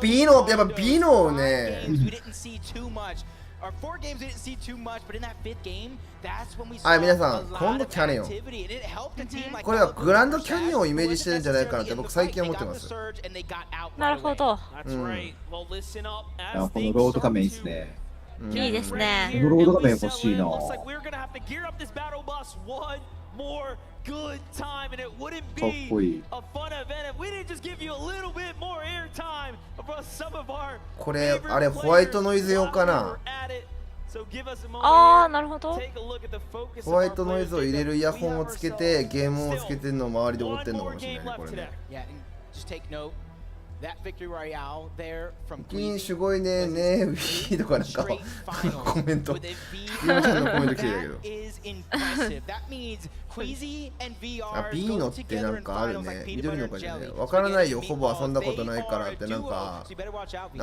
B のやっぱ B のね。はい、皆さん、今度キャニオン。これはグランドキャニオンをイメージしてるんじゃないかなって僕最近思ってます。なるほど。このロード画面いいですね。いいですね。このロード画面欲しいな。かっこいい。これ、あれ、ホワイトノイズ用かな。あー、なるほど。ホワイトノイズを入れるイヤホンをつけて、ゲームをつけてるのを周りで追ってるのかもしれないね、これね。金すごいね、ねウィーとかなんかコメント。コメント来てたけど。B のってなんかあるね。緑のかじゃね。わからないよ、ほぼ遊んだことないからってなんか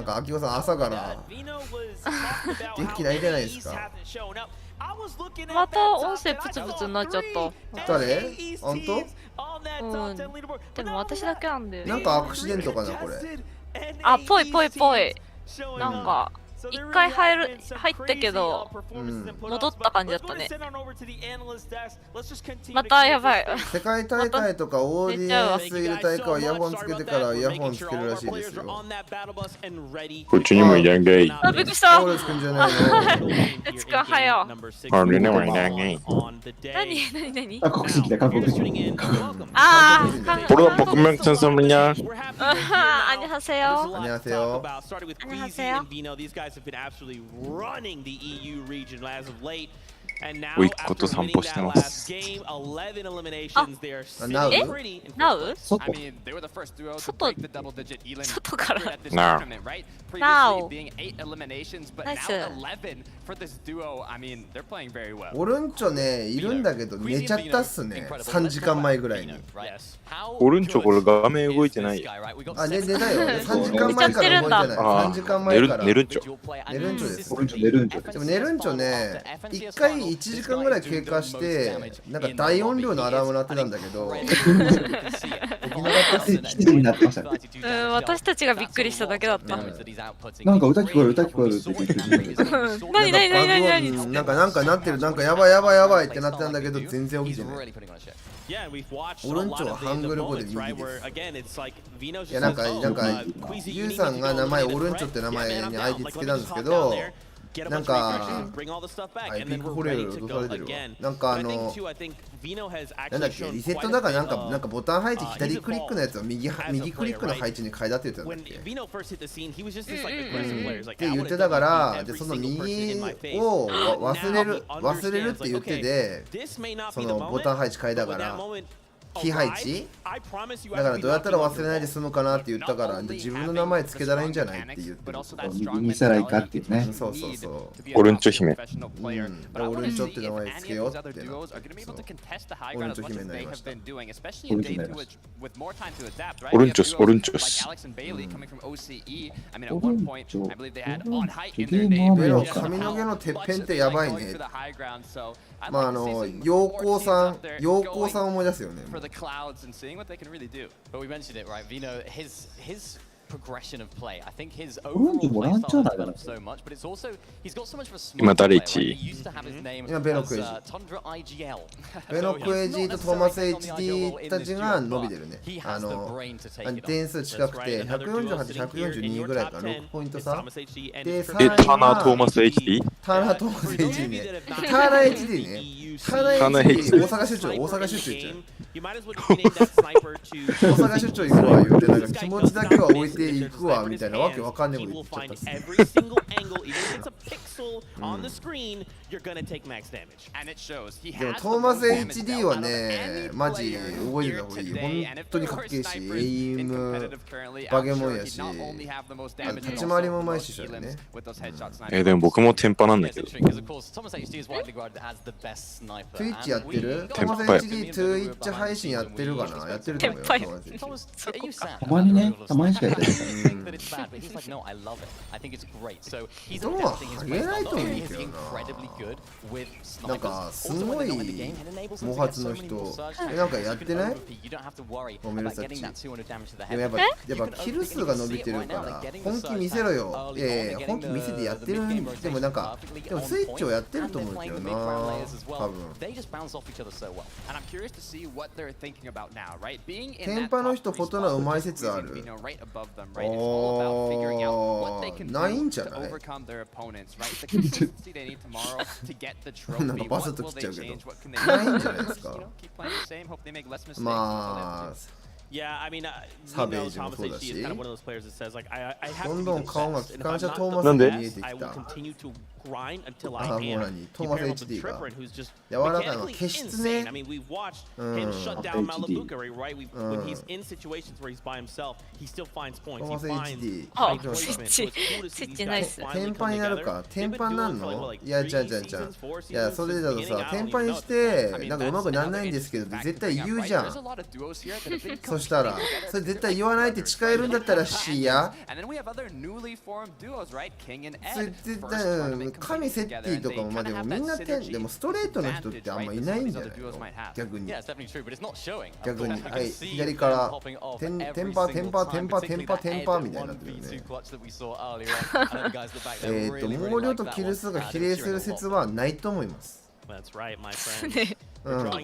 あきこさん朝から元気ないじゃないですか。また音声プツプツになっちゃった。誰？本当？うん。でも私だけなんで。なんかアクシデントかなこれ。あ、ぽい。なんか一回入ったけど、戻った感じだったね。またやばい。世界大会とかオーディエンスいる大会はイヤホンつけてからイヤホンつけるらしいですよ。こっちにもいらんがい。あ、びっくりした。オーレスくんじゃないの。レツくんはよ。俺にもいらんがい。何？韓国人来た、韓国人。ああ、これは僕もチャンスもにゃ。アニハセヨ。アニハセヨ。 have been absolutely running the EU region as of late. And now, after completing that last game, 11 eliminations, they are still pretty impressive. I mean, they were the first duo to break the double-digit elim at this now. tournament, right? Previously being 8 eliminations, but now 11 for this duo. I mean, they're playing very well. オルンチョね、いるんだけど寝ちゃったっすね。3時間前ぐらいに。オルンチョこれ画面動いてない。あ、寝たよ。3時間前から動いてない。3時間前から。寝るんちょ。寝るんちょです。オルンチョ寝るんちょ。でも寝るんちょね、1回1時間ぐらい経過して、なんか大音量のアラーム鳴ってたんだけど、私たちがびっくりしただけだった。なんか歌聞こえる歌聞こえるって言って何なんかなってる、なんかやばいやばいやばいってなってたんだけど全然起きてない。オルンチョはハングル語で右です。いやなんかユウさんが名前オルンチョって名前に相手つけたんですけど、なんかビッグホレール落とされてるわ。なんかなんだっけ、リセットだからなんかボタン配置左クリックのやつを右クリックの配置に変えたって言ってたんだっけって言ってたから、でその右を忘れるって言ってて、そのボタン配置変えたからキー配置だからどうやったら忘れないで済むかなって言ったから、自分の名前つけたらいいんじゃないって言ってる。見せらいかっていうね。そうそうそう。オルンチョ姫。オルンチョって名前つけようってなって。オルンチョ姫になりました。オルンチョス、オルンチョス。髪の毛のてっぺんってやばいね。まあ陽光さん思い出すよね。The clouds and seeing what they can really do. But we mentioned it, right? Vino, his progression of play. I think his overall play style has developed so much, but it's also he's got so much of a smart play. He used to have his name as Tundra IGL. ベノクエジとトーマス HD たちが伸びてるね。点数近くて148、142ぐらいか、6ポイント差。で、ターナートーマス HD？ ターナートーマス HD ね。ターナー HD ね。ターナー HD 大阪出張大阪出張行くわ言うて、なんか気持ちだけは置いていくわみたいなわけわかんねえこと言っちゃったっすね。でもトーマス HD はね、マジ覚えてた方がいい。本当にかっけえし、エイムバケモンやし、立ち回りもうまいし、ね。でも僕もテンパなんだけど。Twitch やってる？トーマス HD Twitch 配信やってるかな？やってると思うよ。たまにね、たまにしかやってない。ドンはハゲないと思うけどな。なんかすごい毛髪の人、なんかやってない？モメルサッチ。でもやっぱキル数が伸びてるから本気見せろよ。本気見せてやってる。でもなんかでもスイッチをやってると思うけどな。多分。テンパの人フォトナうまい説ある。ないんじゃない？なんかバスッと切っちゃうけどないんじゃないですか。まあサベージもそうだし、どんどん顔が機関車トーマスに見えてきた。トーマス HD が柔らかいの毛質ね。トーマス HD。あ、スイッチナイス。テンパになるか。テンパになるの？いや、じゃあ。いや、それだとさ、テンパにして、なんかうまくならないんですけどって絶対言うじゃん。そしたら、それ絶対言わないって誓えるんだったらしや。絶対、神セッティとかもまあでもみんなでもストレートの人ってあんまいないんじゃないの？逆に。はい、左からテンパみたいになってるよね。毛量とキル数が比例する説はないと思います。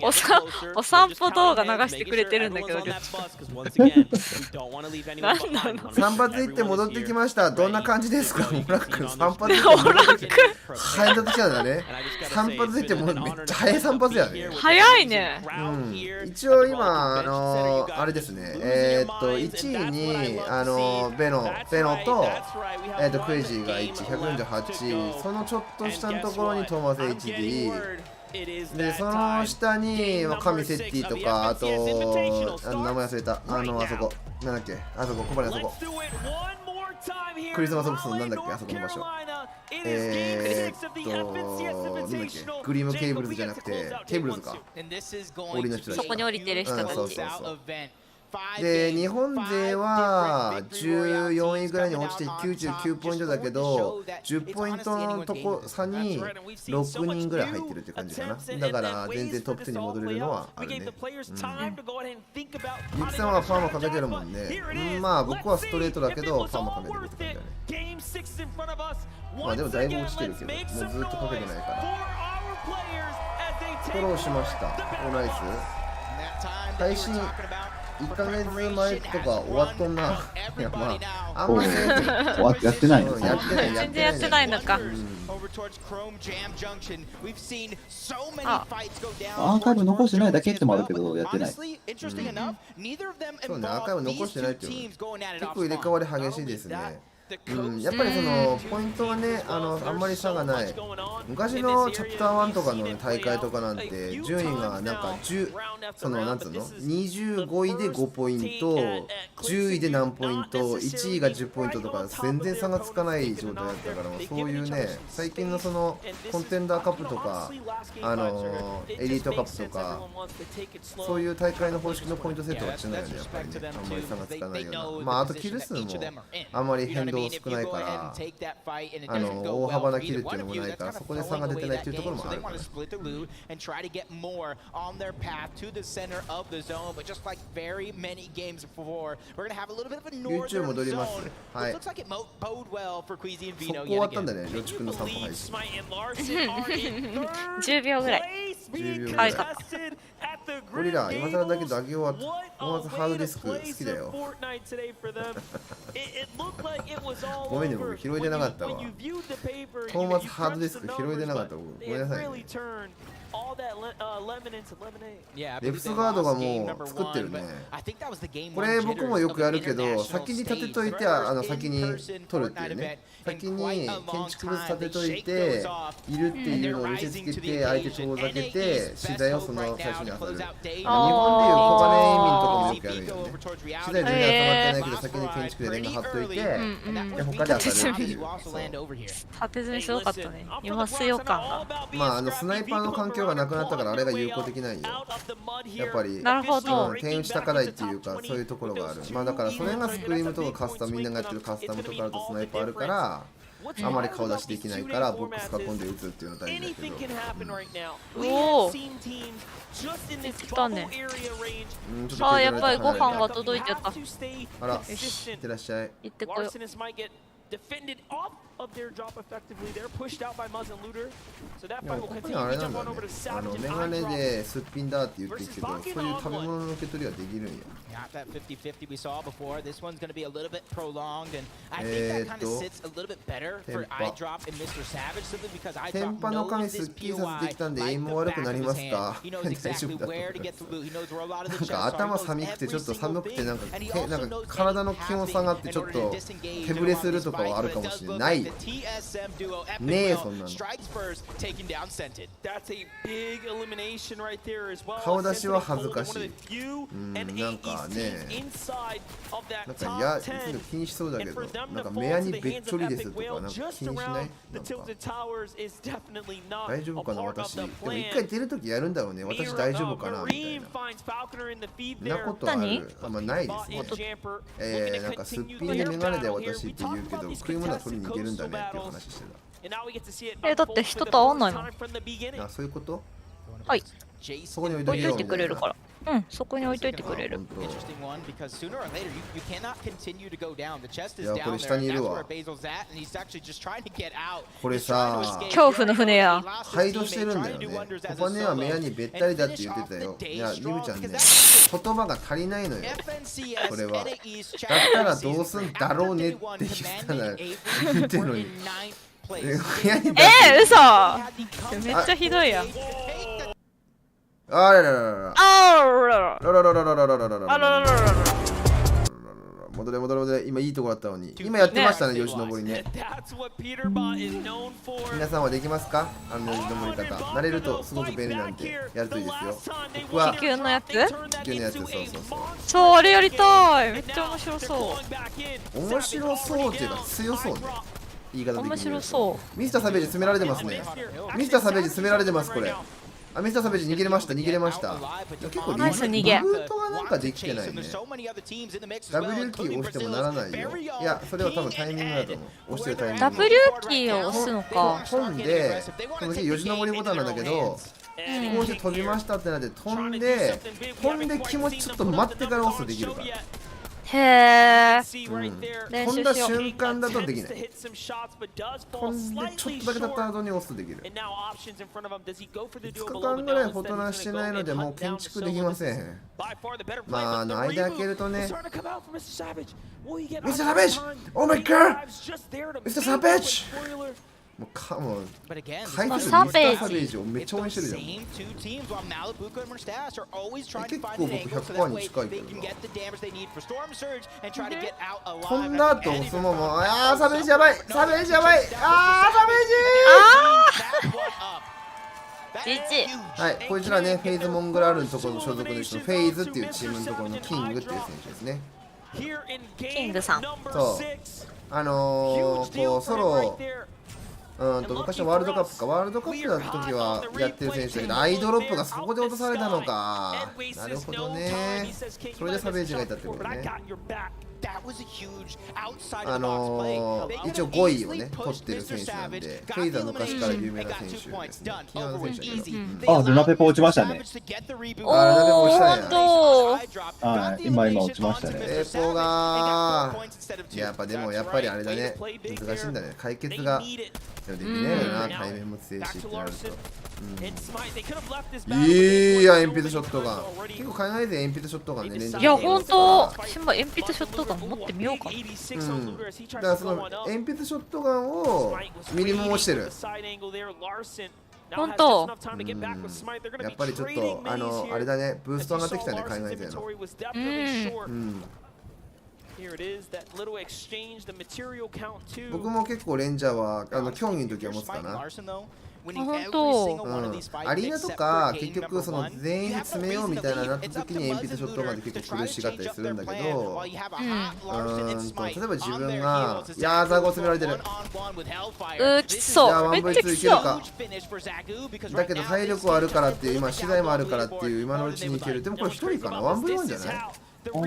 お散歩動画流してくれてるんだけど、散髪行って戻ってきました。どんな感じですか？モラック散髪行って早いときたんだね。散髪行ってもめっちゃ早い散髪やね。早いね。一応今あれですね。1位にベノとクレイジーが148、そのちょっと下のところにトーマス HD。でその下に神セッティとか、あと名前忘れた、あそこなんだっけ、あそこ小針のあそこクリスマスボックスのなんだっけ、あそこの場所なんだっけ、グリムケーブルズじゃなくてケーブルズか、降りの人たち、そこに降りてる人たち。で日本勢は14位ぐらいに落ちて99ポイントだけど、10ポイントのとこ差に6人ぐらい入ってるって感じかな。だから全然トップ10に戻れるのはあるね。ゆきさんはファーマかけてるもんね。まあ僕はストレートだけどファーマかけてるって感じだね。まあでもだいぶ落ちてるけど、もうずっとかけてないから。フォローしました。オーナイス。配信1ヶ月前とか終わっとんな。いやまあ、あんまりやってないの。全然やってないのか。アーカイブ残してないだけってもあるけど、やってない。そうね、アーカイブ残してないっていう。結構入れ替わり激しいですね。やっぱりそのポイントはね、あんまり差がない。昔のチャプター1とかの、ね、大会とかなんて順位がなんかそのなんつうの25位で5ポイント、10位で何ポイント、1位が10ポイントとか全然差がつかない状態だったから、そういうね、最近のそのコンテンダーカップとかエリートカップとかそういう大会の方式のポイントセットが違うよね、やっぱりね。あんまり差がつかないような。まああとキル数もあんまり変動少ないから、大幅なキルっていうのもないから、そこで差が出てないっていうところもあるから。YouTube 戻ります。はい。そこ終わったんだね、りょうちくんの散歩配信。10秒ぐらい。10秒ぐらい。ゴリラ、今更だけど、あげようは思わずハードディスク好きだよ。ごめんね、僕拾えてなかったわ。トーマスハードディスク拾えてなかった。ごめんなさいね。レフスガードがもう作ってるね。これ僕もよくやるけど、先に立てといて先に取るっていうね。先に建築物立てといているっていうのを見せつけて、相手遠ざけて資材をその最初に当たる。日本でいう小金移民とかもよくやるよね。資材全然集まってないけど、先に建築でレンガ張っといて、で他で当たるっていう。立てずにすごかったね。今強感が。まあスナイパーの環境がなくなったから、あれが有効的なんよ。やっぱりなるほど、点打ち高台っていうか、そういうところがある。まあだからそれがスクリームとかカスタム、みんながやってるカスタムとかあるとスナイパーあるから、あまり顔出しできないからボックス囲んで打つっていうのは大事だけど。おお、来たね。ああ、やっぱりご飯が届いてた。あら、いってらっしゃい。行ってこよう。あれなんだね。メガネですっぴんだって言ってるけど、そういう食べ物の受け取りはできるんや。天パの髪すっきりさせてきたんでエイム悪くなりますか？大丈夫だと思います。なんか頭寒くてちょっと寒くてなんか体の気温下がってちょっと手ぶれするとかはあるかもしれない。ねえ、そんなの。顔出しは恥ずかしい。なんかね、なんか気にしそうだけど、なんか目やにべっちょりですとか、なんか気にしない？なんか大丈夫かな、私。でも一回出るときやるんだろうね、私大丈夫かなみたいな。なことある？あんまないですね。なんかすっぴんでメガネで私って言うけど、食い物は取りに行けるんだねっていう話してた。だって人と会わないの？あ、そういうこと？はい。そこに置いといてくれるから。うん、そこに置いといてくれる。いや、これ下にいるわ。これさ、恐怖の船や。ハイドしてるんだよね。コパネは目やにべったりだって言ってたよ。いや、リムちゃんね、言葉が足りないのよ。これは。だったらどうすんだろうねって言ったら、言ってるのに。嘘。めっちゃひどいやん。あらららら戻れ戻れ戻れ。今いいとこだったのに。今やってましたね、吉登りね。皆さんはできますか？吉登り方。慣れるとすごく便利なんでやるといいですよ。僕は気球のやつ？気球のやつ、そうそうそう。そう、あれやりたい。めっちゃ面白そう。面白そうっていうか強そうね。言い方的に。面白そう。ミスターサベージ詰められてますね。ミスターサベージ詰められてます、これ。あ、ミスターサベージ逃げれました、逃げれました。結構リブートがなんかできてないね。W キー押してもならないよ。いや、それは多分タイミングだと思う。押してるタイミング。W キーを押すのか。飛んで、このよじ登りボタンなんだけど、こうして飛びましたってなって飛んで気持ちちょっと待ってから押すとできるから。へえ。飛んだ瞬間だとできない。飛んでちょっとだけ経った後に押すとできる。5日間ぐらいフォトナしてないのでもう建築できません。まあ間開けるとね。ミスターサベージ !Oh my god! ミスターサベージもう解説サベージをめっちゃ応援してるじゃん。結構僕100%に近いけどな。飛んだ後押すまま、あーサベージやばい、サベージやばい、あーサベージはい、こいつらね、フェイズモングラールのところの所属の人、フェイズっていうチームのところのキングっていう選手ですね。キングさん。そう。こうソロ昔のワールドカップか、ワールドカップだった時はやってる選手だけど、アイドロップがそこで落とされたのか。なるほどね。それでサベージがいたってことね。一応5位をね、取ってる選手なんで、フェイザー昔から有名な選手ですね。キーワード選手だけど。あ、ルナペポ落ちましたね。おー、はい、今落ちましたね。ペポがやっぱでもやっぱりあれだね、難しいんだね。解決ができねえよな、対面も強いしってなると。いや、鉛筆ショットガン。結構海外で鉛筆ショットガンね、いや、ほんと、私も鉛筆ショットガン持ってみようかな。だからその鉛筆ショットガンをミニモ押してる。ほんと。やっぱりちょっとあれだね、ブースト上がってきたね、海外勢の。僕も結構レンジャーは競技の時は持つかな。本当。アリーナとか結局その全員詰めようみたいななった時に鉛筆ショットガンで結構苦しがったりするんだけど、例えば自分がいやーザーゴ詰められてる。きつそう。ワン V2 いけるか。だけど体力はあるからっていう今資材もあるからっていう今のうちにいける。でもこれ一人かな、ワン V1 じゃない？ワ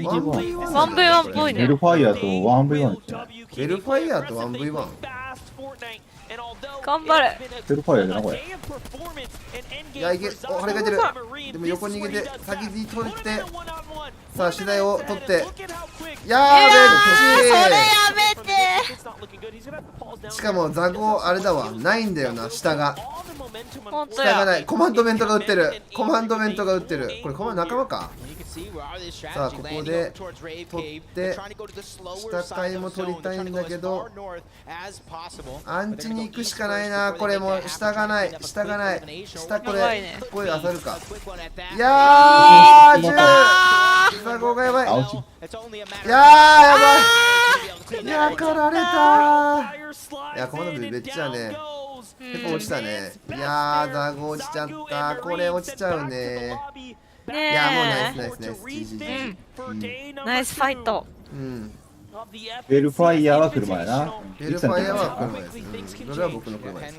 ン V1 っぽいね。ベルファイヤーと 1V1 じゃない？ベルファイヤーと 1V1。頑張れ。ベルファイヤーじゃなこれ。いやいけ、お跳ね返ってる。でも横に逃げて先に取って、さあ資材を取って、やーべっちそれやめて。しかもザゴあれだわ、ないんだよな、下が。本当下がない。コマンドメントが打ってる。コマンドメントが打ってる。これ仲間か。さあここで取って下階も取りたいんだけどアンチに行くしかないな。これも下がない、下がない、下これここで当たるか。いやー10ザゴがやばい。いやーやばい、やかられたー。いやコマンドめっちゃね結構落ちたね。いやーザゴ落ちちゃった。これ落ちちゃうね。いやもうナイスナイスナイス GG。 ナイスファイト。ベルファイヤーは車やな。ベルファイヤーは車です。それは僕の車です。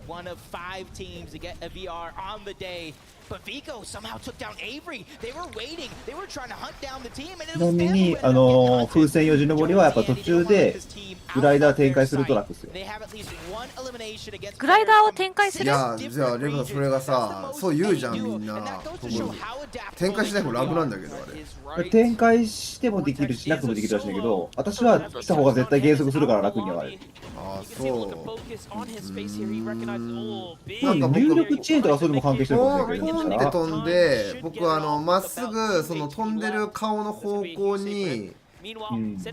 One of 5 teams to get a VR on the day. But Vico somehow took down Avery. They were waiting. They were trying to hunt down the team. ちなみに風船よじ登りはやっぱ途中でグライダー展開すると楽ですよ。グライダーを展開する？いやじゃあレブナそれがさ、そう言うじゃんみんな。展開しない方が楽なんだけどあれ。展開してもできるしなくてもできるらしいんだけど、私はした方が絶対減速するから楽にはなる。ああそう。なんか入力遅延とかそういうのも関係してるかもしれないけど。ポンって飛んで、僕まっすぐその飛んでる顔の方向に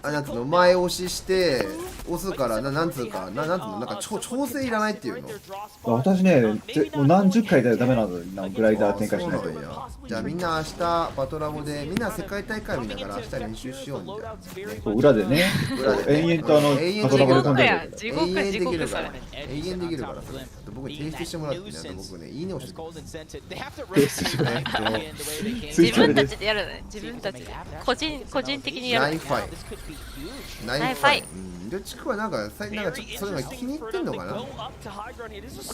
なんつうの前押しして押すからなんつうかなんつうのなんか調整いらないっていうの。私ねもう何十回でダメなのにグライダー展開しないと。じゃあみんな明日バトラボでみんな世界大会見ながら明日練習しようみたいな。裏でね延々とバトラボで飛んでる。永遠できるから永遠できるからそれ。僕に提出してもらってね、僕ねいいね押して自分たちでやるのね。自分たちで個人的にやる。ファイ。ナイファイ。りょうちくんはなんかそれが気に入ってんのかな。お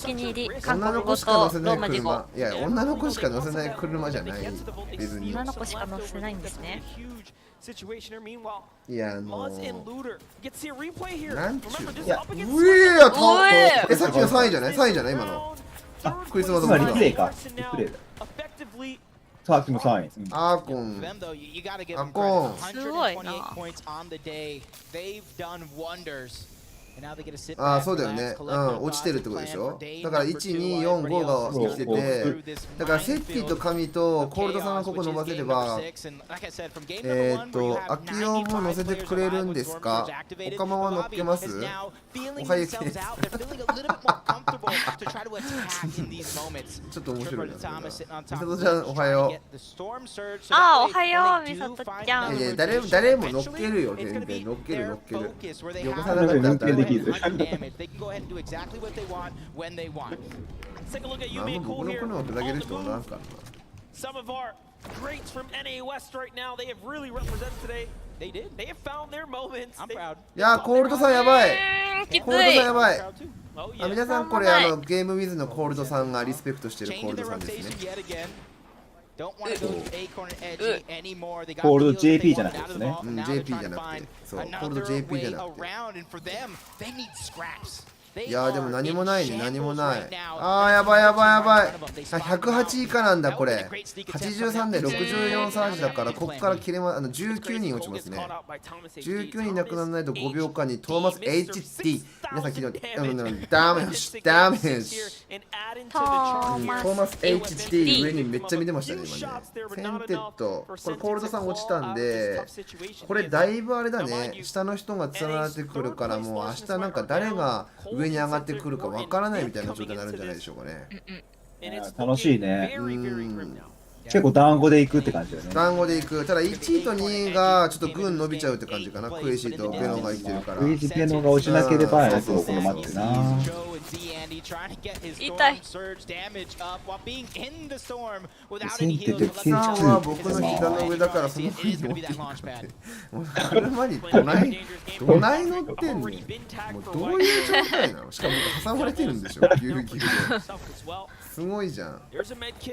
気に入り、韓女の子国語としか乗せなローマ字語。い車。いや、女の子しか乗せない車じゃない。別に。女の子しか乗せないんですね。いや、なんちゅう。いや、うえやと。さっきの3位じゃない ?3 位じゃない今の。クリスマス今リプレイか。リプレイだ。さっきも3位。アーコン。アコン。すごいな。ああ、そうだよね。うん、落ちてるってことでしょ。だから1、2、4、5が生きてて、だからセッティと神とコールドさんがここ伸ばせれば、アキオも乗せてくれるんですか？オカマは乗っけます？おはゆきです。ちょっと面白いな。みさとちゃん、おはよう。あ、おはよう、みさとちゃん。いや、誰も乗っけるよ、全然。乗っける。横さなかったら。僕の車をふざける人もなんかいや、コールドさんやばい。コールドさんやばい。皆さんこれゲームウィズのコールドさんがリスペクトしてるコールドさんですね。コールド JP じゃなくてですね。JP じゃなくて。そう、コールド JP じゃなくて。いやーでも何もないね、何もない。あーやばい。108以下なんだこれ。83で64サージだから、ここから切れま、19人落ちますね。19人亡くならないと5秒間にトーマス HT。皆さん聞いてダメージ。トーマス HT 上にめっちゃ見てましたね、今ね。センテッド。これコールドさん落ちたんで、これだいぶあれだね。下の人がつながってくるから、もう明日なんか誰が上に上がってくるかわからないみたいな状態になるんじゃないでしょうかね。楽しいね。結構団子で行くって感じだよね。団子で行く。ただ1位と2位がちょっと群伸びちゃうって感じかな。クエイシーとペノが生きてるから。クエイシーペノが落ちなければやつをこの待ってな。痛い。さんは僕の膝の上だからその上に置いていくからね。もう車にどない乗ってんの？もうどういう状態なの？しかも挟まれてるんでしょ？ギュルギュルで。すごいじゃん。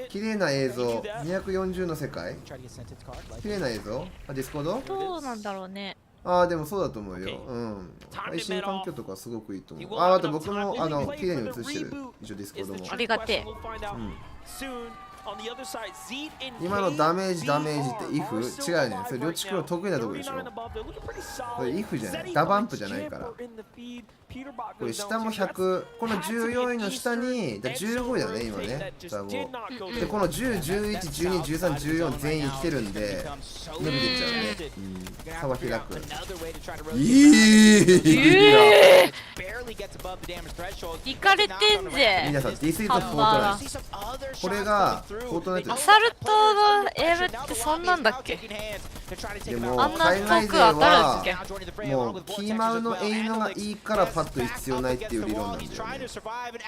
綺麗な映像。240の世界。綺麗な映像。ディスコード？どうなんだろうね。ああ、でもそうだと思うよ。うん。配信環境とかすごくいいと思う。あと僕も綺麗に映してる。一応ディスコードも。ありがてえ。今のダメージって if？ 違うね。それ両チクの得意なところでしょ。これ if じゃない。ダバンプじゃないから。これ下も100。この14位の下に、15位だね、今ね。で、この10、11、12、13、14全員来てるんで、伸びてっちゃうね。差は開く。いかれてんぜ。皆さん、This is Fortnite。これが、Fortnite。アサルトのエームってそんなんだっけ？でも、あんな遠く当たるっけ？もう、キーマウのエイムがいいからパッド必要ないっていう理論なんだよね。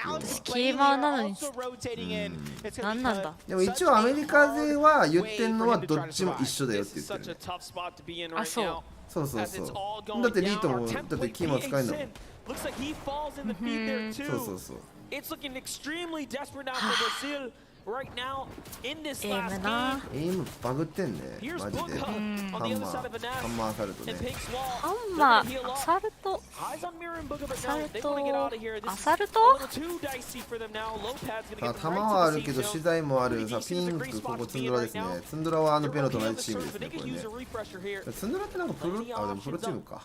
私、キーマウなのに。なんなんだ？でも一応アメリカ勢は言ってんのはどっちも一緒だよって言ってるね。あ、そう。そう。だってリートも、だってキーマウ使えんだもん。そう。エイムバグってんね、マジで。ハンマーアサルトね。ハンマー、アサルトさあ、弾はあるけど資材もある。さあ、ピンク、ここツンドラですね。ツンドラはペノと同じチームですね、これね。ツンドラってなんかでもプロチームか。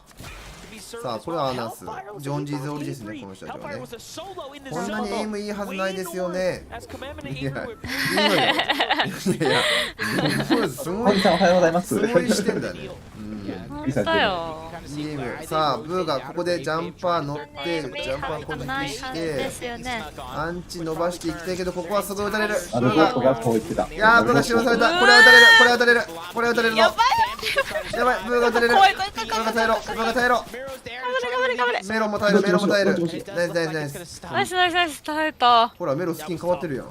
さあ、これはアナス。ジョン・ジーズオリですね、この人たちはね。こんなにエイムいいはずないですよね。いや、すごい。おはようございます。すごいしてんだね。さあ、ブーがここでジャンパー乗って、ジャンパー攻撃して、アンチ伸ばしていきたいけど、ここはすごい打たれる。いやー、ブーが使用された。これは打たれるぞ。やばい、ブーが打たれる。ブーが耐えろ。メロンも耐える。ナイス。耐えた。ほら、メロンスキン変わってるやん。あ、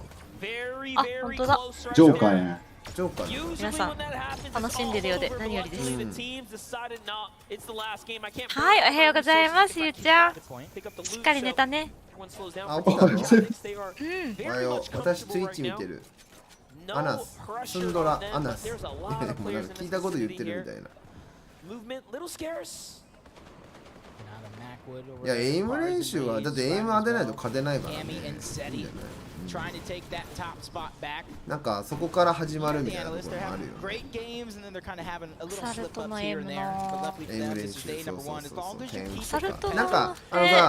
本当だ。ジョーカーやん。ジョーカー皆さん楽しんでるようで何よりです。はい、おはようございます。ゆうちゃんしっかり寝たね。あ、起きたの？おはよう。私ツイッチ見てる。アナス、スンドラ、アナス。聞いたこと言ってるみたいな。いや、エイム練習はだってエイム当てないと勝てないからね。いいんじゃない？なんかそこから始まるみたいなところもあるよね。サルトのエイムのエイム練習、そうそうそう。サルトなんか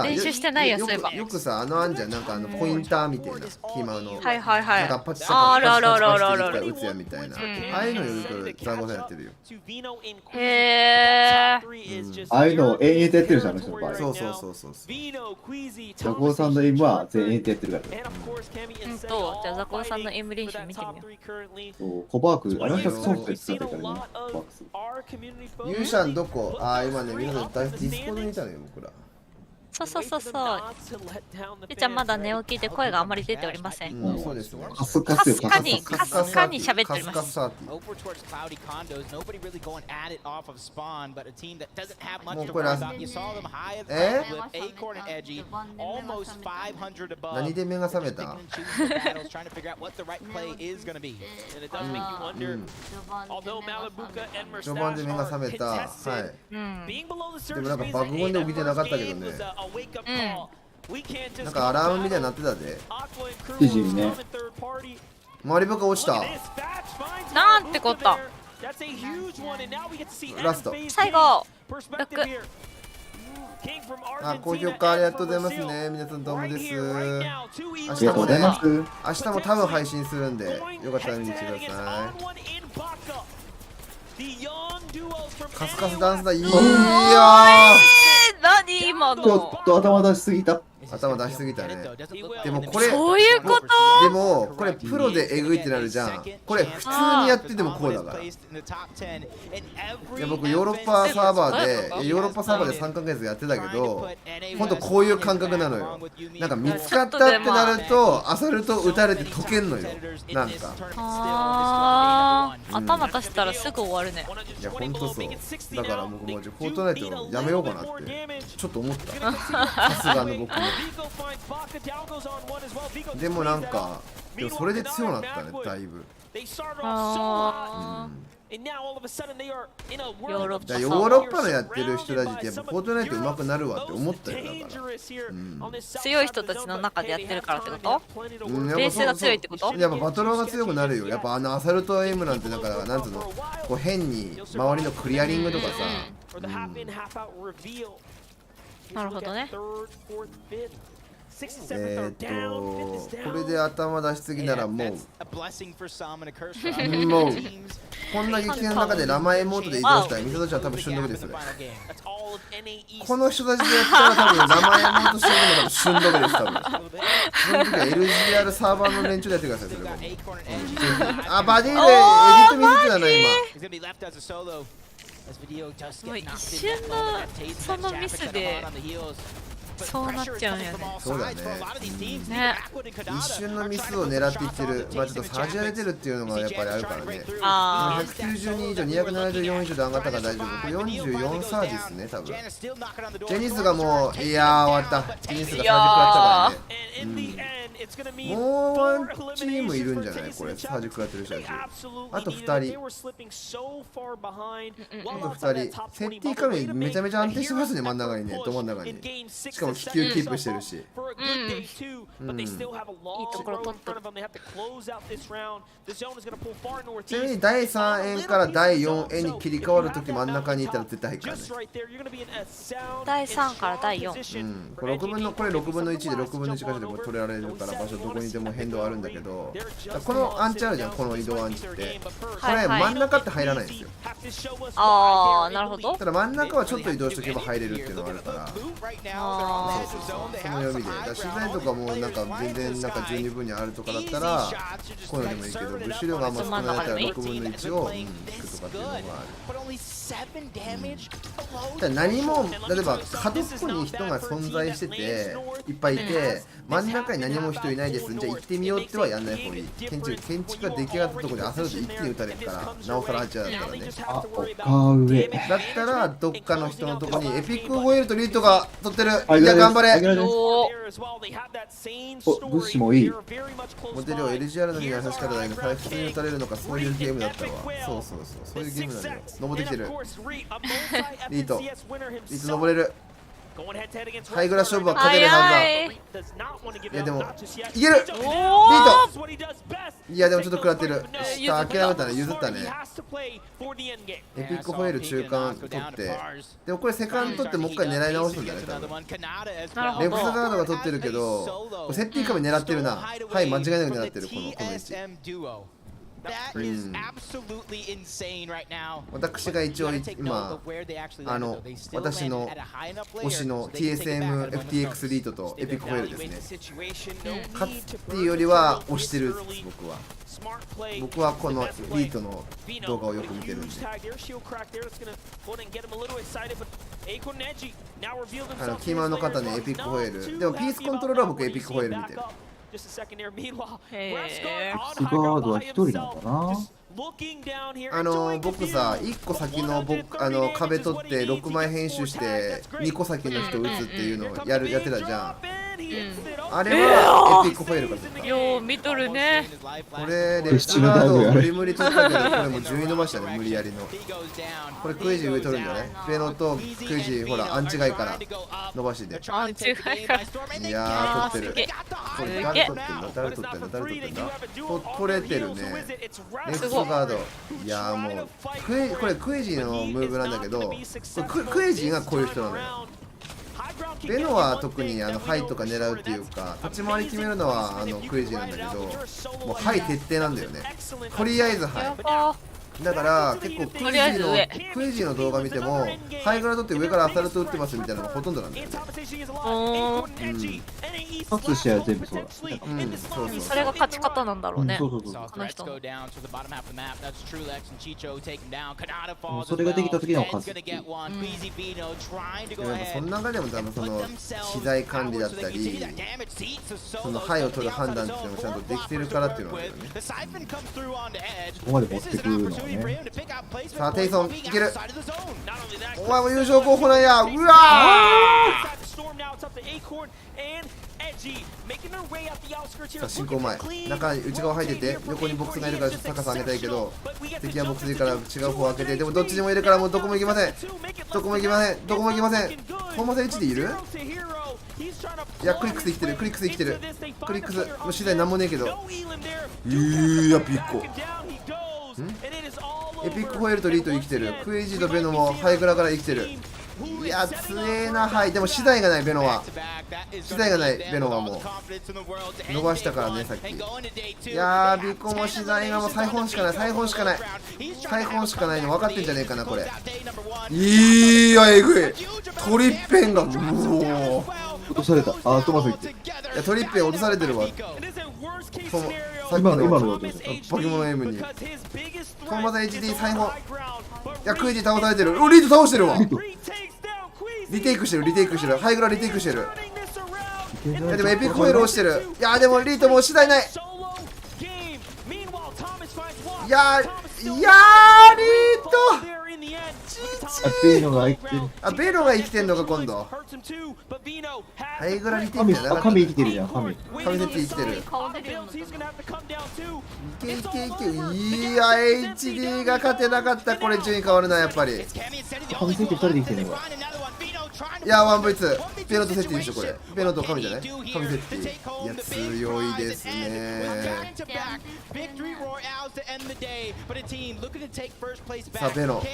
練習してないよ、そういえば。よくさ、あんじゃん、なんかポインターみたいな、キーマウの。はいはいはい。なんかパチパチあるあるあるあるある。打つやみたいな。ああいうのよくザンゴさんやってるよ。へえ。ああいうのを延々とやってるじゃん、あの人の場合。そうそうそうそう。ザコウさんのエイムは全員とやってるから。じゃあザコウさんのエイム練習見てみよう。そう、コバーク、あの人そうって言ってたからね。コバークス。ユーシャンどこ？ああ、今ね、皆さんディスコードにいたのよ、僕ら。そうそうそうそう。ゆうちゃんまだ寝起きで声があまり出ておりません。そうですね。かすかに喋っております。もうこれ何で目が覚めた？序盤で目が覚めた。はい。でもなんか爆音で起きてなかったけどね。なんかアラームみたいになってたで。記事にね。周りばっか落ちた。なんてこった。ラスト。最後。6。あ、高評価ありがとうございますね。皆さんどうもです。ありがとうございます。明日も多分配信するんで、よかったら見に来てください。カスカスダンスだ。いやー。何今の？ちょっと頭出しすぎた。頭出しすぎたね。でもこれ、そういうこと？でもこれプロでエグいってなるじゃん。これ普通にやっててもこうだから。いや僕ヨーロッパサーバーで3ヶ月やってたけど、ほんとこういう感覚なのよ。なんか見つかったってなるとアサルト撃たれて溶けんのよ。なんか。頭出したらすぐ終わるね。いやほんとそう。だから僕もフォートナイトやめようかなってちょっと思った。さすがの僕も。でもなんかでもそれで強くなったね、だいぶ。ヨーロッパのやってる人たちってやっぱフォートナイト上手くなるわって思ったよ。だから、強い人たちの中でやってるからってこと？ベースが強いってこと？やっぱバトラーが強くなるよ。やっぱアサルトエイムなんてなんかなんつうの、こう変に周りのクリアリングとかさ。なるほどね。これで頭出しすぎならもうこんな激戦の中でラマエモードで移動したらミサトちゃん多分瞬読ですよね。この人たちでやったら多分ラマエモードしてるのが瞬読です。多分その時は LGR サーバーの連中でやってください。それはあ、バディールエディット見せてたの今。もう一瞬のそのミスでそうなっちゃうんよね。そうだね。一瞬のミスを狙っていってる。まあちょっとサージが出てるっていうのがやっぱりあるからね。192以上、274以上で上がったから大丈夫。これ44サージですね、多分。ジェニスがもう、いやー終わった。ジェニスがサージ食らったからね。もうワンチームいるんじゃないこれ、サージ食らってる人たち。あと2人。あと2人。セッティカメめちゃめちゃ安定してますね、真ん中にね、ど真ん中に。しかも気球キープしてるし。いいところ取ってる。ちなみに第3円から第4円に切り替わるとき真ん中にいたら絶対入るからね。第3から第4。これ6分の1で6分の1箇所でこれ取れられるから場所どこにでも変動あるんだけど、このアンチあるじゃん、この移動アンチって。これ真ん中って入らないんですよ。ああ、なるほど。ただ真ん中はちょっと移動しとけば入れるっていうのがあるから。その読みで、だから取材とかもなんか全然なんか十二分にあるとかだったらこういうのでもいいけど、物資量があんま少ないやったら6分の1を引くとかっていうのがある。だ何も例えば角っこに人が存在してていっぱいいて、真ん中に何も人いないです、じゃあ行ってみようってはやんない方がいい。建築が出来上がったところで焦ると一気に撃たれるから、なおさら8話だったらね。上だったらどっかの人のとこにエピックホイールとリートが取ってる。いや頑張れ。お、物資もいい。モテるを LGR のに優しかっただけど普通に打たれるのか、そういうゲームだったわ。そういうゲームなんだよ。登ってきてるリート登れる。ハイグラ勝負は勝てるはずだ。いやでもいけるリート。いやでもちょっと食らってる。下諦めたね、譲ったね。エピックホイール中間取って、でもこれセカンド取ってもう一回狙い直すんだね多分。レフトガードが取ってるけどこれセッティング壁狙ってるな。はい、間違いなく狙ってるこの位置。私が一応今私の推しの TSM FTX リートとエピックホイールですね。勝つっていうよりは推してる。僕はこのリートの動画をよく見てるんで、キーマンの方ねエピックホイールでもピースコントロールは僕エピックホイール見てる。スガードは1人なんだな。僕さ1個先の壁取って6枚編集して2個先の人打つっていうのをやってたじゃん。あれはエピックホイールかとか。よう見とるね。これレフトガード無理無理取ったけど、これも順位伸ばしたね無理やりの。これクイジ上取るんだね。ベノとクイジほらアンチ外から伸ばしてて。アンチ外から。いや取ってる。これ誰取ってんだ誰取ってんだ誰取ってんだ。取れてるね。レフトガード。いやもうこれクイジのムーブなんだけど、クイジがこういう人なのよ。ベノは特にハイとか狙うっていうか立ち回り決めるのはクイジなんだけど、もうハイ徹底なんだよね。とりあえずハイだから結構クイジの動画見てもハイグラ取って上からアサルト打ってますみたいなのがほとんどなんだよね。各試合全部そうだ。それが勝ち方なんだろうね。この人それができた時の数。その中でも多分その機材管理だったりそのハイを取る判断っていうのもちゃんとできてるからっていうのがあるよね。ここまで持ってくるのはね。さあテイソンいける。お前も優勝候補なんや。うわーさあ進行前中内側入ってて横にボックスがいるから高さ上げたいけど敵はボックスいるから違う方開けて、でもどっちにもいるからもうどこも行きません。どこも行きません。どこも行きません。本間さん1でいる。いやクリックス生きてる。クリックス生きてる。クリックスもう次第なんもねえけど、やピッコエピックホイールとリート生きてる。クイジとベノもハイグラから生きてる。いや強えな。はいでも資材がないベノは。資材がないベノはもう伸ばしたからねさっき。いやビコも資材がもうサイフォンしかない。サイフォンしかない。サイフォンしかないの分かってんじゃねえかなこれ。いやえぐい。トリッペンがもう落とされた。あトマスいって。いやトリッペン落とされてるわ。今のポケモン M にトマス HD サイフォン。いやクイジ倒されてる。リート倒してるわ。リテイクしてる。リテイクしてる。ハイグラリテイクしてる。いやでもエピックホイール落ちてる。いやでもリートもう次第ない。いやリートベノが生きてる。ベノが生きてんのか今度。ハイグラリテイクじゃなかった。神生きてるじゃん。神設定生きてる。いけいや HD が勝てなかった。これ順位変わるなやっぱり。神設定2人で生きてるのか。いやワンブイツベノとセッティでしょこれ。ベノと神じゃない。神セッティ。いや強いですね。さあベノ。いや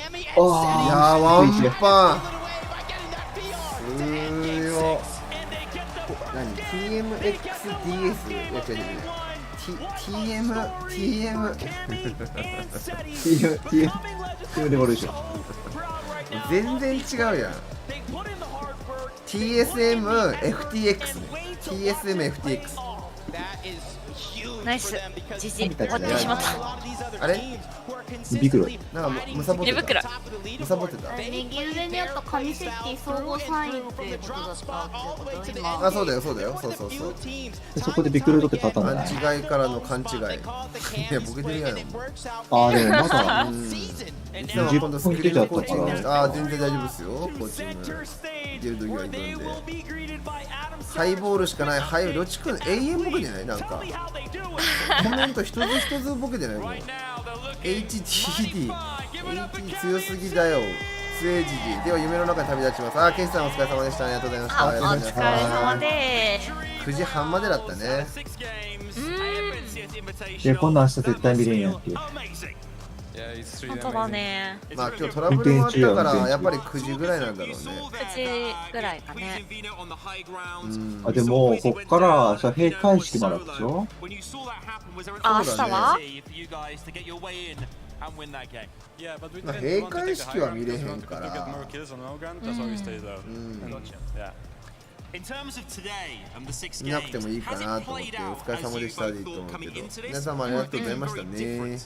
ワンパン強。何 TMXDS やっちゃうね。TM レボリューション。全然違うやん。TSM FTX ね。TSM FTX。ナイス。じじ終わってしまった。あれビクロなんかむさぼってた。むさぼってた。右上にあった紙セッティ総合3位っていうことだったってこと今。あ、そうだよそうだよ。そうそうそう。そこでビクロイドって買ったんだね。勘違いからの勘違い。いやボケてるやん。ああでもまだ20分出ちゃったから。あ全然大丈夫ですよ。こっちも。いける時は行くんで。ハイボールしかない。ハイロチ君永遠ボケてないなんか。コメント一つ一つボケてないもん。HTD 強すぎだよ。スエジジでは夢の中に旅立ちます。あ、ケンシさんお疲れ様でした。ありがとうございました。お疲れ様で9時半までだったね。今度明日絶対見れんやんけ。本当だね。まあ今日トラブルもあったからやっぱり9時ぐらいなんだろうね。9時ぐらいかね。あでもこっからさ閉会式もあるでしょ。あ、明日は？閉会式は見れへんから。見なくてもいいかなと思ってお疲れ様でしたでいいと思うけど、皆様ありがとうございましたね。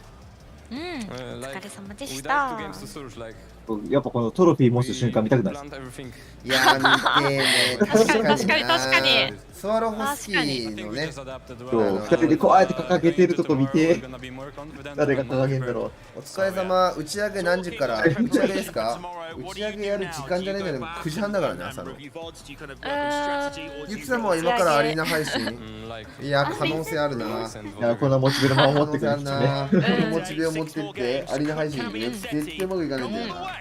お疲れ様でした。やっぱこのトロフィー持つ瞬間見たくなる。いやー見てね。確かに。スワロフスキーのね。2人でこうあえて掲げてるとこ見て。誰が掲げんだろう。お疲れ様。打ち上げ何時から？打ち上げですか？打ち上げやる時間じゃないんだけど9時半だからね朝の。ゆきさんも今からアリーナ配信？いや可能性あるな。いやこのモチベのまま持ってくるな。このモチベを持ってってアリーナ配信で絶対うまくいかないんだよな。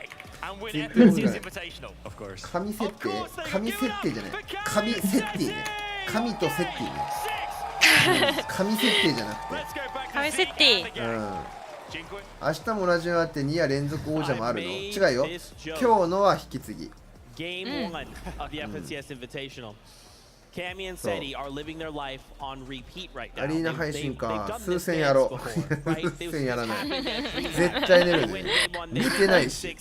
神設定？神設定じゃない。神設定ね。神と設定ね。神設定じゃなくて。神設定。明日も同じのあって2夜連続王者もあるの？違うよ。今日のは引き継ぎ。アリーナ配信か。数戦やろう。数戦やらない。絶対寝るね。見てないし。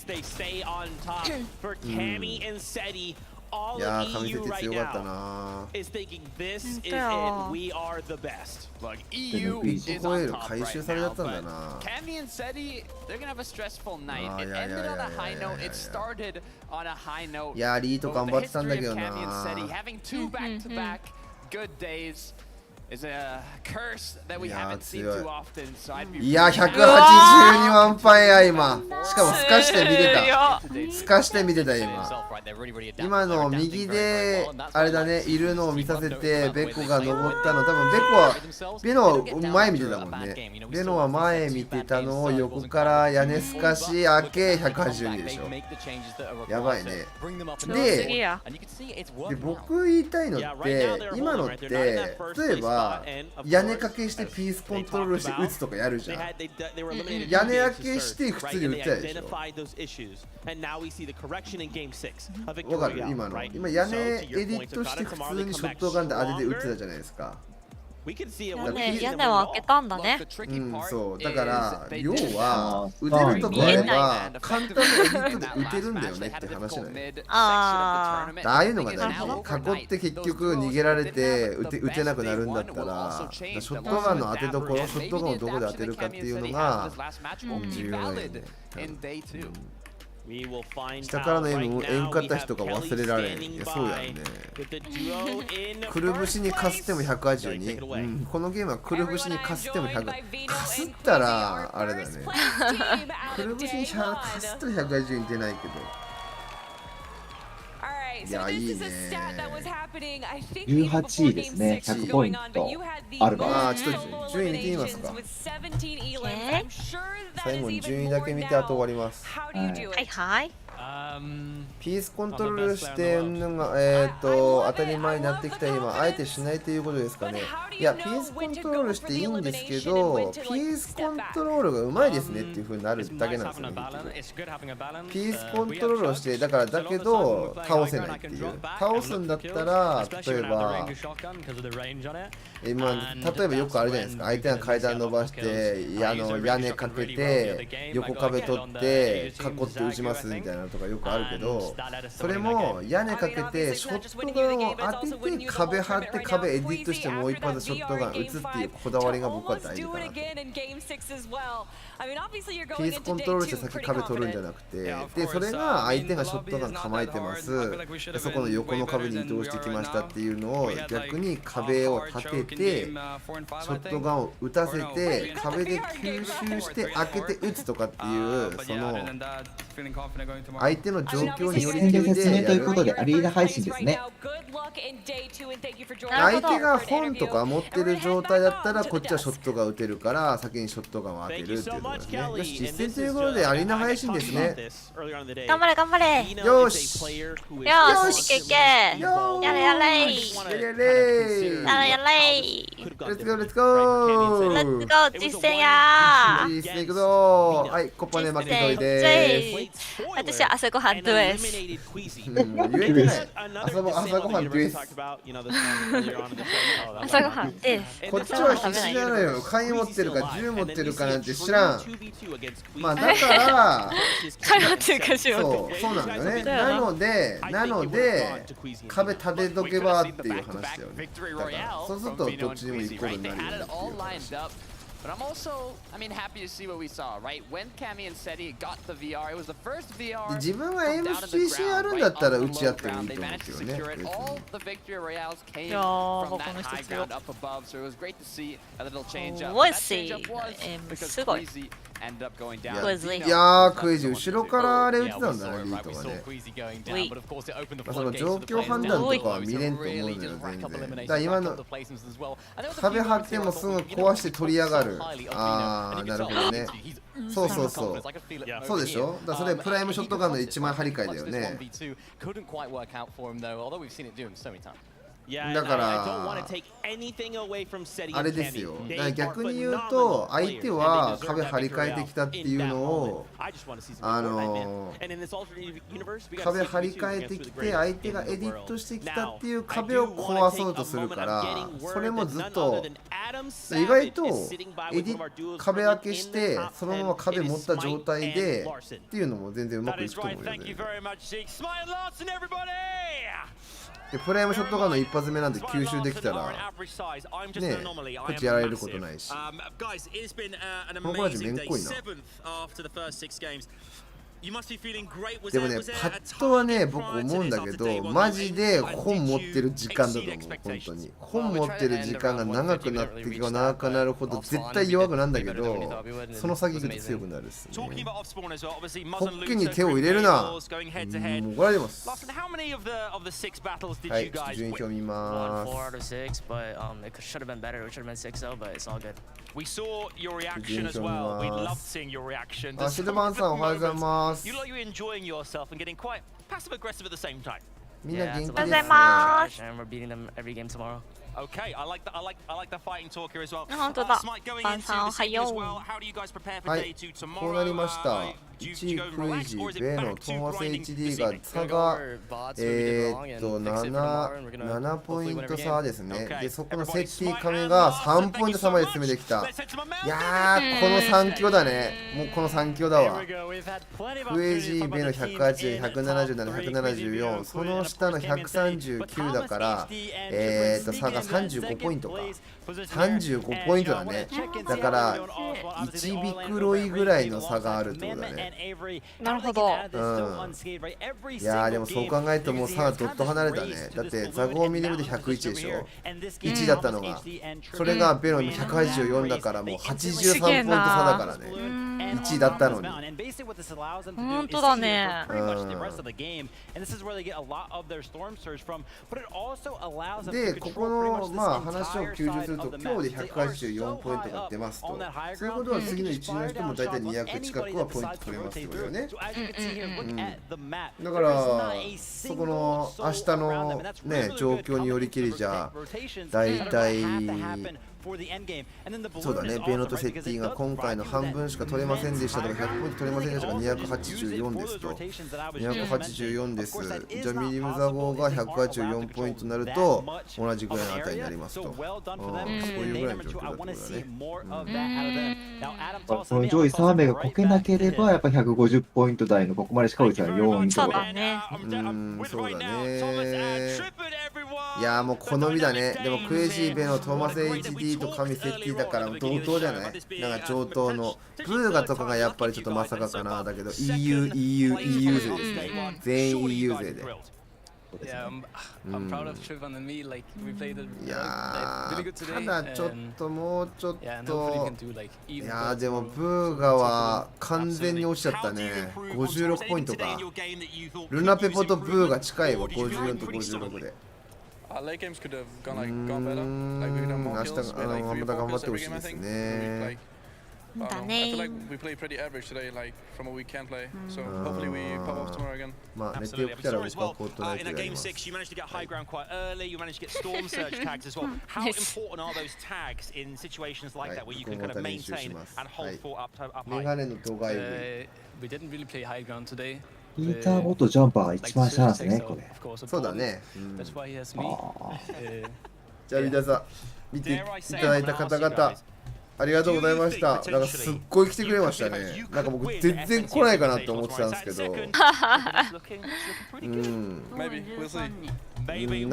いやー、神設定強かったなー。ホエール回収されちゃったんだな。いやー、リート頑張ってたんだけどなー。いや強い。いや182ワンパイア今。しかも透かして見てた。透かして見てた今。今の右であれだねいるのを見させてベコが登ったの多分ベノは前見てたもんね。ベノは前見てたのを横から屋根透かし開け182でしょ。やばいね。で僕言いたいのって今のって例えば屋根掛けしてピースコントロールして打つとかやるじゃん。屋根開けして普通に打ってないでしょ。わかる今の。今屋根エディットして普通にショットガンで当てて打ってたじゃないですか。屋根を開けたんだね。そうだから要は打てるとこあれば簡単なエディットで打てるんだよねって話なのよ。ああいうのが大事。囲って結局逃げられて打てなくなるんだったらショットガンの当てどころショットガンをどこで当てるかっていうのが重要なんよね。下からの円買った人が忘れられん。いやそうやんね。くるぶしにかすっても182、このゲームはくるぶしにかすっても100かすったらあれだね。くるぶしにかすったら182出ないけど。いやいいね。18位ですね。100ポイントあるか。ちょっと順位見てみますか。最後に順位だけ見てあと終わります。はいはい。ピースコントロールしてのが当たり前になってきた今あえてしないということですかね。いやピースコントロールしていいんですけどピースコントロールがうまいですねっていう風になるだけなんですよね。ピースコントロールをしてだけど倒せないっていう。倒すんだったら例えば例えばよくあるじゃないですか。相手が階段伸ばして屋根かけて横壁取って囲って打ちますみたいなのとかよくあるけどど、それも屋根かけてショットガンを当てて壁張って壁エディットしてもう一発ショットガン打つっていうこだわりが僕は大事かなと。ピースコントロールして先壁取るんじゃなくて、でそれが相手がショットガン構えてます、でそこの横の壁に移動してきましたっていうのを逆に壁を立ててショットガンを打たせて壁で吸収して開けて打つとかっていう、その相手の状況によりけりでやる。ということでアリーナ配信ですね。相手が本とか持ってる状態だったらこっちはショットが打てるから先にショットガンを当てるっていうことですね。よし、実践ということでアリーナ配信ですね。頑張れ頑張れ。よしよし、いけいけ。やれやれ。やれやれ。レッツゴーレッツゴー。レッツゴー、実践や。実践いくぞ。はい、コパネ負けといで。私は朝ごはんドゥエス。言えてない。朝ごはんドゥエス。朝ごはんです。こっちは必死なのよ。鍵持ってるか銃持ってるかなんて知らん。まあだから鍵持ってるか銃持ってる。そうなんだよね。なので壁立てとけばっていう話だよね。だからそうするとどっちにもいいことになるよねっていう話。But I'm also, happy to see what we saw, right? When Cammy and Seti got the VR, it was the first VR. 自分が MCC やるんだったら打ち合ってもいいと思うけどね。All the victory royales came from that high ground up above, so it was great to see a little change up. That change up was because Queasy ended up going down. いやー、クイズ後ろからあれ打ってたんだね、リートがね。その状況判断とかは見れんと思うんだよ、全然。だから今の壁張ってもすぐ壊して取り上がる。あー、なるほどね。そうそうそう。そうでしょ。だからそれプライムショットガンの一枚張り替えだよね。だからあれですよ。だから逆に言うと相手は壁張り替えてきたっていうのを壁張り替えてきて相手がエディットしてきたっていう壁を壊そうとするから、それもずっと意外と壁開けしてそのまま壁持った状態でっていうのも全然うまくいくと思うよね。でプライムショットガンの一発目なんて吸収できたらね、こっちやられることないし。この子たちめんこいな。でもね、パッとはね、僕思うんだけど、マジで本持ってる時間だと思う、本当に。本持ってる時間が長くなっていけば長くなるほど絶対弱くなんだけど、その先行くと強くなるっすね。ホッケに手を入れるな。もう怒られてます。はい、順位表見まーす。順位表見ます。あ、シルバンさんおはようございます。みんな元気ですね。おはようございます。Okay, I like the fighting talk here as well. 本当だ。 Smite going バンさんおはよう。 How do you guys prepare for は Day い、 2 こうなり tomorrow? ました。1位クイジー、ベのトーマス HD が差が7ポイント差ですね。で、そこのセッティカメが3ポイント差まで進めてきた。いやー、この3強だね。もうこの3強だわ。クイジー、ベの180、177、174、その下の139だから、差が35ポイントか。35ポイントだね。だから1ビクロイぐらいの差があるってことだね。なるほど。いやーでもそう考えるともう差がどっと離れたね。だってザゴーミリムで101でしょ。1だったのが、それがベロ184だからもう83ポイント差だからね。1だったのに。本当だね。で、ここのまあ話を吸収すると今日で184ポイントが出ますと。そういうことは次の1位の人も大体200近くはポイント取れますってことだよね。だからそこの明日のね状況によりけりじゃ大体そうだね、ベノとセッティが今回の半分しか取れませんでしたとか、100ポイント取れませんでしたが284ですと。284です。じゃあミリムザゴーが184ポイントになると同じぐらいの値になりますと。そういうぐらいの状況だってことだね。この上位3名がこけなければ、やっぱ150ポイント台のここまでしか追いつかない4位とか。そうだね。いやーもう好みだね。でもクレイジーベのトーマス HD と神セッティだから同等じゃない？なんか上等のブーガとかがやっぱりちょっとまさかかな。だけど EU 勢ですね。全員 EU 勢で。いやー、ただちょっともうちょっと、いやーでもブーガは完全に落ちちゃったね。56ポイントか。ルナペポとブーが近いわ、54と56で。明日また頑張ってほしいですね。だね。まあ寝て起きたら僕はコートナイトやります。メガネの度外部。ピーター・ボットジャンパーが一番下なんですね、これ。そうだね。じゃあ皆さん、見ていただいた方々、ありがとうございました。なんかすっごい来てくれましたね。なんか僕全然来ないかなって思ってたんですけど。なん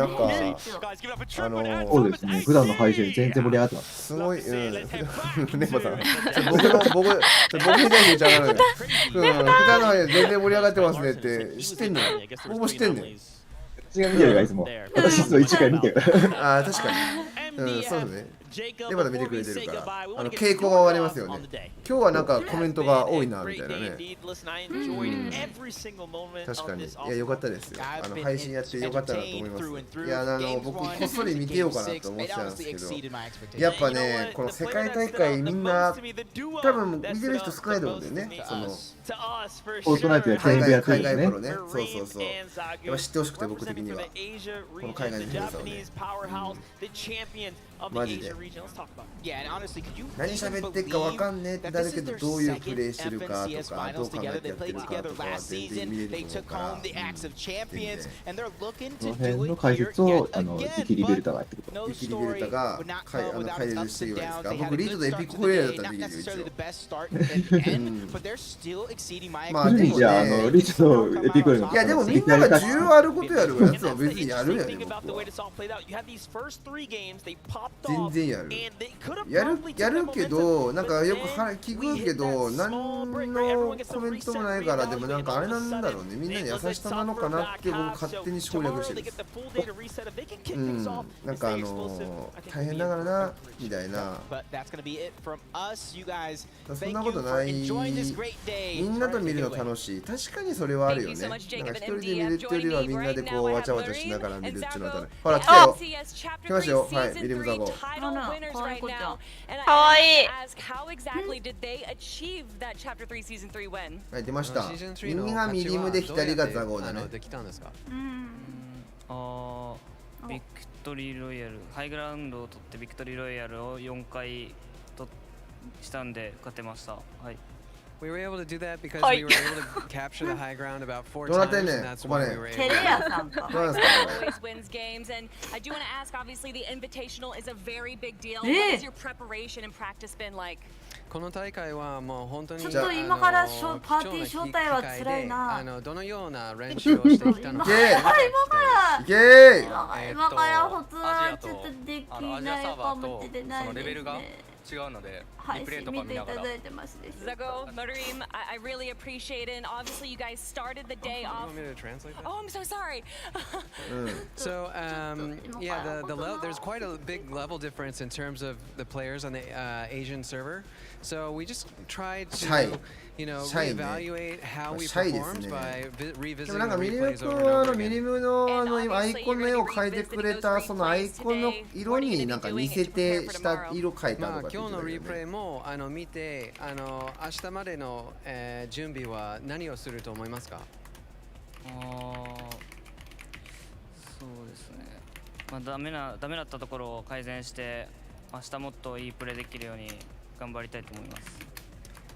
かそうですね。普段の配信全然盛り上がってます。すごい、ねまた僕みたいに言っちゃうのね。普段の配信全然盛り上がってますねって知ってんの？僕も知ってんねん。私が見てるからいつも。私の1回見てる。ああ確かに。そうですね。でまだ見てくれてるから傾向がわかりますよね。今日はなんかコメントが多いなみたいなね。確かに。いや良かったですよ。配信やって良かったなと思います。いや僕こっそり見てようかなと思ってたんですけど、やっぱねこの世界大会みんな多分見てる人少ないと思うんだよね。そのフォートナイトや海外やってるんですね。そう。やっぱ知ってほしくて僕的にはこの海外の広さをね。マジで何喋ってっかわかんねえってなるけど、どういうプレイしてるかとかどう考えてやってるかとかは全然見れると思うから、この辺の解説をデキリベルタがやってると。デキリベルタが解説してるわけですか。僕リードとエピックホレーだったらできるよ一応。まあでもね、じゃあリードとエピックホレーの。いやでもみんなが重要あることやるやつは別にやるやね僕は。全然やるけど、なんかよく聞くけど何のコメントもないから、でもなんかあれなんだろうね、みんなに優しさなのかなって僕勝手に省略してる。なんか大変だからなみたいな。そんなことない。みんなと見るの楽しい。確かにそれはあるよね。なんか一人で見るってよりはみんなでこうわちゃわちゃしながら見るっていうのは楽しい。ほら来たよ。来ましたよ。はい、ミリムザゴ。かわいい。はい、出ました。右がミリムで左がザゴだね。ビクトリーロイヤル、ハイグラウンドを取ってビクトリーロイヤルを4回したんで勝てました。はい。We were able to do that because we were able to capture the high ground about 4 times, and that's why we were able to. Always wins games, and I do want to ask. Obviously, the invitational is a very big deal. What has your preparation and practice been like? この大会はもう本当にちょっと今からパーティー招待は辛いな。どのような練習をしてきたのか。今から普通はちょっとできないかもしれないですね。違うので、リプレイとか見ながら。Zago, Marim, I really appreciate it. And obviously, you guys started the day off. You want me to translate that? Oh, I'm so sorry. So, yeah, there's quite a big level difference in terms of the players on the Asian server. So we just tried to, reevaluate how we performed by revisiting the replays over and over again. ミリムのアイコンの絵を描いてくれたそのアイコンの色になんか似せてした色描いたとか。今日のリプレイも見て明日までの準備は何をすると思いますか？そうですね。ダメだったところを改善して明日もっといいプレーできるように頑張りたいと思います。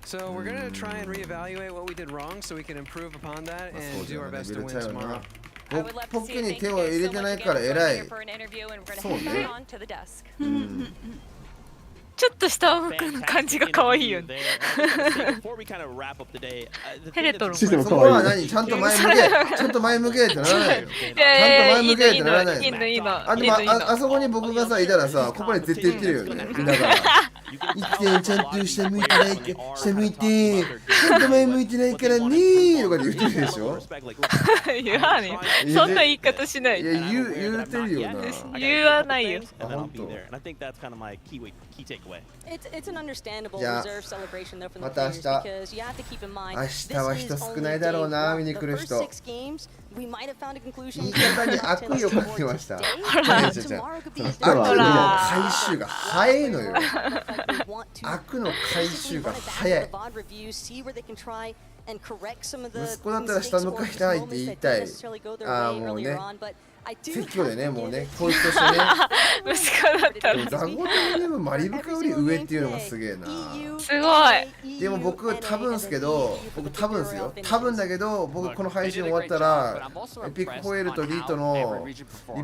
So we're gonna try and reevaluate what we did wrong, so we can improve upon that and do our best to win tomorrow. ポッケに手を入れてないから偉い。そうね。ちょっと下を向くの感じが可愛いよね。ヘレトロン。そこは何？ちゃんと前向け、ちゃんと前向けってならないよ。ちゃんと前向けってならないよ。あ、でもあそこに僕がさいたらさ、ここで絶対言ってるよね。だから。言ってちゃんと下向いてないって下向いてちゃんと前向いてないからねーとかで言ってるでしょ。いやね、そんな言い方しない。いや言うてるよな。言わないよ。あ、本当。じゃあまた明日は人少ないだろうな、見に来る人。言い方に悪意を感じました。悪意の回収が早いのよ。悪の回収が早い。息子だったら下向かいたいって言いたい。ああ、もうね。説教でね、もうね、こいつとしてね。息子だったら。ザゴタでもマリブカより上っていうのがすげえな。すごい。でも僕多分ですけど、僕多分ですよ。多分だけど、僕この配信終わったら、エピックホエールとリートのリ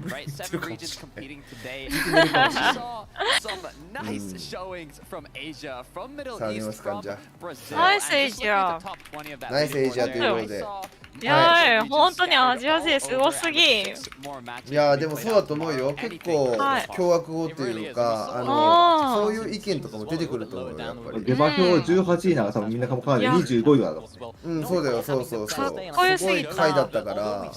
プレイしてるかもしれない。見てみるかもしれない。さあ、見ますか、じゃあ。ナイスエイジア。ナイスエイジアということで。いやー、本当にアジア勢すごすぎ。いやー、でもそうだと思うよ。結構凶悪語っていうか、そういう意見とかも出てくると思うよ。やっぱり下馬評18位なら多分みんなかもかなり25位だろ。うん、そうだよ、そうそうそう。すごい回だったから、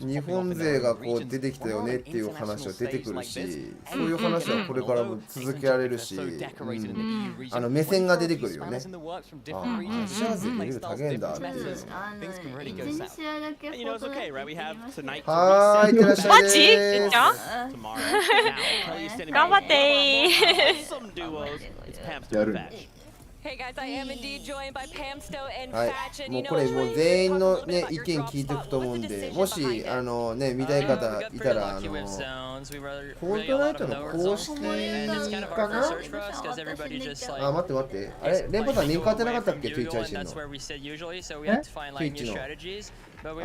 日本勢がこう出てきたよねっていう話は出てくるし、そういう話はこれからも続けられるし、目線が出てくるよね。あ、アジア勢で見る多元だっていう。はーい、いってらっしゃいです。頑張ってー。やるね。はい、もうこれもう全員のね意見聞いていくと思うんで、もしね見たい方いたらフォートナイトの公式かな。あ、待って待って、あれ連覇さんリンク貼ってなかったっけ、Twitch 配信の。Twitch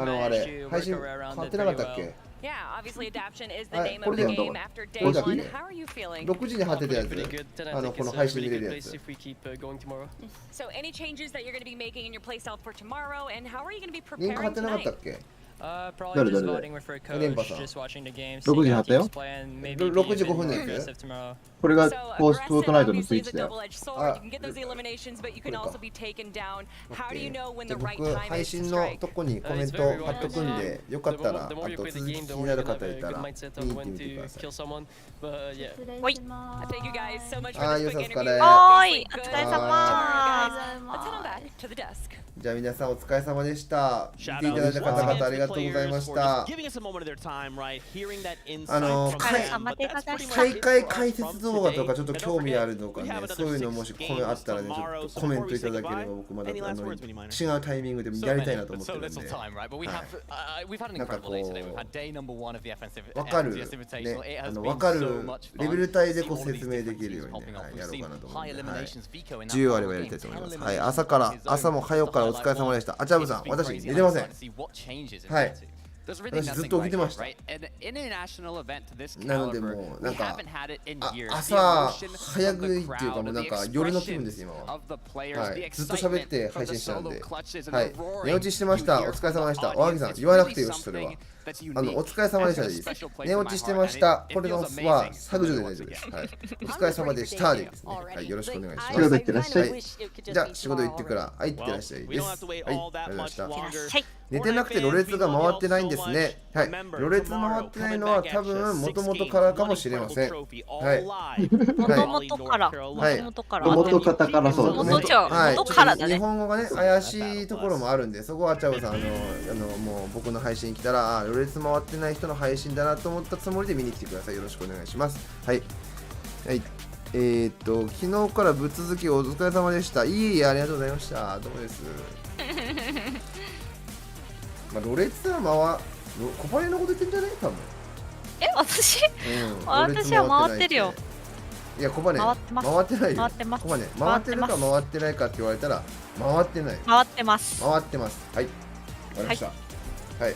のあれ配信貼ってなかったっけ。これで6時に貼ってたやつ、この配信見れるやつ。リンク貼ってなかったっけ。誰連覇さん6時に貼ったよ。6時5分のやつ。これがフォートナイトのスイッチだよ。あ、じゃあ僕配信のとこにコメント貼っとくんで、よかったらあと続き気になる方いたら見に行ってみてください。おい。あ、よさお疲れ。おーい、お疲れ様。じゃあ皆さんお疲れ様でした。見ていただいた方々ありがとうございました。大会解説動画とかちょっと興味あるとかね、そういうのもしあったらね、ちょっとコメントいただければ僕まだ違うタイミングでやりたいなと思ってるんで、なんかこう分かるね、分かるレベル帯でこう説明できるようにね、やろうかなと思うんで、自由あればやりたいと思います。はい、朝も早くからお疲れ様でした。あちゃぶさん、私寝てません。はい。私ずっと起きてました。なのでもうなんか朝早食いっていうかもうなんか夜の気分です今は。はい、ずっと喋って配信したんで、はい、寝落ちしてました。お疲れ様でした。おはぎさん言わなくてよし、それはお疲れ様でしたでいいです。寝落ちしてました。これのは削除で大丈夫です。はい、お疲れ様でしたでいいですね。はい、よろしくお願いします。仕事行ってらっしゃい。じゃあ仕事行ってから、はい、行ってらっしゃいです。はい、ありがとうございました。寝てなくてろれつが回ってないんですね。はい、ろれつ回ってないのは多分もともとからかもしれません。はい。もともとから。はい。もと方からそうですね。はい。日本語がね怪しいところもあるんで、そこはあちゃうさんもう僕の配信来たらろれつ回ってない人の配信だなと思ったつもりで見に来てください。よろしくお願いします。はい。はい。昨日からぶっ続きお疲れ様でした。いいありがとうございました。どうもです。まあ、ろれつはコパレのこと言ってんじゃない多分。私は回ってるよ。いや、コバネ、回ってないよ。回ってます。コバネ、回ってるか回ってないかって言われたら、回ってない。回ってます。回ってます。はい。わかりました。はい。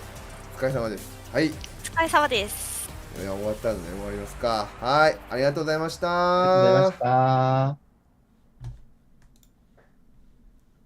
お疲れ様です。はい。お疲れ様です。いや、終わったんで終わりますか。はい。ありがとうございました。ありがとうございました。